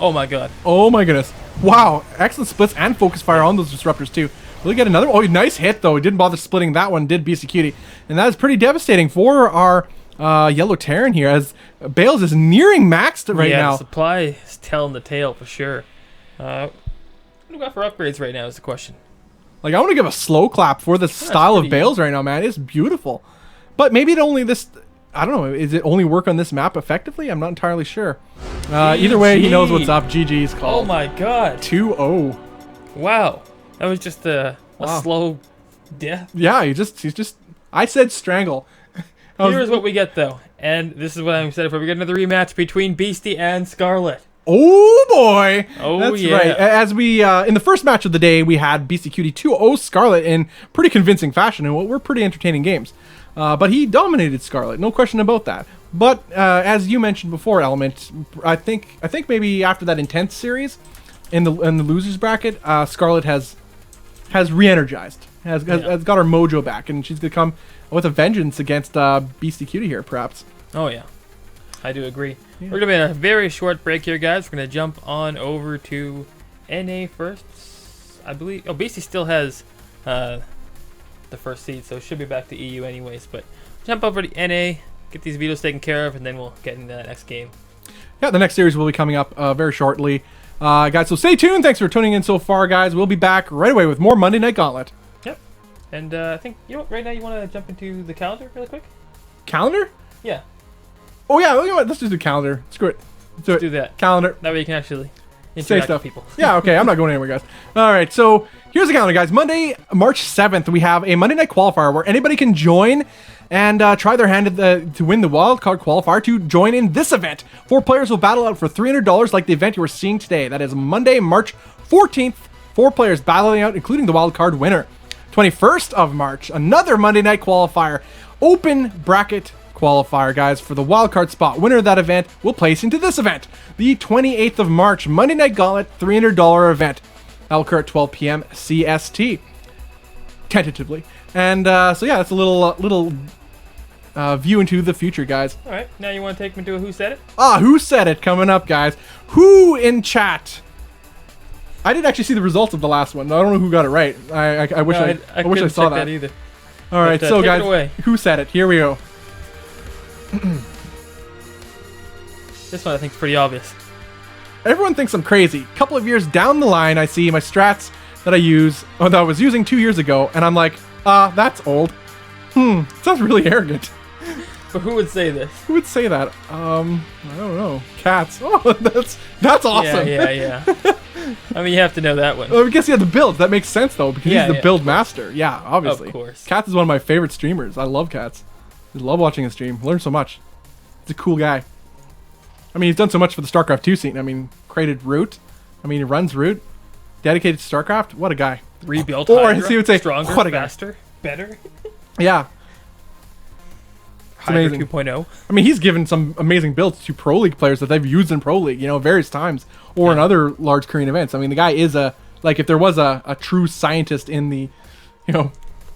Oh my god. Oh my goodness. Wow. Excellent splits and focus fire on those disruptors too. Will he get another? Oh, nice hit though. He didn't bother splitting that one, did BC Cutie. And that is pretty devastating for our Yellow Terran here, as Bales is nearing maxed right now. Yeah, the supply is telling the tale for sure. What do we got for upgrades right now is the question. Like, I want to give a slow clap for the style of Bales right now, man. It's beautiful. But maybe it only I don't know. Is it only work on this map effectively? I'm not entirely sure. Either way, he knows what's up. GG's called. Oh my god. 2-0. Wow. That was just a slow death. Yeah, he's just. I said strangle. Here's what we get though, and this is what I'm excited for. We get another rematch between Beastie and Scarlet. Oh boy! Oh, that's yeah. right. As we in the first match of the day, we had BC Cutie 2-0 Scarlet in pretty convincing fashion, and what were pretty entertaining games. But he dominated Scarlet, no question about that. But as you mentioned before, Element, I think maybe after that intense series in the losers bracket, Scarlet has re-energized, has got her mojo back, and she's gonna come with a vengeance against BC Cutie here, perhaps. Oh yeah, I do agree. Yeah. We're gonna be in a very short break here, guys. We're gonna jump on over to NA first, I believe. Oh, BC still has the first seed, so it should be back to EU anyways. But jump over to NA, get these videos taken care of, and then we'll get into that next game. Yeah, the next series will be coming up very shortly. Guys, so stay tuned. Thanks for tuning in so far, guys. We'll be back right away with more Monday Night Gauntlet. Yep. And I think, you know what, right now you want to jump into the calendar really quick? Calendar? Yeah. Oh, yeah. You know what? Let's just do calendar. Screw it. Let's do that. Calendar. That way you can actually say interact stuff. with people. Yeah, okay. I'm not going anywhere, guys. All right. So here's the calendar, guys. Monday, March 7th, we have a Monday Night Qualifier where anybody can join and try their hand to win the wildcard qualifier to join in this event. 4 players will battle out for $300 like the event you are seeing today. That is Monday, March 14th. 4 players battling out, including the wildcard winner. 21st of March, another Monday Night Qualifier. Open bracket qualifier, guys, for the wildcard spot. Winner of that event will place into this event. The 28th of March, Monday Night Gauntlet, $300 event. That will occur at 12 p.m. CST. Tentatively. And so yeah, that's a little view into the future, guys. All right, now you want to take me to a Who Said It? Who said it coming up, guys. Who in chat? I didn't actually see the results of the last one. I don't know who got it right. I wish I wish I saw that either. All right, so guys, who said it? Here we go. This one I think is pretty obvious. Everyone thinks I'm crazy. A couple of years down the line, I see my strats that that I was using 2 years ago, and I'm like, that's old. Sounds really arrogant. But who would say this? Who would say that? I don't know. Cats. Oh, that's awesome. Yeah. I mean, you have to know that one. Well, I guess he had the build. That makes sense, though, because he's the build master. Yeah, obviously. Of course. Cats is one of my favorite streamers. I love Cats. I love watching his stream. Learn so much. He's a cool guy. I mean, he's done so much for the StarCraft 2 scene. I mean, created Root. I mean, he runs Root. Dedicated to StarCraft. What a guy. Rebuilt Or Hydra, as he would say, stronger, what a guy. faster, better. Yeah. Hydra amazing. 2.0. I mean, he's given some amazing builds to Pro League players that they've used in Pro League, various times, or in other large Korean events. I mean, the guy is if there was a true scientist in the,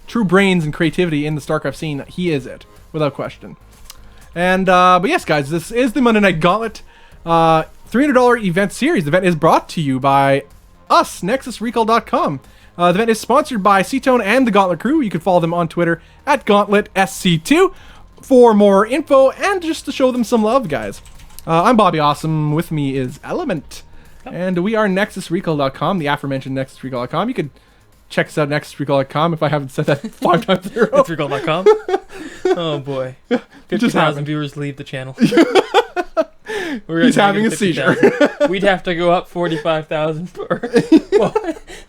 true brains and creativity in the StarCraft scene, he is it, without question. And, but yes, guys, this is the Monday Night Gauntlet $300 event series. The event is brought to you by us, NexusRecall.com. The event is sponsored by C-Tone and the Gauntlet crew. You can follow them on Twitter at GauntletSC2 for more info and just to show them some love, guys. I'm Bobby Awesome. With me is Element. And we are NexusRecall.com, the aforementioned NexusRecall.com. You could check us out at NexusRecall.com if I haven't said that 5 times in a row. NexusRecall.com. Oh boy. 50,000 viewers leave the channel. He's having a seizure. We'd have to go up 45,000 for. Well,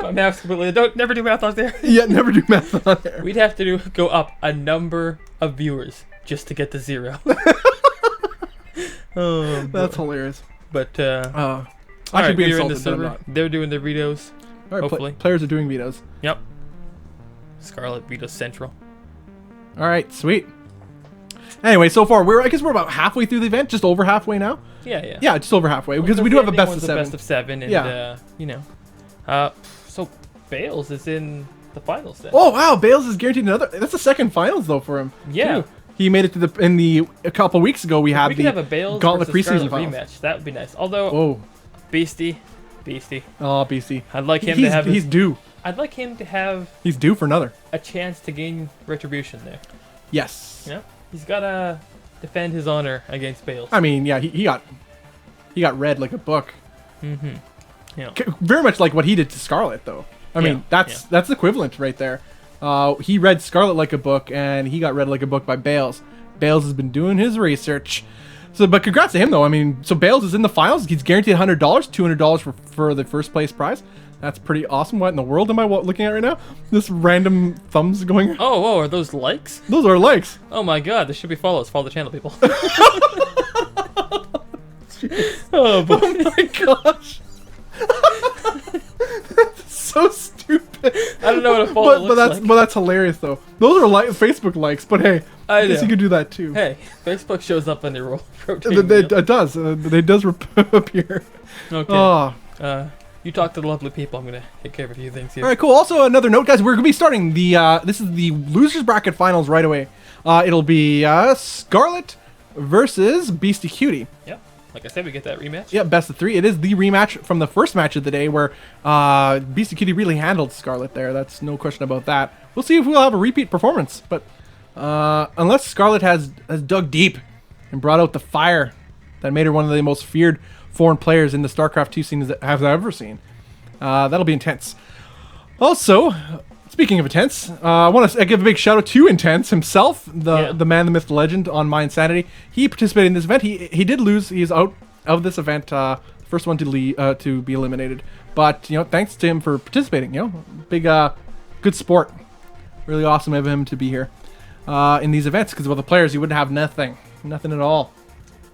my math's completely. Don't never do math on there. Yeah, never do math on there. We'd have to go up a number of viewers just to get to 0. Oh, that's hilarious. But I should be insulted, but I'm not. They're doing their vetoes. All right, hopefully, players are doing vetoes. Yep. Scarlet Veto Central. All right, sweet. Anyway, so far I guess we're about halfway through the event, just over halfway now. Yeah. Yeah, just over halfway because we do have a best of 7. Best of 7, and you know, so Bales is in the finals then. Oh wow, Bales is guaranteed another. That's the second finals though for him. Yeah. Too. He made it to a couple weeks ago. We had could have a Bales Gauntlet versus preseason Scarlet finals. rematch. That would be nice. Although, Beastie. Oh, BC. I'd like him to have. He's due. I'd like him to have. He's due for another. A chance to gain retribution there. Yes. Yeah. He's gotta defend his honor against Bales. I mean, yeah, he got read like a book. Mm-hmm. Yeah. Very much like what he did to Scarlet, though. I mean, that's equivalent right there. He read Scarlet like a book, and he got read like a book by Bales. Bales has been doing his research. So, but congrats to him, though. I mean, so Bales is in the finals. He's guaranteed $100, $200 for the first place prize. That's pretty awesome. What in the world am I looking at right now? This random thumbs going. Oh, whoa, are those likes? Those are likes. Oh my god, this should be follows. Follow the channel, people. Oh boy. Oh my gosh. That's so stupid. I don't know what a follow looks like. But that's hilarious though. Those are Facebook likes, but hey, I guess you could do that too. Hey, Facebook shows up on your rotate. It does. It does appear. Okay. Oh. You talk to the lovely people. I'm gonna take care of a few things here. All right, cool. Also, another note, guys. We're gonna be starting the. This is the losers bracket finals right away. It'll be Scarlet versus Beastie Cutie. Yep. Like I said, we get that rematch. Yeah, best of 3. It is the rematch from the first match of the day where Beastie Cutie really handled Scarlet there. That's no question about that. We'll see if we'll have a repeat performance, but unless Scarlet has dug deep and brought out the fire that made her one of the most feared foreign players in the StarCraft 2 scene that I've ever seen. That'll be intense. Also, speaking of intense, I want to give a big shout out to Intense himself, the man, the myth, the legend on My Insanity. He participated in this event. He did lose. He's out of this event. First one to be eliminated. But thanks to him for participating. Big good sport. Really awesome of him to be here in these events because without the players, he wouldn't have nothing at all.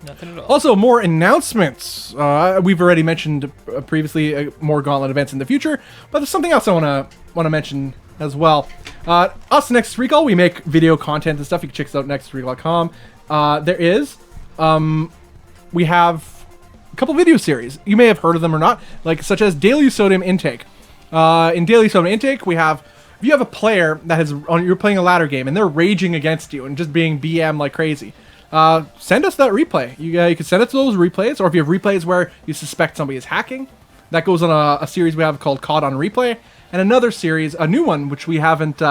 Nothing at all. Also, more announcements. We've already mentioned previously more Gauntlet events in the future, but there's something else I want to mention as well. Us, Nexus Recall, we make video content and stuff. You can check us out at nexusrecall.com. We have a couple video series. You may have heard of them or not, such as Daily Sodium Intake. In Daily Sodium Intake, we have if you have a player that you're playing a ladder game and they're raging against you and just being BM like crazy. Send us that replay. You can send us those replays, or if you have replays where you suspect somebody is hacking, that goes on a series we have called Caught on Replay, and another series, a new one, which we haven't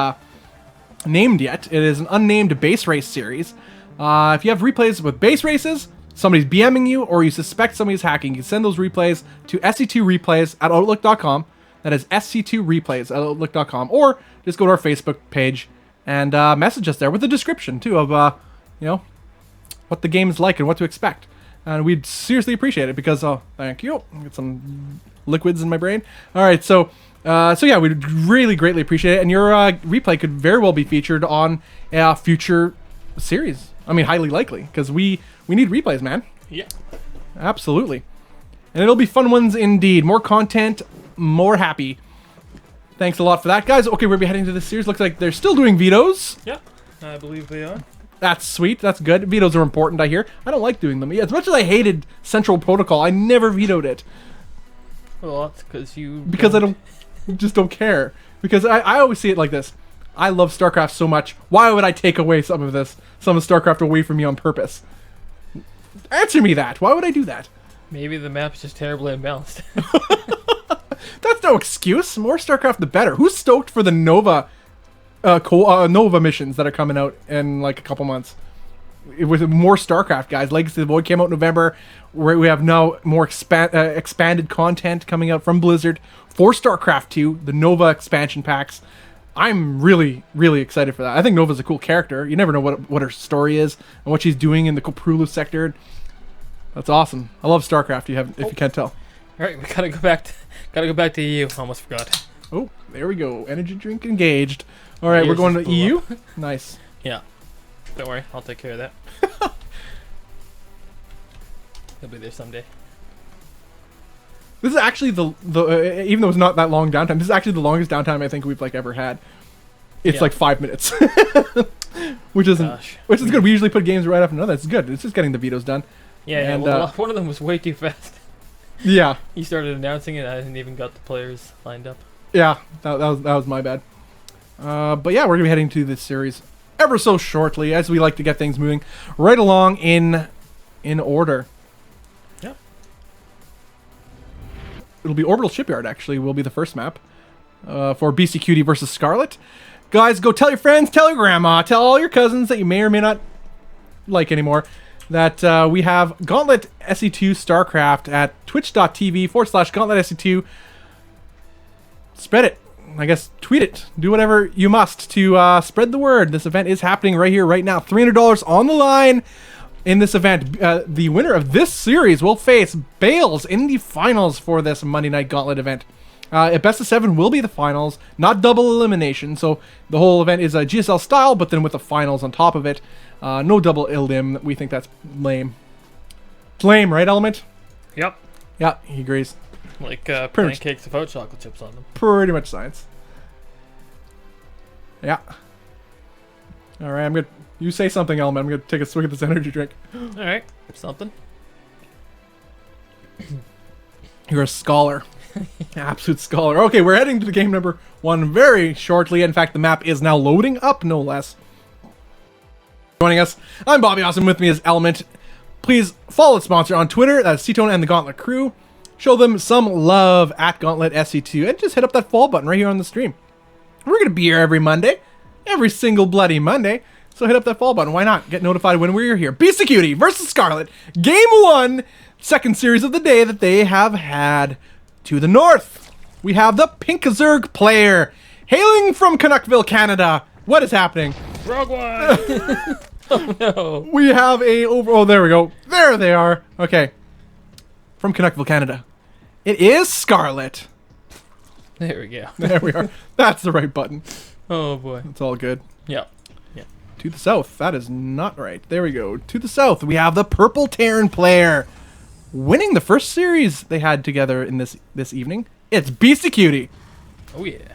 named yet. It is an unnamed base race series. If you have replays with base races, somebody's BMing you, or you suspect somebody's hacking, you can send those replays to sc2replays@outlook.com. That is sc2replays@outlook.com, or just go to our Facebook page and message us there with a description, too, of, what the game is like and what to expect. And we'd seriously appreciate it because, thank you. Get some liquids in my brain. All right, so yeah, we'd really greatly appreciate it. And your replay could very well be featured on a future series. I mean, highly likely, because we need replays, man. Yeah. Absolutely. And it'll be fun ones indeed. More content, more happy. Thanks a lot for that, guys. Okay, we'll be heading to this series. Looks like they're still doing vetoes. Yeah, I believe they are. That's sweet. That's good. Vetoes are important, I hear. I don't like doing them. Yeah, as much as I hated Central Protocol, I never vetoed it. Well, that's because I just don't care. Because I always see it like this. I love StarCraft so much. Why would I take away some of StarCraft away from me on purpose? Answer me that. Why would I do that? Maybe the map's just terribly imbalanced. That's no excuse. More StarCraft, the better. Who's stoked for the Nova Nova missions that are coming out in like a couple months? with more StarCraft, guys. Legacy of the Void came out in November. We have now more expanded content coming out from Blizzard for StarCraft 2, the Nova expansion packs. I'm really, really excited for that. I think Nova's a cool character. You never know what her story is and what she's doing in the Koprulu sector. That's awesome. I love StarCraft. If you can't tell. All right, we gotta go back to EU. Almost forgot. Oh, there we go. Energy drink engaged. All right, we're going to EU. Nice. Yeah. Don't worry, I'll take care of that. He'll be there someday. This is actually the even though it's not that long downtime, this is actually the longest downtime I think we've like ever had. It's like 5 minutes, which is good. We usually put games right after another. It's good. It's just getting the vetoes done. Yeah, and well, one of them was way too fast. Yeah. He started announcing it. I hadn't even got the players lined up. Yeah, that was my bad. But yeah, we're gonna be heading to this series ever so shortly, as we like to get things moving right along in order. Yep. It'll be Orbital Shipyard, actually, will be the first map for BCQD versus Scarlet. Guys, go tell your friends, tell your grandma, tell all your cousins that you may or may not like anymore that we have Gauntlet SE2 StarCraft at twitch.tv/Gauntlet SE2. Spread it. I guess tweet it. Do whatever you must to spread the word. This event is happening right here, right now. $300 on the line in this event. The winner of this series will face Bales in the finals for this Monday Night Gauntlet event. At best of 7 will be the finals, not double elimination. So the whole event is a GSL style, but then with the finals on top of it. No double elim. We think that's lame. It's lame, right, Element? Yep. Yeah, he agrees. Like pancakes without chocolate chips on them. Pretty much science. Yeah. All right, you say something, Element. I'm gonna take a swig of this energy drink. All right, something. You're a scholar. Absolute scholar. Okay, we're heading to the game number 1 very shortly. In fact, the map is now loading up, no less. Joining us, I'm Bobby Awesome. With me is Element. Please follow its sponsor on Twitter. That's Cetone and the Gauntlet crew. Show them some love at Gauntlet SE2 and just hit up that follow button right here on the stream. We're going to be here every Monday. Every single bloody Monday. So hit up that follow button. Why not? Get notified when we're here. BCQD versus Scarlet. Game 1. Second series of the day that they have had. To the north, we have the Pinkazerg player. Hailing from Canuckville, Canada. What is happening? Rogue One! Oh no. We have oh, there we go. There they are. Okay. From Canuckville, Canada. It is Scarlet. There we go. There we are. That's the right button. Oh boy. It's all good. Yeah. Yeah. To the south. That is not right. There we go. To the south, we have the Purple Terran player. Winning the first series they had together in this evening. It's BCQD. Oh yeah.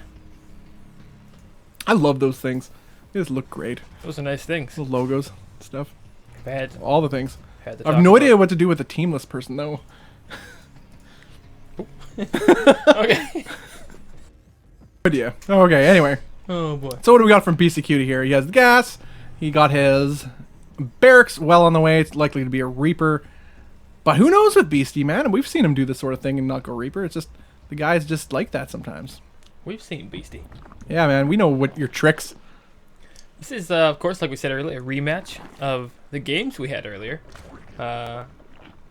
I love those things. They just look great. Those are nice things. The logos, stuff. Bad. All the things. I have no idea what to do with a teamless person, though. Okay. Idea. Okay, anyway. Oh boy. So what do we got from BCQD here? He has the gas. He got his barracks well on the way. It's likely to be a Reaper. But who knows with Beastie, man? We've seen him do this sort of thing and not go Reaper. It's just, the guys just like that sometimes. We've seen Beastie. Yeah, man. We know what your tricks. This is, of course, like we said earlier, a rematch of the games we had earlier.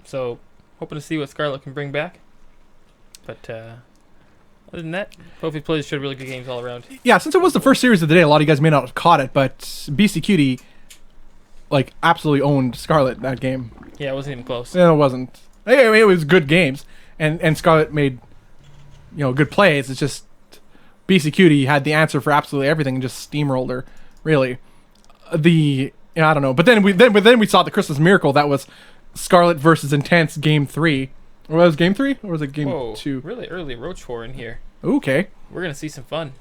So, hoping to see what Scarlet can bring back. But, other than that, hopefully players showed really good games all around. Yeah, since it was the first series of the day, a lot of you guys may not have caught it, but BCQD, like, absolutely owned Scarlet that game. Yeah, it wasn't even close. No, it wasn't. I mean, it was good games, and Scarlet made, good plays. It's just BCQD had the answer for absolutely everything and just steamrolled her. Really, I don't know. But then we saw the Christmas Miracle. That was Scarlet versus Intense Game 3. Or was it Game 3 or was it Game 2? Really early Rochefort in here. Okay. We're gonna see some fun.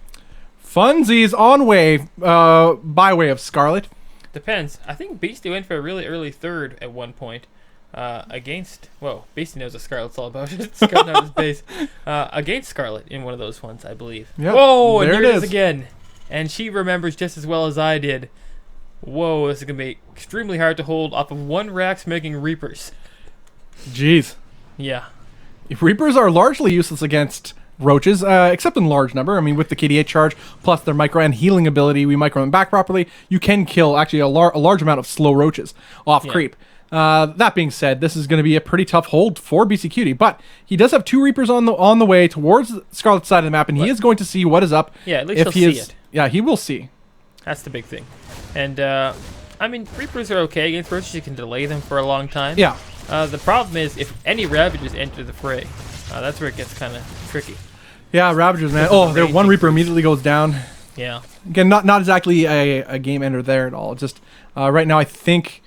Funsies on way, by way of Scarlet. Depends. I think Beastie went for a really early third at one point. Against, Beastie knows what Scarlet's all about. Scarlet knows his base. Against Scarlet in one of those ones, I believe. Yep. Whoa, and there it is again. And she remembers just as well as I did. Whoa, this is going to be extremely hard to hold off of one Rax making Reapers. Jeez. Yeah. Reapers are largely useless against roaches, except in large number. I mean, with the KDA charge plus their micro and healing ability, we micro them back properly. You can kill actually a large amount of slow roaches off creep. That being said, this is going to be a pretty tough hold for BC Cutie, but he does have 2 Reapers on the way towards Scarlet's side of the map, and he is going to see what is up. Yeah, at least he'll see it. Yeah, he will see. That's the big thing. And, I mean, Reapers are okay against roaches. You can delay them for a long time. Yeah. The problem is if any Ravagers enter the fray, that's where it gets kind of tricky. Yeah, Ravagers, man. Oh, their 1 Reaper immediately goes down. Yeah. Again, not exactly a game ender there at all. Just right now, I think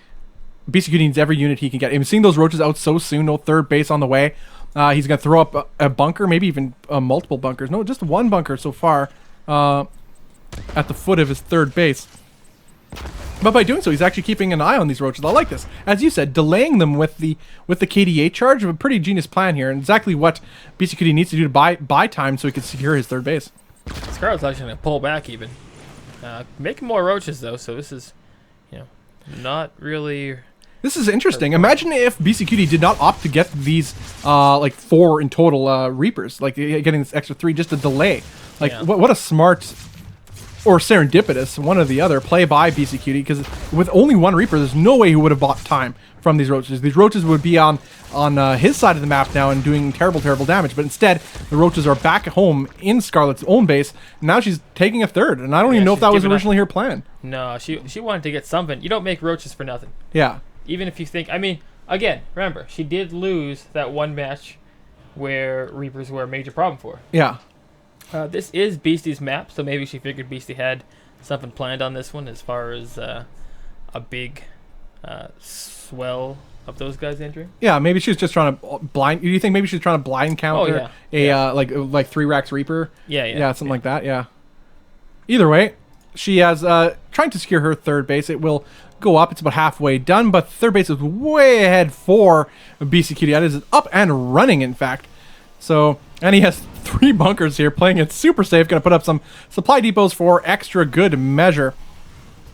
BC Cutie needs every unit he can get. I mean, seeing those roaches out so soon, no third base on the way. He's going to throw up a bunker, maybe even multiple bunkers. No, just 1 bunker so far at the foot of his third base. But by doing so, he's actually keeping an eye on these roaches. I like this. As you said, delaying them with the KDA charge, a pretty genius plan here, and exactly what BC Cutie needs to do to buy time so he can secure his third base. Scarlet's actually going to pull back even. Making more roaches, though, so this is, not really... This is interesting. Imagine if BC Cutie did not opt to get these, like 4 in total Reapers, like getting this extra 3 just to delay. Like, what a smart or serendipitous, one or the other, play by BC Cutie, because with only 1 Reaper, there's no way he would have bought time from these roaches. These roaches would be on his side of the map now and doing terrible damage, but instead, the roaches are back at home in Scarlet's own base, and now she's taking a third, and I don't even know if that was originally her plan. No, she wanted to get something. You don't make roaches for nothing. Yeah. Even if you think, I mean, again, remember, she did lose that 1 match where Reapers were a major problem for her. Yeah. This is Beastie's map, so maybe she figured Beastie had something planned on this one as far as a big swell of those guys entering. Yeah, maybe she was just trying to blind. Do you think maybe she was trying to blind counter like 3 racks Reaper? Yeah, something like that. Yeah. Either way, she has trying to secure her third base. It will go up. It's about halfway done, but third base is way ahead for BC Cutie. That is up and running, in fact. So, and he has 3 bunkers here, playing it super safe. Going to put up some supply depots for extra good measure.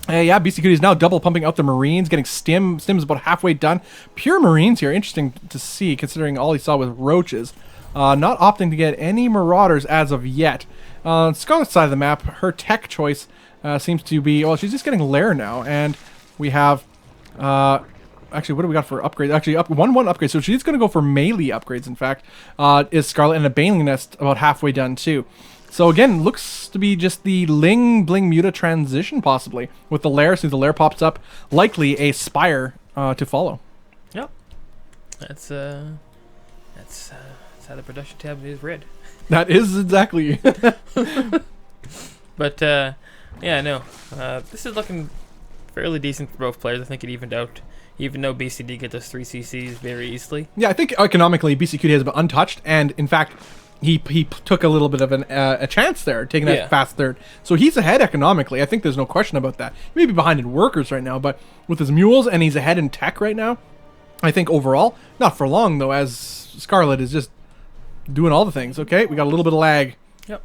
Yeah, BC Cutie is now double pumping out the Marines, getting Stim. Stim is about halfway done. Pure Marines here. Interesting to see, considering all he saw with roaches. Not opting to get any Marauders as of yet. On Scarlet's side of the map, her tech choice seems to be... Well, she's just getting Lair now, and we have... Actually, what do we got for upgrades? Actually, 1-1 upgrades. So she's going to go for melee upgrades, in fact. Is Scarlet, and a Baneling Nest about halfway done, too. So again, looks to be just the Ling Bling Muta transition, possibly. With the Lair, since the Lair pops up, likely a Spire to follow. Yep. That's how the production tab is read. That is exactly. But, yeah, no. This is looking fairly decent for both players. I think it evened out. Even though BCD get those 3 CCs very easily. Yeah, I think economically BC Cutie has been untouched, and in fact, he took a little bit of a chance there, taking that fast third. So he's ahead economically. I think there's no question about that. He may be behind in workers right now, but with his mules, and he's ahead in tech right now. I think overall, not for long though, as Scarlet is just doing all the things. Okay, we got a little bit of lag. Yep.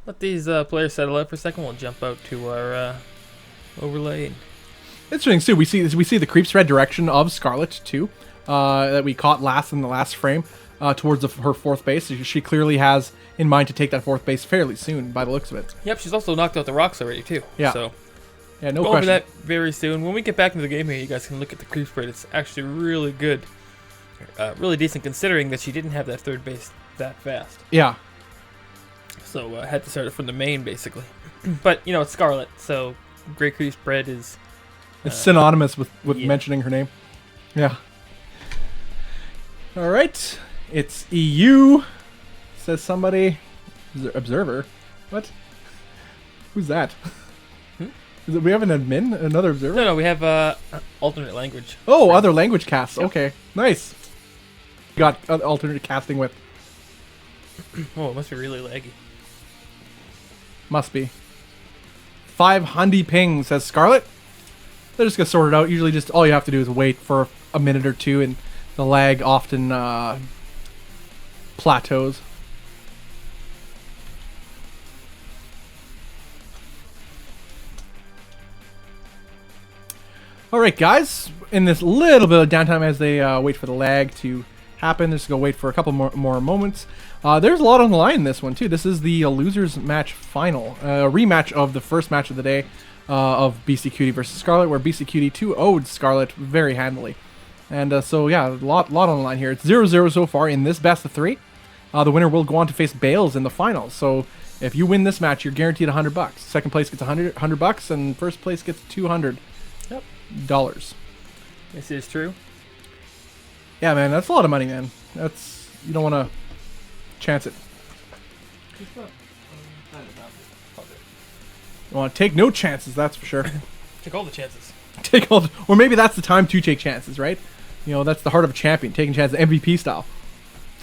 Let these players settle out for a second. We'll jump out to our overlay. Interesting too. We see the creep spread direction of Scarlet too, that we caught last in the last frame, towards her 4th base. She clearly has in mind to take that 4th base fairly soon, by the looks of it. Yep, she's also knocked out the rocks already too. Yeah. So yeah, no go question. over that very soon. When we get back into the game here, you guys can look at the creep spread. It's actually really good, really decent considering that she didn't have that 3rd base that fast. Yeah. So I had to start it from the main basically. But it's Scarlet, so great creep spread is. It's synonymous with mentioning her name. Yeah. All right. It's EU, says somebody. Observer. What? Who's that? We have an admin? Another observer? No, we have alternate language. Oh, other language casts. Yep. Okay. Nice. Got alternate casting with. Oh, it must be really laggy. Must be. 500 ping, says Scarlet. They're just going to sort it out. Usually just all you have to do is wait for a minute or two, and the lag often plateaus. Alright guys, in this little bit of downtime as they wait for the lag to happen. Just go wait for a couple more moments. There's a lot on the line in this one too. This is the losers match final, rematch of the first match of the day of Beastie Cutie versus Scarlet, where Beastie Cutie 2-0'd Scarlet very handily. And so yeah, a lot on the line here. It's 0-0 so far in this best of 3. The winner will go on to face Bales in the finals. So if you win this match, you're guaranteed $100. Second place gets $100, and first place gets $200. Yep. This is true. Yeah, man, that's a lot of money, man. You don't want to chance it. You want to take no chances, that's for sure. Take all the chances. Or maybe that's the time to take chances, right? You know, that's the heart of a champion, taking chances, MVP style.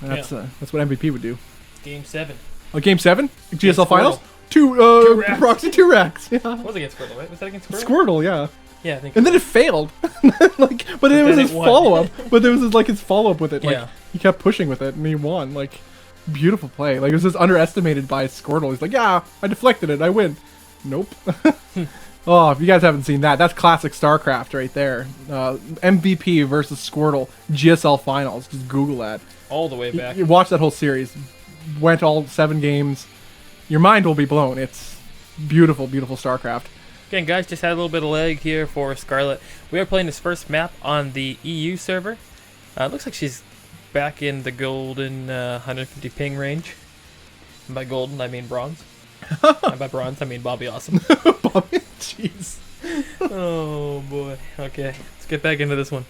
That's what MVP would do. Game 7. Oh, Game 7? GSL Squirtle. Finals? Proxy 2 racks. Yeah. What was it against Squirtle, right? Was that against Squirtle? Squirtle, yeah. Yeah, I think. And then it failed. But it was his follow-up. But there was his follow-up with it. Like, Yeah. he kept pushing with it, and he won. Like, beautiful play. Like, it was just underestimated by Squirtle. He's like, yeah, I deflected it. I win. Nope. Oh, if you guys haven't seen that, that's classic StarCraft right there. MVP versus Squirtle, GSL Finals. Just Google that. All the way back. You watch that whole series. Went all 7 games. Your mind will be blown. It's beautiful, beautiful StarCraft. Again, guys, just had a little bit of lag here for Scarlet. We are playing this first map on the EU server. Looks like she's back in the golden 150 ping range. And by golden, I mean bronze. And by bronze, I mean Bobby Awesome. Bobby, jeez. Oh, boy. Okay, let's get back into this one.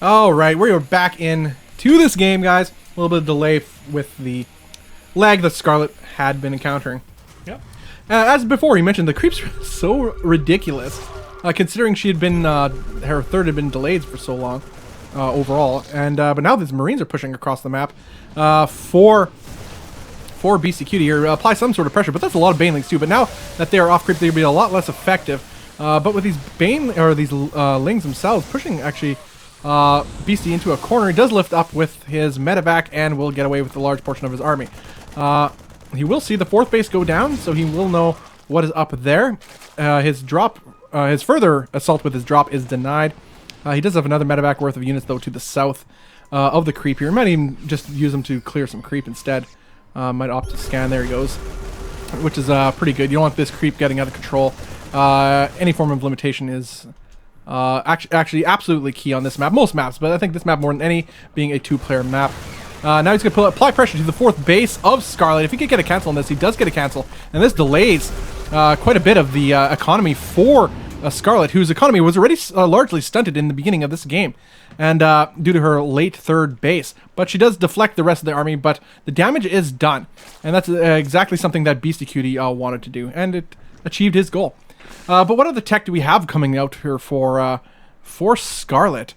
All right, we are back in to this game, guys. A little bit of delay with the lag that Scarlet had been encountering. Yep. As before, you mentioned the creeps were so ridiculous, considering she had been her third had been delayed for so long overall, and but now these Marines are pushing across the map for BC Cutie here. Apply some sort of pressure, but that's a lot of Banelings too. But now that they are off creep, they'll be a lot less effective. But with these these Lings themselves pushing actually Beastie into a corner, he does lift up with his medevac and will get away with a large portion of his army. He will see the 4th base go down, so he will know what is up there. His further assault with his drop is denied. He does have another medevac worth of units though to the south of the creep here. Might even just use them to clear some creep instead. Might opt to scan. There he goes, which is pretty good. You don't want this creep getting out of control. Any form of limitation is actually absolutely key on this map. Most maps, but I think this map more than any, being a 2-player map. Now he's going to apply pressure to the 4th base of Scarlet. If he could get a cancel on this, he does get a cancel. And this delays quite a bit of the economy for Scarlet, whose economy was already largely stunted in the beginning of this game. And due to her late 3rd base. But she does deflect the rest of the army, but the damage is done. And that's exactly something that Beastie Cutie wanted to do. And it achieved his goal. But what other tech do we have coming out here for Scarlet?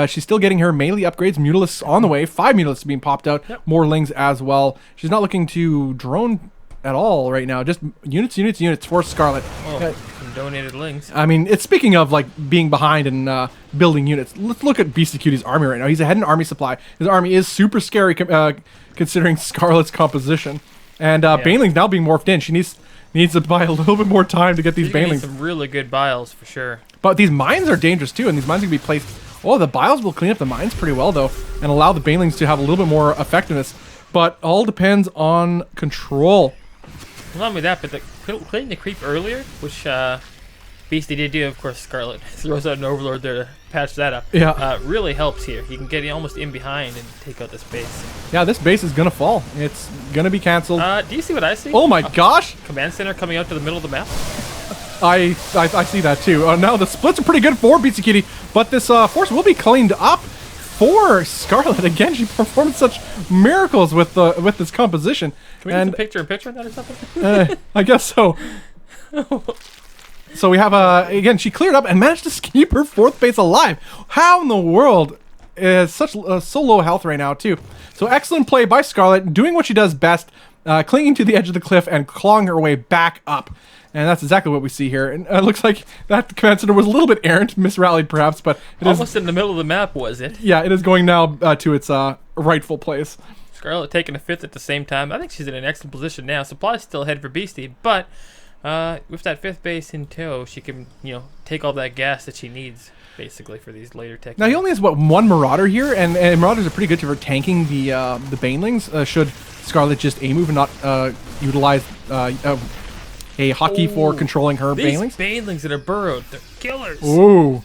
She's still getting her melee upgrades. Mutalisks on the way. 5 Mutalisks being popped out. Yep. More Lings as well. She's not looking to drone at all right now. Just units for Scarlet. Oh, some donated Lings. I mean, it's speaking of like being behind and building units. Let's look at Beastie Cutie's army right now. He's ahead in army supply. His army is super scary considering Scarlet's composition. And Banelings now being morphed in. She needs to buy a little bit more time to get these Banelings. Some really good biles for sure. But these mines are dangerous too, and these mines can be placed. Oh, the biles will clean up the mines pretty well though, and allow the Banelings to have a little bit more effectiveness. But all depends on control. Not only that, but cleaning the creep earlier, which Beastie did do, of course. Scarlet throws out an Overlord there to patch that up. Yeah, really helps here. You can get almost in behind and take out this base. Yeah, this base is gonna fall. It's gonna be canceled. Do you see what I see? Oh my gosh! Command center coming out to the middle of the map. I see that too. Now the splits are pretty good for Beastie Cutie, but this force will be cleaned up for Scarlet. Again, she performed such miracles with this composition. Can we get some picture-in-picture on that or something? I guess so. So we have again, she cleared up and managed to keep her 4th base alive. How in the world is so low health right now too? So excellent play by Scarlet, doing what she does best, clinging to the edge of the cliff and clawing her way back up. And that's exactly what we see here. And it looks like that command center was a little bit errant, misrallied perhaps, but it almost in the middle of the map, was it? Yeah, it is going now to its rightful place. Scarlet taking a 5th at the same time. I think she's in an excellent position now. Supply's still ahead for Beastie, but With that 5th base in tow, she can, take all that gas that she needs, basically, for these later techniques. Now he only has one Marauder here, and Marauders are pretty good for tanking the Banelings. Should Scarlet just A move and not utilize a hotkey for controlling her Banelings. These Banelings that are burrowed, they're killers. Ooh.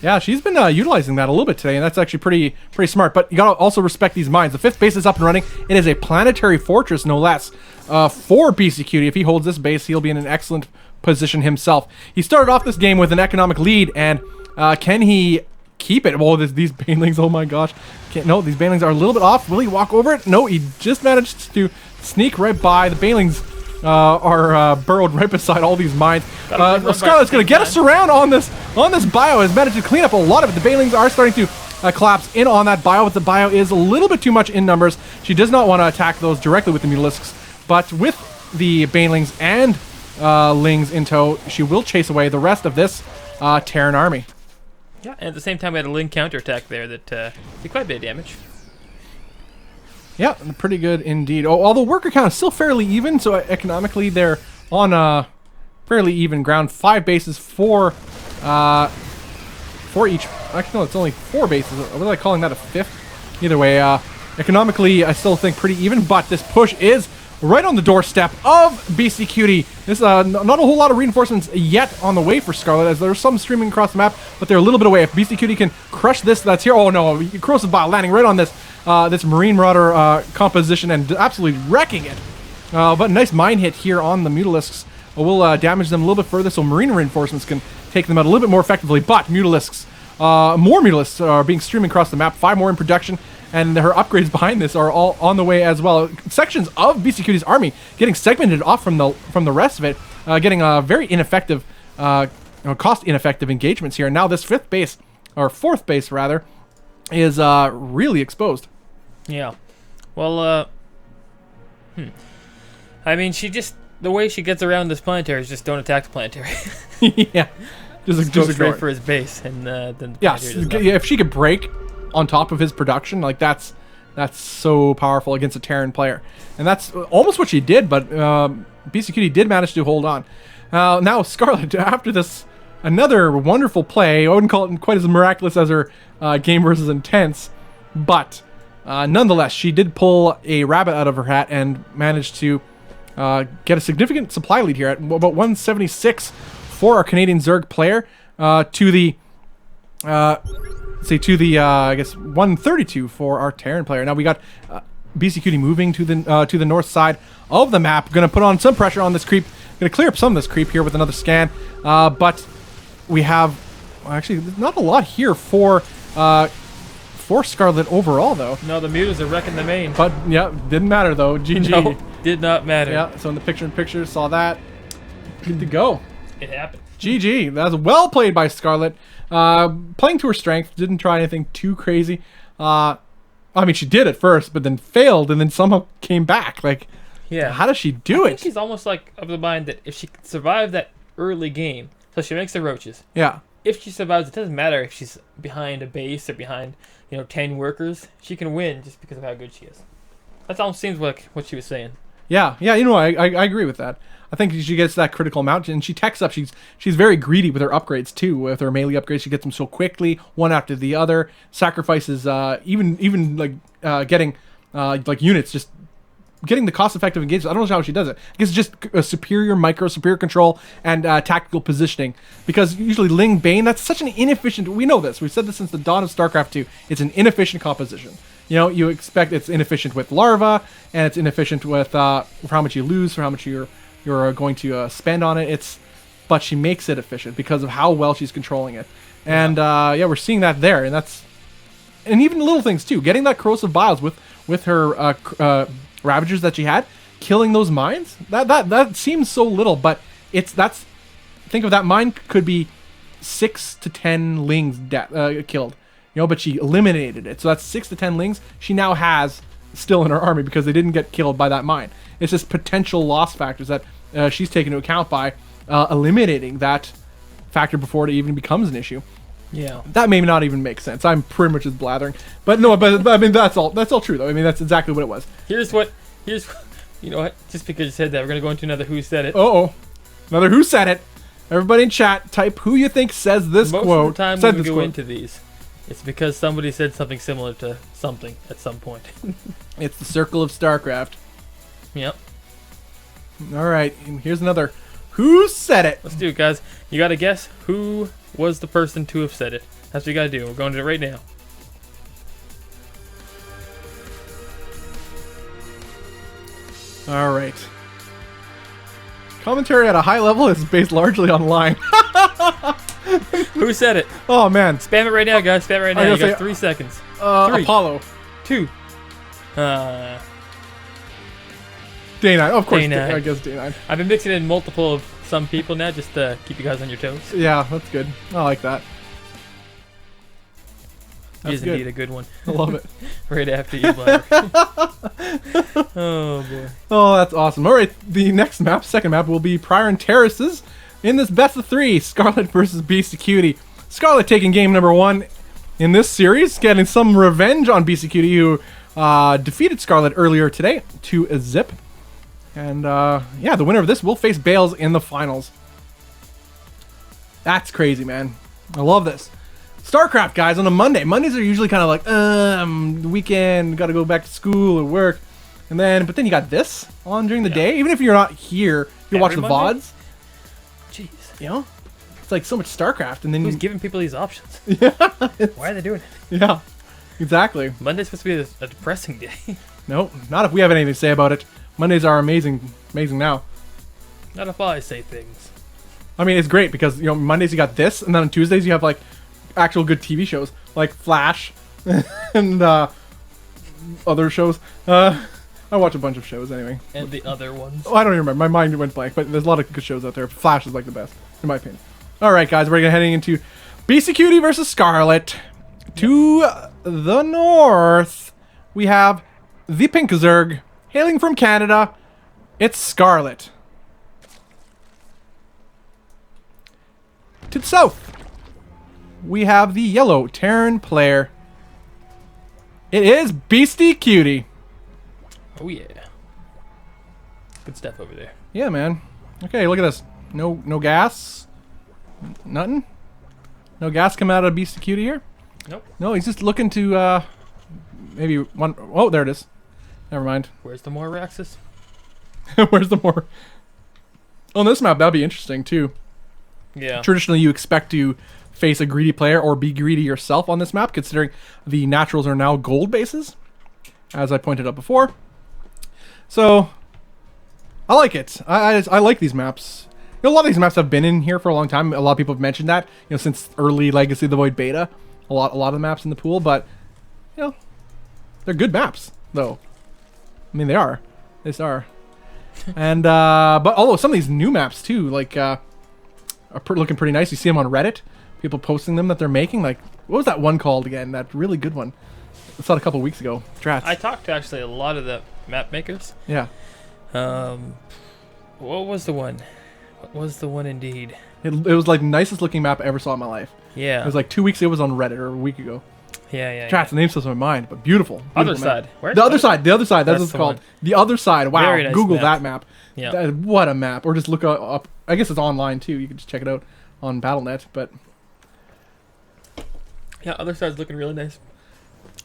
Yeah, she's been utilizing that a little bit today, and that's actually pretty smart. But you gotta also respect these mines. The 5th base is up and running. It is a planetary fortress, no less. For BC Cutie, if he holds this base, he'll be in an excellent position himself. He started off this game with an economic lead, and can he keep it? Well, these Banelings, oh my gosh. No, these Banelings are a little bit off. Will he walk over it? No, he just managed to sneak right by. The Banelings are burrowed right beside all these mines. Scarlet's going to get us around on this bio. Has managed to clean up a lot of it. The Banelings are starting to collapse in on that bio, but the bio is a little bit too much in numbers. She does not want to attack those directly with the Mutalisks, but with the Banelings and Lings in tow, she will chase away the rest of this Terran army. Yeah, and at the same time, we had a Ling counterattack there that did quite a bit of damage. Yeah, pretty good indeed. Although worker count is still fairly even, so economically they're on fairly even ground. 5 bases for each. Actually, no, it's only 4 bases. What are they calling that, a 5th? Either way, economically, I still think pretty even, but this push is right on the doorstep of BC Cutie. This not a whole lot of reinforcements yet on the way for Scarlet, as there's some streaming across the map, but they're a little bit away. If BC Cutie can crush this, that's here. Oh no, Corrosive Bile landing right on this this Marine Marauder composition and absolutely wrecking it. But nice mine hit here on the Mutalisks will damage them a little bit further, so Marine reinforcements can take them out a little bit more effectively. But Mutalisks, more Mutalisks are being streamed across the map. 5 more in production. And her upgrades behind this are all on the way as well. Sections of BC Cutie's army getting segmented off from the rest of it, getting very ineffective, cost-ineffective engagements here. And now this 5th base, or 4th base rather, is really exposed. Yeah. Well, I mean, the way she gets around this planetary is just don't attack the planetary. Yeah. Just go straight for his base, and then yeah, if she could break on top of his production, like that's so powerful against a Terran player, and that's almost what she did. But BC Cutie did manage to hold on. Now Scarlet, after this, another wonderful play. I wouldn't call it quite as miraculous as her game versus Intense, but nonetheless, she did pull a rabbit out of her hat and managed to get a significant supply lead here at about 176 for our Canadian Zerg player to the. I guess 132 for our Terran player. Now we got BC Cutie moving to the north side of the map. Going to put on some pressure on this creep. Going to clear up some of this creep here with another scan. But we have actually not a lot here for Scarlet overall though. No, the Mutas are wrecking the main. But yeah, didn't matter though. GG. No, did not matter. Yeah. So in the picture-in-picture, saw that. Good to go. It happened. GG. That was well played by Scarlet. Playing to her strength, didn't try anything too crazy. I mean, she did at first, but then failed, and then somehow came back. Like, yeah, how does she do it? I think she's almost like of the mind that if she can survive that early game, so she makes the roaches. Yeah. If she survives, it doesn't matter if she's behind a base or behind 10 workers. She can win just because of how good she is. That almost seems like what she was saying. Yeah. I agree with that. I think she gets that critical amount, and she techs up. She's very greedy with her upgrades too. With her melee upgrades, she gets them so quickly, one after the other. Sacrifices even like getting like units, just getting the cost-effective engagement. I don't know how she does it. I guess it's just a superior control, and tactical positioning. Because usually Ling Bane, that's such an inefficient. We know this. We've said this since the dawn of StarCraft 2. It's an inefficient composition. You expect it's inefficient with larva, and it's inefficient with for how much you lose, for how much you're going to spend on it. But she makes it efficient because of how well she's controlling it. And yeah, we're seeing that there, and even little things too. Getting that corrosive biles with her Ravagers that she had, killing those mines. That seems so little, but think of that mine could be 6 to 10 lings killed. But she eliminated it. So that's 6 to 10 lings she now has still in her army because they didn't get killed by that mine. It's just potential loss factors that she's taken into account by eliminating that factor before it even becomes an issue. Yeah, that may not even make sense. I'm pretty much just blathering, but no. But I mean, that's all true though. I mean, that's exactly what it was. Here's You know what? Just because you said that, we're gonna go into another Who Said It. Uh-oh. Another Who Said It. Everybody in chat, type who you think says this Most quote. of the time said when we this go quote. into these, it's because somebody said something similar to something at some point. It's the circle of StarCraft. Yep. All right, and here's another Who Said It. Let's do it, guys. You gotta guess who was the person to have said it. That's what you gotta do. We're going to do it right now. All right. Commentary at a high level is based largely on lying. Who said it? Oh, man. Spam it right now, guys. Spam it right now. You got 3 seconds. 3, Apollo. 2. Day 9. Of course, Day9. I guess Day 9. I've been mixing in multiple of some people now just to keep you guys on your toes. Yeah, that's good. I like that. It That's is good. indeed a good one. I love it. Right after you, Blair. Oh, boy. Oh, that's awesome. All right, the next map, second map, will be Prior and Terraces in this best of 3, Scarlet versus Beastie Cutie. Scarlet taking game number 1 in this series, getting some revenge on Beastie Cutie, who defeated Scarlet earlier today to a zip. And yeah, the winner of this will face Bales in the finals. That's crazy, man. I love this. StarCraft, guys, on a Monday. Mondays are usually kind of like, weekend, gotta go back to school or work. And then, but then you got this on during the day. Even if you're not here, you watch the Monday? VODs. Jeez. You know? It's like so much StarCraft. And then Who's giving people these options? Yeah. Why are they doing it? Yeah. Exactly. Monday's supposed to be a depressing day. Nope. Not if we have anything to say about it. Mondays are amazing now. Not if I say things. I mean, it's great because, you know, Mondays you got this, and then on Tuesdays you have, like, actual good TV shows, like Flash and other shows. I watch a bunch of shows anyway. And the other ones. Oh, I don't even remember. My mind went blank, but there's a lot of good shows out there. Flash is like the best, in my opinion. All right, guys, we're heading into Beastie Cutie versus Scarlet. To the north, we have the Pink Zerg, hailing from Canada. It's Scarlet. To the south, we have the yellow Terran player. It is Beastie Cutie. Oh, yeah. Good stuff over there. Yeah, man. Okay, look at this. No gas. Nothing. No gas coming out of Beastie Cutie here. Nope. No, he's just looking to maybe one. Oh, there it is. Never mind. Where's the more Raxus? Where's the more? On this map, that'd be interesting too. Yeah. Traditionally, you expect to face a greedy player or be greedy yourself on this map, considering the naturals are now gold bases, as I pointed out before. So, I like it. I like these maps. You know, a lot of these maps have been in here for a long time. A lot of people have mentioned that, you know, since early Legacy of the Void beta. A lot of the maps in the pool, but you know, they're good maps though. I mean, they are. They are. And but although some of these new maps too, like are looking pretty nice. You see them on Reddit. People posting them that they're making. Like, what was that one called again? That really good one. I saw it a couple weeks ago. Drats. I talked to actually a lot of the map makers. Yeah. What was the one? What was the one indeed? It was like the nicest looking map I ever saw in my life. Yeah. It was like 2 weeks ago. It was on Reddit or a week ago. Yeah. Drats, the name slips my mind, but beautiful. Other Beautiful map. side. Where? The other side. The other side. That's what it's the called. one. The other side. Wow. Very nice Google map. that map. Yeah. What a map. Or just look up. I guess it's online too. You can just check it out on BattleNet. But Yeah, other side's looking really nice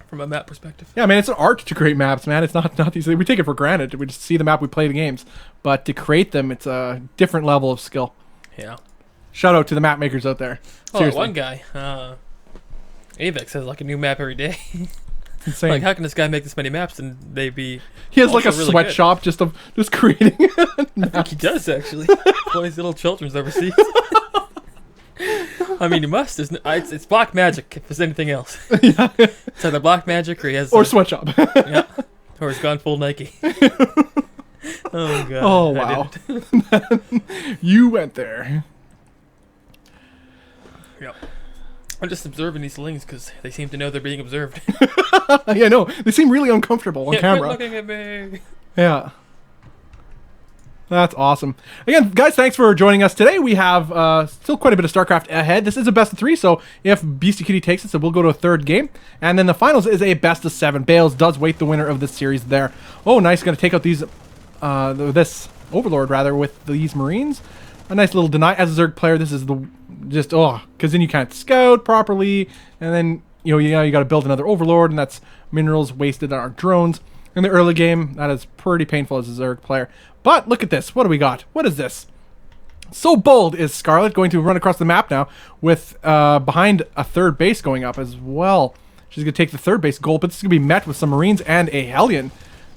from a map perspective. yeah, man, it's an art to create maps, man. It's not these. We take it for granted. We just see the map, we play the games, but to create them, it's a different level of skill. Yeah. Shout out to the map makers out there. Oh, that Seriously, one guy, Avex has like a new map every day. insane. Like, how can this guy make this many maps and they be? He has like a also really sweatshop just creating. I think he does actually. Boys, little children's overseas. I mean, he must. It's black magic. If there's anything else, Yeah. it's either black magic or he has. Or sweatshop. Yeah. Or he's gone full Nike. Oh god. Oh I wow. didn't. You went there. Yep. I'm just observing these slings because they seem to know they're being observed. Yeah, no, they seem really uncomfortable on Yeah, camera. quit looking at me. Yeah. That's awesome. Again, guys, thanks for joining us today. We have still quite a bit of StarCraft ahead. This is a best of 3, so if Beastie Cutie takes it, so we'll go to a third game. And then the finals is a best of 7. Bales does wait the winner of this series there. Oh, nice. Going to take out these this Overlord rather with these Marines. A nice little deny as a Zerg player. This is the just because then you can't scout properly, and then you got to build another Overlord, and that's minerals wasted on our drones in the early game. That is pretty painful as a Zerg player. But look at this. What do we got? What is this? So bold is Scarlet going to run across the map now with behind a third base going up as well. She's going to take the third base goal, but this is going to be met with some Marines and a Hellion.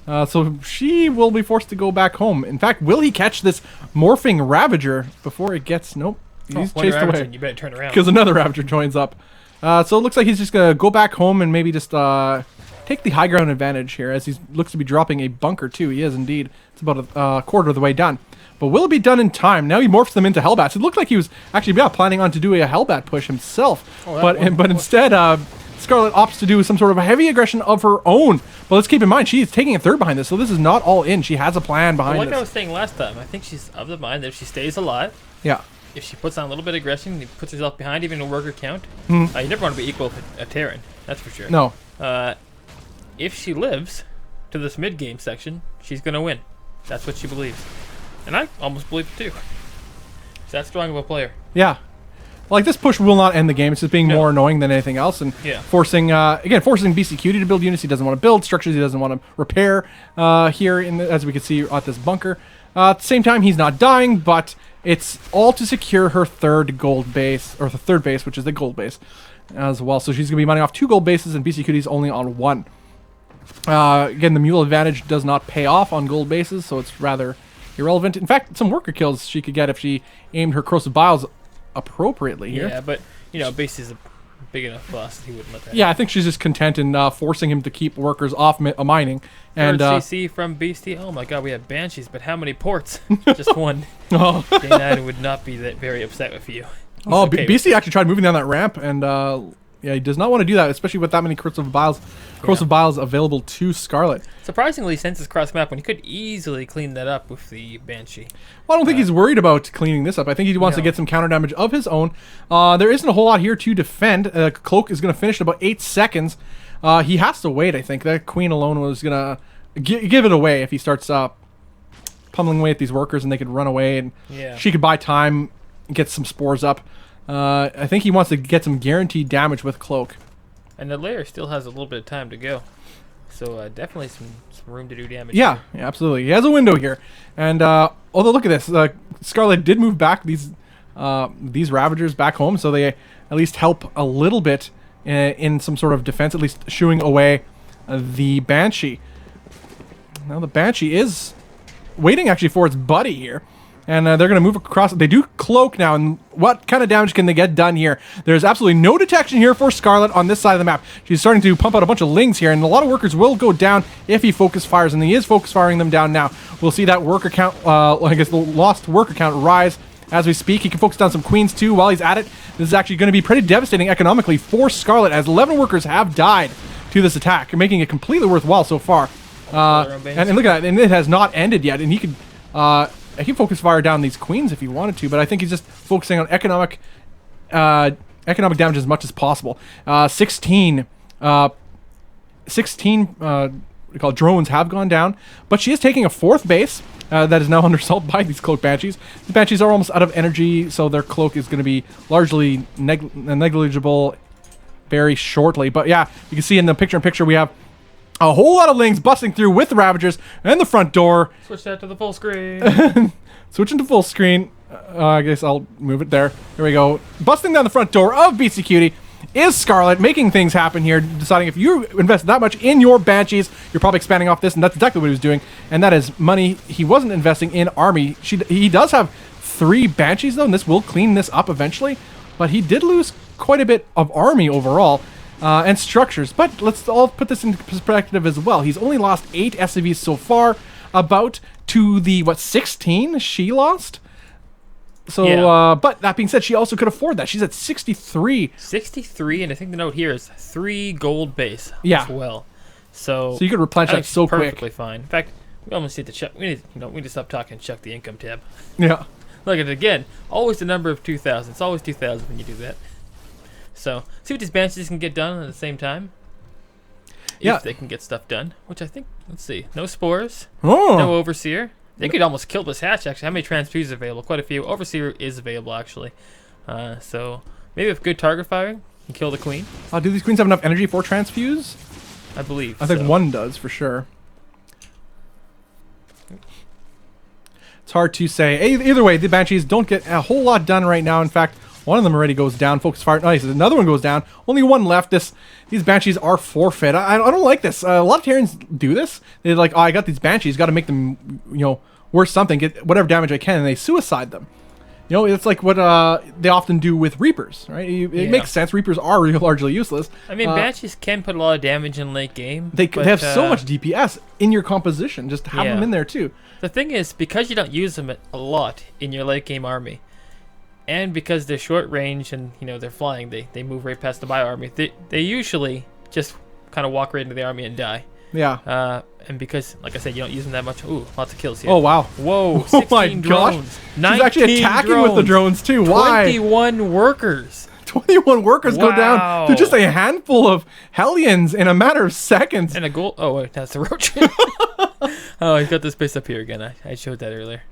So she will be forced to go back home. In fact, will he catch this morphing Ravager before it gets... Nope. He's chased away. You better turn around. Because another Ravager joins up. So it looks like he's just going to go back home and maybe just take the high ground advantage here as he looks to be dropping a bunker too. He is indeed. It's about a quarter of the way done. But will it be done in time? Now he morphs them into Hellbats. It looked like he was actually planning on to do a Hellbat push himself. But instead, Scarlet opts to do some sort of a heavy aggression of her own. But let's keep in mind, she is taking a third behind this, so this is not all in. She has a plan behind this. Like I was saying last time, I think she's of the mind that if she stays alive, if she puts on a little bit of aggression, and puts herself behind even a worker count, you never want to be equal with a Terran, that's for sure. No. If she lives to this mid-game section, she's going to win. That's what she believes. And I almost believe it too. She's that strong of a player. Yeah. Like, this push will not end the game. It's just being more annoying than anything else. And forcing, forcing BC Cutie to build units he doesn't want to build, structures he doesn't want to repair here, as we can see at this bunker. At the same time, he's not dying, but it's all to secure her third gold base, or the third base, which is the gold base as well. So she's going to be mining off 2 gold bases, and BC Cutie's only on 1. Again, the mule advantage does not pay off on gold bases, so it's rather irrelevant. In fact, some worker kills she could get if she aimed her Corrosive Biles appropriately here. Yeah, but, base is a big enough boss that he wouldn't let that happen. I think she's just content in forcing him to keep workers off mining. And CC from Beastie. Oh my god, we have Banshees, but how many ports? Just one. Day9 would not be that very upset with you. Okay Beastie actually tried moving down that ramp, and he does not want to do that, especially with that many Corrosive Biles available to Scarlet. Surprisingly, since it's cross map, when he could easily clean that up with the Banshee. Well, I don't think he's worried about cleaning this up. I think he wants to get some counter damage of his own. There isn't a whole lot here to defend. Cloak is going to finish in about 8 seconds. He has to wait, I think. That Queen alone was going to give it away if he starts pummeling away at these workers, and they could run away, and she could buy time and get some spores up. I think he wants to get some guaranteed damage with Cloak. And the layer still has a little bit of time to go. So definitely some room to do damage. Yeah, absolutely. He has a window here. And although look at this, Scarlet did move back these Ravagers back home, so they at least help a little bit in some sort of defense, at least shooing away the Banshee. Now the Banshee is waiting actually for its buddy here. And they're going to move across. They do cloak now. And what kind of damage can they get done here? There's absolutely no detection here for Scarlet on this side of the map. She's starting to pump out a bunch of lings here. And a lot of workers will go down if he focus fires. And he is focus firing them down now. We'll see that worker count, I guess the lost worker count rise as we speak. He can focus down some queens too while he's at it. This is actually going to be pretty devastating economically for Scarlet, as 11 workers have died to this attack, making it completely worthwhile so far. And look at that. And it has not ended yet. And he could... he can focus fire down these queens if he wanted to, but I think he's just focusing on economic damage as much as possible. 16 drones have gone down, but she is taking a 4th base that is now under assault by these Cloak Banshees. The Banshees are almost out of energy, so their Cloak is going to be largely negligible very shortly. But yeah, you can see in the picture-in-picture we have a whole lot of lings busting through with the Ravagers and the front door. Switch that to the full screen. Switching to full screen. I guess I'll move it there. Here we go. Busting down the front door of BC Cutie is Scarlet, making things happen here, deciding if you invest that much in your Banshees, you're probably expanding off this, and that's exactly what he was doing. And that is money he wasn't investing in army. He does have 3 Banshees, though, and this will clean this up eventually. But he did lose quite a bit of army overall. And structures, but let's all put this into perspective as well. He's only lost 8 SCVs so far, about to the 16 she lost. So, but that being said, she also could afford that. She's at 63. 63, and I think the note here is 3 gold base as well. So you could replenish that so quick. Perfectly fine. In fact, we almost need to check. We need to stop talking and check the income tab. Yeah. Look at it again. Always the number of 2,000. It's always 2,000 when you do that. So, see what these Banshees can get done at the same time. Yeah. if they can get stuff done. Which I think, let's see, no spores, Oh. no overseer. They could almost kill this hatch, actually. How many transfuses available? Quite a few. Overseer is available, actually. So maybe with good target firing, you can kill the queen. Do these queens have enough energy for transfuse? I believe I think so. one does for sure. It's hard to say. Either way, the Banshees don't get a whole lot done right now. In fact, one of them already goes down. Focus fire. Nice. Another one goes down. Only one left. These Banshees are forfeit. I don't like this. A lot of Terrans do this. They're like, oh, I got these Banshees. Got to make them, worth something. Get whatever damage I can, and they suicide them. It's like what they often do with Reapers, right? It makes sense. Reapers are largely useless. I mean, Banshees can put a lot of damage in late game. They have so much DPS in your composition. Just have them Yeah. in there too. The thing is, because you don't use them a lot in your late game army, and because they're short range and they're flying, they move right past the bio army. They usually just kind of walk right into the army and die. Yeah. And because, like I said, you don't use them that much. Ooh, lots of kills here. Oh wow. Whoa! 16 Oh my gosh. drones. She's actually attacking with the drones too. Why? 21 workers. 21 workers go down Wow. to just a handful of Hellions in a matter of seconds. And a gold. Oh wait, that's the roach. Oh, he's got this base up here again. I showed that earlier.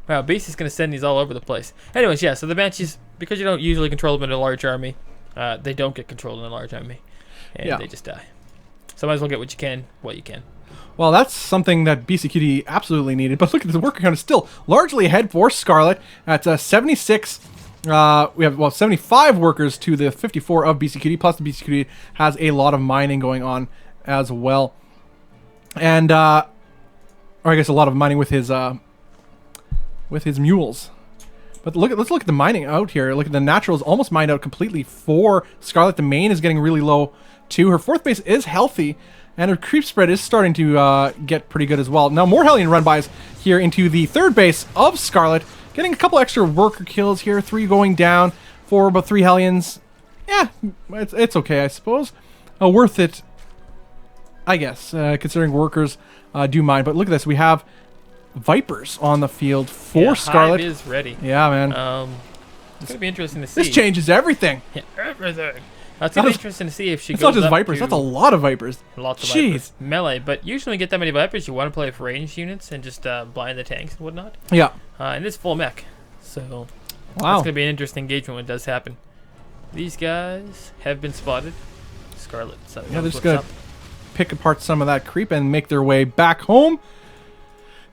Wow, Beast is gonna send these all over the place. Anyways, yeah. So the Banshees, because you don't usually control them in a large army, they don't get controlled in a large army, and they just die. So might as well get what you can. Well, that's something that BCQD absolutely needed. But look at this worker count is still largely ahead for Scarlet at 76. We have 75 workers to the 54 of BCQD. Plus, the BCQD has a lot of mining going on as well, and or I guess a lot of mining with his mules. But let's look at the mining out here. Look at the naturals almost mined out completely for Scarlet. The main is getting really low too. Her fourth base is healthy, and her creep spread is starting to get pretty good as well. Now more Hellion run-bys here into the third base of Scarlet. Getting a couple extra worker kills here. 3 going down for about 3 Hellions. Yeah, it's okay, I suppose. Worth it, I guess, considering workers do mine. But look at this. We have Vipers on the field for Scarlet. Hive is ready. Yeah, man. It's gonna be interesting to see. This changes everything. Yeah, everything. It's gonna be interesting to see if she It's goes not just up Vipers. to That's a lot of Vipers. lots of Jeez. Vipers. Melee, but usually when you get that many Vipers, you want to play with ranged units and just blind the tanks and whatnot. Yeah. And it's full mech, so Wow. it's gonna be an interesting engagement when it does happen. These guys have been spotted. Scarlet. So Yeah, they're just gonna pick apart some of that creep and make their way back home.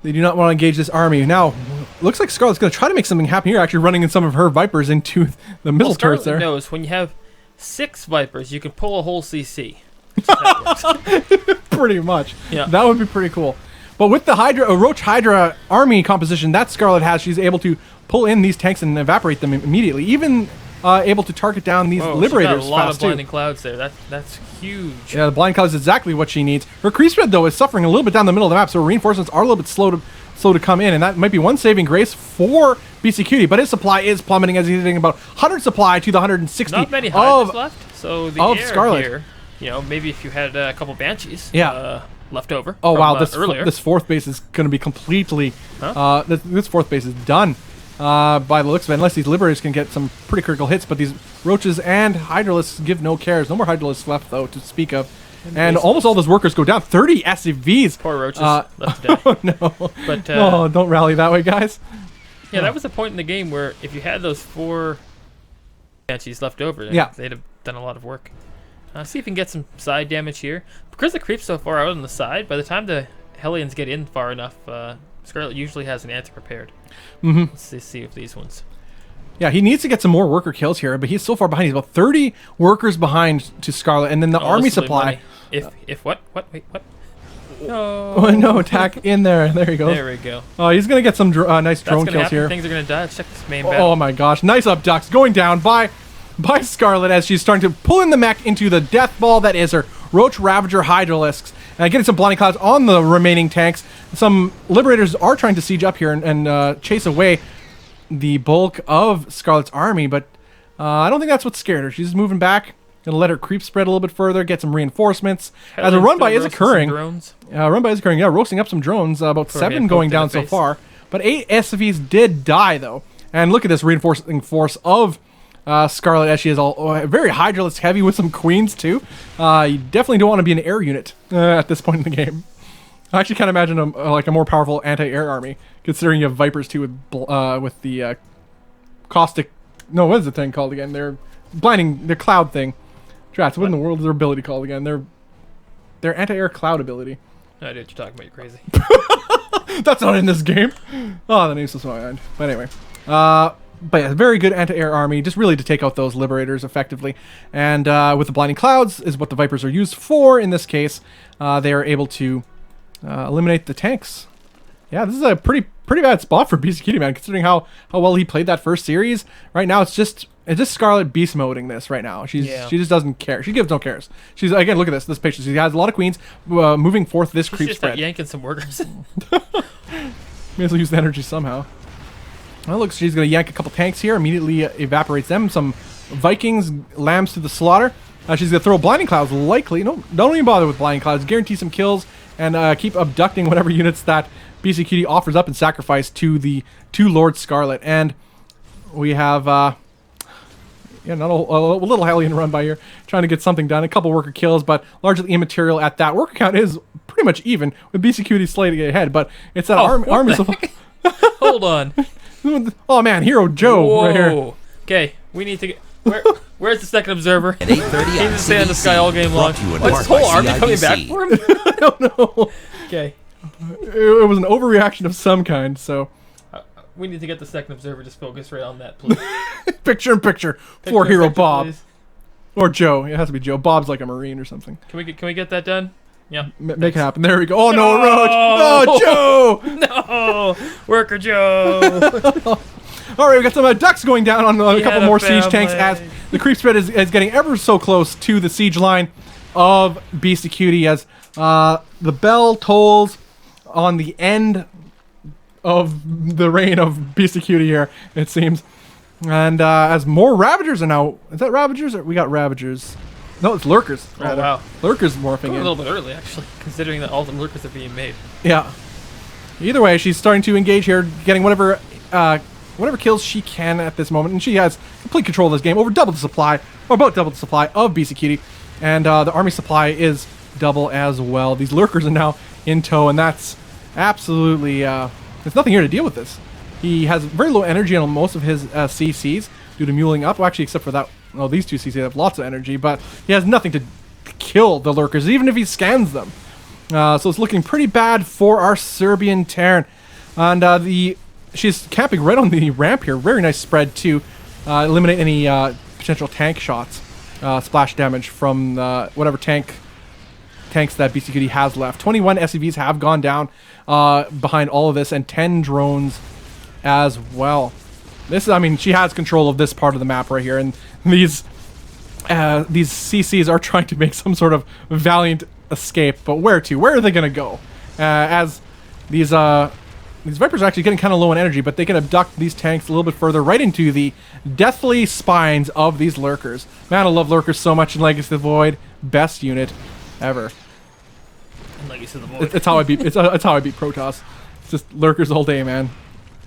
They do not want to engage this army. Now, looks like Scarlet's going to try to make something happen here, actually running in some of her Vipers into the middle turrets there. knows when you have 6 Vipers, you can pull a whole CC. That's how that works. Pretty much. Yeah. That would be pretty cool. But with the Roach Hydra army composition that Scarlet has, she's able to pull in these tanks and evaporate them immediately. Even able to target down these Liberators she's got a lot fast of too. blinding clouds there. That's huge. Yeah, the blind cloud is exactly what she needs. Her creep spread, though, is suffering a little bit down the middle of the map, so reinforcements are a little bit slow to come in, and that might be one saving grace for BCQD, but his supply is plummeting as he's hitting about 100 supply to the 160 Not many Hydras left, so the air Scarlet. here, maybe if you had a couple Banshees left over. Oh, from, wow, earlier. this fourth base is going to be completely... this fourth base is done. By the looks of it, unless these Liberators can get some pretty critical hits, but these Roaches and Hydralisks give no cares. No more Hydralisks left, though, to speak of. And almost all those workers go down. 30 SCVs. Poor Roaches left to die. Oh, no. But, no, don't rally that way, guys. Yeah, that was a point in the game where if you had those 4 Banshees left over, they'd have done a lot of work. See if you can get some side damage here. Because the creep's so far out on the side, by the time the Hellions get in far enough, Scarlet usually has an answer prepared. Let's see if these ones. Yeah, he needs to get some more worker kills here, but he's so far behind. He's about 30 workers behind to Scarlet, and then the army supply. If what? Wait, what? No. Oh, no, attack in there. There he goes. There we go. Oh, he's going to get some nice drone That's gonna kills happen. here. Things are going to die. Let's check this main battle. Oh my gosh, nice abducts going down by Scarlet as she's starting to pull in the mech into the death ball that is her Roach Ravager Hydralisks. And getting some blinding clouds on the remaining tanks. Some Liberators are trying to siege up here and chase away the bulk of Scarlet's army, but I don't think that's what scared her. She's just moving back, gonna let her creep spread a little bit further, get some reinforcements. As a run-by is occurring. Run-by is occurring, yeah, roasting up some drones, about 7 going down so far. But 8 SCVs did die, though. And look at this reinforcing force of Scarlet, as she is all very Hydralisk heavy with some queens too. You definitely don't want to be an air unit at this point in the game. I actually can't imagine a more powerful anti-air army, considering you have Vipers too with the caustic. No, what is the thing called again? They're blinding. Their cloud thing. Drats, what in the world is their ability called again? Their anti-air cloud ability. No idea what you're talking about. You're crazy. That's not in this game. Oh, the name's just my mind. But anyway, but yeah, very good anti-air army, just really to take out those liberators effectively. And with the blinding clouds is what the Vipers are used for. In this case, they are able to eliminate the tanks. Yeah, this is a pretty bad spot for Beast Cutie, man, considering how well he played that first series. Right now, it's just Scarlet beast moding this right now. She just doesn't care. She gives no cares. She's again, look at this patient. She has a lot of queens moving forth this creep spread. She's yanking some workers. May as well use the energy somehow. Well, looks she's gonna yank a couple tanks here. Immediately evaporates them. Some Vikings lambs to the slaughter. She's gonna throw blinding clouds. Likely, no, don't even bother with blinding clouds. Guarantee some kills and keep abducting whatever units that BC Cutie offers up in sacrifice to the Lord Scarlet. And we have not a little Hellion run by here, trying to get something done. A couple worker kills, but largely immaterial at that. Worker count is pretty much even with BC Cutie slating ahead, but it's that army supply. Hold on. Oh man, Hero Joe. Whoa. Right here. Okay, we need to get. Where's the second observer? At 8:30 He's on just staying in the sky all game long. What's his whole army coming back for him? I don't know. Okay. It was an overreaction of some kind, so. We need to get the second observer. Just focus right on that, please. Picture in picture for Hero picture, Bob. please. Or Joe. It has to be Joe. Bob's like a Marine or something. Can we get that done? Yeah. Make it happen. There we go. Oh no, Roach! Oh, Joe! No, Worker Joe. All right, we got some ducks going down on a couple more siege tanks as family. the creep spread is getting ever so close to the siege line of Beastie Cutie as the bell tolls on the end of the reign of Beastie Cutie here, it seems. And as more Ravagers are now... Is that Ravagers? Or we got Ravagers. No, it's Lurkers. Oh, wow. Lurkers morphing A in. little bit early, actually, considering that all the lurkers are being made. Yeah. Either way, she's starting to engage here, getting whatever kills she can at this moment, and she has complete control of this game over double the supply, or about double the supply of BC Cutie, and the army supply is double as well. These lurkers are now in tow, and that's absolutely there's nothing here to deal with this. He has very low energy on most of his CCs due to muling up. Well, actually, except for that, well, these two CCs have lots of energy, but he has nothing to kill the lurkers, even if he scans them. So it's looking pretty bad for our Serbian Terran. And she's camping right on the ramp here. Very nice spread to eliminate any potential tank shots, splash damage from whatever tanks that BC Cutie has left. 21 SCVs have gone down behind all of this, and 10 drones as well. This is, I mean, she has control of this part of the map right here, and these CCs are trying to make some sort of valiant escape, but where to? Where are they going to go? As these Vipers are actually getting kind of low on energy, but they can abduct these tanks a little bit further right into the deathly spines of these lurkers. Man, I love lurkers so much in Legacy of the Void. Best unit ever. Legacy of the Void. It's how I beat. It's how I beat Protoss. It's just lurkers all day, man.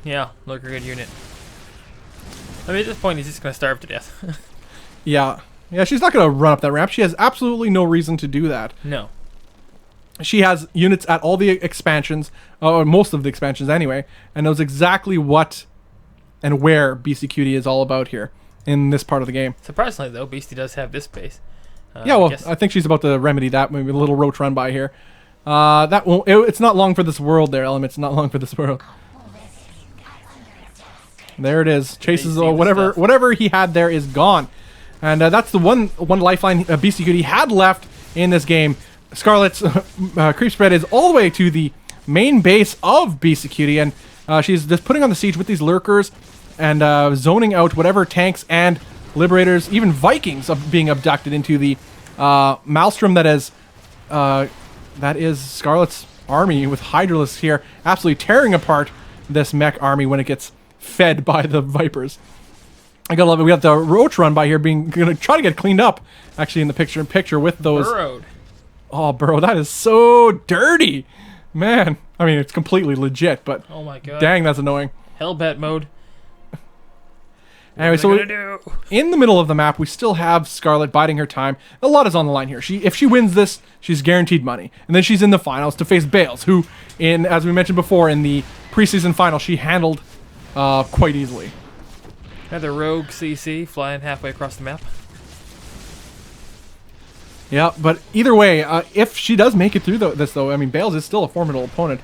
Yeah, lurker good unit. I mean, at this point, he's just gonna starve to death. Yeah. She's not gonna run up that ramp. She has absolutely no reason to do that. No. She has units at all the expansions, or most of the expansions anyway, and knows exactly what and where BC Cutie is all about here in this part of the game. Surprisingly, though, Beastie does have this base. Yeah, well, I think she's about to remedy that. Maybe a little roach run by here. That won't. It's not long for this world. There, Elements. Not long for this world. There it is. Chases whatever he had there is gone, and that's the one lifeline BC Cutie had left in this game. Scarlet's creep spread is all the way to the main base of BC Cutie, and she's just putting on the siege with these lurkers and zoning out whatever tanks and liberators, even Vikings, being abducted into the maelstrom that is Scarlet's army with Hydralisks here, absolutely tearing apart this mech army when it gets fed by the Vipers. I gotta love it. We got the roach run by here gonna try to get cleaned up, actually, in the picture-in-picture with those. Burrowed. Oh, bro, that is so dirty, man. I mean, it's completely legit, but Oh my god. dang, that's annoying. Hellbat mode. Anyway, so in the middle of the map, we still have Scarlet biding her time. A lot is on the line here. If she wins this, she's guaranteed money. And then she's in the finals to face Bales, who, as we mentioned before, in the preseason final, she handled quite easily. Another rogue CC flying halfway across the map. Yeah, but either way, if she does make it through this, though, I mean, Bales is still a formidable opponent.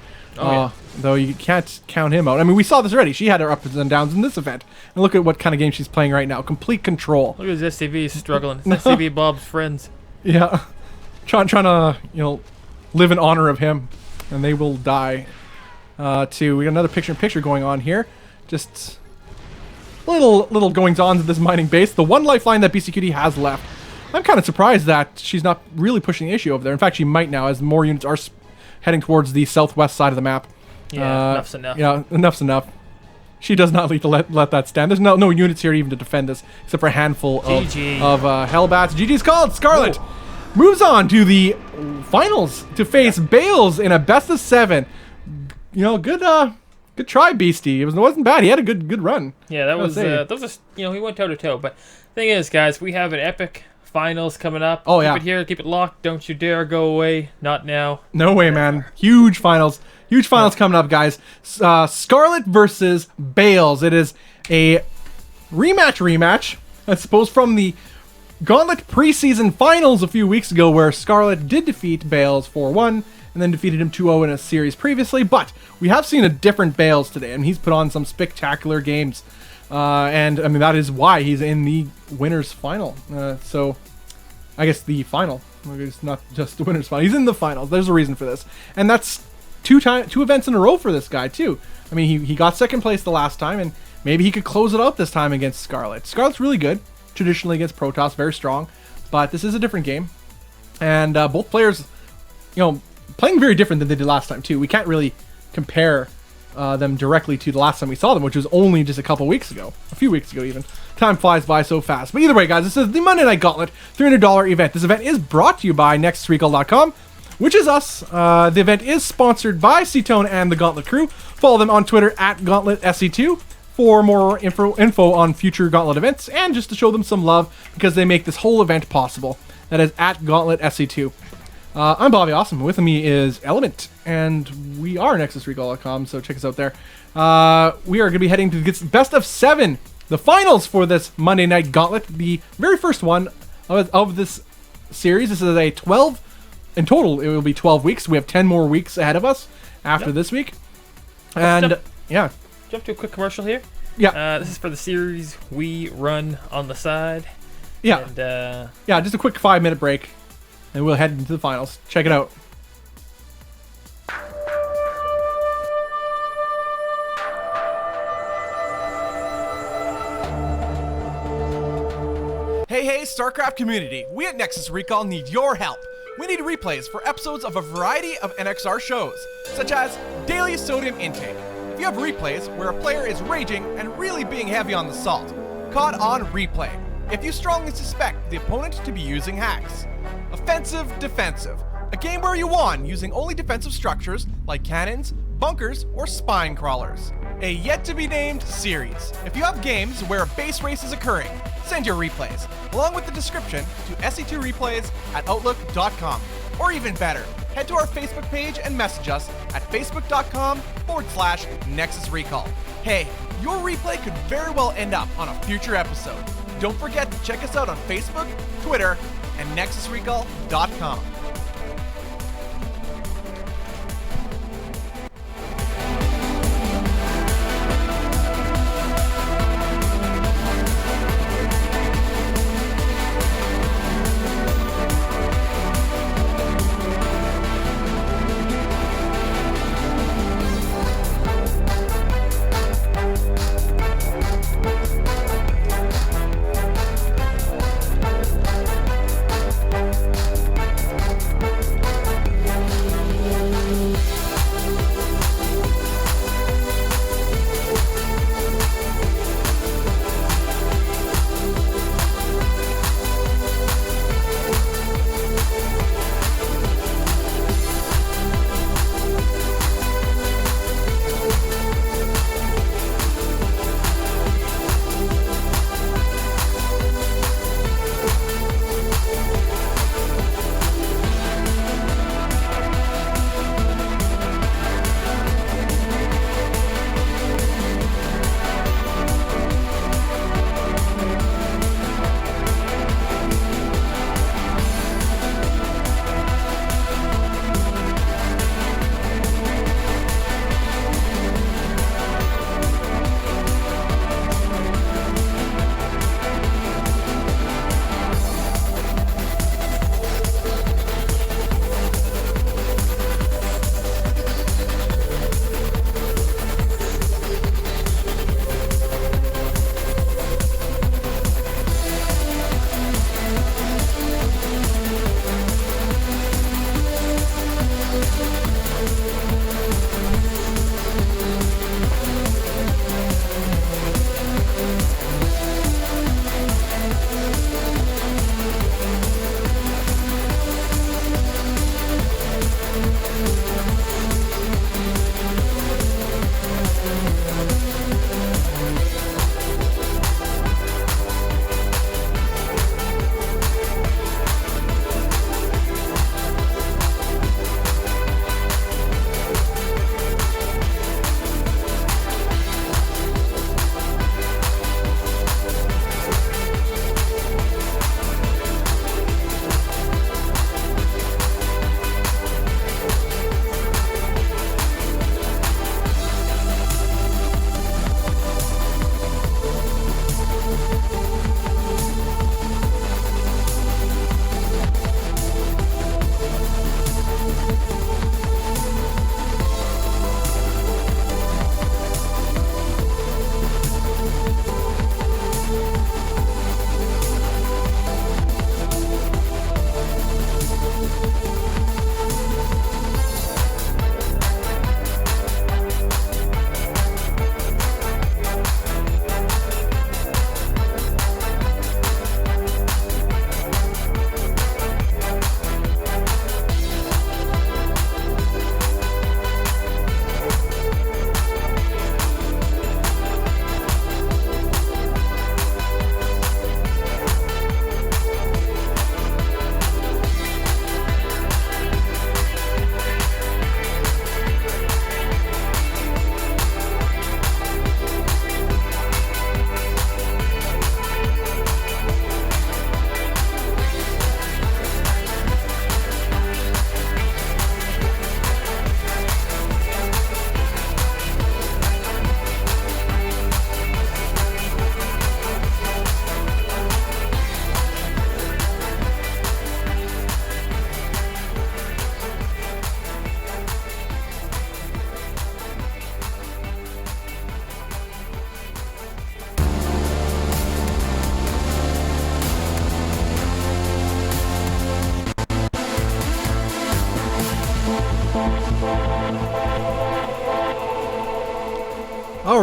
Though you can't count him out. I mean, we saw this already. She had her ups and downs in this event. And look at what kind of game she's playing right now. Complete control. Look at this SCV struggling. It's SCV Bob's friends. Yeah. Trying to, live in honor of him. And they will die, too. We got another picture-in-picture going on here. Just little goings-on to this mining base. The one lifeline that BCQD has left. I'm kind of surprised that she's not really pushing the issue over there. In fact, she might now, as more units are heading towards the southwest side of the map. Yeah, enough's enough. Yeah, enough's enough. She does not need to let that stand. There's no units here even to defend this, except for a handful of Hellbats. GG's called. Scarlet moves on to the finals to face Bales in a best-of-7. Good try, Beastie. It wasn't bad. He had a good run. Yeah, that was he went toe-to-toe. But thing is, guys, we have an epic finals coming up. Oh, keep it here, keep it locked. Don't you dare go away. Not now. No way, man. Huge finals coming up, guys. Scarlet versus Bales. It is a rematch, I suppose, from the Gauntlet preseason finals a few weeks ago, where Scarlet did defeat Bales 4-1 and then defeated him 2-0 in a series previously. But we have seen a different Bales today, and he's put on some spectacular games. And I mean, that is why he's in the winners final. So I guess the final. It's not just the winners final. He's in the finals. There's a reason for this. And that's two events in a row for this guy too. I mean, he got second place the last time, and maybe he could close it out this time against Scarlet. Scarlet's really good traditionally against Protoss, very strong, but this is a different game. And both players, playing very different than they did last time too. We can't really compare them directly to the last time we saw them, which was only just a few weeks ago even. Time flies by so fast. But either way, guys, this is the Monday Night Gauntlet $300 event. This event is brought to you by NexusRecall.com, which is us. The event is sponsored by C-Tone and the Gauntlet crew. Follow them on Twitter at GauntletSC2 for more info on future Gauntlet events, and just to show them some love because they make this whole event possible. That is at GauntletSC2. I'm Bobby Awesome. With me is Element, and we are NexusRecall.com, so check us out there. We are going to be heading to the best of 7, the finals for this Monday Night Gauntlet, the very first one of this series. This is a 12, in total it will be 12 weeks. We have 10 more weeks ahead of us after this week. And Jump to a quick commercial here. Yeah. This is for the series we run on the side. Yeah. And, just a quick 5-minute break. And we'll head into the finals. Check it out. Hey, StarCraft community. We at Nexus Recall need your help. We need replays for episodes of a variety of NXR shows, such as Daily Sodium Intake. If you have replays where a player is raging and really being heavy on the salt, caught on replay. If you strongly suspect the opponent to be using hacks. Offensive Defensive, a game where you won using only defensive structures like cannons, bunkers, or spine crawlers. A yet-to-be-named series. If you have games where a base race is occurring, send your replays, along with the description, to se2replays@outlook.com. Or even better, head to our Facebook page and message us at facebook.com/Nexus Recall. Hey, your replay could very well end up on a future episode. Don't forget to check us out on Facebook, Twitter, and NexusRecall.com.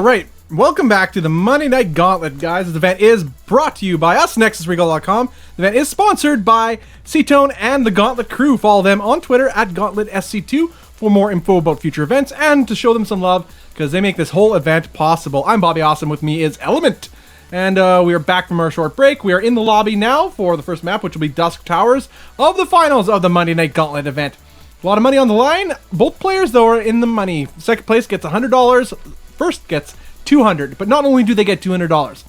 right. Welcome back to the Monday Night Gauntlet, guys. This event is brought to you by us, NexusRegal.com. The event is sponsored by C-Tone and the Gauntlet crew. Follow them on Twitter at GauntletSC2 for more info about future events and to show them some love because they make this whole event possible. I'm Bobby Awesome. With me is Element. And we are back from our short break. We are in the lobby now for the first map, which will be Dusk Towers of the finals of the Monday Night Gauntlet event. A lot of money on the line. Both players, though, are in the money. Second place gets $100. First gets $200. But not only do they get $200,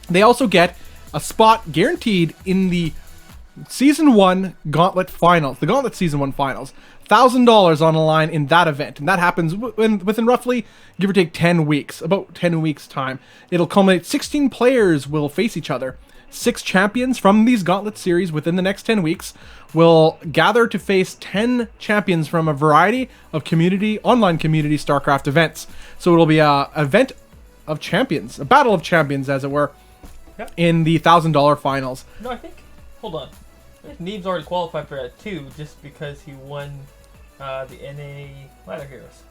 they also get a spot guaranteed in the Season 1 Gauntlet Finals. The Gauntlet Season 1 Finals. $1,000 on the line in that event. And that happens within roughly, give or take, 10 weeks. About 10 weeks' time. It'll culminate. 16 players will face each other. 6 champions from these Gauntlet series within the next 10 weeks will gather to face 10 champions from a variety of online community StarCraft events. So it'll be a event of champions, a battle of champions, as it were, in the $1,000 finals. No, I think. Hold on. I think Neeb's already qualified for that too, just because he won the NA Ladder Heroes.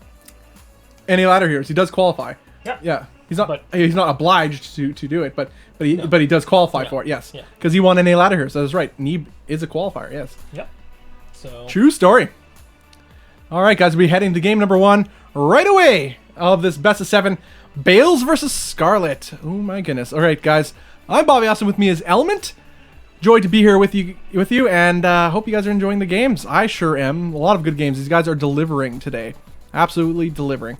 NA Ladder Heroes, he does qualify. Yeah. Yeah. He's not obliged to do it, but he does qualify for it. Yes. Because he won NA Ladder Heroes. That is right. Neeb is a qualifier. Yes. Yep. So. True story. All right, guys, we're heading to game number 1 right away of this best of 7. Bales versus Scarlet. Oh my goodness. All right, guys. I'm Bobby Austin. With me is Element. Joy to be here with you, and hope you guys are enjoying the games. I sure am. A lot of good games. These guys are delivering today. Absolutely delivering.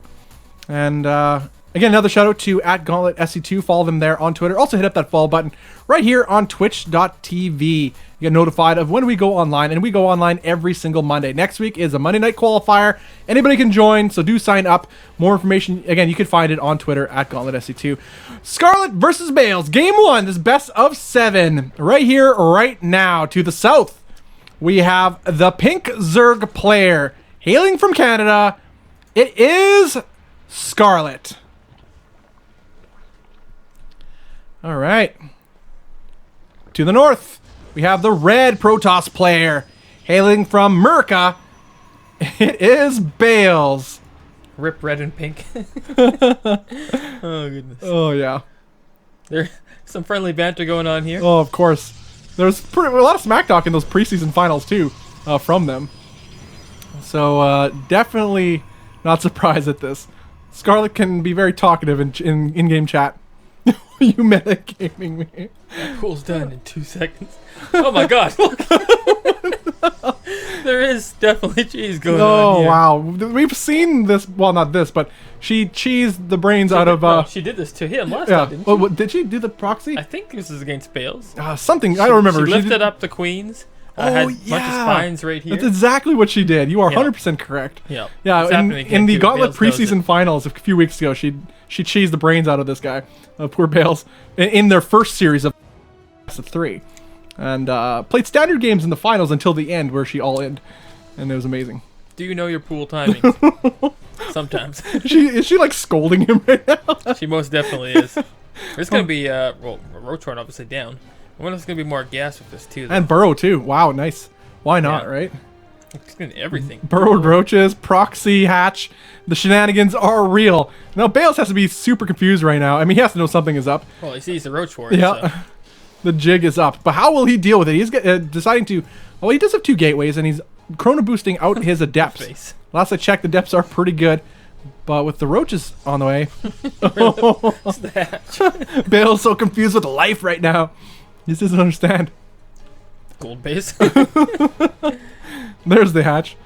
And again, another shout out to @GauntletSC2. Follow them there on Twitter. Also hit up that follow button right here on twitch.tv. You get notified of when we go online, and we go online every single Monday. Next week is a Monday night qualifier. Anybody can join, so do sign up. More information, again, you can find it on Twitter @GauntletSC2. Scarlet versus Bales. Game 1, this best of 7. Right here, right now. To the south, we have the Pink Zerg player. Hailing from Canada, it is Scarlet. All right. To the north, we have the red Protoss player. Hailing from America, it is Bales. Rip red and pink. Oh, goodness. Oh, yeah. There's some friendly banter going on here. Oh, of course. There's a lot of smack talk in those preseason finals, too, from them. So, definitely not surprised at this. Scarlet can be very talkative in in-game chat. You metagaming me. That cool's done in 2 seconds. Oh my god. There is definitely cheese going on here. Oh, wow. We've seen this. Well, not this, but she cheesed the brains out of... she did this to him last time, didn't she? Well, did she do the proxy? I think this is against Bales. Something. I don't remember. She lifted up the queens. Had a bunch of spines right here. That's exactly what she did. You are 100% correct. Yeah. Yeah, in the Gauntlet preseason finals a few weeks ago, she cheesed the brains out of this guy, poor Bales, in their first series of 3. And played standard games in the finals until the end, where she all-in. And it was amazing. Do you know your pool timing? Sometimes. Is she like scolding him right now? She most definitely is. There's going to be, Rotorn obviously down. I wonder if there's going to be more gas with this, too. Though. And Burrow, too. Wow, nice. Why not, right? It's going to be everything. Burrowed roaches, proxy, hatch. The shenanigans are real. Now, Bales has to be super confused right now. I mean, he has to know something is up. Well, he sees the roach for it. Yeah. So. The jig is up. But how will he deal with it? He's deciding to... Well, he does have 2 gateways, and he's chrono boosting out his adepts. Last I checked, the depths are pretty good. But with the roaches on the way... What's the hatch? Bale's so confused with life right now. He just doesn't understand. Gold base. There's the hatch.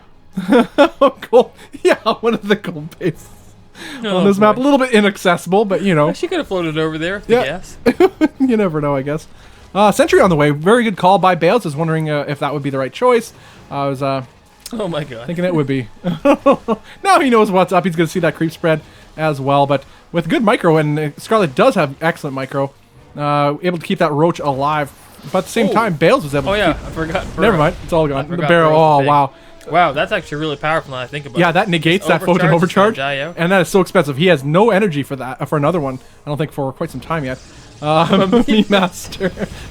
Gold. Yeah, one of the gold bases. On this map, a little bit inaccessible, but you know. She could have floated over there with the gas. You never know, I guess. Sentry on the way. Very good call by Bales. I was wondering if that would be the right choice. I was oh my god. Thinking it would be. Now he knows what's up. He's going to see that creep spread as well. But with good micro, and Scarlet does have excellent micro, able to keep that roach alive. But at the same time, Bales was able to keep... I forgot. Never mind. It's all gone. The barrel. Oh, wow. Wow, that's actually really powerful now I think about it. Yeah, that negates that photon overcharge. And that is so expensive. He has no energy for that, for another one. I don't think for quite some time yet. Mummy Master.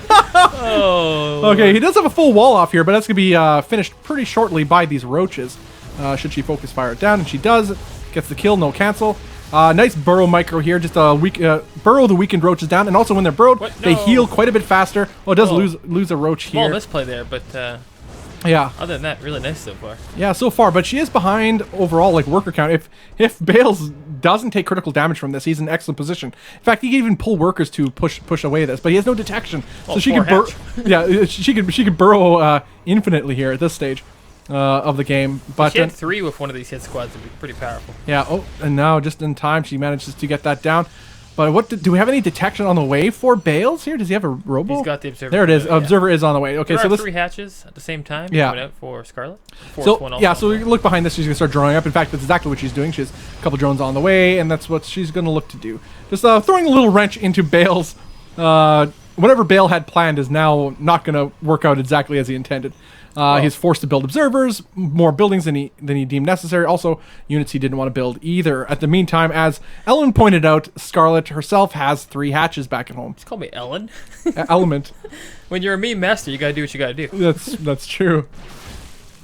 Oh. Okay, he does have a full wall off here, but that's going to be finished pretty shortly by these roaches. Should she focus fire it down? And she does. Gets the kill, no cancel. Nice burrow micro here. Just a burrow the weakened roaches down, and also when they're burrowed, they heal quite a bit faster. Well, it does lose a roach here. Small misplay there, but yeah. Other than that, really nice so far. Yeah, so far, but she is behind overall, like worker count. If Bales doesn't take critical damage from this, he's in excellent position. In fact, he can even pull workers to push away this, but he has no detection, so she can yeah, she could burrow infinitely here at this stage of the game. But if she had 3 with one of these hit squads, it'd be pretty powerful. Yeah. Oh, and now just in time, she manages to get that down. But what do we have any detection on the way for Bales here? Does he have a robo? He's got the observer. There it is. Yeah. Observer is on the way. Okay, there so are this 3 hatches at the same time. Yeah. Coming out for Scarlet. So we look behind this. She's gonna start drawing up. In fact, that's exactly what she's doing. She has a couple drones on the way, and that's what she's gonna look to do. Just throwing a little wrench into Bale's. Whatever Bale had planned is now not gonna work out exactly as he intended. He's forced to build observers, more buildings than he deemed necessary. Also, units he didn't want to build either. At the meantime, as Ellen pointed out, Scarlet herself has 3 hatches back at home. Just call me Ellen. Element. When you're a meme master, you gotta do what you gotta do. That's true.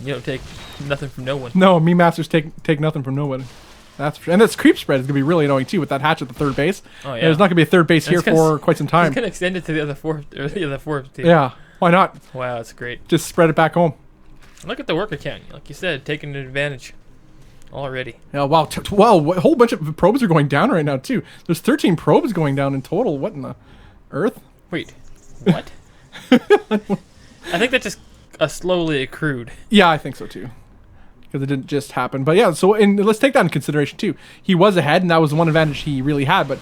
You don't take nothing from no one. No, meme masters take nothing from no one. That's true. And this creep spread is gonna be really annoying too with that hatch at the third base. Oh yeah. There's not gonna be a third base here for quite some time. It's gonna extend it to the other 4 team. Yeah. Why not? Wow, that's great. Just spread it back home. Look at the worker count. Like you said, taking advantage already. Yeah, wow. Wow, a whole bunch of probes are going down right now, too. There's 13 probes going down in total. What in the earth? Wait, what? I think that just slowly accrued. Yeah, I think so, too. Because it didn't just happen. But yeah, so let's take that in consideration, too. He was ahead, and that was one advantage he really had, but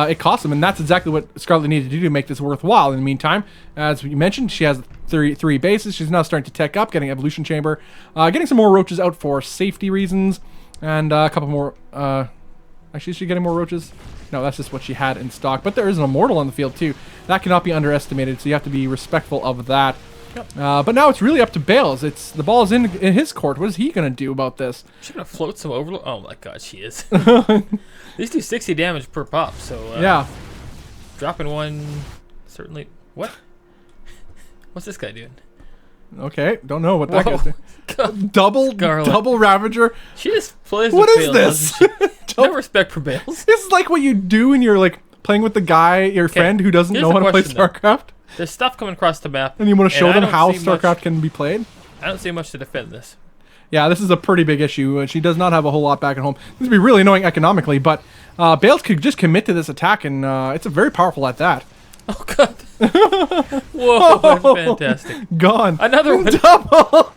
it cost him, and that's exactly what Scarlet needed to do to make this worthwhile. In the meantime, as we mentioned, she has 3 bases. She's now starting to tech up, getting Evolution Chamber, getting some more roaches out for safety reasons, and a couple more. Actually, is she getting more roaches? No, that's just what she had in stock. But there is an Immortal on the field, too. That cannot be underestimated, so you have to be respectful of that. Yep. But now it's really up to Bales. The ball is in his court. What is he going to do about this? She's going to float some overload. Oh my god, she is. These do 60 damage per pop, so yeah. Dropping one, certainly. What? What's this guy doing? Okay, don't know what that guy's doing. Double Ravager. She just plays what with is Bales, this? No respect for Bales. This is like what you do when you're like playing with the guy, your friend who doesn't know how to play StarCraft. There's stuff coming across the map. And you want to show them how StarCraft can be played? I don't see much to defend this. Yeah, this is a pretty big issue. She does not have a whole lot back at home. This would be really annoying economically, but Bales could just commit to this attack, and it's a very powerful at that. Oh, God. Whoa, that's fantastic. Gone. Another one. Double.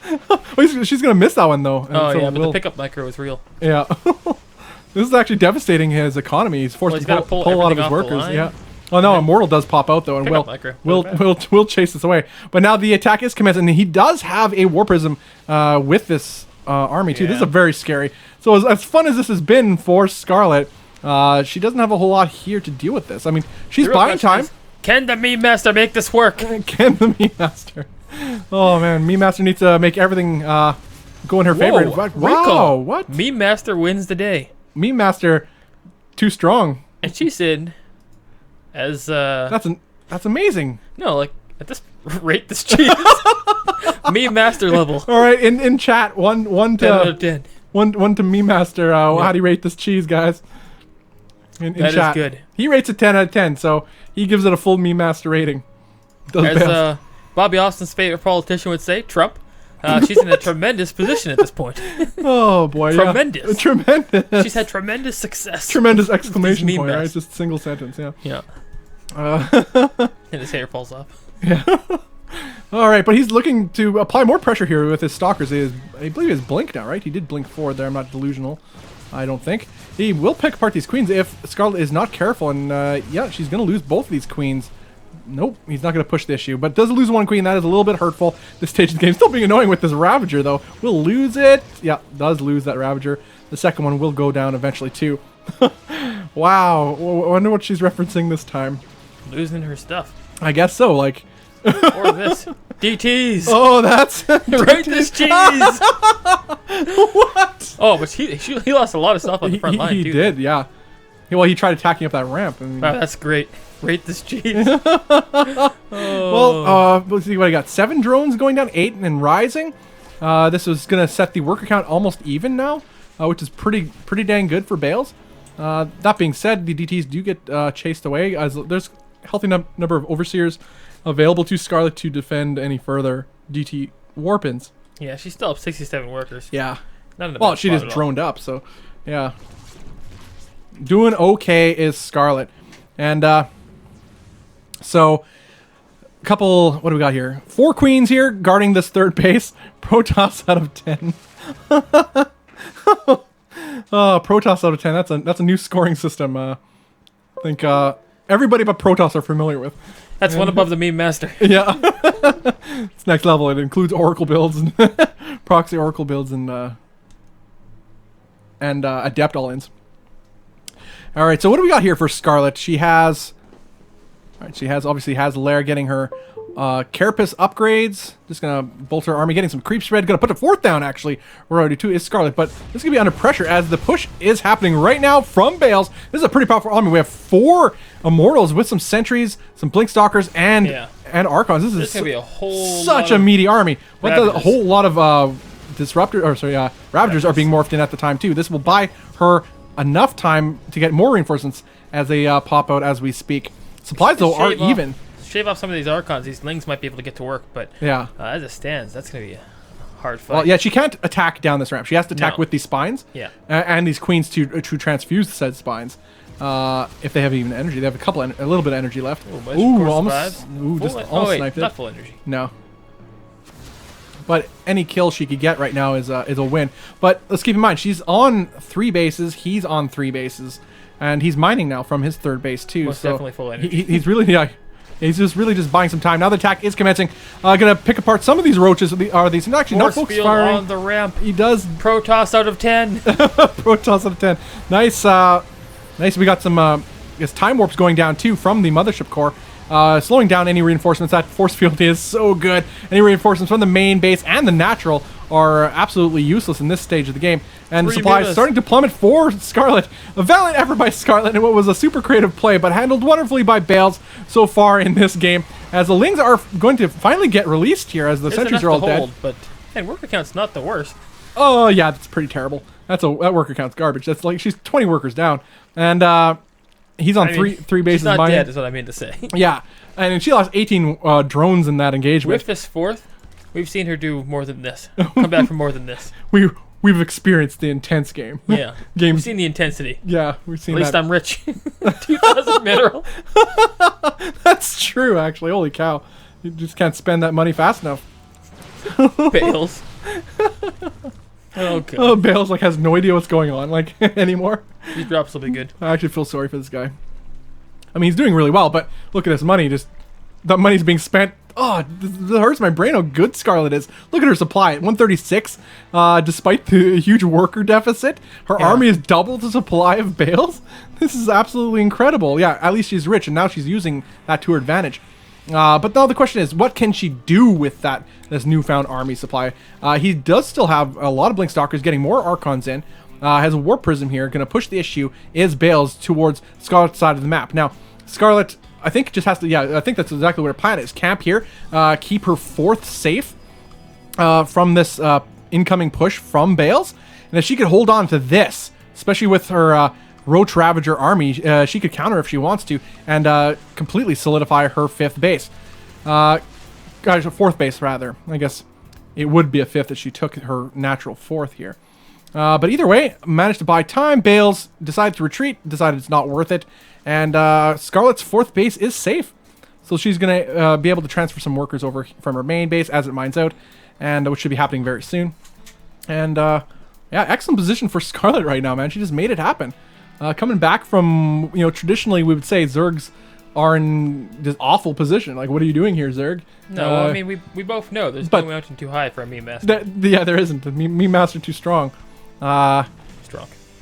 She's going to miss that one, though. Oh, so yeah, but the pickup micro is real. Yeah. This is actually devastating his economy. He's forced to pull a lot of his workers. Yeah. Oh no, Immortal does pop out though, and we'll chase this away. But now the attack is commenced, and he does have a War Prism with this army too. This is very scary. So as fun as this has been for Scarlet, she doesn't have a whole lot here to deal with this. I mean, she's buying time. Can the Meme Master make this work? Can the Meme Master? Oh man, Meme Master needs to make everything go in her favor. Wow, what? Meme Master wins the day. Meme Master, too strong. And she said, as that's amazing. No, like at this rate, this cheese. Meme Master level. All right, in chat, one to 10 out of 10. One to Meme Master. How do you rate this cheese, guys? In that chat. Is good. He rates it 10 out of 10, so he gives it a full Meme Master rating. As Bobby Austin's favorite politician would say, Trump. She's in a tremendous position at this point. Oh boy, tremendous. Yeah. Tremendous. She's had tremendous success. Tremendous exclamation point, right? Just single sentence, yeah. Yeah. And his hair falls off. Yeah. All right, but he's looking to apply more pressure here with his stalkers. I believe he has blink now, right? He did blink forward there. I'm not delusional. I don't think. He will pick apart these queens if Scarlet is not careful, and yeah, she's going to lose both of these queens. Nope, he's not going to push the issue, but does lose one queen. That is a little bit hurtful. This stage of the game still being annoying with this Ravager, though. Will lose it. Yeah, does lose that Ravager. The second one will go down eventually, too. Wow, I wonder what she's referencing this time. Losing her stuff. I guess so, like... Or this. DTs. Oh, that's... Right this cheese. What? Oh, but he lost a lot of stuff on the front line, too. He did, yeah. Well, he tried attacking up that ramp. I mean, wow, that's great. Rate this cheese. Well, let's see what I got. 7 drones going down, 8 and rising. This was going to set the worker count almost even now, which is pretty dang good for Bales. That being said, the DTs do get chased away, as there's a healthy number of Overseers available to Scarlet to defend any further DT warpins. Yeah, she's still up 67 workers. Yeah. Not in a Well, bad she spot just at all. droned up, so yeah. Doing okay is Scarlet. And so a couple, what do we got here? 4 queens here guarding this third base. Protoss out of 10. Oh, Protoss out of 10. That's a new scoring system. I think everybody but Protoss are familiar with. That's one above the meme master. Yeah. It's next level. It includes Oracle builds and proxy Oracle builds and Adept all-ins. All right, so what do we got here for Scarlet? She has obviously has Lair getting her Carapace upgrades. Just gonna bolt her army, getting some creep spread. Gonna put the 4th down actually. We're already 2 is Scarlet, but this is gonna be under pressure as the push is happening right now from Bales. This is a pretty powerful army. We have 4 Immortals with some Sentries, some Blink Stalkers, and Archons. This is gonna be a whole such a meaty army. But a whole lot of Ravagers are being morphed in at the time too. This will buy her enough time to get more reinforcements as they pop out as we speak. Supplies though are even. Shave off some of these Archons. These Lings might be able to get to work, but yeah, as it stands, that's going to be a hard fight. Well, yeah, she can't attack down this ramp. She has to attack with these spines. Yeah, and these queens to transfuse said spines. If they have even energy, they have a little bit of energy left. Ooh, almost sniped it. Not full energy. No. But any kill she could get right now is a win. But let's keep in mind, she's on 3 bases. He's on 3 bases, and he's mining now from his 3rd base too. Most so definitely full energy. He's really he's just really just buying some time. Now the attack is commencing. Gonna pick apart some of these roaches. Are these actually not focus firing on the ramp? He does. Protoss out of 10. Protoss out of 10. Nice. Nice. We got some time warps going down too from the mothership core. Slowing down any reinforcements. That force field is so good. Any reinforcements from the main base and the natural are absolutely useless in this stage of the game. And the supplies starting to plummet for Scarlet. A valiant effort by Scarlet in what was a super creative play, but handled wonderfully by Bales so far in this game. As the Lings are going to finally get released here as the sentries are all dead. But worker count's not the worst. Oh yeah, that's pretty terrible. That worker count's garbage. That's like she's 20 workers down, and he's on three bases. She's not dead, is what I mean to say. Yeah, and she lost 18 drones in that engagement. With this 4th, we've seen her do more than this. Come back for more than this. We've experienced the intense game. Yeah, we've seen the intensity. Yeah, we've seen. At least I'm rich. 2,000 mineral. That's true, actually. Holy cow! You just can't spend that money fast enough. Bales. Oh god. Oh, Bales has no idea what's going on anymore. These drops will be good. I actually feel sorry for this guy. I mean, he's doing really well, but look at his money. That money's being spent. Oh, this hurts my brain how good Scarlet is. Look at her supply at 136. Despite the huge worker deficit, her army is double the supply of Bales. This is absolutely incredible. Yeah, at least she's rich, and now she's using that to her advantage. But now the question is, what can she do with this newfound army supply? He does still have a lot of Blink Stalkers, getting more Archons in. Has a Warp Prism here, going to push the issue, is Bales towards Scarlet's side of the map. Now, Scarlet, I think, just has to, I think that's exactly what her plan is. Camp here, keep her 4th safe from this incoming push from Bales. And if she could hold on to this, especially with her Roach Ravager army, she could counter if she wants to, and completely solidify her 5th base. 4th base, rather. I guess it would be a 5th if she took her natural 4th here. But either way, managed to buy time. Bales decided to retreat, decided it's not worth it, and Scarlet's 4th base is safe. So she's going to be able to transfer some workers over from her main base as it mines out, and which should be happening very soon. And yeah, excellent position for Scarlet right now, man. She just made it happen. Coming back from, traditionally we would say Zergs are in this awful position. Like, what are you doing here, Zerg? No, I mean, we both know there's no mountain too high for a meme master. Yeah, there isn't. The meme master too strong.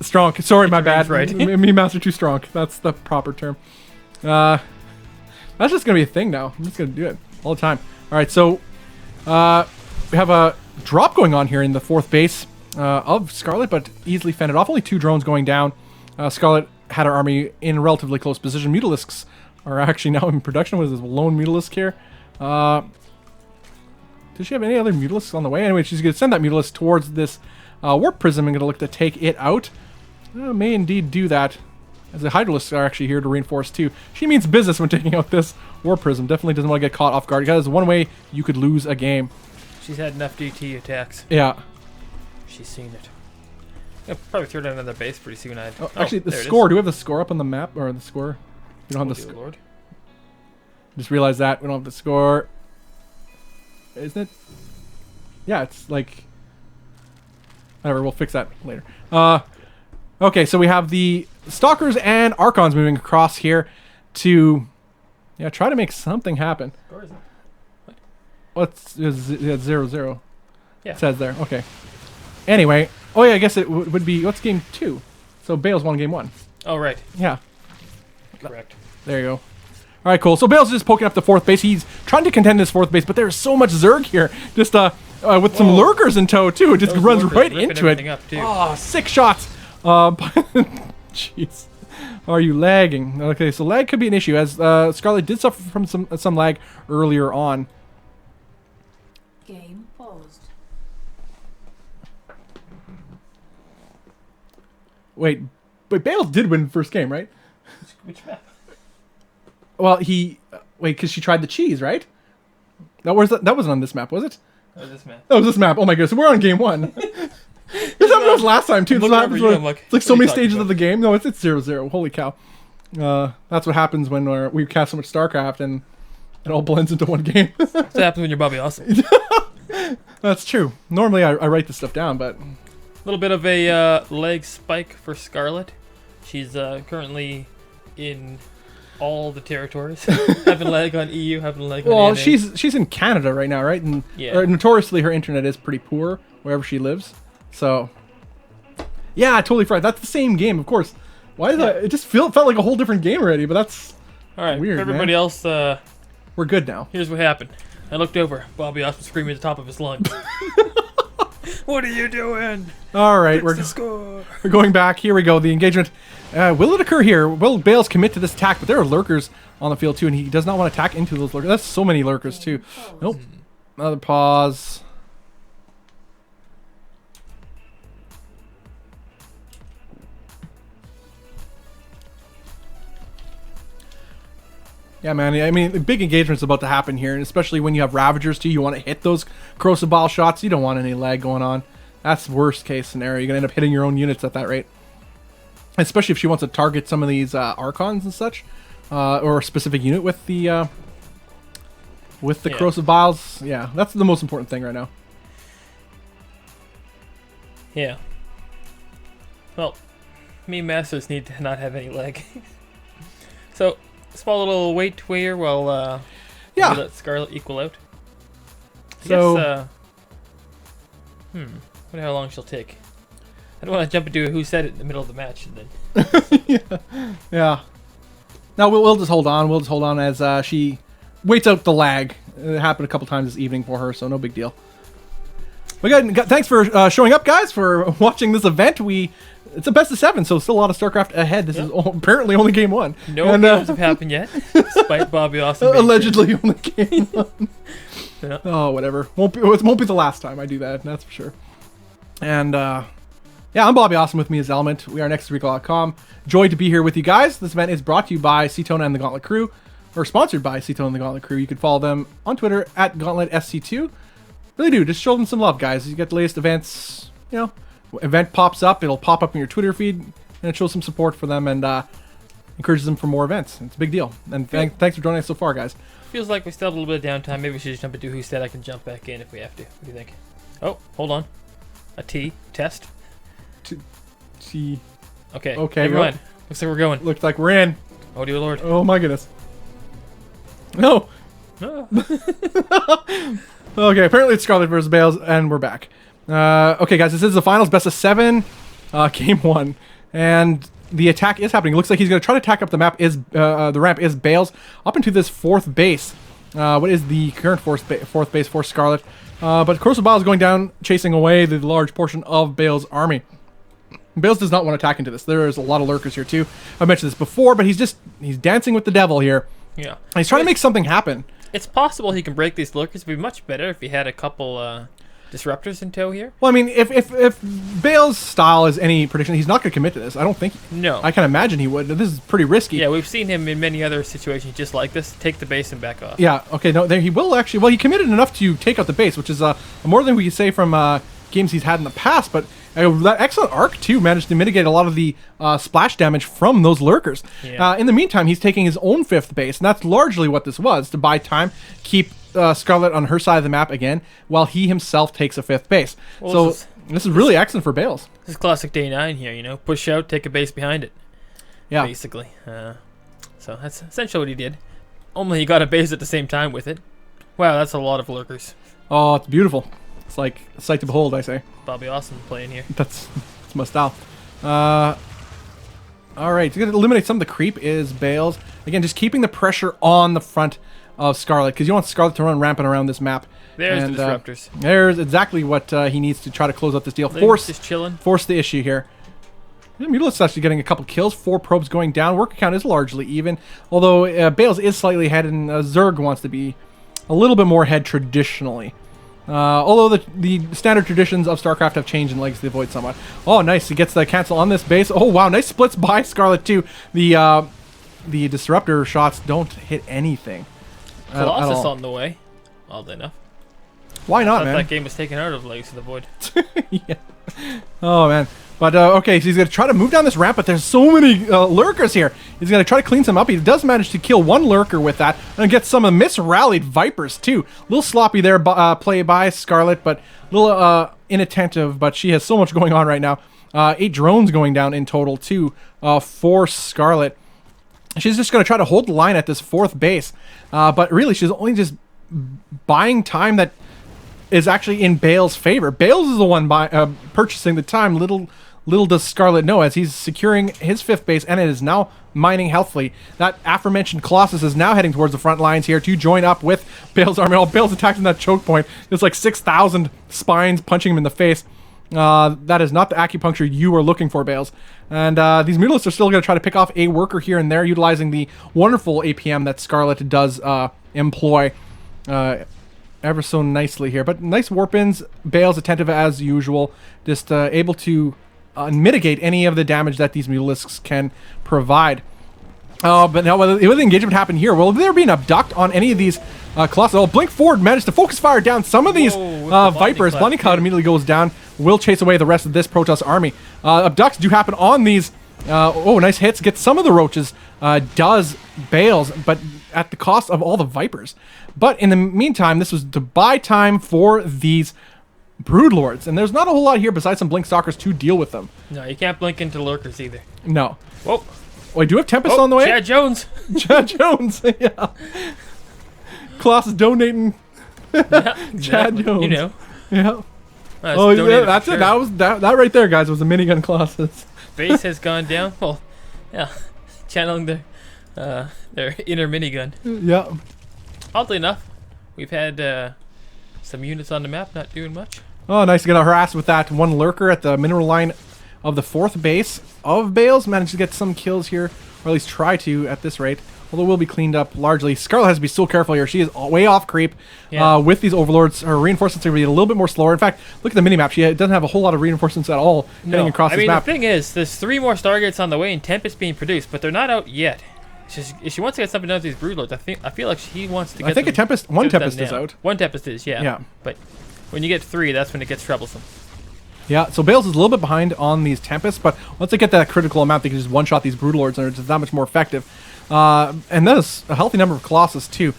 Strong. Sorry, my bad. Right. Meme master too strong. That's the proper term. That's just gonna be a thing now. I'm just gonna do it all the time. All right, so we have a drop going on here in the 4th base of Scarlet, but easily fended off. Only 2 drones going down. Scarlet had her army in relatively close position. Mutalisks are actually now in production. What is this, lone Mutalisk here? Does she have any other Mutalisks on the way? Anyway, she's going to send that Mutalisk towards this Warp Prism and going to look to take it out. May indeed do that. As the Hydralisks are actually here to reinforce too. She means business when taking out this War Prism. Definitely doesn't want to get caught off guard. Because one way you could lose a game. She's had enough DT attacks. Yeah. She's seen it. I'll probably throw down another base pretty soon. Actually, the score. Do we have the score up on the map? Or the score? We don't have the score. Lord. Just realized that. We don't have the score. Isn't it? Yeah, it's like... Whatever, we'll fix that later. Okay, so we have the Stalkers and Archons moving across here to... Yeah, try to make something happen. Score is it? What's... It's 0-0. Yeah. It says there. Okay. Anyway. Oh, yeah, I guess it would be... What's game 2? So Bales won game 1. Oh, right. Yeah. Correct. There you go. All right, cool. So Bale's just poking up the 4th base. He's trying to contend his 4th base, but there's so much Zerg here. Just with some lurkers in tow too. It just runs right into it. Oh, 6 shots. Jeez. Are you lagging? Okay, so lag could be an issue, as Scarlet did suffer from some lag earlier on. Game paused. Wait, but Bale did win the first game, right? Which map? Well, wait, because she tried the cheese, right? That wasn't on this map, was it? That was this map. That was this map. Oh my goodness, we're on game 1. This happened to us last time too. This happens it's like so many stages of the game. No, it's 0-0. Holy cow. That's what happens when we cast so much StarCraft and it all blends into one game. That's what happens when you're Bobby Awesome. That's true. Normally I write this stuff down, but... A little bit of a leg spike for Scarlet. She's currently in all the territories. Having leg on EU, having leg on Well, NA. she's in Canada right now, right? And notoriously her internet is pretty poor wherever she lives. So, yeah, I totally forgot. That's the same game, of course. Why is that? It just felt like a whole different game already, but that's all right. Weird, for everybody man. else, we're good now. Here's what happened. I looked over. Bobby Awesome screaming at the top of his lungs. What are you doing? All right, we're going back. Here we go. The engagement. Will it occur here? Will Bales commit to this attack? But there are lurkers on the field too, and he does not want to attack into those lurkers. That's so many lurkers too. Nope. Another pause. Yeah, man. I mean, big engagement's about to happen here, and especially when you have Ravagers too. You want to hit those corrosive bile shots. You don't want any lag going on. That's worst case scenario. You're gonna end up hitting your own units at that rate. Especially if she wants to target some of these Archons and such, or a specific unit with the corrosive biles. Yeah, that's the most important thing right now. Yeah. Well, me Masters need to not have any lag. So, small little wait here while we let Scarlet equal out. I guess, wonder how long she'll take. I don't want to jump into a who said it in the middle of the match and then. Yeah. No, we'll just hold on. We'll just hold on as she waits out the lag. It happened a couple times this evening for her, so no big deal. Thanks for showing up, guys, for watching this event. It's a best of 7, so still a lot of StarCraft ahead. This is apparently only game 1. No games have happened yet, despite Bobby Awesome. Allegedly only game 1. Yeah. Oh, whatever. It won't be the last time I do that. That's for sure. And yeah, I'm Bobby Awesome. With me is Element. We are nexusrecall.com. Joy to be here with you guys. This event is brought to you by Cetona and the Gauntlet Crew, or sponsored by Cetona and the Gauntlet Crew. You can follow them on Twitter at GauntletSC2. Really do. Just show them some love, guys. You get the latest events. You know, event pops up, it'll pop up in your Twitter feed, and it shows some support for them and encourages them for more events. It's a big deal. And thanks for joining us so far, guys. Feels like we still have a little bit of downtime. Maybe we should just jump into who said I can jump back in if we have to. What do you think? Oh, hold on. A T test. T. Okay. Okay. Never mind. Looks like we're going. Looks like we're in. Oh dear Lord. Oh my goodness. No. No. Okay. Apparently it's Scarlet versus Bales, and we're back. Okay, guys. This is the finals, best of 7, game 1, and the attack is happening. It looks like he's going to try to attack up the map. The ramp is Bales up into this 4th base. What is the current 4th base for Scarlet? But Corrosive Bile is going down, chasing away the large portion of Bale's army. Bales does not want to attack into this. There's a lot of lurkers here too. I mentioned this before, but he's dancing with the devil here. Yeah. And he's trying to make something happen. It's possible he can break these lurkers. It'd be much better if he had a couple Disruptors in tow here? Well, I mean, if Bale's style is any prediction, he's not going to commit to this. I don't think. No. I can imagine he would. This is pretty risky. Yeah, we've seen him in many other situations just like this. Take the base and back off. Yeah. Okay. No, there he will actually. Well, he committed enough to take out the base, which is more than we can say from games he's had in the past. But that excellent arc too managed to mitigate a lot of the splash damage from those lurkers. Yeah. In the meantime, he's taking his own 5th base, and that's largely what this was, to buy time, keep Scarlet on her side of the map again, while he himself takes a 5th base. Well, so this is really excellent for Bales. This is classic day 9 here, you know. Push out, take a base behind it. Yeah. Basically. So that's essentially what he did. Only he got a base at the same time with it. Wow, that's a lot of lurkers. Oh, it's beautiful. It's like a sight to behold, I say. Bobby Awesome playing here. That's my style. All right, to eliminate some of the creep is Bales. Again, just keeping the pressure on the front of Scarlet, because you want Scarlet to run rampant around this map. There's the disruptors. There's exactly what he needs to try to close out this deal. Just chilling. Force the issue here. Yeah, Mutila's actually getting a couple kills. 4 probes going down. Work count is largely even, although Bales is slightly ahead, and Zerg wants to be a little bit more ahead traditionally. Although the standard traditions of StarCraft have changed in Legacy of the Void somewhat. Oh, nice. He gets the cancel on this base. Oh, wow. Nice splits by Scarlet, too. The disruptor shots don't hit anything. Colossus on the way. Oddly enough. Why not, I thought man? that game was taken out of Legacy of the Void. Yeah. Oh, man. But, okay, so he's going to try to move down this ramp, but there's so many lurkers here. He's going to try to clean some up. He does manage to kill 1 lurker with that, and get some of the misrallied Vipers, too. A little sloppy there, play by Scarlet, but a little inattentive, but she has so much going on right now. 8 drones going down in total, too, for Scarlet. She's just going to try to hold the line at this 4th base, but really, she's only just buying time that is actually in Bale's favor. Bales is the one purchasing the time. Little does Scarlet know, as he's securing his 5th base, and it is now mining healthily. That aforementioned Colossus is now heading towards the front lines here to join up with Bale's army. Oh, Bale's attacking that choke point. There's like 6,000 spines punching him in the face. That is not the acupuncture you are looking for, Bales. And these Mutalists are still going to try to pick off a worker here and there, utilizing the wonderful APM that Scarlet does employ ever so nicely here. But nice warp-ins. Bale's attentive as usual, just able to mitigate any of the damage that these Mutalisks can provide. But now, will the engagement happen here? Will there be an abduct on any of these Colossus? Oh, Blink Forward managed to focus fire down some of these Vipers. Blinding Cloud immediately goes down. Will chase away the rest of this Protoss army. Abducts do happen on these. Oh, nice hits. Gets some of the roaches. Does Bales, but at the cost of all the Vipers. But in the meantime, this was to buy time for these Broodlords. And there's not a whole lot here besides some Blink Stalkers to deal with them. No, you can't blink into lurkers either. No. Whoa. Oh, I do have Tempest on the way. Chad Jones. Chad Jones. Yeah. Colossus donating. Yeah, Chad Jones. You know. Yeah. Oh, yeah, that's it. That right there, guys, was a minigun Colossus. Base has gone down. Well, yeah. Channeling their inner minigun. Yeah. Oddly enough, we've had some units on the map not doing much. Oh, nice to get harassed with that 1 lurker at the mineral line of the 4th base of Bales. Managed to get some kills here, or at least try to at this rate. Although will be cleaned up largely. Scarlet has to be so careful here. She is way off creep with these overlords. Her reinforcements are going to be a little bit more slower. In fact, look at the minimap. She doesn't have a whole lot of reinforcements at all heading across this map. The thing is, there's 3 more Stargates on the way and Tempest being produced, but they're not out yet. If she wants to get something done with these Broodlords, I feel like she wants to get I think one Tempest is out. 1 Tempest is, yeah. Yeah. But when you get 3, that's when it gets troublesome. Yeah, so Bales is a little bit behind on these Tempests, but once they get that critical amount, they can just one-shot these Broodlords, and it's that much more effective. And that is a healthy number of Colossus, too.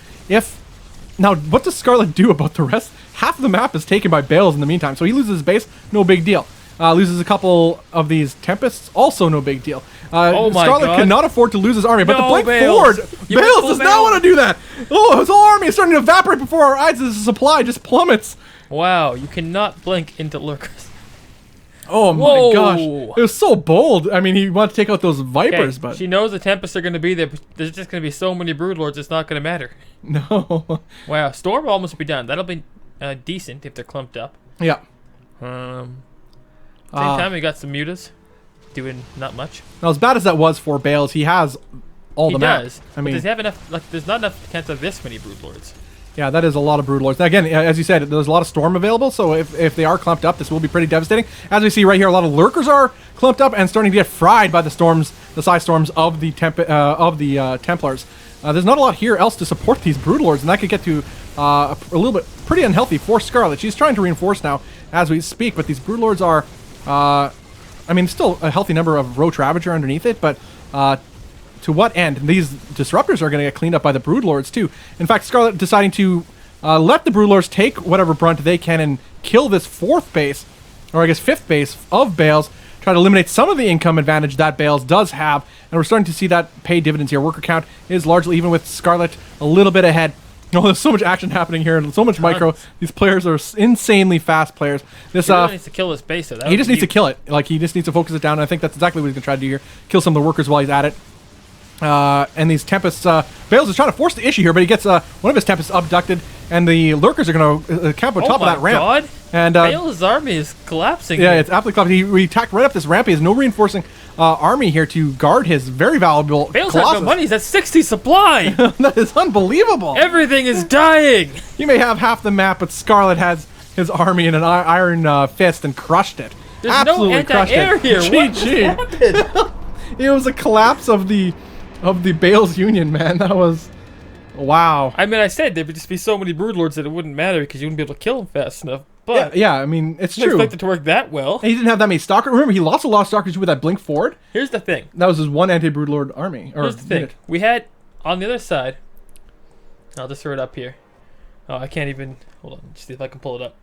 Now, what does Scarlet do about the rest? Half of the map is taken by Bales in the meantime, so he loses his base, no big deal. Loses a couple of these Tempests, also no big deal. Scarlet cannot afford to lose his army, but the Blink Forward, Bales does not want to do that. Oh, his whole army is starting to evaporate before our eyes as the supply just plummets. Wow, you cannot blink into lurkers. Oh my gosh. It was so bold. I mean, he wanted to take out those Vipers, but... She knows the Tempests are going to be there, but there's just going to be so many Broodlords, it's not going to matter. No. Wow, Storm will almost be done. That'll be decent if they're clumped up. Yeah. Same time, we got some Mutas doing not much. Now, as bad as that was for Bales, he has all the map. He does. I mean, does he have enough? Like, there's not enough to cancel this many Broodlords. Yeah, that is a lot of Broodlords. Now, again, as you said, there's a lot of Storm available, so if they are clumped up, this will be pretty devastating. As we see right here, a lot of Lurkers are clumped up and starting to get fried by the storms, the Psy Storms of the Templars. There's not a lot here else to support these Broodlords, and that could get to a little bit pretty unhealthy for Scarlet. She's trying to reinforce now as we speak, but these Broodlords are, I mean, still a healthy number of Roach Ravager underneath it, but to what end? These Disruptors are going to get cleaned up by the Broodlords too. In fact, Scarlet deciding to let the Broodlords take whatever brunt they can and kill this 4th base, or I guess 5th base of Bales, try to eliminate some of the income advantage that Bales does have, and we're starting to see that pay dividends here. Worker count is largely even with Scarlet a little bit ahead. Oh, there's so much action happening here and so much micro. These players are insanely fast players. This he really needs to kill this base. So he just needs to kill it. Like, he just needs to focus it down. And I think that's exactly what he's gonna try to do here. Kill some of the workers while he's at it. And these Tempests, Bales is trying to force the issue here, but he gets one of his Tempests abducted, and the Lurkers are gonna camp on top of that ramp. God. And Bales' army is collapsing. Yeah, here. it's absolutely collapsing. He attacked right up this ramp. He has no reinforcing army here to guard his very valuable Bales Colossus. has no money. He's at 60 supply. That is unbelievable. Everything is dying. You may have half the map, but Scarlet has his army in an iron fist and crushed it. There's Absolutely no anti-air here. What just happened? It was a collapse of the Bales Union, man. That was wow. I mean, I said there would just be so many Broodlords that it wouldn't matter because you wouldn't be able to kill them fast enough. But yeah, I mean, it's I didn't true. expect it to work that well. And he didn't have that many Stalkers. Remember, he lost a lot of Stalkers with that Blink Forward. Here's the thing. That was his one anti-Broodlord army. Here's the thing. We had, on the other side, I'll just throw it up here. Oh, I can't even, hold on, see if I can pull it up.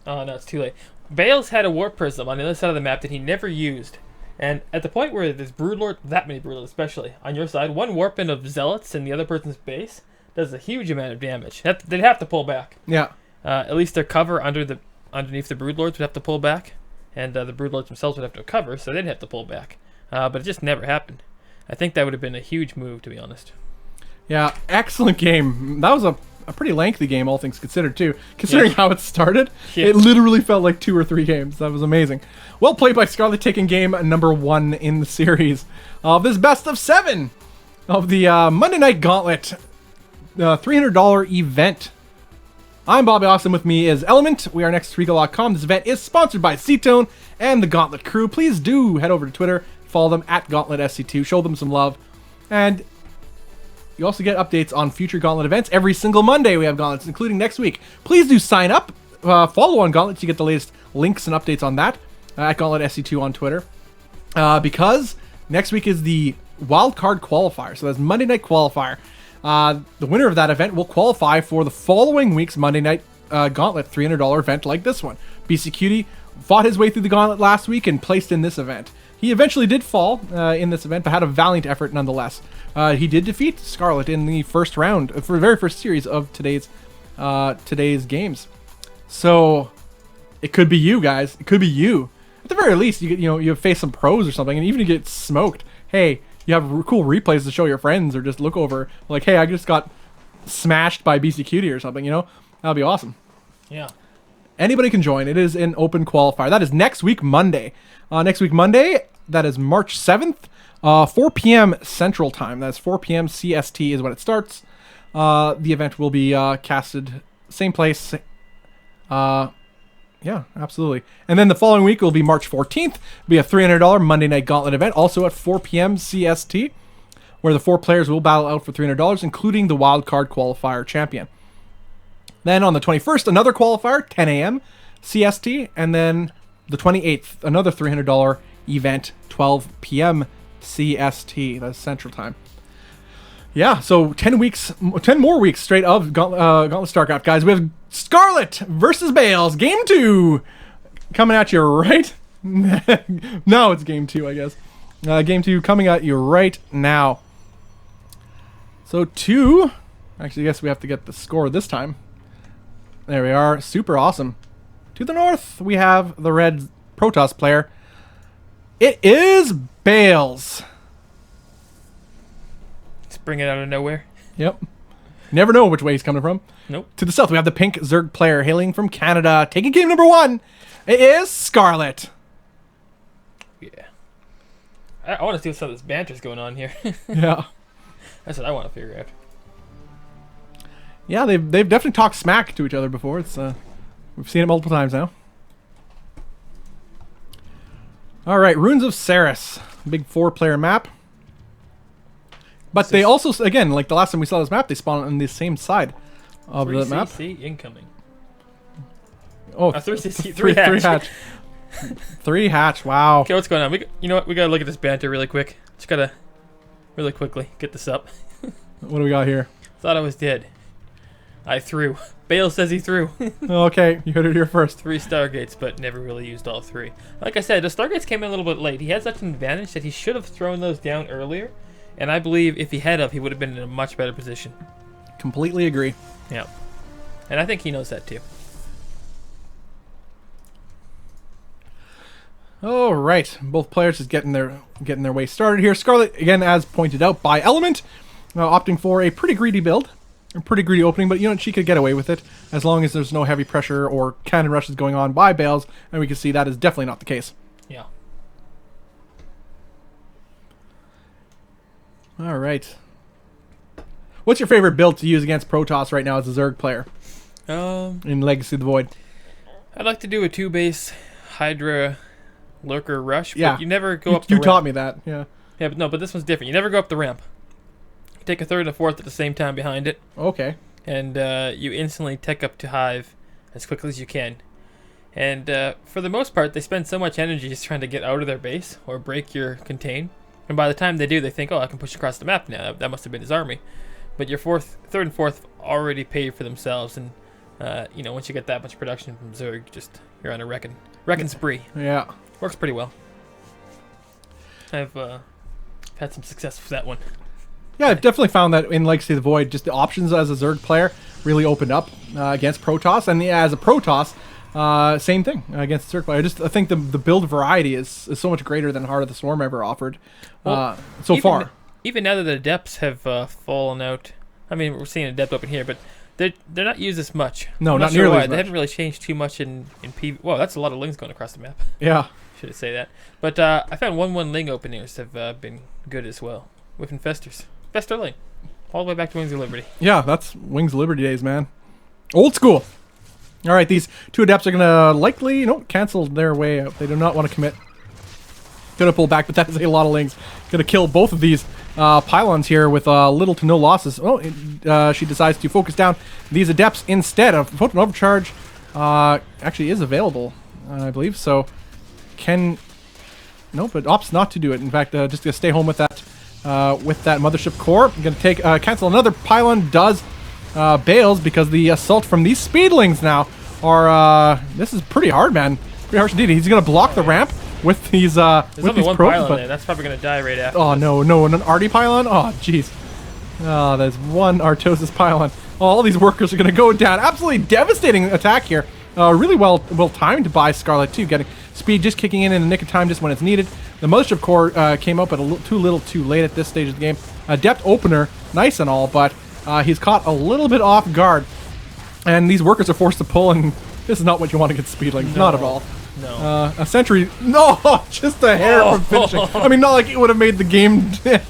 Oh, no, it's too late. Bales had a Warp Prism on the other side of the map that he never used. And at the point where there's Broodlord, that many Broodlords especially, on your side, one Warpin of Zealots in the other person's base does a huge amount of damage. They'd have to pull back. Yeah. At least their cover underneath the Broodlords would have to pull back, and the Broodlords themselves would have to cover, so they'd have to pull back. But it just never happened. I think that would have been a huge move, to be honest. Yeah, excellent game. That was a pretty lengthy game, all things considered, too. Considering how it started, it literally felt like 2 or 3 games. That was amazing. Well played by Scarlet, taking game number 1 in the series of this best of 7 of the Monday Night Gauntlet $300 event. I'm Bobby Austin. With me is Element. We are next to Rico.com. This event is sponsored by Cetone and the Gauntlet crew. Please do head over to Twitter, follow them at GauntletSC2, show them some love, and you also get updates on future Gauntlet events. Every single Monday we have Gauntlets, including next week. Please do sign up, follow on Gauntlets. You get the latest links and updates on that at GauntletSC2 on Twitter, because next week is the wild card qualifier. So that's Monday Night Qualifier. The winner of that event will qualify for the following week's Monday Night Gauntlet $300 event like this one. BC Cutie fought his way through the Gauntlet last week and placed in this event. He eventually did fall in this event, but had a valiant effort nonetheless. He did defeat Scarlet in the first round, for the very first series of today's games. So it could be you guys. It could be you. At the very least, you face some pros or something, and even if you get smoked, hey, you have cool replays to show your friends, or just look over like, hey, I just got smashed by BC Cutie or something. That'll be awesome. Yeah. Anybody can join. It is an open qualifier. That is next week, Monday. Next week, Monday, that is March 7th, 4 p.m. Central Time. That's 4 p.m. CST is when it starts. The event will be casted same place. Yeah, absolutely. And then the following week will be March 14th. It'll be a $300 Monday Night Gauntlet event, also at 4 p.m. CST, where the 4 players will battle out for $300, including the wild card qualifier champion. Then on the 21st, another qualifier, 10 a.m. CST, and then the 28th, another $300 event, 12 p.m. CST. That's Central Time. Yeah, so 10 more weeks straight of Gauntlet StarCraft, guys. We have Scarlet versus Bales, Game 2, coming at you right now. It's Game 2, I guess. Game 2 coming at you right now. So actually, I guess we have to get the score this time. There we are. Super awesome. To the north, we have the red Protoss player. It is Bales. Bring it out of nowhere. Yep. Never know which way he's coming from. Nope. To the south, we have the pink Zerg player hailing from Canada. Taking game number 1. It is Scarlet. Yeah. I want to see what some of this banter's going on here. Yeah. That's what I want to figure out. Yeah, they've definitely talked smack to each other before. It's we've seen it multiple times now. All right, Runes of Ceres, big 4-player map. But they also, again, like the last time we saw this map, they spawn on the same side of the map. 3CC incoming. Oh, 3CC, 3 hatch. 3 hatch. Wow. Okay, what's going on? You know what? We gotta look at this banter really quick. Just gotta really quickly get this up. What do we got here? Thought I was dead. I threw. Bale says he threw. Okay, you heard it here first. 3 Stargates, but never really used all 3. Like I said, the Stargates came in a little bit late. He had such an advantage that he should have thrown those down earlier. And I believe if he had, he would have been in a much better position. Completely agree. Yeah. And I think he knows that too. All right, both players just getting their way started here. Scarlet, again, as pointed out by Element, opting for a pretty greedy build. A pretty greedy opening, but you know, she could get away with it as long as there's no heavy pressure or cannon rushes going on by Bales, and we can see that is definitely not the case. Yeah. All right. What's your favorite build to use against Protoss right now as a Zerg player in Legacy of the Void? I'd like to do a 2-base Hydra Lurker Rush, but Yeah. you never go up the You ramp. taught me that, yeah. Yeah, but this one's different. You never go up the ramp. You take a 3rd and a 4th at the same time behind it, Okay. and you instantly tech up to Hive as quickly as you can. And for the most part, they spend so much energy just trying to get out of their base or break your contain. And by the time they do, they think, oh, I can push across the map now. That must have been his army. But your 3rd and 4th already paid for themselves. And, you know, once you get that much production from Zerg, you're on a wrecking spree. Yeah. Works pretty well. I've had some success with that one. Yeah, I've definitely found that in Legacy of the Void, just the options as a Zerg player really opened up against Protoss. And as a Protoss, same thing against the Zerg player. I think the build variety is so much greater than Heart of the Swarm ever offered so far. Even now that the Adepts have fallen out, I mean, we're seeing Adept open here, but they're not used as much. No, I'm not sure nearly why. as They much. haven't really changed too much in PV. Whoa, that's a lot of Lings going across the map. Yeah. Should I say that? But I found 1/1 Ling openers have been good as well with Infestors. Fester Ling, all the way back to Wings of Liberty. Yeah, that's Wings of Liberty days, man. Old school. All right, these 2 Adepts are going to likely, cancel their way out. They do not want to commit. Going to pull back, but that is a lot of Lings. Going to kill both of these pylons here with little to no losses. Oh, she decides to focus down these Adepts instead of Potent Overcharge. Actually is available, I believe. So but opts not to do it. In fact, just going to stay home with that Mothership Core. I'm going to take cancel another pylon. Does Bales, because the assault from these Speedlings now are this is pretty hard, man. Pretty harsh indeed. He's going to block the ramp with these There's with only these one probes, pylon but there. That's probably going to die right after. oh no, an Arty pylon. Oh jeez. Oh, there's one Artosis pylon. Oh, all these workers are going to go down. Absolutely devastating attack here. Really well timed by Scarlet too, getting speed just kicking in the nick of time just when it's needed. The Mothership Core came up at too little too late at this stage of the game. Adept opener, nice and all, but he's caught a little bit off guard. And these workers are forced to pull, and this is not what you want against Speedlings, not at all. No. A sentry, no, just a hair from finishing. I mean, not like it would have made the game That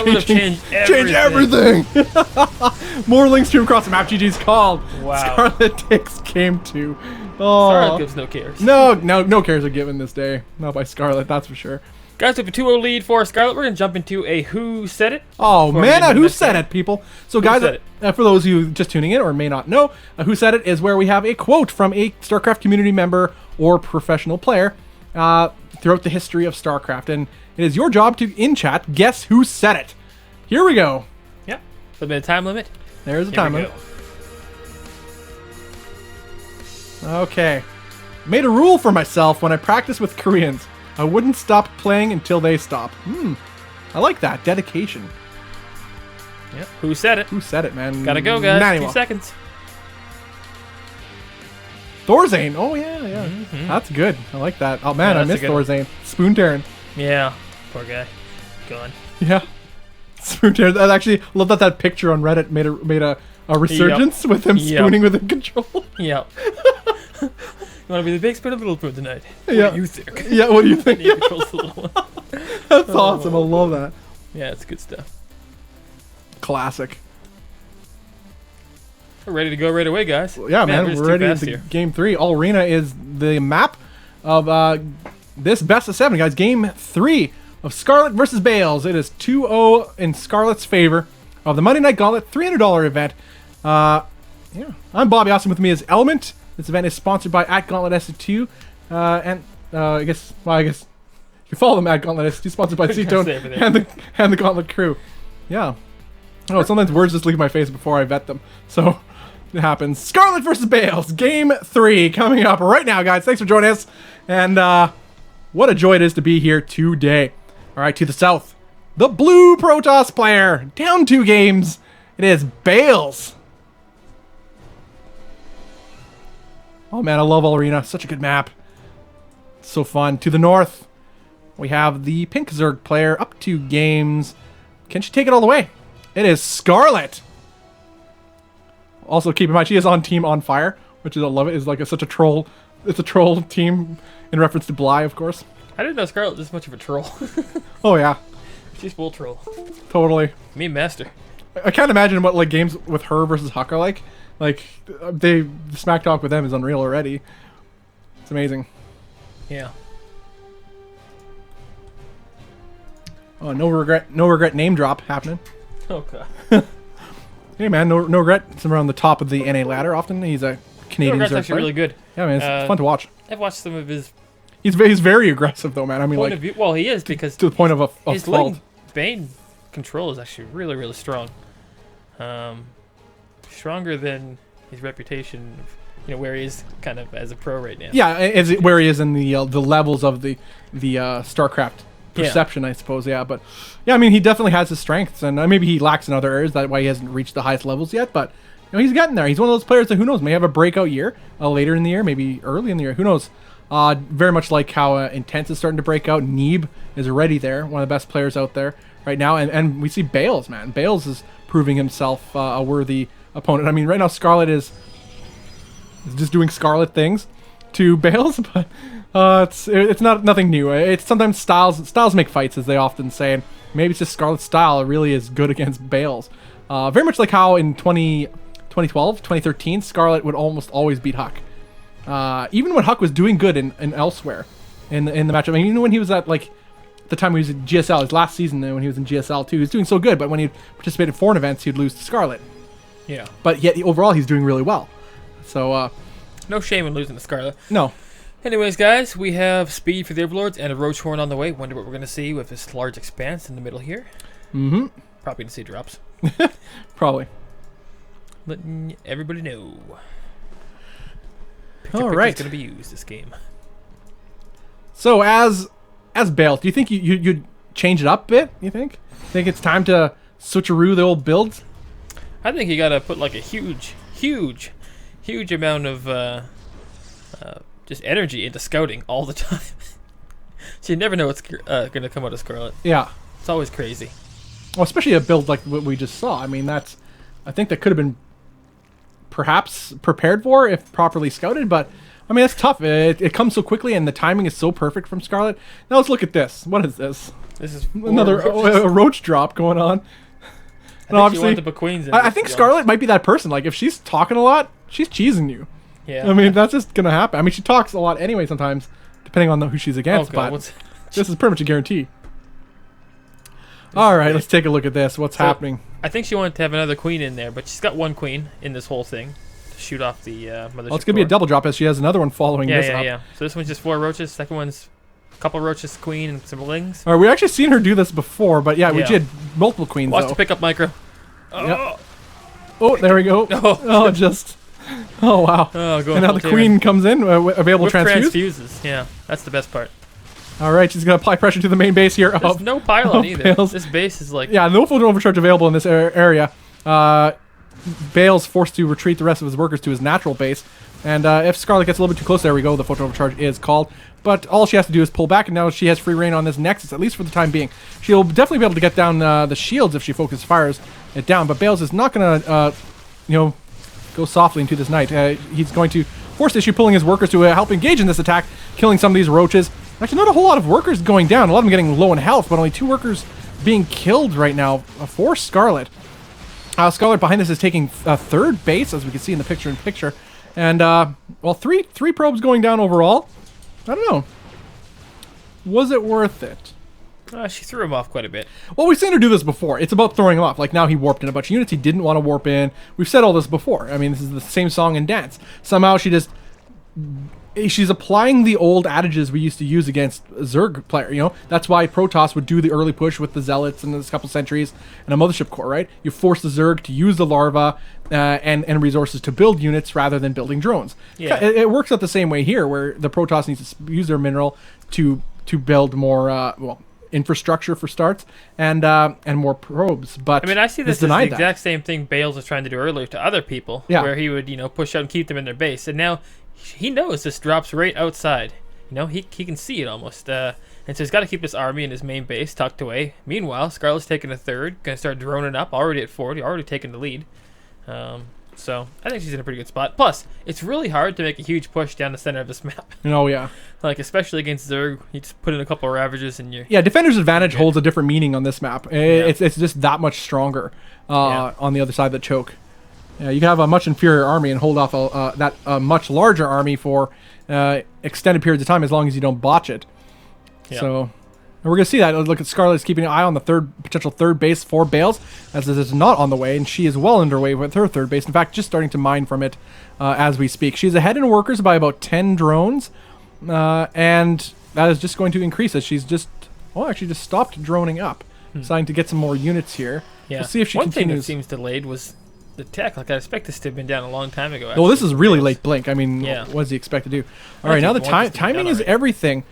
would have changed everything. More links to across the map. GG's called. Wow. Scarlet takes game 2. Oh, Scarlet gives no cares. no cares are given this day. Not by Scarlet, that's for sure. Guys, we have a 2-0 lead for Scarlet. We're going to jump into a Who Said It. Oh, before we man, get into who the said next it, people? So, Who guys, said for those of you just tuning in or may not know, Who Said It is where we have a quote from a StarCraft community member or professional player throughout the history of StarCraft. And it is your job to, in chat, guess who said it. Here we go. Yep. There's been a time limit. There's a Here time we limit. Okay. Made a rule for myself when I practice with Koreans. I wouldn't stop playing until they stop. I like that. Dedication. Yep. Who said it? Who said it, man? Gotta go, guys. Naniwa. 2 seconds. Thorzane. Oh, yeah. That's good. I like that. Oh, man, Yeah, I that's a miss good one. Thorzane. Spoon Terran. Yeah. Poor guy. Gone. Yeah. Spoon Terran. I actually love that picture on Reddit made a resurgence with him Yep. spooning within control. Yep. You want to be the big spoon or the little spoon tonight? Yeah. What do you think? Yeah, what do you think? He controls the little one. That's awesome. I love that. Yeah, it's good stuff. Classic. We're ready to go right away, guys. Yeah, man, just we're too ready fast to here. game 3. All Arena is the map of this best of 7, guys. Game 3 of Scarlet versus Bales. It is 2-0 in Scarlet's favor of the Monday Night Gauntlet $300 event. Yeah, I'm Bobby. Austin, with me is Element. This event is sponsored by @GauntletSC2, and I guess you follow them at GauntletSC2, sponsored by C-Tone and the Gauntlet crew. Yeah. Oh, sometimes words just leave my face before I vet them. So it happens. Scarlet versus Bales, game 3 coming up right now, guys. Thanks for joining us. And what a joy it is to be here today. All right, to the south, the blue Protoss player, down 2 games. It is Bales. Oh man, I love All Arena. Such a good map. So fun. To the north, we have the pink Zerg player, up 2 games. Can she take it all the way? It is Scarlet. Also, keep in mind, she is on Team On Fire, which is, I love it, is like such a troll. It's a troll team in reference to Bly, of course. I didn't know Scarlet was this much of a troll. Oh yeah, She's full troll. totally. Me master. I can't imagine what like games with her versus Huck are like. Like the smack talk with them is unreal already. It's amazing. Yeah. Oh, no regret name drop happening. Oh god. Hey man, no regret. Somewhere on the top of the NA ladder. Often he's a Canadian. That's Zerg actually player. really good. Yeah, man, it's fun to watch. I've watched some of his He's very aggressive though, man. I mean, point like of view. Well, he is because to the point of his fault. lane Bane control is actually really strong. Stronger than his reputation, where he is kind of as a pro right now. Yeah, where he is in the levels of the StarCraft perception, I suppose. Yeah, but yeah, I mean, he definitely has his strengths, and maybe he lacks in other areas. That's why he hasn't reached the highest levels yet. But he's getting there. He's one of those players that, who knows, may have a breakout year later in the year, maybe early in the year. Who knows? Very much like how Intense is starting to break out. Neeb is already there, one of the best players out there right now, and we see Bales, man. Bales is proving himself a worthy opponent. I mean, right now Scarlet is just doing Scarlet things to Bales, but it's not nothing new. It's sometimes styles make fights, as they often say, and maybe it's just Scarlet's style really is good against Bales. Very much like how in 2012, 2013, Scarlet would almost always beat Huck. Even when Huck was doing good in elsewhere in the matchup. I mean, even when he was at like the time he was in GSL, his last season when he was in GSL too, he was doing so good, but when he participated in foreign events, he'd lose to Scarlet. Yeah. But yet overall he's doing really well. So no shame in losing to Scarlet. no. Anyways, guys, we have speed for the Overlords and a Roach Horn on the way. Wonder what we're going to see with this large expanse in the middle here. Mm-hmm. Probably going to see drops. Probably. Letting everybody know. All right. It's going to be used this game. So as Bale, do you think you'd change it up a bit? You think it's time to switcheroo the old builds? I think you got to put like a huge amount of just energy into scouting all the time. So you never know what's going to come out of Scarlet. Yeah. It's always crazy. Well, especially a build like what we just saw. I mean, I think that could have been perhaps prepared for if properly scouted, but I mean, it's tough. It comes so quickly, and the timing is so perfect from Scarlet. Now let's look at this. What is this? This is Another a roach drop going on. And obviously, to put queens in I think Scarlet might be that person. Like, if she's talking a lot, she's cheesing you. Yeah. I mean, that's just gonna happen. I mean, she talks a lot anyway sometimes, depending on who she's against. God, but this is pretty much a guarantee. All right, let's take a look at this. What's happening? I think she wanted to have another queen in there, but she's got one queen in this whole thing to shoot off the mothership. Well, it's gonna be a double drop as she has another one following this up. Yeah. So this one's just 4 roaches. Second one's a couple roaches, queen, and some lings. All right, we actually seen her do this before, but yeah, we did multiple queens. Watch the pickup micro. Yep. Oh, there we go. Oh, just. Oh wow. Oh, and now the queen comes in, available transfuse. Transfuses. Yeah, that's the best part. All right, she's gonna apply pressure to the main base here. There's no pylon either. Bales. This base is like no photon overcharge available in this area. Bale's forced to retreat the rest of his workers to his natural base, and if Scarlet gets a little bit too close, there we go. The photon overcharge is called, but all she has to do is pull back, and now she has free reign on this Nexus, at least for the time being. She'll definitely be able to get down the shields if she focus fires it down, but Bales is not gonna, go softly into this night. He's going to force issue, pulling his workers to help engage in this attack, killing some of these roaches. Actually, not a whole lot of workers going down. A lot of them getting low in health, but only 2 workers being killed right now for Scarlet. Scarlet behind this is taking third base, as we can see in the picture-in-picture. And, well, three probes going down overall. I don't know. Was it worth it? She threw him off quite a bit. Well, we've seen her do this before. It's about throwing him off. Like, now he warped in a bunch of units he didn't want to warp in. We've said all this before. I mean, this is the same song and dance. Somehow she's applying the old adages we used to use against Zerg player, you know? That's why Protoss would do the early push with the Zealots and a couple sentries and a Mothership Core, right? You force the Zerg to use the larva and resources to build units rather than building drones. Yeah. It works out the same way here, where the Protoss needs to use their mineral to build more, infrastructure for starts and more probes. But I mean, I see this as the exact same thing Bales was trying to do earlier to other people, where he would, push out and keep them in their base. And now he knows this drops right outside. He can see it almost. And so he's got to keep his army in his main base tucked away. Meanwhile, Scarlet's taking a third, going to start droning up, already at 40, already taking the lead. So I think she's in a pretty good spot. Plus, it's really hard to make a huge push down the center of this map. Oh, yeah. Like, especially against Zerg, you just put in a couple of Ravagers and you're... Yeah, Defender's Advantage holds a different meaning on this map. It's just that much stronger on the other side of the choke. You can have a much inferior army and hold off a much larger army for extended periods of time as long as you don't botch it. Yeah. So... And we're going to see that. Look at Scarlet's keeping an eye on the potential third base for Bales, as it is not on the way, and she is well underway with her third base. In fact, just starting to mine from it as we speak. She's ahead in workers by about 10 drones, and that is just going to increase as she's actually just stopped droning up, deciding to get some more units here. Yeah. We'll see if she continues. One thing that seems delayed was the tech. Like, I expect this to have been down a long time ago. Well, this is really late blink. I mean, what does he expect to do? All right, now the timing is everything.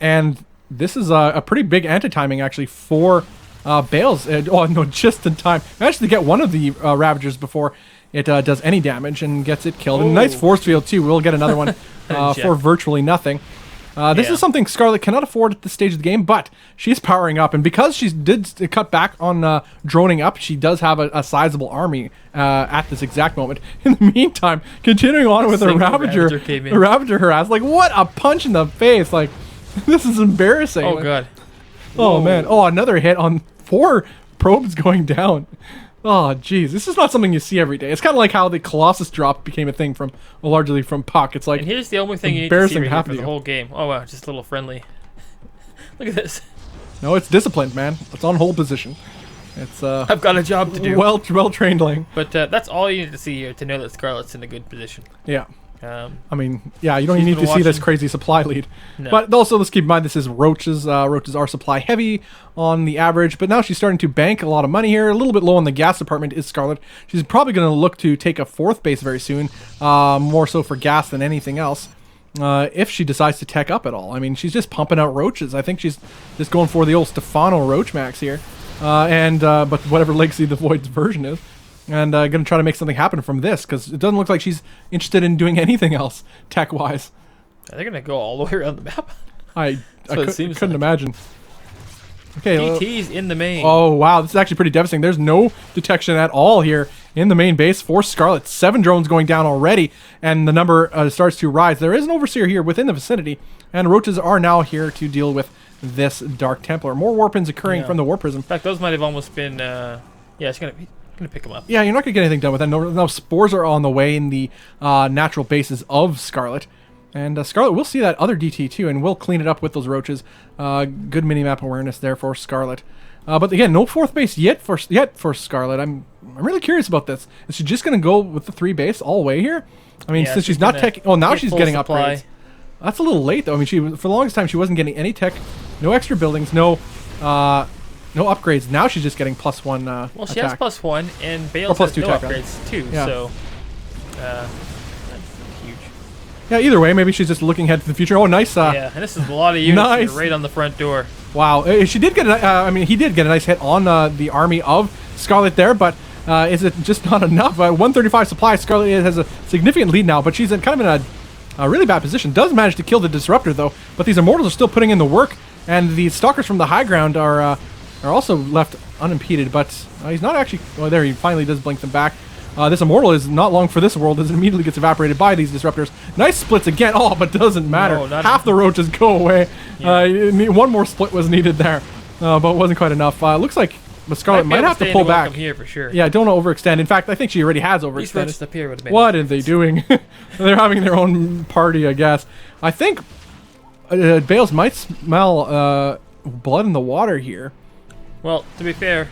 And this is a pretty big anti-timing, actually, for Bales. Oh, no, just in time. Managed to get one of the Ravagers before it does any damage and gets it killed. And nice force field, too. We'll get another one for virtually nothing. This is something Scarlet cannot afford at this stage of the game, but she's powering up. And because she did cut back on droning up, she does have a sizable army at this exact moment. In the meantime, continuing on with her Ravager harass. Like, what a punch in the face. Like, this is embarrassing. Oh, God. Oh, man. Oh, another hit on 4 probes going down. Oh, jeez. This is not something you see every day. It's kind of like how the Colossus drop became a thing largely from Puck. It's like, and here's the only thing you need to see right here for the whole game. Oh, wow. Just a little friendly. Look at this. No, it's disciplined, man. It's on hold position. It's I've got a job to do. Well trained lane. But that's all you need to see here to know that Scarlet's in a good position. Yeah. I mean, yeah, you don't even need to see this crazy supply lead. No. But also, let's keep in mind, this is Roaches. Roaches are supply heavy on the average, but now she's starting to bank a lot of money here. A little bit low on the gas department is Scarlet. She's probably going to look to take a 4th base very soon, more so for gas than anything else, if she decides to tech up at all. I mean, she's just pumping out Roaches. I think she's just going for the old Stefano Roach Max here, but whatever Legacy of the Void's version is. And going to try to make something happen from this, because it doesn't look like she's interested in doing anything else, tech-wise. Are they going to go all the way around the map? I couldn't imagine. Okay, DT's in the main. Oh, wow. This is actually pretty devastating. There's no detection at all here in the main base for Scarlet. 7 drones going down already, and the number starts to rise. There is an Overseer here within the vicinity, and Roaches are now here to deal with this Dark Templar. More warpins occurring from the War Prism. In fact, those might have almost been... yeah, it's going to... Gonna pick them up. Yeah, you're not gonna get anything done with that. No spores are on the way in the natural bases of Scarlet, and Scarlet will see that other DT too, and we'll clean it up with those Roaches. Good minimap awareness there for Scarlet, but again, no 4th base yet for Scarlet. I'm really curious about this. Is she just gonna go with the 3 base all the way here? I mean, since she's not tech. Oh, now she's getting upgrades. That's a little late though. I mean, for the longest time she wasn't getting any tech, no extra buildings, no upgrades. Now she's just getting +1 well, she has +1, and Bales has no upgrades too, so that's huge. Yeah, either way, maybe she's just looking ahead to the future. Oh, nice. Yeah, and this is a lot of units right on the front door. Wow. She did get he did get a nice hit on the army of Scarlet there, but is it just not enough? 135 supply. Scarlet has a significant lead now, but she's kind of in a really bad position. Does manage to kill the Disruptor, though, but these Immortals are still putting in the work, and the Stalkers from the high ground are also left unimpeded, but he's not actually... Well, there, he finally does blink them back. This Immortal is not long for this world as it immediately gets evaporated by these Disruptors. Nice splits again. Oh, but doesn't matter. No, half the Roaches go away. Yeah. One more split was needed there, but it wasn't quite enough. Looks like but Scarlet might have to pull back. Here for sure. Yeah, don't overextend. In fact, I think she already has These roaches overextended. up here would have made What are they doing? They're having their own party, I guess. I think Bales might smell blood in the water here. Well, to be fair,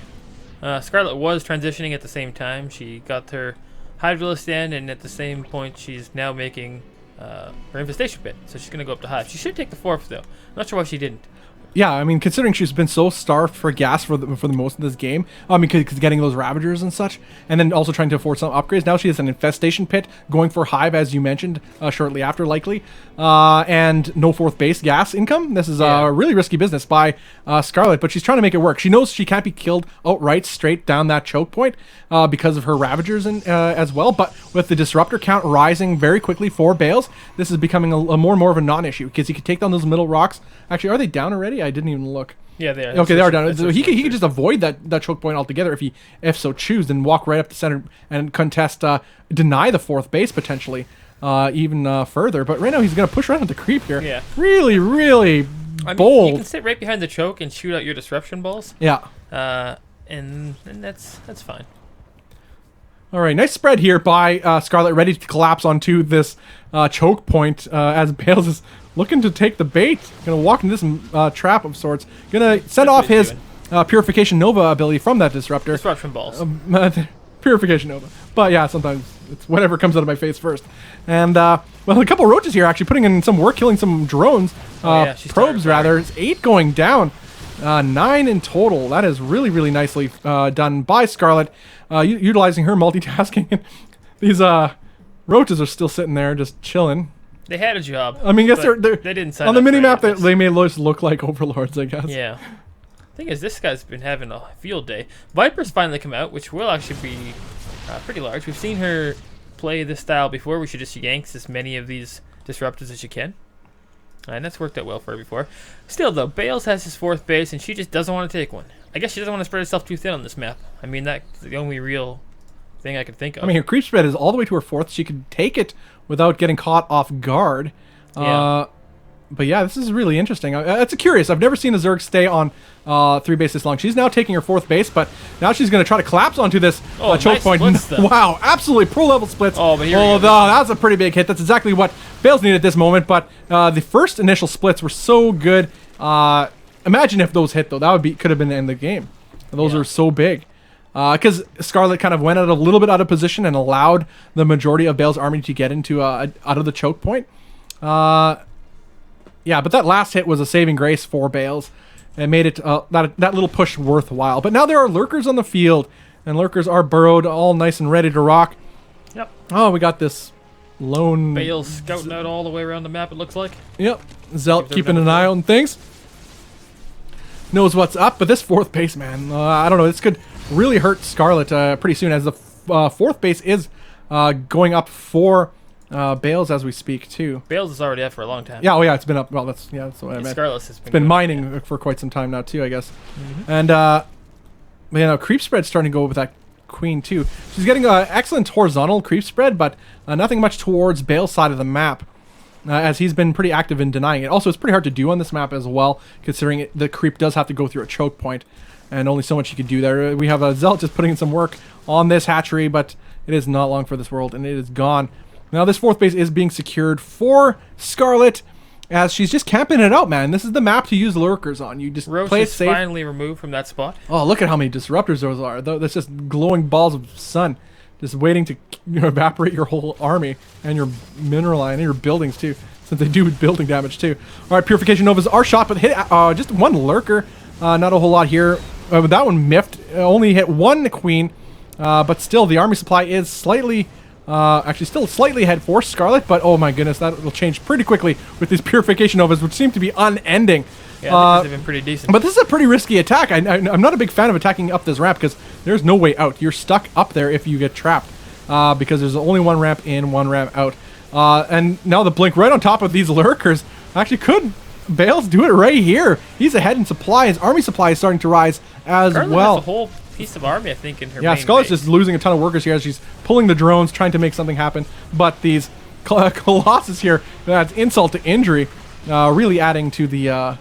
Scarlet was transitioning at the same time. She got her Hydralisk in, and at the same point, she's now making her Infestation Pit. So she's going to go up to Hive. She should take the 4th, though. I'm not sure why she didn't. Yeah, I mean, considering she's been so starved for gas for the most of this game, I mean, because getting those Ravagers and such, and then also trying to afford some upgrades. Now she has an Infestation Pit going for Hive, as you mentioned, shortly after, likely, and no 4th base gas income. This is a really risky business by Scarlet, but she's trying to make it work. She knows she can't be killed outright straight down that choke point because of her Ravagers and as well, but with the Disruptor count rising very quickly for Bales, this is becoming a more and more of a non-issue, because he could take down those middle rocks. Actually, are they down already? I didn't even look. Yeah, they are. Okay, they are down. So he could just avoid that choke point altogether if so choose, and walk right up the center and contest, deny the 4th base potentially, even further. But right now he's gonna push right at the creep here. Yeah. Really, really bold. You can sit right behind the choke and shoot out your disruption balls. Yeah. And that's fine. All right, nice spread here by Scarlet, ready to collapse onto this choke point as Bales is looking to take the bait. Gonna walk into this trap of sorts. Gonna send off his Purification Nova ability from that Disruptor. Disruption balls. Purification Nova. But yeah, sometimes it's whatever comes out of my face first. And, well, a couple roaches here actually putting in some work, killing some drones. Probes, rather. It's 8 going down. 9 in total. That is really, really nicely done by Scarlet, utilizing her multitasking. These roaches are still sitting there just chilling. They had a job. I mean, I guess they didn't sign on the up for minimap. any of They may look like overlords, I guess. Yeah. Thing is, this guy's been having a field day. Viper's finally come out, which will actually be pretty large. We've seen her play this style before, where she just yanks as many of these disruptors as she can. And that's worked out well for her before. Still, though, Bales has his 4th base, and she just doesn't want to take one. I guess she doesn't want to spread herself too thin on this map. I mean, that's the only real thing I could think of. I mean, her creep spread is all the way to her 4th. She could take it without getting caught off guard. Yeah. But yeah, this is really interesting. It's curious. I've never seen a Zerg stay on 3 base this long. She's now taking her 4th base, but now she's going to try to collapse onto this choke nice point. splits, Wow, absolutely pro-level splits. Oh, but here that's a pretty big hit. That's exactly what Bales needed at this moment, but the first initial splits were so good. Imagine if those hit, though. That could have been the end of the game. Those are so big. Because Scarlet kind of went out a little bit out of position and allowed the majority of Bale's army to get into out of the choke point. Yeah, but that last hit was a saving grace for Bales and made it that little push worthwhile. But now there are lurkers on the field, and lurkers are burrowed, all nice and ready to rock. Yep. Oh, we got this lone... Bales scouting out all the way around the map, it looks like. Yep. Zelt keeping an eye on things. Knows what's up, but this 4th base, man, I don't know. This could really hurt Scarlet pretty soon, as the 4th base is going up for... Bales as we speak too. Bales is already up for a long time. Yeah, it's been up. Well, that's what I meant. Scarlet has been mining for quite some time now too, I guess. And creep spread's starting to go with that queen too. She's getting excellent horizontal creep spread, but nothing much towards Bale's side of the map, as he's been pretty active in denying it. Also, it's pretty hard to do on this map as well, considering the creep does have to go through a choke point, and only so much you can do there. We have a Zelt just putting in some work on this hatchery, but it is not long for this world, and it is gone. Now this 4th base is being secured for Scarlet, as she's just camping it out, man. This is the map to use lurkers on. You just Roche play it is safe. finally removed from that spot. Oh, look at how many disruptors those are. That's just glowing balls of sun, just waiting to evaporate your whole army and your mineral line and your buildings too, since they do building damage too. All right, Purification Novas are shot, but hit just one lurker. Not a whole lot here. But that one miffed. Only hit one queen, but still the army supply is slightly... actually still slightly ahead for Scarlet, but oh my goodness, that will change pretty quickly with these Purification Novas, which seem to be unending. Yeah, I think they've been pretty decent. But this is a pretty risky attack. I'm not a big fan of attacking up this ramp, because there's no way out. You're stuck up there if you get trapped, because there's only one ramp in, one ramp out. And now the blink right on top of these lurkers. Actually, could Bales do it right here? He's ahead in supply. His army supply is starting to rise as Scarlet well. has a whole piece of army, I think, in her Yeah, main Scarlet's base. just losing a ton of workers here as she's pulling the drones, trying to make something happen. But these Colossus here, that's insult to injury, really adding to the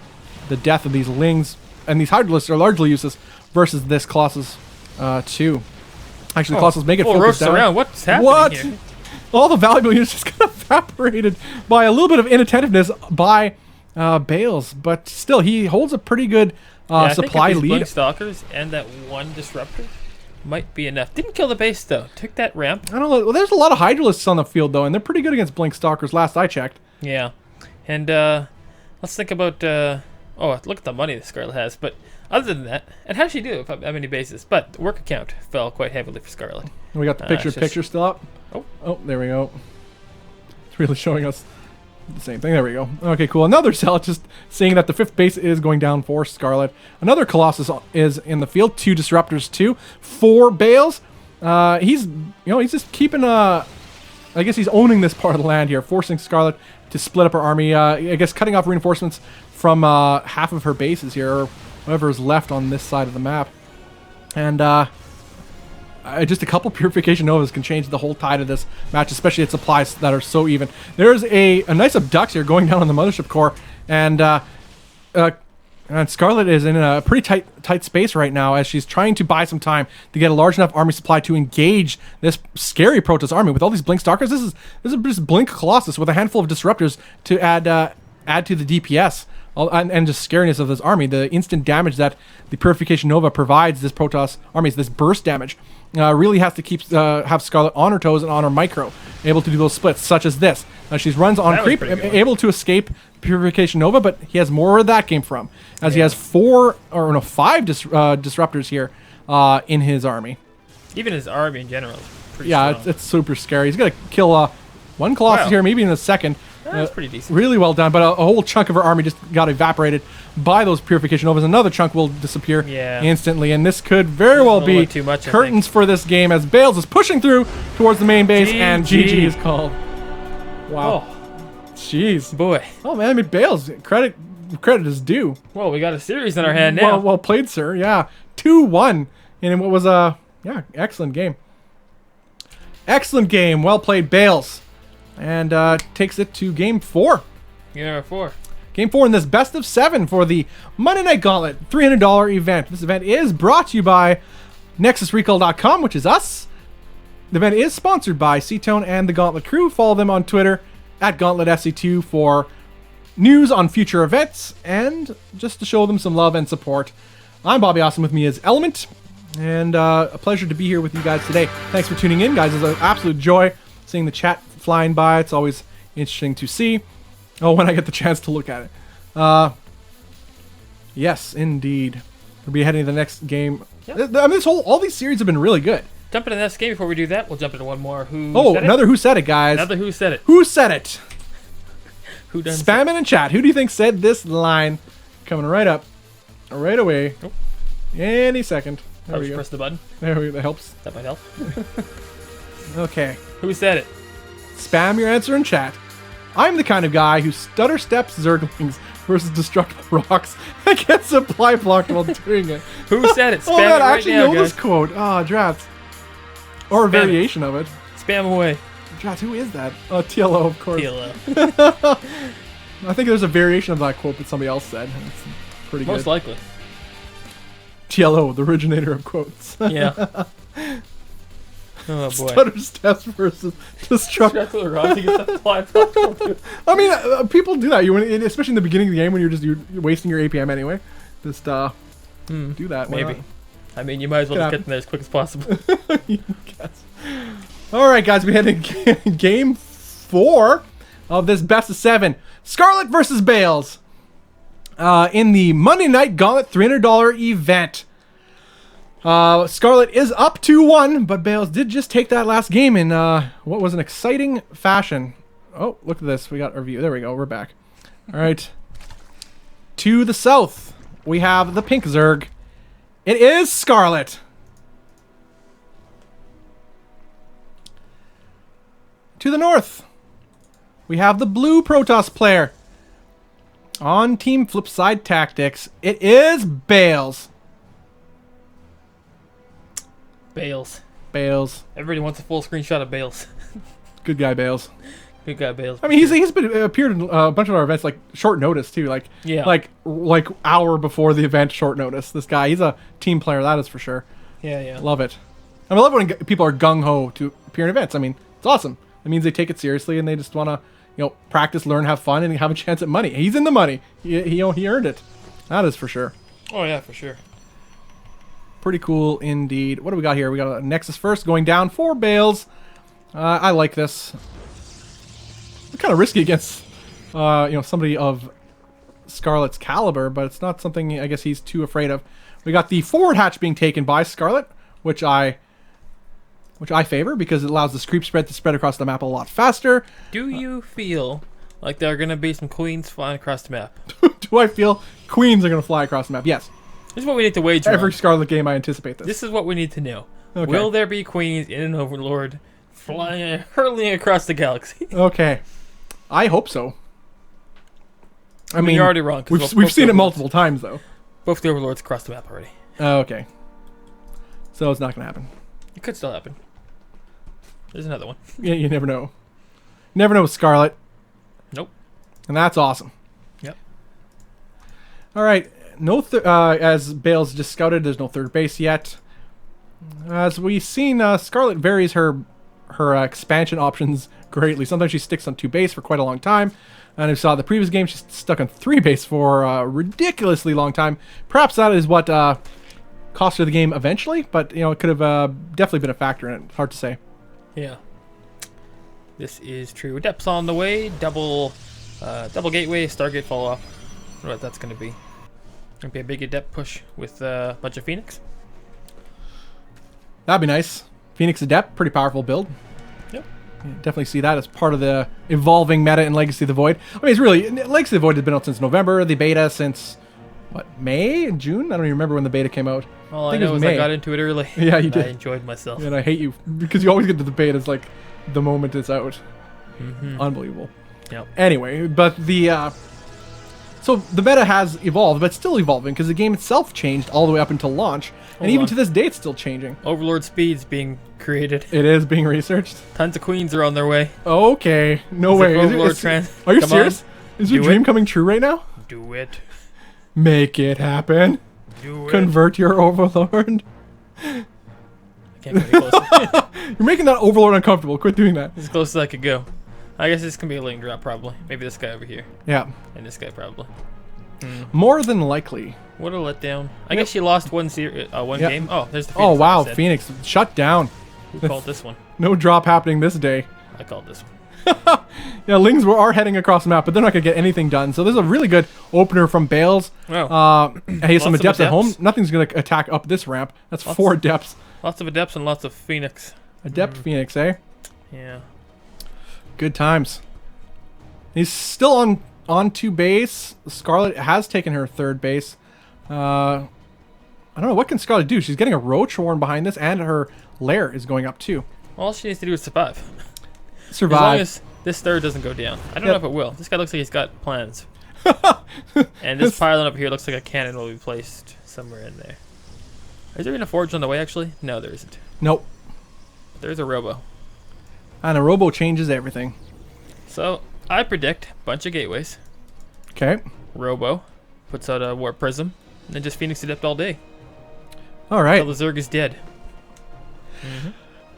death of these Lings. And these Hydralisks are largely useless versus this Colossus 2. Actually, Colossus make it full focus roast down. around. What's happening What? here? All the valuable units just got evaporated by a little bit of inattentiveness by Bales, but still, he holds a pretty good I supply think if these lead. Blink Stalkers and that one Disruptor might be enough. Didn't kill the base, though. Took that ramp. I don't know. Well, there's a lot of Hydralisks on the field, though, and they're pretty good against Blink Stalkers, last I checked. Yeah. And let's think about... oh, look at the money that Scarlet has. But other than that, and how does she do how many bases? But the work account fell quite heavily for Scarlet. We got the picture still up. Oh, there we go. It's really showing us the same thing. There we go. Okay, cool. Another cell just seeing that the 5th base is going down for Scarlet. Another Colossus is in the field. 2 Disruptors, 2. 4 Bales. He's just keeping I guess he's owning this part of the land here, forcing Scarlet to split up her army. I guess cutting off reinforcements from half of her bases here, or whatever is left on this side of the map. And just a couple Purification Novas can change the whole tide of this match, especially at supplies that are so even. There's a nice abduct here going down on the Mothership Core, and Scarlet is in a pretty tight space right now as she's trying to buy some time to get a large enough army supply to engage this scary Protoss army with all these Blink Stalkers. This is just Blink Colossus with a handful of Disruptors to add to the DPS. And just scariness of this army, the instant damage that the Purification Nova provides this Protoss army, this burst damage, really has to have Scarlet on her toes and on her micro, able to do those splits, such as this. She's runs on creep, able to escape Purification Nova, but he has more where that came from, as he has 5 Disruptors here in his army. Even his army in general is pretty strong. It's super scary. He's going to kill one Colossus here, maybe in a second. That's pretty decent. Really well done, but a whole chunk of her army just got evaporated by those Purification Novas. Another chunk will disappear instantly, and this could very well be curtains for this game as Bales is pushing through towards the main base, and GG is called. Wow. Oh. Jeez. Boy. Oh, man, I mean, Bales, credit is due. Well, we got a series in our hand now. Well played, sir. Yeah. 2-1 in what was excellent game. Excellent game. Well played, Bales. And takes it to Game 4. Game number 4. Game 4 in this best of 7 for the Monday Night Gauntlet $300 event. This event is brought to you by NexusRecall.com, which is us. The event is sponsored by Ctone and the Gauntlet crew. Follow them on Twitter at GauntletSC2 for news on future events and just to show them some love and support. I'm Bobby Awesome. With me is Element. And a pleasure to be here with you guys today. Thanks for tuning in, guys. It's an absolute joy seeing the chat flying by. It's always interesting to see. Oh, when I get the chance to look at it. Yes, indeed. We'll be heading to the next game. Yep. I mean, all these series have been really good. Jump into the next game. Before we do that, we'll jump into one more. Another Who Said It, guys. Another Who Said It. Who said it? Who done Spam it in chat. Who do you think said this line? Coming right up. Right away. Oh. Any second. There we go. Press the button. There we go. That helps. That might help. Okay. Who said it? Spam your answer in chat. I'm the kind of guy who stutter steps Zerglings versus destructible rocks and gets supply blocked while doing it. Who said it? Spam man, it right I actually now, know guys. this quote. Drats. Or a variation of it. Spam away. Drats, who is that? TLO, of course. TLO. I think there's a variation of that quote that somebody else said. It's pretty good. Most likely. TLO, the originator of quotes. Yeah. Oh boy. Stutter steps versus destructible rocks. I mean, people do that. Especially in the beginning of the game when you're wasting your APM anyway. Just do that. Maybe. I mean, you might as well just get in there as quick as possible. All right, guys, we had Game 4 of this best of 7. Scarlet versus Bales in the Monday Night Gauntlet $300 event. Scarlet is up 2-1, but Bales did just take that last game in what was an exciting fashion. Oh, look at this. We got our view. There we go. We're back. All right. To the south, we have the pink Zerg. It is Scarlet. To the north, we have the blue Protoss player. On Team Flipside Tactics, it is Bales. Bales. Bales. Everybody wants a full screenshot of Bales. Good guy, Bales. Good guy, Bales. I mean, he's been appeared in a bunch of our events like short notice too, like Yeah. like hour before the event, short notice. This guy, he's a team player, that is for sure. Yeah. Love it. I love when people are gung ho to appear in events. I mean, it's awesome. It means they take it seriously and they just want to, practice, learn, have fun, and have a chance at money. He's in the money. He earned it. That is for sure. Oh yeah, for sure. Pretty cool indeed. What do we got here? We got a Nexus first going down for Bales. I like this. It's kind of risky against, somebody of Scarlet's caliber, but it's not something I guess he's too afraid of. We got the forward hatch being taken by Scarlet, which I favor because it allows the creep spread to spread across the map a lot faster. Do you feel like there are going to be some queens flying across the map? Do I feel queens are going to fly across the map? Yes. This is what we need to wager Every on. Scarlet game, I anticipate this. This is what we need to know. Okay. Will there be queens in an Overlord flying, hurtling across the galaxy? Okay. I hope so. I mean, you're already wrong. We've seen it multiple times, though. Both the Overlords across the map already. Okay. So it's not going to happen. It could still happen. There's another one. Yeah, you never know. Never know with Scarlet. Nope. And that's awesome. Yep. All right. As Bales just scouted, there's no third base yet. As we've seen, Scarlet varies her expansion options greatly. Sometimes she sticks on 2 base for quite a long time. And if you saw the previous game, she's stuck on 3 base for a ridiculously long time. Perhaps that is what cost her the game eventually, but it could have definitely been a factor in it. Hard to say. Yeah. This is true. Depth's on the way. Double gateway, Stargate fall off. I don't know what that's going to be. Going to be a big adept push with a bunch of Phoenix. That'd be nice. Phoenix Adept, pretty powerful build. Yep. Definitely see that as part of the evolving meta in Legacy of the Void. I mean, it's really... Legacy of the Void has been out since November. The beta since, May? June? I don't even remember when the beta came out. All I know is I got into it early. Yeah, you did. I enjoyed myself. And I hate you because you always get to the betas like the moment it's out. Unbelievable. Yep. Anyway, but so the meta has evolved, but it's still evolving because the game itself changed all the way up until launch. And even to this day, it's still changing. Overlord speed's being created. It is being researched. Tons of queens are on their way. Okay. No way. Are you Come serious? Is your Do dream it. coming true right now? Do it. Make it happen. Do it. Convert your Overlord. I can't get any closer. You're making that Overlord uncomfortable. Quit doing that. As close as I could go. I guess this can be a lane drop probably. Maybe this guy over here. Yeah. And this guy probably. More than likely. What a letdown. I guess she lost one game. Oh, there's the Phoenix. Oh, wow. like I said. Phoenix. Shut down. Who called this one? No drop happening this day. I called this one. Yeah, Lings are heading across the map, but they're not going to get anything done. So this is a really good opener from Bales. Oh. He has some Lots of adepts at home. adepts. Nothing's going to attack up this ramp. That's 4 adepts. Lots of adepts and lots of Phoenix. Adept Phoenix, eh? Yeah. Good times. He's still on 2 base. Scarlet has taken her 3rd base. I don't know. What can Scarlet do? She's getting a Roach Warren behind this, and her lair is going up too. All she needs to do is survive. Survive. As long as this 3rd doesn't go down. I don't know if it will. This guy looks like he's got plans. And this pylon up here looks like a cannon will be placed somewhere in there. Is there even a forge on the way, actually? No, there isn't. Nope. There's a robo. And a robo changes everything. So, I predict bunch of gateways. Okay. Robo puts out a warp prism. And then just Phoenix Adept all day. All right. Until the Zerg is dead.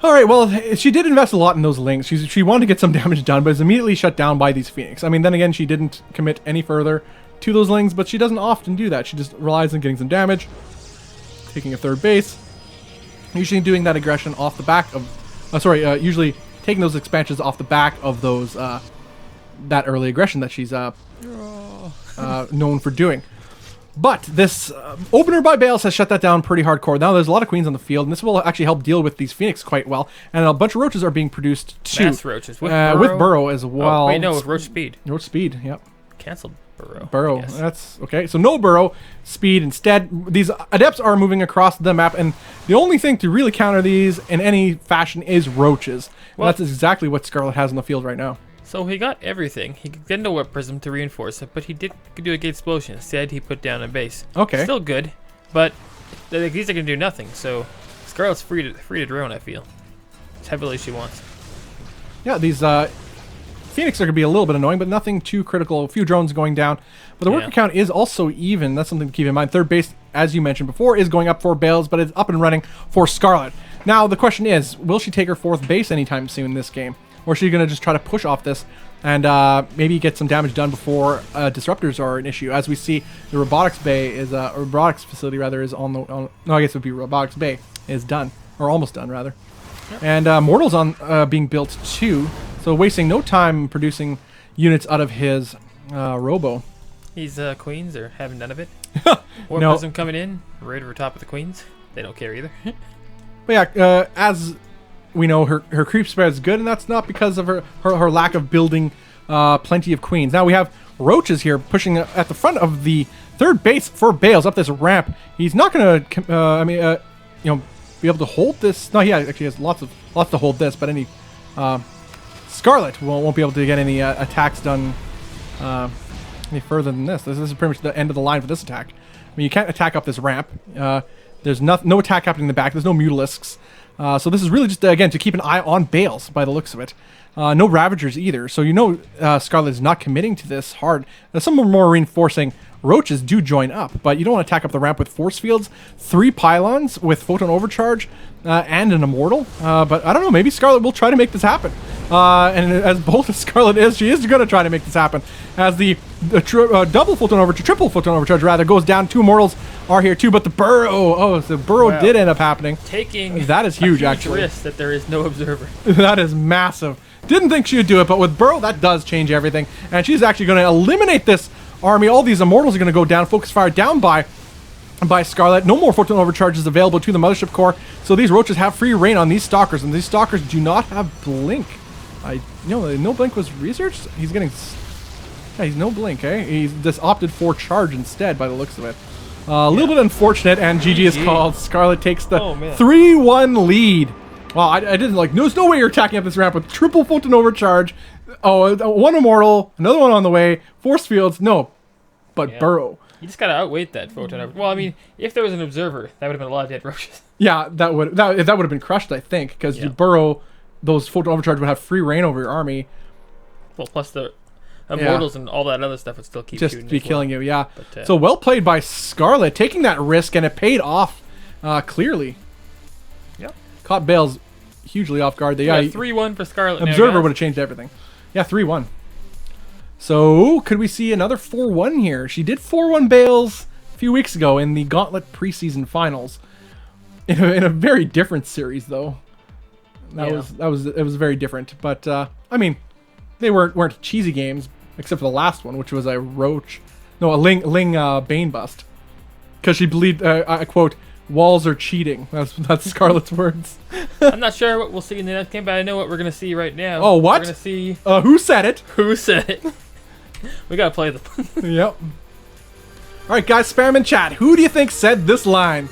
All right. Well, she did invest a lot in those links. She wanted to get some damage done, but is immediately shut down by these Phoenix. I mean, then again, she didn't commit any further to those links, but she doesn't often do that. She just relies on getting some damage, taking a 3rd base, usually doing that aggression off the back of... usually taking those expansions off the back of those that early aggression that she's known for doing. But this opener by Bales has shut that down pretty hardcore. Now there's a lot of queens on the field, and this will actually help deal with these Phoenix quite well. And a bunch of roaches are being produced too. Mass roaches. With Burrow as well. Oh, wait, no, with Roach Speed. Roach Speed, yep. Cancelled Burrow. Burrow, Yes. that's okay. So no Burrow, Speed instead. These adepts are moving across the map, and the only thing to really counter these in any fashion is roaches. Well, that's exactly what Scarlet has on the field right now. So he got everything. He could get into Warp Prism to reinforce it, but he could do a Gate Explosion. Instead, he put down a base. Okay. Still good, but these are going to do nothing. So Scarlet's free to drone, I feel. As heavily as she wants. Yeah, these Phoenix are going to be a little bit annoying, but nothing too critical. A few drones going down. But the worker count is also even. That's something to keep in mind. Third base, as you mentioned before, is going up for Bales, but it's up and running for Scarlet. Now, the question is, will she take her fourth base anytime soon in this game? Or is she going to just try to push off this and maybe get some damage done before disruptors are an issue? As we see, the robotics bay is, robotics facility rather, is on the, no, I guess it would be robotics bay, is done. Or almost done, rather. Yep. And Mortal's on being built too, so wasting no time producing units out of his robo. These queens are having none of it. No. Prism coming in, right over top of the queens. They don't care either. But yeah, as we know, her creep spread is good, and that's not because of her lack of building plenty of queens. Now we have Roaches here pushing at the front of the third base for Bales up this ramp. He's not going to, be able to hold this. No, he actually has lots to hold this, but any Scarlet won't be able to get any attacks done any further than this. This is pretty much the end of the line for this attack. I mean, you can't attack up this ramp. There's no attack happening in the back. There's no Mutalisks. So this is really just, again, to keep an eye on Bales by the looks of it. No Ravagers either. So you know Scarlet is not committing to this hard. Some more reinforcing Roaches do join up, but you don't want to attack up the ramp with Force Fields, 3 Pylons with Photon Overcharge, and an Immortal. But I don't know, maybe Scarlet will try to make this happen. And as bold as Scarlet is, she is going to try to make this happen. As the double Photon Overcharge, triple Photon Overcharge rather, goes down. 2 Immortals are here too, but the Burrow, the Burrow did end up happening. Taking that is huge, actually. Risk that there is no observer. That is massive. Didn't think she would do it, but with Burrow, that does change everything. And she's actually going to eliminate this army. All these Immortals are going to go down. Focus fire down by Scarlet. No more Photon Overcharges available to the Mothership Core. So these Roaches have free reign on these Stalkers, and these Stalkers do not have Blink. No Blink was researched. He's getting... Yeah, he's no Blink, eh? He's just opted for Charge instead, by the looks of it. A little bit unfortunate, and GG is called. Scarlet takes the 3-1 lead. Wow, I didn't there's no way you're attacking up this ramp with triple Photon Overcharge. Oh, 1 Immortal, another one on the way, Force Fields, no. But Burrow. You just gotta outweight that Photon Overcharge. Well, I mean, if there was an observer, that would have been a lot of dead Roaches. Yeah, that would have been crushed, I think, because you Burrow, those Photon Overcharge would have free reign over your army. Well, plus the Immortals and all that other stuff would still keep just be killing you, yeah. But, so well played by Scarlet, taking that risk, and it paid off clearly. Yep. Caught Bales hugely off guard. Yeah, 3-1 for Scarlet. Observer would have changed everything. Yeah, 3-1. So could we see another 4-1 here? She did 4-1 Bales a few weeks ago in the Gauntlet preseason finals. In a very different series, though. It was very different. But I mean, they weren't cheesy games except for the last one, which was a Ling Bane bust, because she believed I quote, walls are cheating. That's Scarlet's words. I'm not sure what we'll see in the next game, but I know what we're gonna see right now. Oh, what? We're gonna see. Who said it? Who said it? We gotta play them. Yep. All right, guys, spam in chat. Who do you think said this line?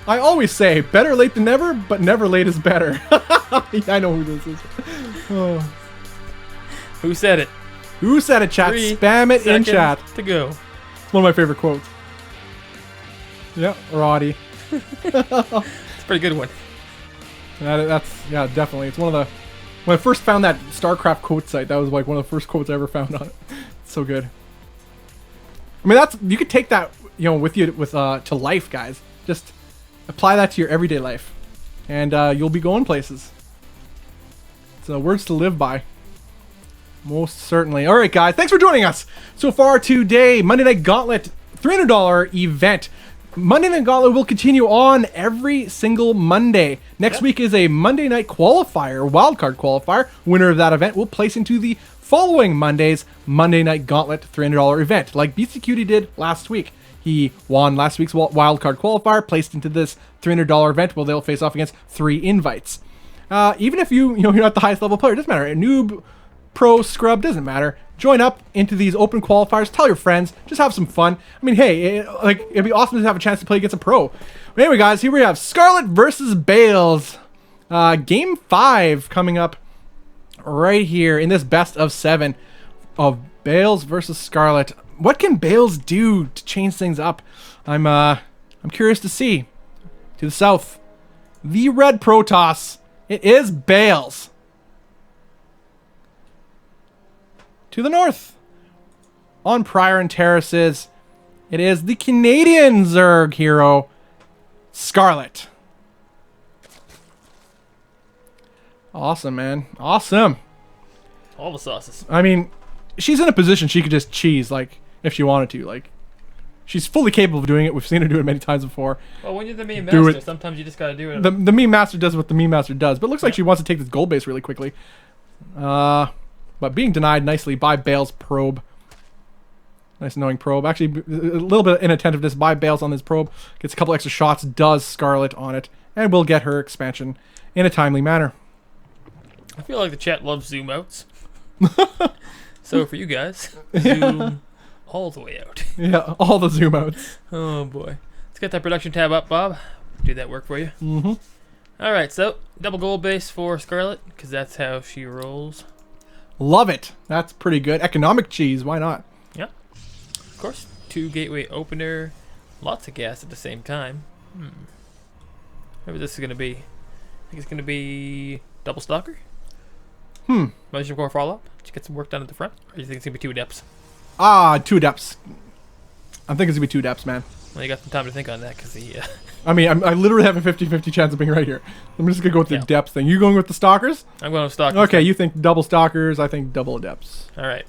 I always say, better late than never, but never late is better. I know who this is. Oh. Who said it? Who said it, chat? Spam it in chat. To go. It's one of my favorite quotes. Yeah, Roddy. It's a pretty good one. Yeah, definitely. It's one of the... When I first found that StarCraft quote site, that was like one of the first quotes I ever found on it. It's so good. I mean, you could take that, with you to life, guys. Just apply that to your everyday life, and you'll be going places. So words to live by. Most certainly. All right, guys. Thanks for joining us so far today. Monday Night Gauntlet $300 event. Monday Night Gauntlet will continue on every single Monday. Next week is a Monday Night Qualifier, wildcard qualifier. Winner of that event will place into the following Monday's Monday Night Gauntlet $300 event, like BC Cutie did last week. He won last week's wildcard qualifier, placed into this $300 event where they'll face off against 3 invites. Even if you're not the highest level player, it doesn't matter. A noob, pro, scrub, doesn't matter. Join up into these open qualifiers. Tell your friends. Just have some fun. I mean, hey, it'd be awesome to have a chance to play against a pro. But anyway, guys, here we have Scarlet versus Bales. Game 5 coming up right here in this best of 7 of Bales versus Scarlet. What can Bales do to change things up? I'm curious to see. To the south, the Red Protoss. It is Bales. to the north. On Prior and Terraces, it is the Canadian Zerg hero, Scarlet. Awesome, man. Awesome. All the sauces. I mean, she's in a position she could just cheese, like, if she wanted to. Like, she's fully capable of doing it. We've seen her do it many times before. Well, when you're the meme master, sometimes you just gotta do it. The meme master does what the meme master does, but it looks like she wants to take this gold base really quickly. But being denied nicely by Bale's probe. Nice knowing probe. Actually, a little bit of inattentiveness by Bales on this probe. Gets a couple extra shots, does Scarlet on it, and will get her expansion in a timely manner. I feel like the chat loves zoom outs. So for you guys, zoom all the way out. Yeah, all the zoom outs. Oh boy. Let's get that production tab up, Bob. Do that work for you. Mm-hmm. Alright, so double gold base for Scarlet, because that's how she rolls. Love it. That's pretty good. Economic cheese, why not? Yeah. Of course, 2 gateway opener. Lots of gas at the same time. Maybe this is going to be... I think it's going to be double stalker? Motion core follow-up? Did you get some work done at the front? Or do you think it's going to be 2 adepts? 2 adepts. I think it's going to be 2 adepts, man. Well, you got some time to think on that, because the... I mean, I literally have a 50-50 chance of being right here. I'm just going to go with the depth thing. You going with the stalkers? I'm going with stalkers. Okay, you think double stalkers, I think double adepts. Alright.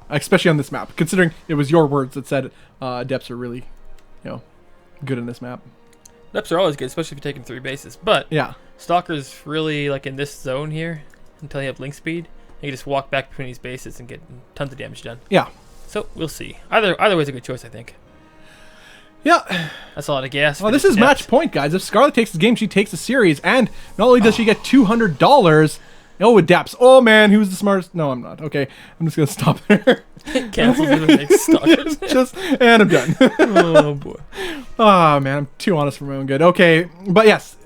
Especially on this map, considering it was your words that said adepts are really, good in this map. Adepts are always good, especially if you're taking 3 bases. But yeah, stalkers really, like in this zone here, until you have link speed, you can just walk back between these bases and get tons of damage done. Yeah. So, we'll see. Either way is a good choice, I think. Yeah. That's a lot of gas. Well, this is match point, guys. If Scarlet takes this game, she takes the series. And not only does she get $200, adepts. Oh, man, who's the smartest? No, I'm not. Okay, I'm just going to stop there. Cancel the next stalkers. And I'm done. Oh, boy. Oh, man, I'm too honest for my own good. Okay, but yes,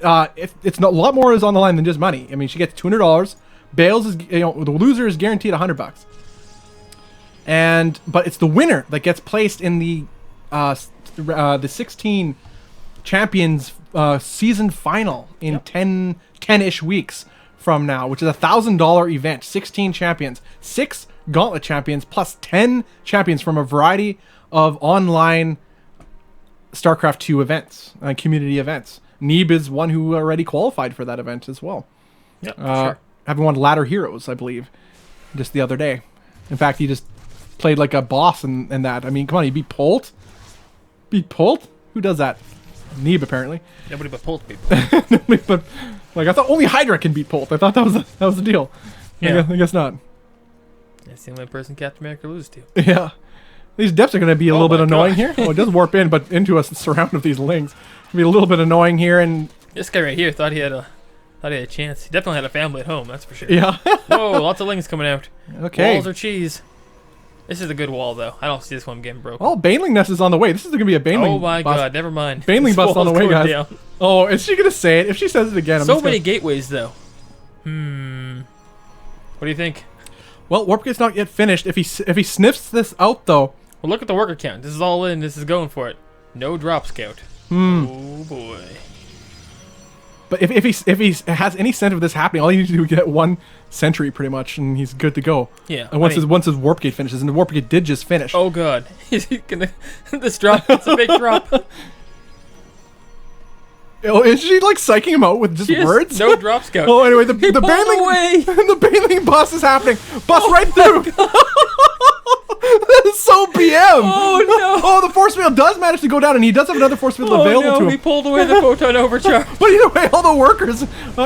it's a lot more is on the line than just money. I mean, she gets $200. Bales is, the loser is guaranteed $100. But it's the winner that gets placed in the 16 champions season final in 10-ish weeks from now, which is a $1,000 event. 16 champions, 6 Gauntlet champions, plus 10 champions from a variety of online StarCraft 2 events, community events. Neeb is one who already qualified for that event as well. Yeah, sure. Having won Ladder Heroes, I believe, just the other day. In fact, he just played like a boss in that. I mean, come on, he beat Polt. Beat Polt? Who does that? Neeb, apparently. Nobody but Polt people. Nobody but, like, I thought only Hydra can beat Polt. I thought that was the deal. Yeah. I guess not. That's the only person Captain America loses to. Yeah. These depths are going to be a little bit annoying here. Oh, it does warp in, but into us surround of these lings. It'll be a little bit annoying here, and this guy right here thought he had a chance. He definitely had a family at home, that's for sure. yeah. Whoa, lots of lings coming out. Okay. Walls are cheese. This is a good wall, though. I don't see this one getting broken. Oh, Baneling Nest is on the way. This is going to be a Baneling Oh my bust. god, never mind. Baneling This bust on the wall's way, going guys. down. Oh, is she going to say it? If she says it again, I'm So just many gonna... gateways, though. What do you think? Well, Warp Gate's not yet finished. If he sniffs this out, though... Well, look at the worker count. This is all in. This is going for it. No drop scout. Oh, boy. But if he has any sense of this happening, all he needs to do is get 1 sentry, pretty much, and he's good to go. Yeah. And once his Warp Gate finishes, and the Warp Gate did just finish. Oh, god. He's gonna... This drop. It's a big drop. Oh, is she like psyching him out with just words? No drop scout. Oh, anyway, the pulled Baneling away. the Baneling bust is happening. Bust right through. That is so BM. Oh no. Oh, the force field does manage to go down, and he does have another force field available to him. He pulled away the photon overcharge. But either way, all the workers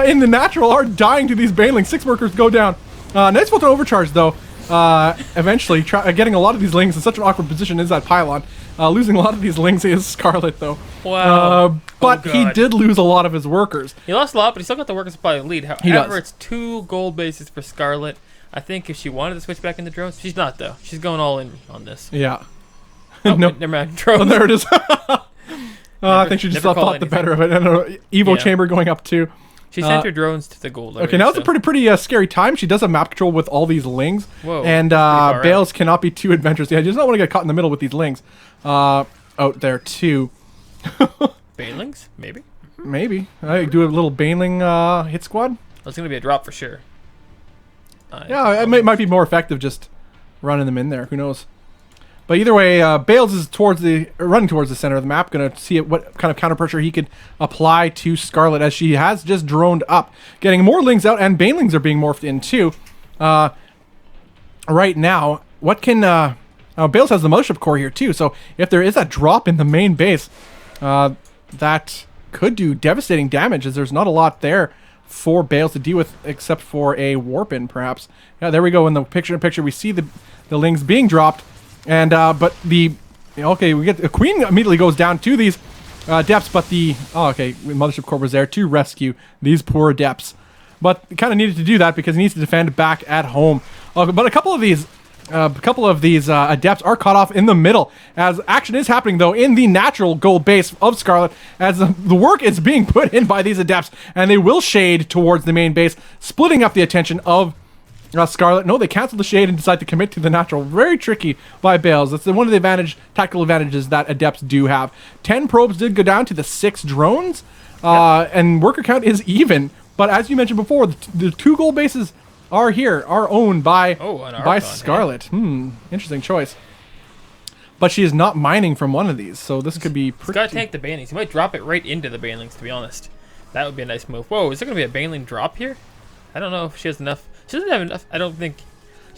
in the natural are dying to these Banelings. 6 workers go down. Nice photon overcharge, though. Eventually, getting a lot of these lings in such an awkward position is that pylon. Losing a lot of these lings is Scarlet, though. Wow. But he did lose a lot of his workers. He lost a lot, but he still got the worker supply lead. However, it's 2 gold bases for Scarlet. I think if she wanted to switch back into drones, she's not, though. She's going all in on this. Yeah. Oh, no. Never mind. Drones. Oh, there it is. I think she just thought the anything. better of it. I don't know. Evo chamber going up, too. She sent her drones to the gold. Okay, now it's a pretty scary time. She does have map control with all these lings. Whoa. And Bales cannot be too adventurous. Yeah, he does not want to get caught in the middle with these lings. Out there, too. Banelings? Maybe. Maybe. I do a little Baneling hit squad. That's going to be a drop for sure. Yeah, it might be more effective just running them in there. Who knows? But either way, Bales is running towards the center of the map. Going to see what kind of counter pressure he could apply to Scarlet as she has just droned up, getting more Lings out, and Banelings are being morphed in too. Right now, what can Bales has the Mothership Core here too. So if there is a drop in the main base, that could do devastating damage, as there's not a lot there for Bales to deal with except for a warp in perhaps. Yeah, there we go. In the picture we see the Lings being dropped. And but we get a Queen immediately goes down to these Adepts, but Mothership Core was there to rescue these poor Adepts, but kind of needed to do that because he needs to defend back at home. But a couple of these Adepts are caught off in the middle, as action is happening though in the natural gold base of Scarlet, as the work is being put in by these Adepts, and they will shade towards the main base, splitting up the attention of Scarlet. No, they canceled the shade and decide to commit to the natural. Very tricky by Bales. That's one of the tactical advantages that Adepts do have. 10 probes did go down to the 6 drones, and worker count is even. But as you mentioned before, the 2 gold bases are owned by Scarlet. Interesting choice. But she is not mining from one of these, so this could be pretty... He's got to tank the Banelings. He might drop it right into the Banelings, to be honest. That would be a nice move. Whoa, is there going to be a Baneling drop here? I don't know if she has enough. She doesn't have enough, I don't think.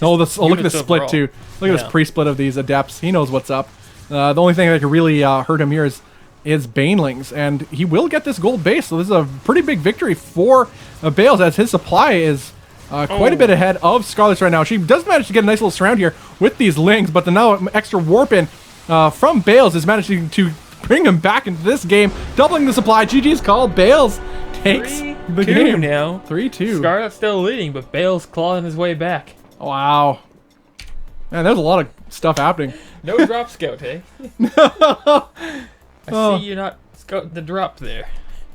No, look at this split too. Look at this pre-split of these Adepts. He knows what's up. The only thing that could really hurt him here is Banelings, and he will get this gold base, so this is a pretty big victory for Bales, as his supply is quite a bit ahead of Scarlet's right now. She does manage to get a nice little surround here with these Lings, but the now extra warp in from Bales is managing to bring him back into this game, doubling the supply. GG's call. Bales takes the game now. 3-2. Scarlet's still leading, but Bale's clawing his way back. Wow. Man, there's a lot of stuff happening. No drop scout, eh? I see you're not scouting the drop there.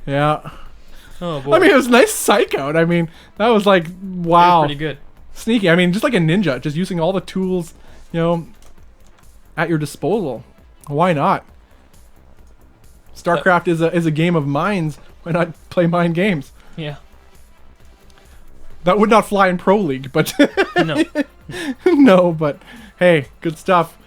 Yeah. Oh boy. I mean, it was a nice psych out. I mean, that was like, wow. It was pretty good. Sneaky. I mean, just like a ninja, just using all the tools, at your disposal. Why not? StarCraft is a game of minds. Why not play mind games? Yeah. That would not fly in Pro League, but No. no, but hey, good stuff.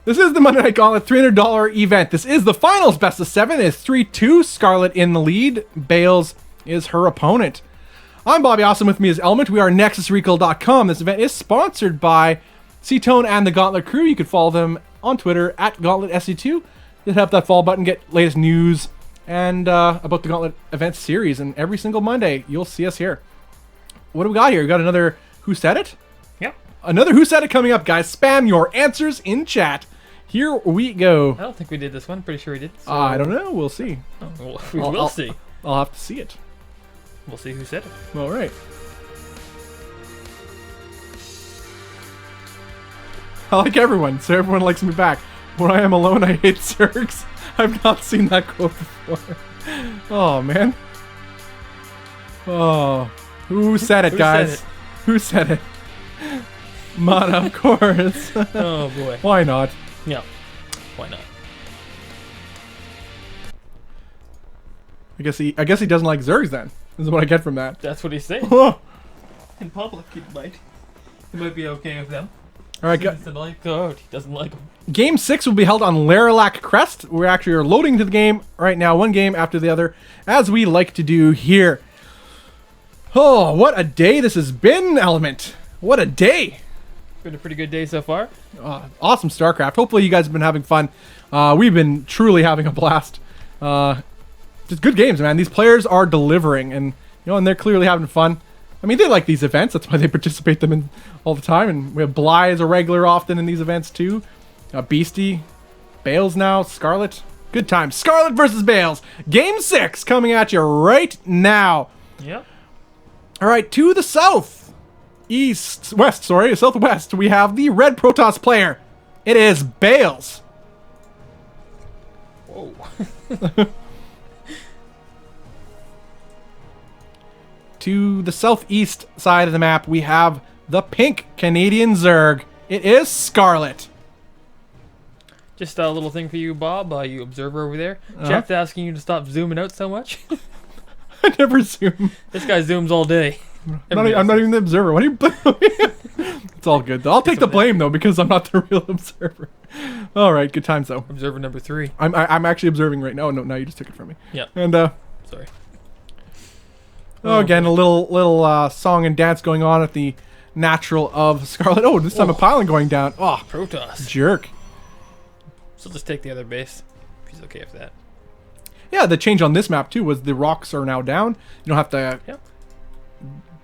This is the Monday Night Gauntlet $300 event. This is the finals best of 7. It's 3-2. Scarlet in the lead. Bales is her opponent. I'm Bobby Awesome. With me is Element. We are NexusRecall.com. This event is sponsored by C-Tone and the Gauntlet crew. You can follow them on Twitter at GauntletSC2. Just hit up that follow button, get latest news and about the Gauntlet event series, and every single Monday you'll see us here. What do we got here? We got another Who Said It? Yep. Another Who Said It coming up, guys. Spam your answers in chat. Here we go. I don't think we did this one. Pretty sure we did. So... I don't know. We'll see. Oh, we'll see. I'll have to see it. We'll see who said it. All right. I like everyone, so everyone likes me back. When I am alone, I hate Zergs. I've not seen that quote before. Oh, man. Oh. Who said it, guys? Who said it? Mana, of course. Oh, boy. Why not? Yeah. Why not? I guess he doesn't like Zergs then. This is what I get from that. That's what he's saying. In public, he might be okay with them. All right, he doesn't like them. Game 6 will be held on Laralac Crest. We actually are loading into the game right now, one game after the other, as we like to do here. Oh, what a day this has been, Element. What a day. Been a pretty good day so far. Awesome StarCraft. Hopefully you guys have been having fun. We've been truly having a blast. Just good games, man. These players are delivering, and and they're clearly having fun. I mean, they like these events. That's why they participate them in all the time. And we have Bly as a regular often in these events too. Beastie, Bales now, Scarlet. Good times. Scarlet versus Bales. Game 6 coming at you right now. Yep. All right, to the southwest, we have the Red Protoss player. It is Bales. Whoa. To the southeast side of the map, we have the pink Canadian Zerg. It is Scarlet. Just a little thing for you, Bob, you observer over there. Chat's asking you to stop zooming out so much. I never zoom. This guy zooms all day. I'm not even the observer. What are you? It's all good though. I'll take the blame though because I'm not the real observer. All right, good times though. Observer number 3. I'm actually observing right now. No, you just took it from me. Yeah. And sorry. Oh, again, a little song and dance going on at the natural of Scarlet. Oh, this time a pylon going down. Oh, Protoss. jerk. So just take the other base. If he's okay with that. Yeah, the change on this map too was the rocks are now down. You don't have to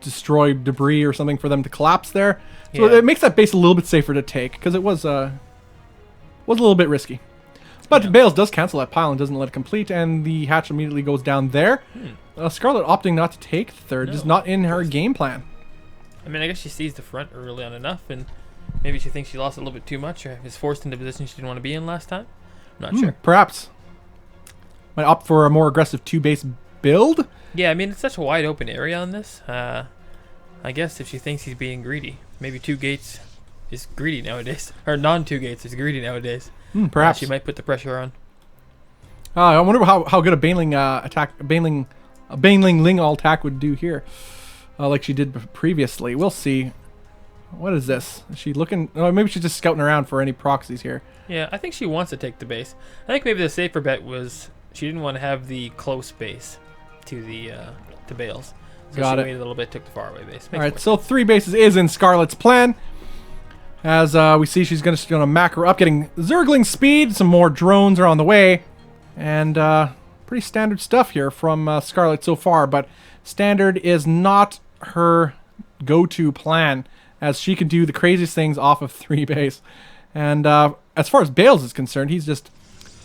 destroy debris or something for them to collapse there. So it makes that base a little bit safer to take because it was a little bit risky. But Bales does cancel that pylon, doesn't let it complete, and the hatch immediately goes down there. Scarlet opting not to take the third, just not in her game plan. I mean, I guess she sees the front early on enough, and maybe she thinks she lost a little bit too much, or is forced into a position she didn't want to be in last time. I'm not sure. Perhaps. Might opt for a more aggressive 2-base build. Yeah, I mean, it's such a wide open area on this. I guess if she thinks he's being greedy, maybe 2 gates is greedy nowadays, or non-2 gates is greedy nowadays. Perhaps she might put the pressure on. I wonder how good a Baneling attack, a Baneling Ling-all attack would do here, like she did previously. We'll see. What is this? Is she looking? Oh, maybe she's just scouting around for any proxies here. Yeah, I think she wants to take the base. I think maybe the safer bet was she didn't want to have the close base to the to Bales. So she waited a little bit, took the faraway base. All right, so 3 bases is in Scarlet's plan. As we see, she's going to macro up, getting Zergling speed. Some more drones are on the way. And pretty standard stuff here from Scarlet so far. But standard is not her go-to plan, as she can do the craziest things off of 3 base. And as far as Bales is concerned, he's just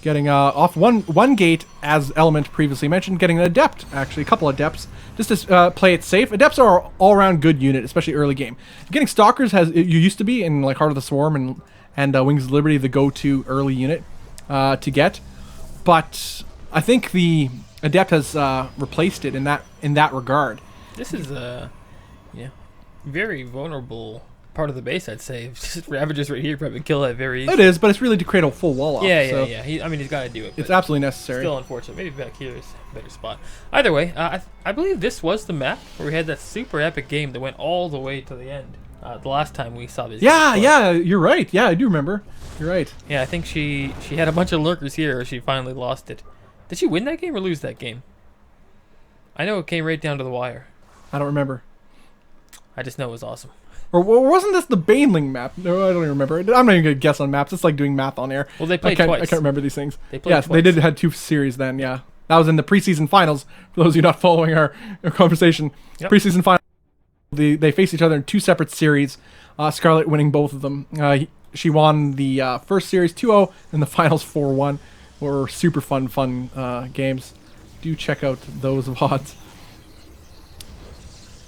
getting off one gate, as Element previously mentioned, getting an Adept, actually, a couple Adepts, just to play it safe. Adepts are an all-around good unit, especially early game. Getting Stalkers, you used to be in like Heart of the Swarm and Wings of Liberty, the go-to early unit to get. But I think the Adept has replaced it in that regard. This is a very vulnerable part of the base, I'd say. Just Ravagers right here probably kill that very easily. It is, but it's really to create a full wall off. Yeah. I mean, he's got to do it. It's absolutely necessary. Still unfortunate. Maybe back here is a better spot. Either way, I believe this was the map where we had that super epic game that went all the way to the end. The last time we saw this. Yeah, you're right. Yeah, I do remember. You're right. Yeah, I think she had a bunch of lurkers here. She finally lost it. Did she win that game or lose that game? I know it came right down to the wire. I don't remember. I just know it was awesome. Or wasn't this the Baneling map? No, I don't even remember. I'm not even going to guess on maps. It's like doing math on air. Well, they played twice. I can't remember these things. They played twice. They did had 2 series then, yeah. That was in the preseason finals, for those of you not following our conversation. Yep. Preseason finals, they faced each other in 2 separate series, Scarlet winning both of them. She won the first series 2-0 and the finals 4-1. Were super fun games. Do check out those VODs.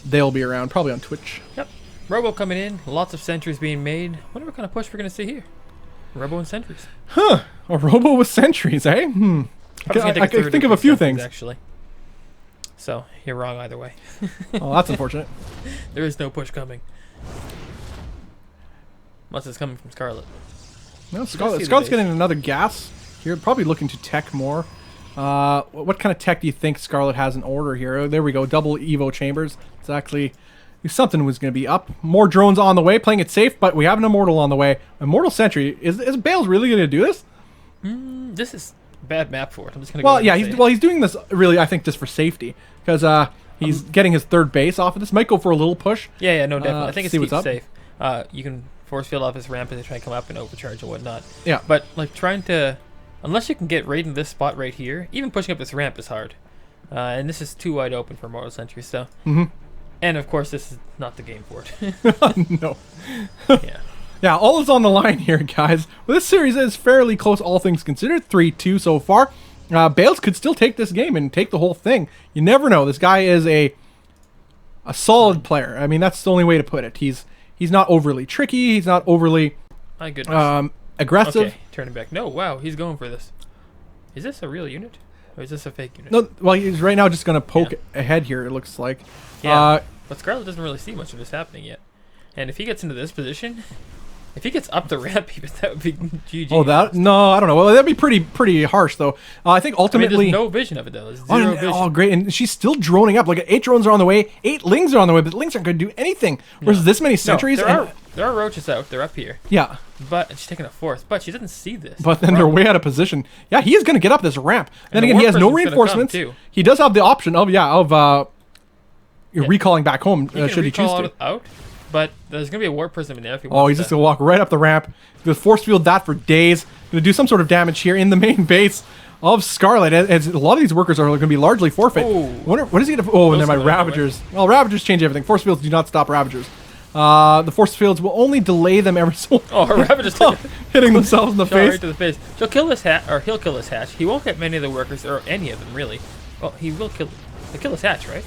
They'll be around, probably on Twitch. Yep. Robo coming in, lots of sentries being made. Wonder what kind of push we're going to see here. Robo and sentries. Huh. A Robo with sentries, eh? I can think of a few things. Actually. So, you're wrong either way. Oh, that's unfortunate. There is no push coming. Unless it's coming from Scarlet. No, Scarlet's getting another gas here. Probably looking to tech more. What kind of tech do you think Scarlet has in order here? Oh, there we go. Double Evo chambers. It's actually... Something was going to be up. More drones on the way, playing it safe, but we have an Immortal on the way. Immortal Sentry. Is Bales really going to do this? This is a bad map for it. I'm just going to go he's doing this really, I think, just for safety. Because he's getting his 3rd base off of this. Might go for a little push. Yeah, no, definitely. I think it's keep safe. You can force field off his ramp and try and come up and overcharge and whatnot. Yeah. But, like, trying to... Unless you can get right in this spot right here, even pushing up this ramp is hard. And this is too wide open for Immortal Sentry, so... And of course, this is not the game for it. No. Yeah. Yeah, all is on the line here, guys. Well, this series is fairly close, all things considered. 3-2 so far. Bales could still take this game and take the whole thing. You never know. This guy is a solid player. I mean, that's the only way to put it. He's not overly tricky. He's not overly My goodness. Aggressive. Okay, turning back. No, wow, he's going for this. Is this a real unit? Or is this a fake unit? No, well, he's right now just going to poke ahead here, it looks like. Yeah, but Scarlet doesn't really see much of this happening yet. And if he gets into this position, If he gets up the ramp, even that would be GG. Oh, that no, I don't know. Well, that'd be pretty harsh though. I think ultimately. There's no vision of it though. There's zero vision. Oh, great! And she's still droning up. Like 8 drones are on the way, 8 lings are on the way, but the lings aren't going to do anything. Whereas this many sentries. No, there are roaches out. They're up here. Yeah. But she's taking a 4th. But she doesn't see this. But then they're way out of position. Yeah, he is going to get up this ramp. Then again, he has no reinforcements. He does have the option of recalling back home should he choose to. Out, but there's going to be a warp prism in there if he wants. Oh, he's just going to walk right up the ramp. The force field that for days. Going to do some sort of damage here in the main base of Scarlet. As a lot of these workers are going to be largely forfeit. What is he going to... Oh, and then my Ravagers. Well, Ravagers change everything. Force fields do not stop Ravagers. The force fields will only delay them ever so... Oh, her Ravagers hitting themselves in the face. Right to the face. She'll kill this hatch, or he'll kill this hatch. He won't get many of the workers, or any of them, really. Well, he will kill... He'll kill this hatch, right?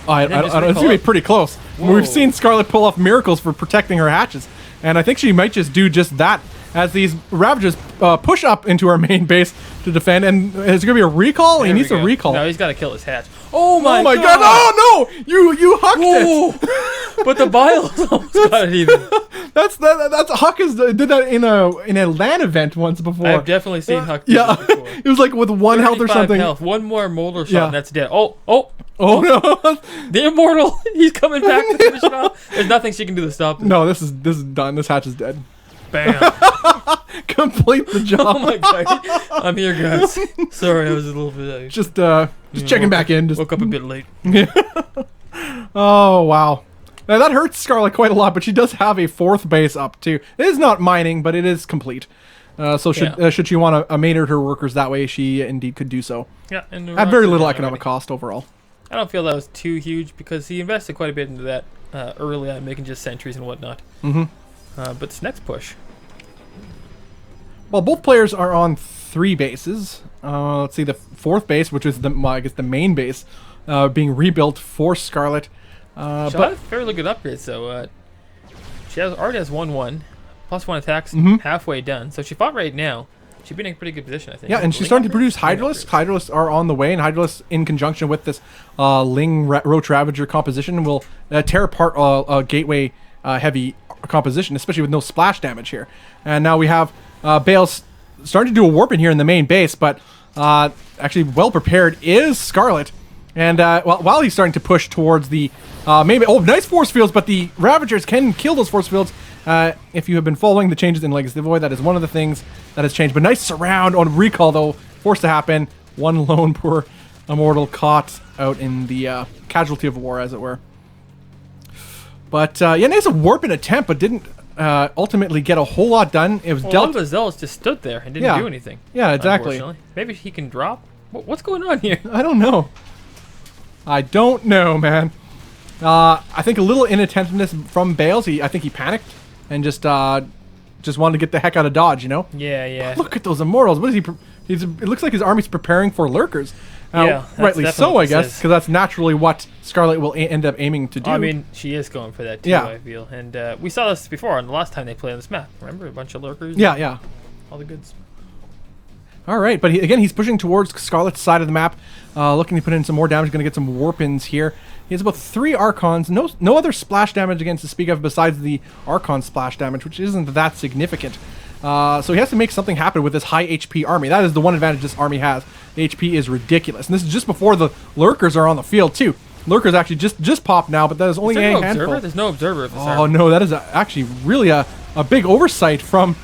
It's going to be pretty close. Whoa. We've seen Scarlet pull off miracles for protecting her hatches. And I think she might just do just that as these Ravagers push up into our main base to defend. And is it going to be a recall? He needs a recall. No, he's got to kill his hatch. Oh my god! Oh no! You hucked it. But the Biles almost got it even. That's Huck did that in a LAN event once before. I've definitely seen Huck do that before. It was like with 1 health or something. Health. One more Molder shot and that's dead. Oh no! The Immortal! He's coming back to finish it off. There's nothing she can do to stop this. No, this is done. This hatch is dead. Bam! Complete the job. Oh my god! I'm here, guys. Sorry, I was a little bit. Just checking back in. Woke up a bit late. Yeah. Oh wow! Now that hurts Scarlet quite a lot, but she does have a 4th base up too. It is not mining, but it is complete. So should she want to mate her workers that way, she indeed could do so. Yeah, and at very little economic cost overall. I don't feel that was too huge because he invested quite a bit into that early on, making just sentries and whatnot. But this next push. Well, both players are on 3 bases. Let's see, the 4th base, which is I guess the main base, being rebuilt for Scarlet. She has fairly good upgrades, so she already has 1/1, +1 attacks, halfway done. So she fought right now. She'd be in a pretty good position, I think. Yeah, and she's starting to produce Hydralisks. Hydralisks are on the way, and Hydralisks, in conjunction with this Ling Roach Ravager composition, will tear apart a gateway heavy composition, especially with no splash damage here. And now we have Bale's starting to do a warp in here in the main base, but actually well prepared is Scarlet. And while he's starting to push towards the nice force fields, but the Ravagers can kill those force fields. If you have been following the changes in Legacy of the Void, that is one of the things that has changed. But nice surround on recall, though, forced to happen. One lone poor Immortal caught out in the casualty of war, as it were. But nice warp in attempt, but didn't ultimately get a whole lot done. It was dealt. One of the Zealots just stood there and didn't do anything. Yeah, exactly. Maybe he can drop. What's going on here? I don't know. I don't know, man. I think a little inattentiveness from Bales. I think he panicked and just wanted to get the heck out of Dodge, you know? Yeah. But look at those Immortals. What is he? It looks like his army's preparing for lurkers. Rightly so, I guess, because that's naturally what Scarlet will end up aiming to do. I mean, she is going for that too, I feel. And we saw this before on the last time they played on this map. Remember? A bunch of lurkers? Yeah. All the goods. All right, but he's pushing towards Scarlet's side of the map, looking to put in some more damage. Going to get some warp-ins here. He has about 3 Archons. No other splash damage against to speak of besides the Archon splash damage, which isn't that significant. So he has to make something happen with this high HP army. That is the one advantage this army has. The HP is ridiculous. And this is just before the Lurkers are on the field, too. Lurkers actually just popped now, but that is only a handful. There's no observer. Oh, no, that is actually really a big oversight from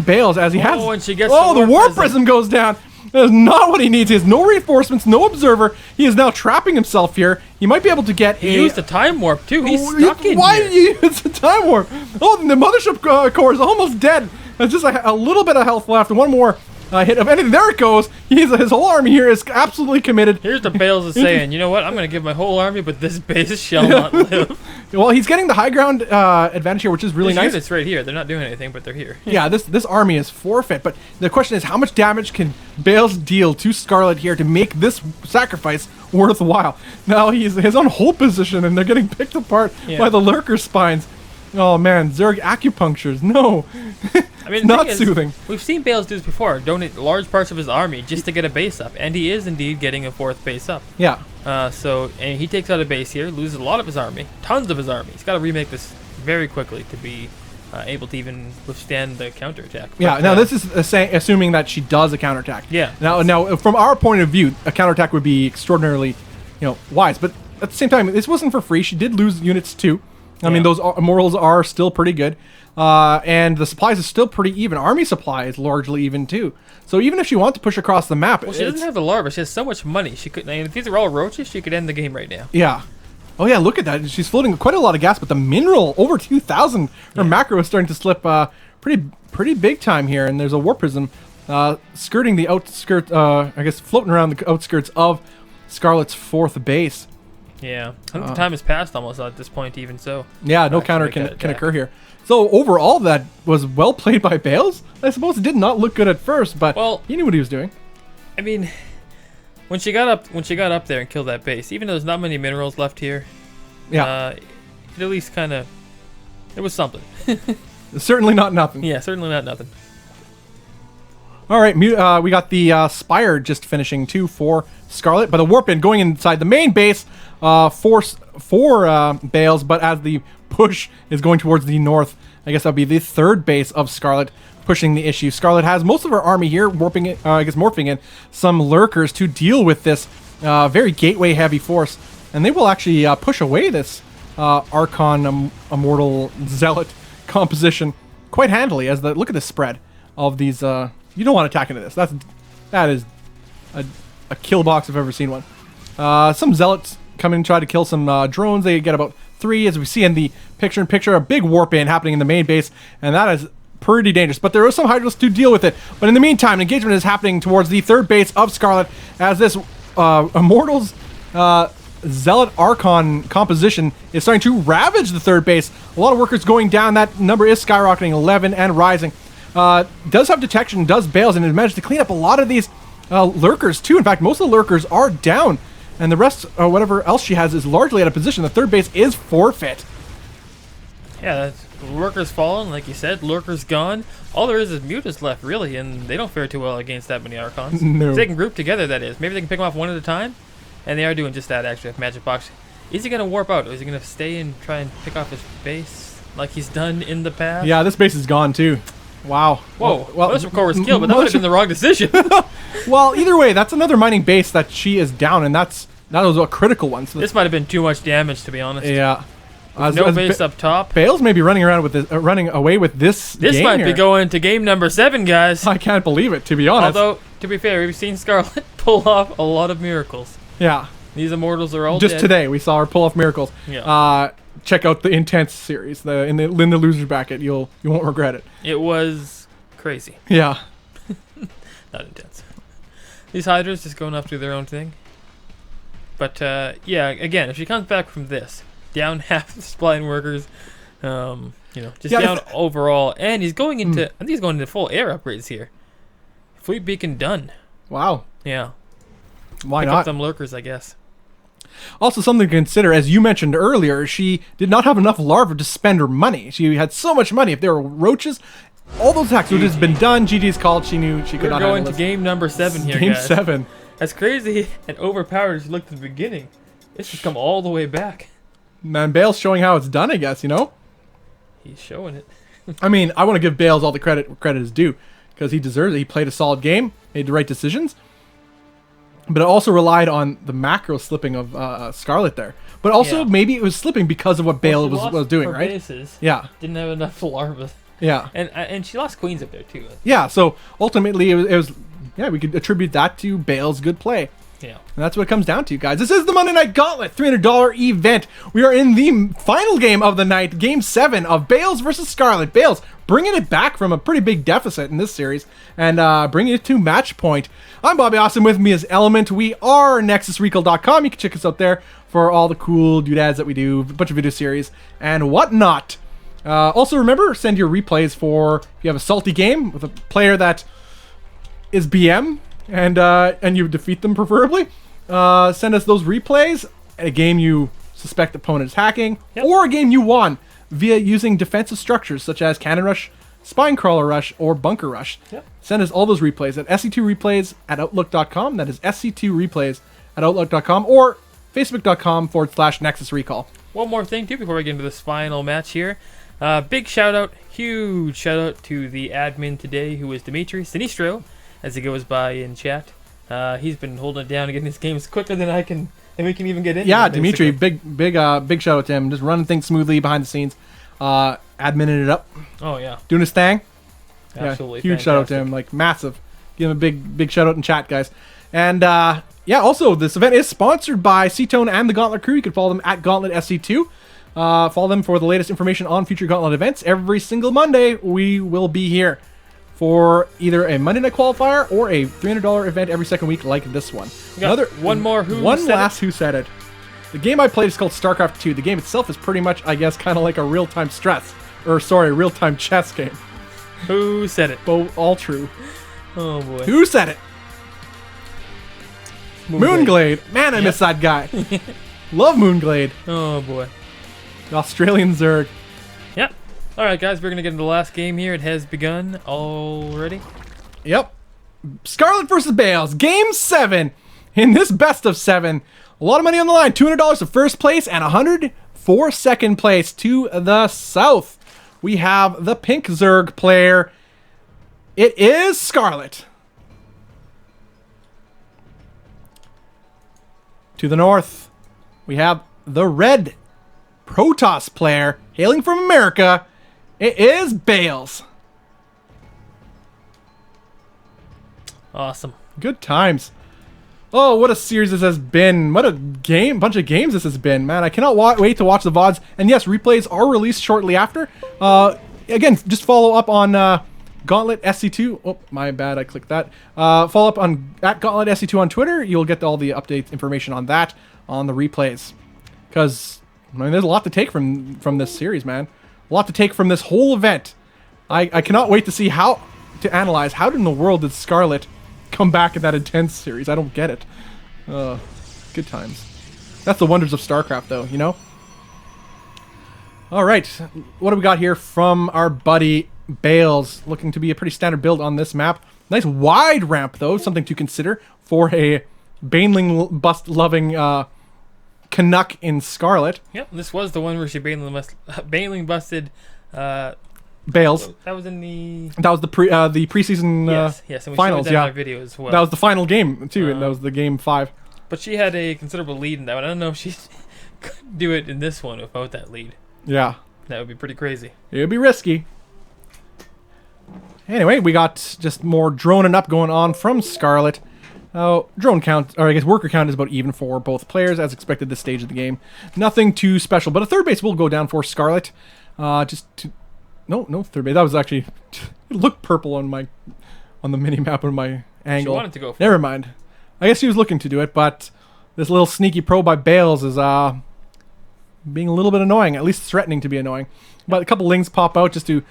Bales as he has. Oh, and she gets the warp prism goes down. That is not what he needs. He has no reinforcements, no observer. He is now trapping himself here. He might be able to get He used a time warp, too. He's stuck in here. Why did you use a time warp? Oh, the mothership core is almost dead. There's just a little bit of health left. One more hit of anything. There it goes. His whole army here is absolutely committed. Here's the Bales is saying, you know what? I'm going to give my whole army, but this base shall not live. Well, he's getting the high ground advantage here, which is really nice. It's right here. They're not doing anything, but they're here. Yeah, this army is forfeit. But the question is, how much damage can Bales deal to Scarlet here to make this sacrifice worthwhile? Now he's on hold position, and they're getting picked apart by the Lurker spines. Oh man, Zerg acupunctures. No. I mean, it's not soothing. We've seen Bales do this before, donate large parts of his army just to get a base up, and he is indeed getting a 4th base up. Yeah. And he takes out a base here, loses a lot of his army, tons of his army. He's got to remake this very quickly to be able to even withstand the counterattack. Yeah. But, Now this is assuming that she does a counterattack. Yeah. Now, from our point of view, a counterattack would be extraordinarily, wise. But at the same time, this wasn't for free. She did lose units too. I mean, those immortals are still pretty good, and the supplies are still pretty even. Army supply is largely even too. So even if she wants to push across the map, well, she doesn't have the larva. She has so much money. She could. I mean, if these are all roaches, she could end the game right now. Yeah. Oh yeah, look at that. She's floating quite a lot of gas, but the mineral over 2,000. Her macro is starting to slip pretty big time here, and there's a warp prism skirting the outskirts. I guess floating around the outskirts of Scarlet's 4th base. Yeah, I think the time has passed almost at this point, even so. Yeah, no counter can occur here. So overall, that was well played by Bales. I suppose it did not look good at first, but he knew what he was doing. I mean, when she got up there and killed that base, even though there's not many minerals left here, it at least kind of, it was something. Certainly not nothing. Yeah, certainly not nothing. All right, we got the Spire just finishing too for Scarlet, but the warp in going inside the main base for Bales, but as the push is going towards the north, I guess that'll be the 3rd base of Scarlet pushing the issue. Scarlet has most of her army here, morphing in some lurkers to deal with this very gateway heavy force, and they will actually push away this Archon Immortal Zealot composition quite handily. As look at the spread of these. You don't want to attack into this. That is a kill box if I've ever seen one. Some zealots come in and try to kill some drones. They get about 3, as we see in the picture-in-picture. A big warp in happening in the main base, and that is pretty dangerous. But there are some Hydras to deal with it. But in the meantime, engagement is happening towards the 3rd base of Scarlet as this Immortals Zealot Archon composition is starting to ravage the 3rd base. A lot of workers going down. That number is skyrocketing, 11 and rising. Does have detection, does Bales, and has managed to clean up a lot of these lurkers too. In fact, most of the lurkers are down, and the rest, whatever else she has, is largely out of position. The 3rd base is forfeit. Yeah, that's lurkers fallen, like you said. Lurkers gone. All there is mutas left, really, and they don't fare too well against that many Archons. No. If they can group together, that is. Maybe they can pick them off one at a time, and they are doing just that, actually, with Magic Box. Is he going to warp out, or is he going to stay and try and pick off his base like he's done in the past? Yeah, this base is gone too. Wow. Whoa. Well, that's of course kill, but that would have been the wrong decision. Well, either way, that's another mining base that she is down, and that was a critical one. So this might have been too much damage, to be honest. Yeah. No base up top. Bales may be running around with this, running away with this. This might be going to game number 7, guys. I can't believe it, to be honest. Although, to be fair, we've seen Scarlet pull off a lot of miracles. Yeah. These immortals are all just dead. Today we saw her pull off miracles. Yeah. Check out the Intense series. In the loser bracket, you won't regret it. It was crazy. Yeah. Not intense. These Hydras just going off to their own thing. But yeah, again, if she comes back from this, down half the supply and workers, just down overall, and he's going into, I think he's going into full air upgrades here. Fleet beacon done. Wow. Yeah. Why Pick not? up some lurkers, I guess. Also, something to consider, as you mentioned earlier, she did not have enough larvae to spend her money. She had so much money. If there were roaches, all those attacks would have just been done. GG's called. She knew she could not handle We're going to game number 7 here, Game guys. 7. As crazy and overpowered as you looked at the beginning, it's just come all the way back. Man, Bale's showing how it's done, I guess, He's showing it. I mean, I want to give Bales all the credit is due, because he deserves it. He played a solid game, made the right decisions, but it also relied on the macro slipping of Scarlet there. But also, maybe it was slipping because of what Bale was doing, right? Bases, yeah. Didn't have enough larvae. Yeah. And she lost queens up there, too. Yeah, so ultimately, it was we could attribute that to Bale's good play. Yeah. And that's what it comes down to, guys. This is the Monday Night Gauntlet $300 event. We are in the final game of the night, Game 7 of Bales versus Scarlet. Bales bringing it back from a pretty big deficit in this series and bringing it to match point. I'm Bobby Austin. With me is Element. We are NexusRecall.com. You can check us out there for all the cool doodads that we do, a bunch of video series and whatnot. Also, remember, send your replays for if you have a salty game with a player that is BM and you defeat them preferably. Send us those replays. A game you suspect the opponent is hacking, or a game you won via using defensive structures such as Cannon Rush, Spine Crawler Rush, or Bunker Rush. Send us all those replays at sc2replays@outlook.com. That is sc2replays@outlook.com or facebook.com/Nexus Recall. One more thing, too, before we get into this final match here. Big shout out, huge shout out to the admin today, who is Dimitri Sinistro, as he goes by in chat. He's been holding it down and getting his games quicker than we can even get in. Yeah, Dimitri, big shout out to him. Just running things smoothly behind the scenes, adminning it up. Oh yeah, doing his thing. absolutely. Yeah, huge shout out to him, like massive. Give him a big shout out in chat, guys. And yeah, also this event is sponsored by C-Tone and the Gauntlet crew. You can follow them at Gauntlet SC2. Follow them for the latest information on future Gauntlet events. Every single Monday, we will be here for either a Monday Night Qualifier or a $300 event every second week like this one. One more Who Said It. The game I played is called StarCraft 2. The game itself is pretty much, I guess, kind of like a real-time real-time chess game. Who said it? Both all true. Oh boy. Who said it? Moonglade. Man, I miss that guy. Love Moonglade. Oh boy. The Australian Zerg. Yep. Alright guys, we're going to get into the last game here. It has begun already. Yep. Scarlet versus Bales. Game 7. In this best of 7. A lot of money on the line. $200 for first place and $100 for second place. To the south, we have the pink Zerg player. It is Scarlet. To the north, we have the red Protoss player, hailing from America. It is Bales. Awesome. Good times. Oh, what a series this has been. What a bunch of games this has been, man. I cannot wait to watch the VODs. And yes, replays are released shortly after. Again, just follow up on Gauntlet SC2. Oh, my bad, I clicked that. Follow up on at Gauntlet SC2 on Twitter. You'll get all the update information on that on the replays. Because, I mean, there's a lot to take from this series, man. A lot to take from this whole event. I cannot wait to see to analyze how in the world did Scarlet come back in that intense series. I don't get it. Good times. That's the wonders of StarCraft, though, you know? Alright, what do we got here from our buddy Bales? Looking to be a pretty standard build on this map. Nice wide ramp, though, something to consider for a Baneling bust-loving Canuck in Scarlet. Yep, this was the one where she Baneling busted... Bales. That was in the... That was the preseason yes, and we finals, showed that in our video as well. That was the final game, too, and that was the game 5. But she had a considerable lead in that one. I don't know if she could do it in this one without that lead. Yeah. That would be pretty crazy. It would be risky. Anyway, we got just more droning up going on from Scarlet. Drone count, or I guess worker count, is about even for both players, as expected this stage of the game. Nothing too special, but a third base will go down for Scarlet. No third base. That was actually... It looked purple on the mini-map on my angle. She wanted to go for Never mind. I guess she was looking to do it, but this little sneaky probe by Bales is being a little bit annoying, at least threatening to be annoying. But a couple lings pop out just to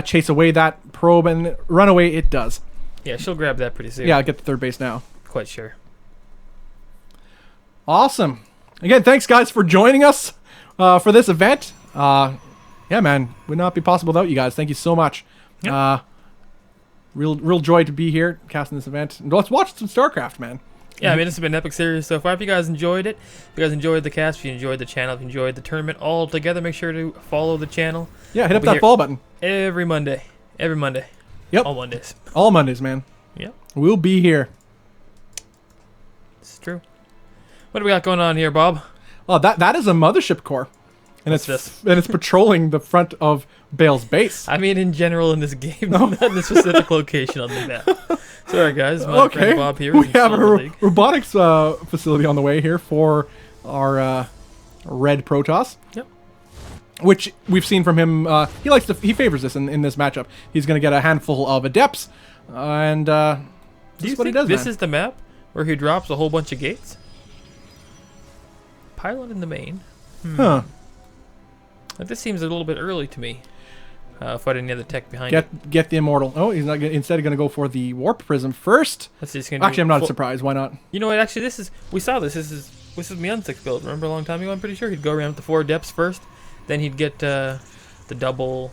chase away that probe, and run away it does. Yeah, she'll grab that pretty soon. Yeah, I'll get the third base now. Quite sure. Awesome. Again, thanks guys for joining us for this event. Yeah, man, would not be possible without you guys. Thank you so much. Yep. Real joy to be here casting this event. And let's watch some StarCraft, man. Yeah, I mean, this has been an epic series so far. If you guys enjoyed it, if you guys enjoyed the cast, if you enjoyed the channel, if you enjoyed the tournament all together, make sure to follow the channel. Yeah, hit up that follow button. Every Monday. Every Monday. Yep. All Mondays. All Mondays, man. Yep. We'll be here. It's true. What do we got going on here, Bob? Oh, that is a mothership core. And it's patrolling the front of Bale's base. I mean, in general, in this game, not in the specific location on the map. Sorry, guys. My friend Bob here. We have a robotics facility on the way here for our red Protoss. Yep. Which we've seen from him. He favors this in this matchup. He's going to get a handful of adepts, and this is what he does. This is the map where he drops a whole bunch of gates. Pilot in the main. Huh. This seems a little bit early to me. Fighting the other tech behind it. Get the immortal. Oh, he's not instead going to go for the warp prism first. That's just actually, I'm not surprised. Why not? You know what? Actually, we saw this. This is Myunsik's build. Remember a long time ago? I'm pretty sure he'd go around with the 4 depths first, then he'd get the double.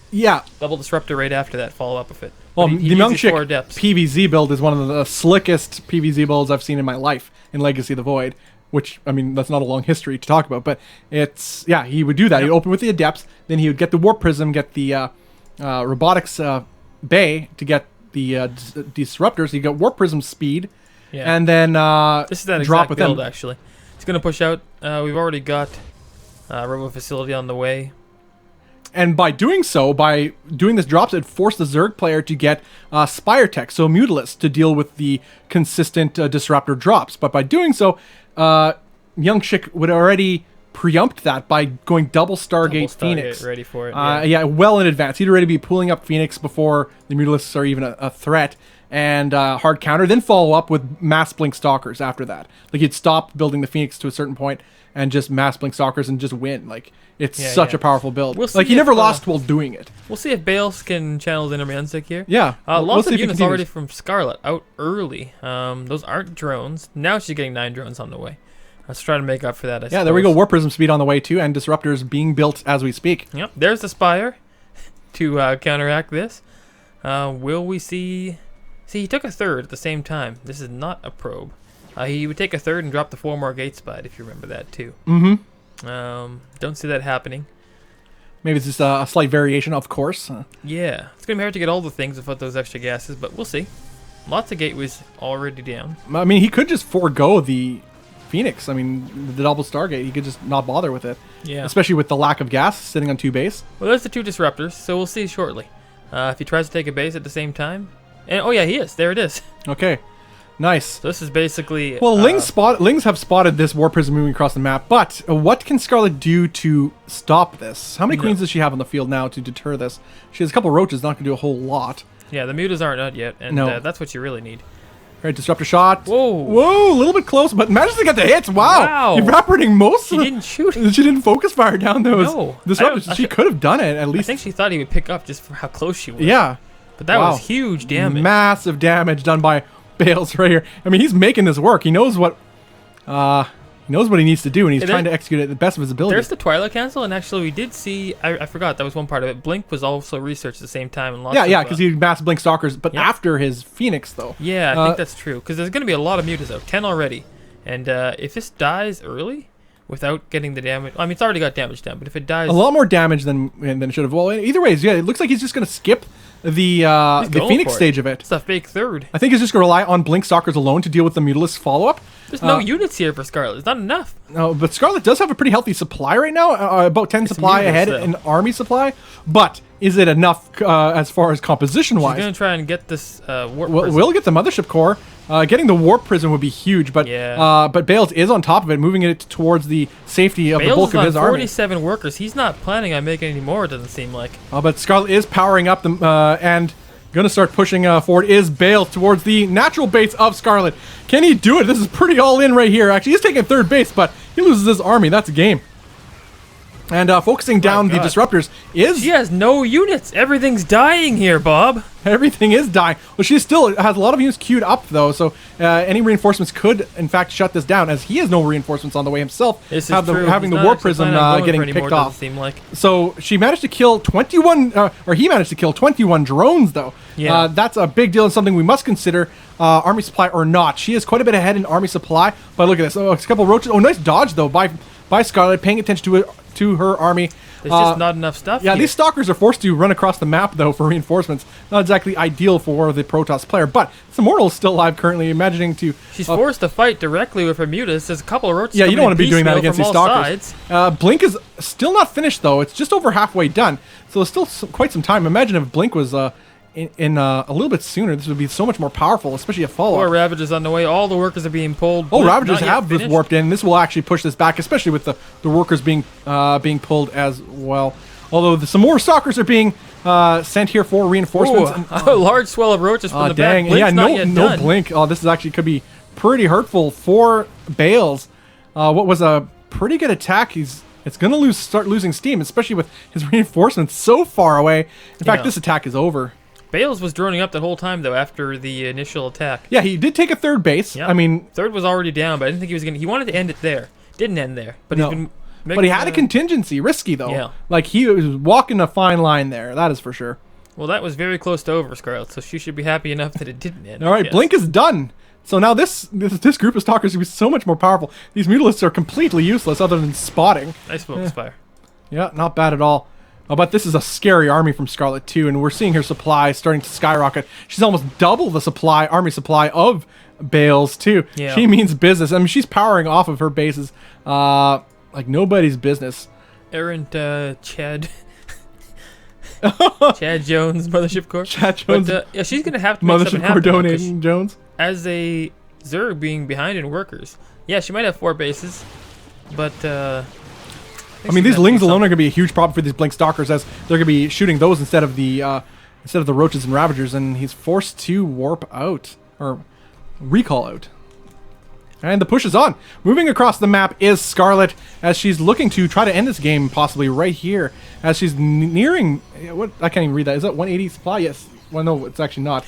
Yeah. Double disruptor right after that. Follow up with it. Well, the Myunksik PVZ build is one of the slickest PVZ builds I've seen in my life in Legacy of the Void. which, I mean, that's not a long history to talk about, but it's, yeah, he would do that. He'd open with the Adepts, then he would get the Warp Prism, get the Robotics Bay to get the Disruptors. He'd get Warp Prism speed, and then this is that drop exact with build, them. actually. It's going to push out. We've already got Robo Facility on the way. And by doing so, by doing this drops, it forced the Zerg player to get Spire Tech, so Mutalisk, to deal with the consistent Disruptor drops. But by doing so, Young Chick would already preempt that by going double Stargate Phoenix. Ready for it. Yeah, well in advance. He'd already be pulling up Phoenix before the Mutalisks are even a threat. And hard counter, then follow up with Mass Blink Stalkers after that. Like, he'd stop building the Phoenix to a certain point and just Mass Blink Stalkers and just win. Like, it's such a powerful build. We'll like, he never lost while doing it. We'll see if Bales can channel the Intermansic here. Yeah. Lots of units already from Scarlet out early. Those aren't drones. Now she's getting 9 drones on the way. Let's try to make up for that, I suppose. There we go. Warp Prism speed on the way, too, and Disruptors being built as we speak. Yep, there's the Spire to counteract this. Will we see... See, he took a third at the same time. This is not a probe. He would take a third and drop the 4 more gate spot, if you remember that, too. Mm-hmm. Don't see that happening. Maybe it's just a slight variation, of course. Yeah, it's going to be hard to get all the things without those extra gases, but we'll see. Lots of gateways already down. I mean, he could just forego the Phoenix. I mean, the double Stargate, he could just not bother with it. Yeah. Especially with the lack of gas sitting on 2 base. Well, there's the 2 Disruptors, so we'll see shortly. If he tries to take a base at the same time... And, oh yeah, he is. There it is. Okay. Nice. So this is basically... Well, Lings have spotted this Warp Prism moving across the map, but what can Scarlet do to stop this? How many queens does she have on the field now to deter this? She has a couple roaches, not going to do a whole lot. Yeah, the mutas aren't out yet, and that's what you really need. All right, Disruptor shot. Whoa. Whoa, a little bit close, but manages to get the hits. Wow. Evaporating most of She didn't shoot. She didn't focus fire down those Disruptors. She could have done it, at least. I think she thought he would pick up just for how close she was. Yeah. But that was huge damage. Massive damage done by Bales right here. I mean, he's making this work. He knows what he needs to do, and he's trying to execute it at the best of his ability. There's the Twilight Cancel, and actually we did see... I forgot, that was one part of it. Blink was also researched at the same time. And because he mass Blink Stalkers, but after his Phoenix, though. Yeah, I think that's true, because there's going to be a lot of mutas out. 10 already. And if this dies early... Without getting the damage... I mean, it's already got damage done, but if it dies... A lot more damage than it should have. Well, either way, it looks like he's just going to skip the Phoenix stage of it. It's a fake third. I think he's just going to rely on Blink Stalkers alone to deal with the Mutalisk follow-up. There's no units here for Scarlet. It's not enough. No, but Scarlet does have a pretty healthy supply right now. About 10 supply ahead in army supply. But is it enough as far as composition-wise? She's going to try and get this warp prism. We'll get the Mothership Core. Getting the Warp Prism would be huge, but Bales is on top of it, moving it towards the safety of the bulk of his army. 47 workers. He's not planning on making any more, it doesn't seem like. But Scarlet is powering up them and going to start pushing forward. Is Bales towards the natural base of Scarlet. Can he do it? This is pretty all in right here. Actually, he's taking third base, but he loses his army. That's a game. And focusing down the Disruptors is... She has no units. Everything's dying here, Bob. Everything is dying. Well, she still has a lot of units queued up, though, so any reinforcements could, in fact, shut this down, as he has no reinforcements on the way himself. This is true. Having the Warp Prism getting picked off. Seem like. So she managed to kill 21, or he managed to kill 21 drones, though. Yeah. That's a big deal and something we must consider, army supply or not. She is quite a bit ahead in army supply, but look at this. Oh, a couple roaches. Oh, nice dodge, though, by Scarlet, paying attention to it. To her army. There's just not enough stuff here. These Stalkers are forced to run across the map, though, for reinforcements. Not exactly ideal for the Protoss player, but Immortal is still alive currently, imagining to... She's forced to fight directly with her mutas. There's a couple of roaches. Yeah, you don't want to be doing that against these Stalkers. Blink is still not finished, though. It's just over halfway done, so there's still quite some time. Imagine if Blink was... In a little bit sooner, this would be so much more powerful, especially a follow-up. More Ravagers on the way. All the workers are being pulled. Oh, Ravagers have just warped in. This will actually push this back, especially with the workers being pulled as well. Although some more Stalkers are being sent here for reinforcements. A large swell of roaches from the back. Blink's no Blink. Oh, this is actually could be pretty hurtful for Bales. What was a pretty good attack. It's going to start losing steam, especially with his reinforcements so far away. In fact, this attack is over. Bales was droning up that whole time, though, after the initial attack. Yeah, he did take a third base. Yep. I mean... Third was already down, but I didn't think he was going to... He wanted to end it there. Didn't end there. But no. He's been But he had a contingency. Risky, though. Yeah. Like, he was walking a fine line there. That is for sure. Well, that was very close to over, Scarlet, so she should be happy enough that it didn't end. All right, Blink is done. So now this group of stalkers is going to be so much more powerful. These Mutalisks are completely useless other than spotting. Nice focus fire. Yeah, not bad at all. But this is a scary army from Scarlet too, and we're seeing her supply starting to skyrocket. She's almost double the army supply of Bales too. Yeah. She means business. I mean, she's powering off of her bases like nobody's business. Errant Chad. Chad Jones, Mothership Corps. Chad Jones. But, yeah, she's going to have to make something Mothership Corps happen. donating Jones. As a Zerg being behind in workers. Yeah, she might have 4 bases, but... I mean, these Lings alone are going to be a huge problem for these Blink Stalkers, as they're going to be shooting those instead of the Roaches and Ravagers, and he's forced to warp out, or recall out. And the push is on. Moving across the map is Scarlet, as she's looking to try to end this game, possibly right here, as she's nearing... What? I can't even read that. Is that 180 supply? Yes. Well, no, it's actually not.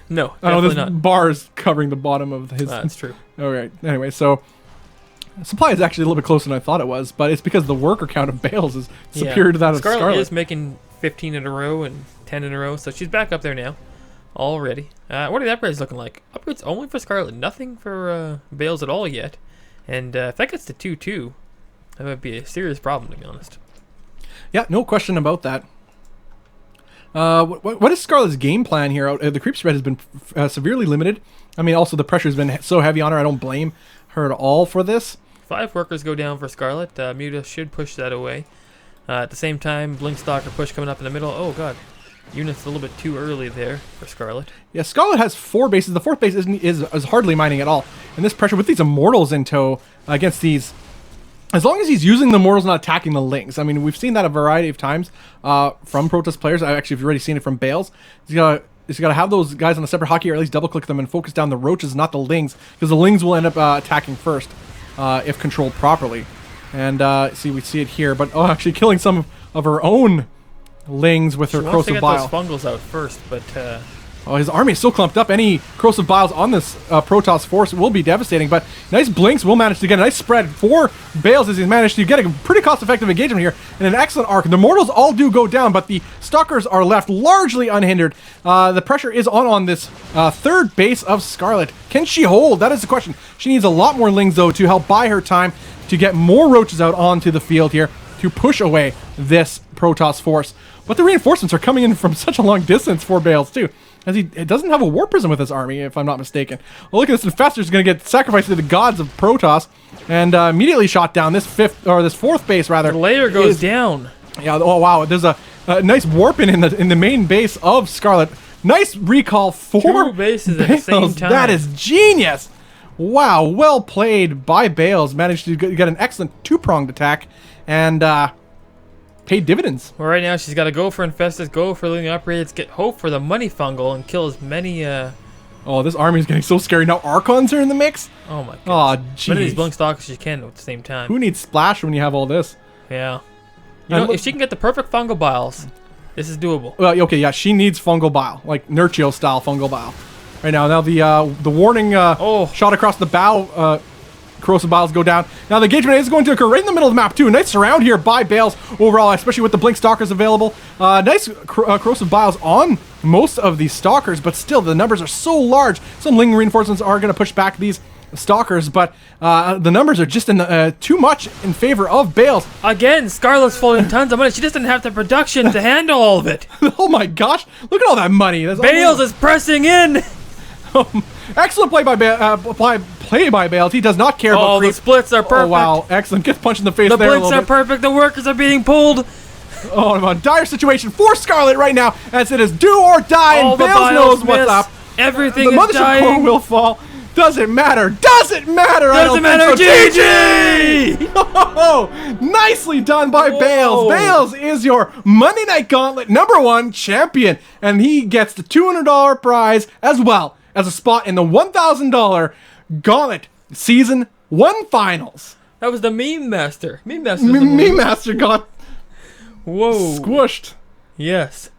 No, I know definitely this not. bar is covering the bottom of his... That's true. Alright, anyway, so... Supply is actually a little bit closer than I thought it was, but it's because the worker count of Bales is superior to that of Scarlet. Is making 15 in a row and 10 in a row, so she's back up there now already. What are the upgrades looking like? Upgrades only for Scarlet, nothing for Bales at all yet. And if that gets to 2-2, that might be a serious problem, to be honest. Yeah, no question about that. What is Scarlet's game plan here? The creep spread has been severely limited. I mean, also the pressure has been so heavy on her, I don't blame her at all for this. 5 workers go down for Scarlet. Muta should push that away. At the same time, Blink Stalker push coming up in the middle. Oh god, unit's a little bit too early there for Scarlet. Yeah, Scarlet has 4 bases. The 4th base is hardly mining at all. And this pressure with these Immortals in tow against these... As long as he's using the Immortals, not attacking the Lings. I mean, we've seen that a variety of times from Protoss players. I actually have already seen it from Bales. He's got to have those guys on a separate hotkey, or at least double-click them and focus down the Roaches, not the Lings, because the Lings will end up attacking first if controlled properly. And we see it here, but actually killing some of her own Lings with her Corrosive Bile. She wants to get those fungals out first, but... his army is so clumped up. Any Corrosive Biles on this Protoss force will be devastating, but nice Blinks will manage to get a nice spread for Bales, as he's managed to get a pretty cost-effective engagement here and an excellent arc. The Mortals all do go down, but the Stalkers are left largely unhindered. The pressure is on this 3rd base of Scarlet. Can she hold? That is the question. She needs a lot more Lings, though, to help buy her time to get more Roaches out onto the field here to push away this Protoss force. But the reinforcements are coming in from such a long distance for Bales, too. As he doesn't have a War Prism with his army, if I'm not mistaken. Well, look at this Infestor is going to get sacrificed to the gods of Protoss, and immediately shot down. This 4th base, rather. The layer goes down. Yeah. Oh wow. There's a nice warping in the main base of Scarlet. Nice recall for 2 bases at the same time. That is genius. Wow. Well played by Bales. Managed to get an excellent 2-pronged attack, and paid dividends. Well, right now she's got to go for Infestus, go for Living Upgrades, get hope for the money fungal, and kill as many... Oh, this army is getting so scary. Now Archons are in the mix? Oh my god. Oh, As many of these jeez. Blink Stalkers she can at the same time. Who needs Splash when you have all this? Yeah. You know, if she can get the perfect fungal biles, this is doable. Well, okay, yeah, she needs Fungal Bile, like Nurchio style Fungal Bile. Right now the warning shot across the bow, Corrosive Biles go down. Now the engagement is going to occur right in the middle of the map too. Nice surround here by Bales overall, especially with the Blink Stalkers available. Nice Corrosive Biles on most of these Stalkers, but still the numbers are so large. Some Ling reinforcements are going to push back these Stalkers, but the numbers are just too much in favor of Bales. Again, Scarlet's folding tons of money. She just didn't have the production to handle all of it. Oh my gosh, look at all that money. That's Bales is pressing in. Excellent play by Bales. He does not care about the creep. splits are perfect. Oh wow, excellent. Gets punched in the face The there a blinks little are bit. perfect. The workers are being pulled. Oh, I'm on dire situation for Scarlet right now, as it is do or die, All and the Bales biles knows what's miss. up. Everything The is Mothership Core dying. will fall. Doesn't matter. Doesn't matter. Doesn't matter. GG! Oh, nicely done by Whoa. Bales. Bales is your Monday Night Gauntlet #1 champion, and he gets the $200 prize as well as a spot in the $1,000 Gauntlet Season 1 Finals. That was the Meme Master. Meme Master. Meme Master got Whoa. squished. Yes.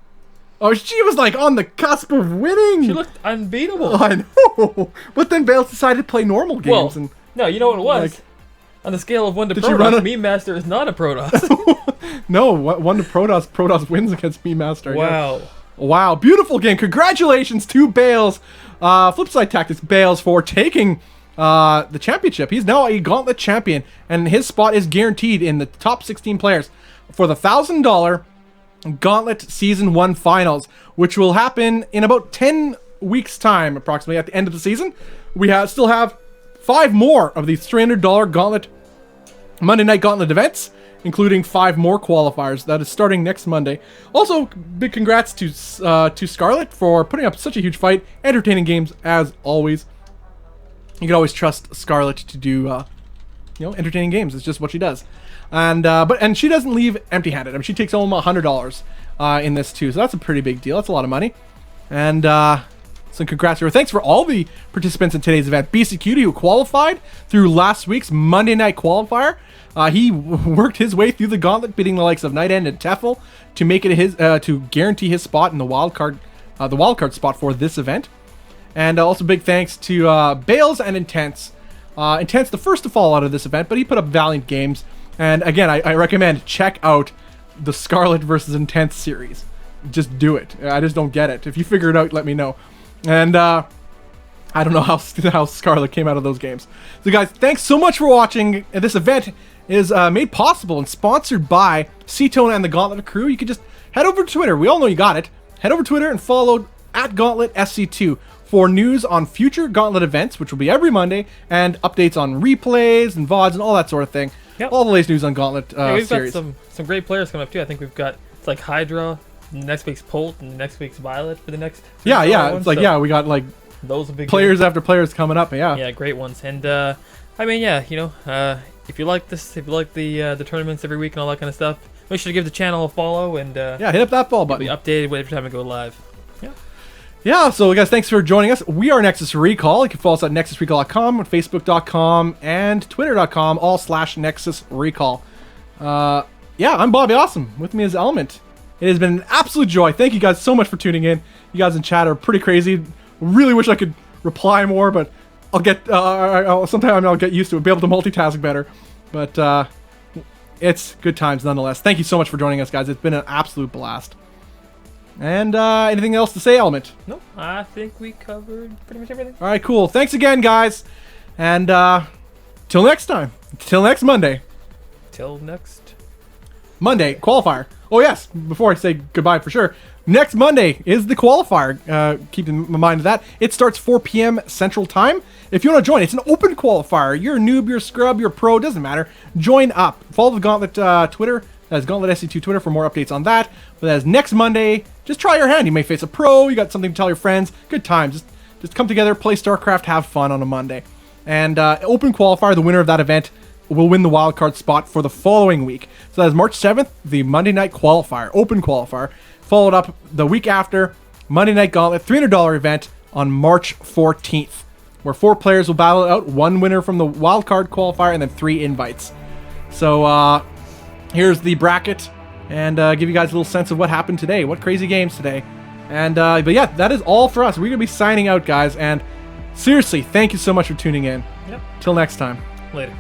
Oh, she was like on the cusp of winning. She looked unbeatable. I know. But then Bales decided to play normal games. Well, and no, you know what it was? like, On the scale of 1 to did you run Protoss, a- Meme Master is not a Protoss. No, one to Protoss. Protoss wins against Me Master. Wow. Yeah. Wow, beautiful game. Congratulations to Bales. Flipside Tactics Bales for taking the championship. He's now a Gauntlet champion, and his spot is guaranteed in the top 16 players for the $1,000 Gauntlet Season 1 Finals, which will happen in about 10 weeks' time, approximately, at the end of the season. We still have 5 more of these $300 Gauntlet Monday Night Gauntlet events, including 5 more qualifiers. That is starting next Monday. Also, big congrats to Scarlet for putting up such a huge fight. Entertaining games as always. You can always trust Scarlet to do, entertaining games. It's just what she does. And she doesn't leave empty-handed. I mean, she takes home $100 in this too. So that's a pretty big deal. That's a lot of money. And so congrats to her. Thanks for all the participants in today's event. BC Cutie, who qualified through last week's Monday Night Qualifier. He worked his way through the gauntlet, beating the likes of Night End and Teffel to make it his to guarantee his spot in the wildcard spot for this event. And also big thanks to Bales and Intense. Intense, the first to fall out of this event, but he put up valiant games. And again, I recommend check out the Scarlet versus Intense series. Just do it. I just don't get it. If you figure it out, let me know. And I don't know how Scarlet came out of those games. So guys, thanks so much for watching. This event is made possible and sponsored by C-Tone and the Gauntlet crew. You can just head over to Twitter. We all know you got it. Head over to Twitter and follow @GauntletSC2 for news on future Gauntlet events, which will be every Monday, and updates on replays and VODs and all that sort of thing. Yep. All the latest news on Gauntlet we've series. got some great players coming up too. I think we've got, it's like Hydra, next week's Polt, and next week's Violet for the next. Yeah. Ones, It's like, so we got like those are big players games. after players coming up. Yeah. Yeah, great ones. And I mean, if you like this, if you like the tournaments every week and all that kind of stuff, make sure to give the channel a follow and hit up that ball button. be updated every time we go live. Yeah, so guys, thanks for joining us. We are Nexus Recall. You can follow us at nexusrecall.com, facebook.com, and twitter.com, all /Nexus Recall. I'm Bobby Awesome. With me is Element. It has been an absolute joy. Thank you guys so much for tuning in. You guys in chat are pretty crazy. Really wish I could reply more, but I'll get sometime I'll get used to it, be able to multitask better. But it's good times nonetheless. Thank you so much for joining us, guys. It's been an absolute blast. And anything else to say, Element? Nope, I think we covered pretty much everything. All right, cool. Thanks again, guys. And till next time. Till next Monday. Till next Monday, qualifier. Oh, yes. Before I say goodbye for sure. Next Monday is the qualifier. Keep in mind of that. It starts 4 p.m. Central Time. If you want to join, it's an open qualifier. You're a noob, you're a scrub, you're a pro, doesn't matter. Join up. Follow the Gauntlet Twitter. That's Gauntlet SC2 Twitter for more updates on that. But that's next Monday. Just try your hand. You may face a pro. You got something to tell your friends. Good times. Just come together, play StarCraft, have fun on a Monday. And open qualifier, the winner of that event will win the wildcard spot for the following week. So that is March 7th, the Monday Night Qualifier, open qualifier. Followed up the week after, Monday Night Gauntlet, $300 event on March 14th, where 4 players will battle it out, 1 winner from the wildcard qualifier, and then 3 invites. So here's the bracket, and give you guys a little sense of what happened today. What crazy games today. And but yeah, that is all for us. We're gonna be signing out, guys, and seriously, thank you so much for tuning in. Yep. Till next time. Later.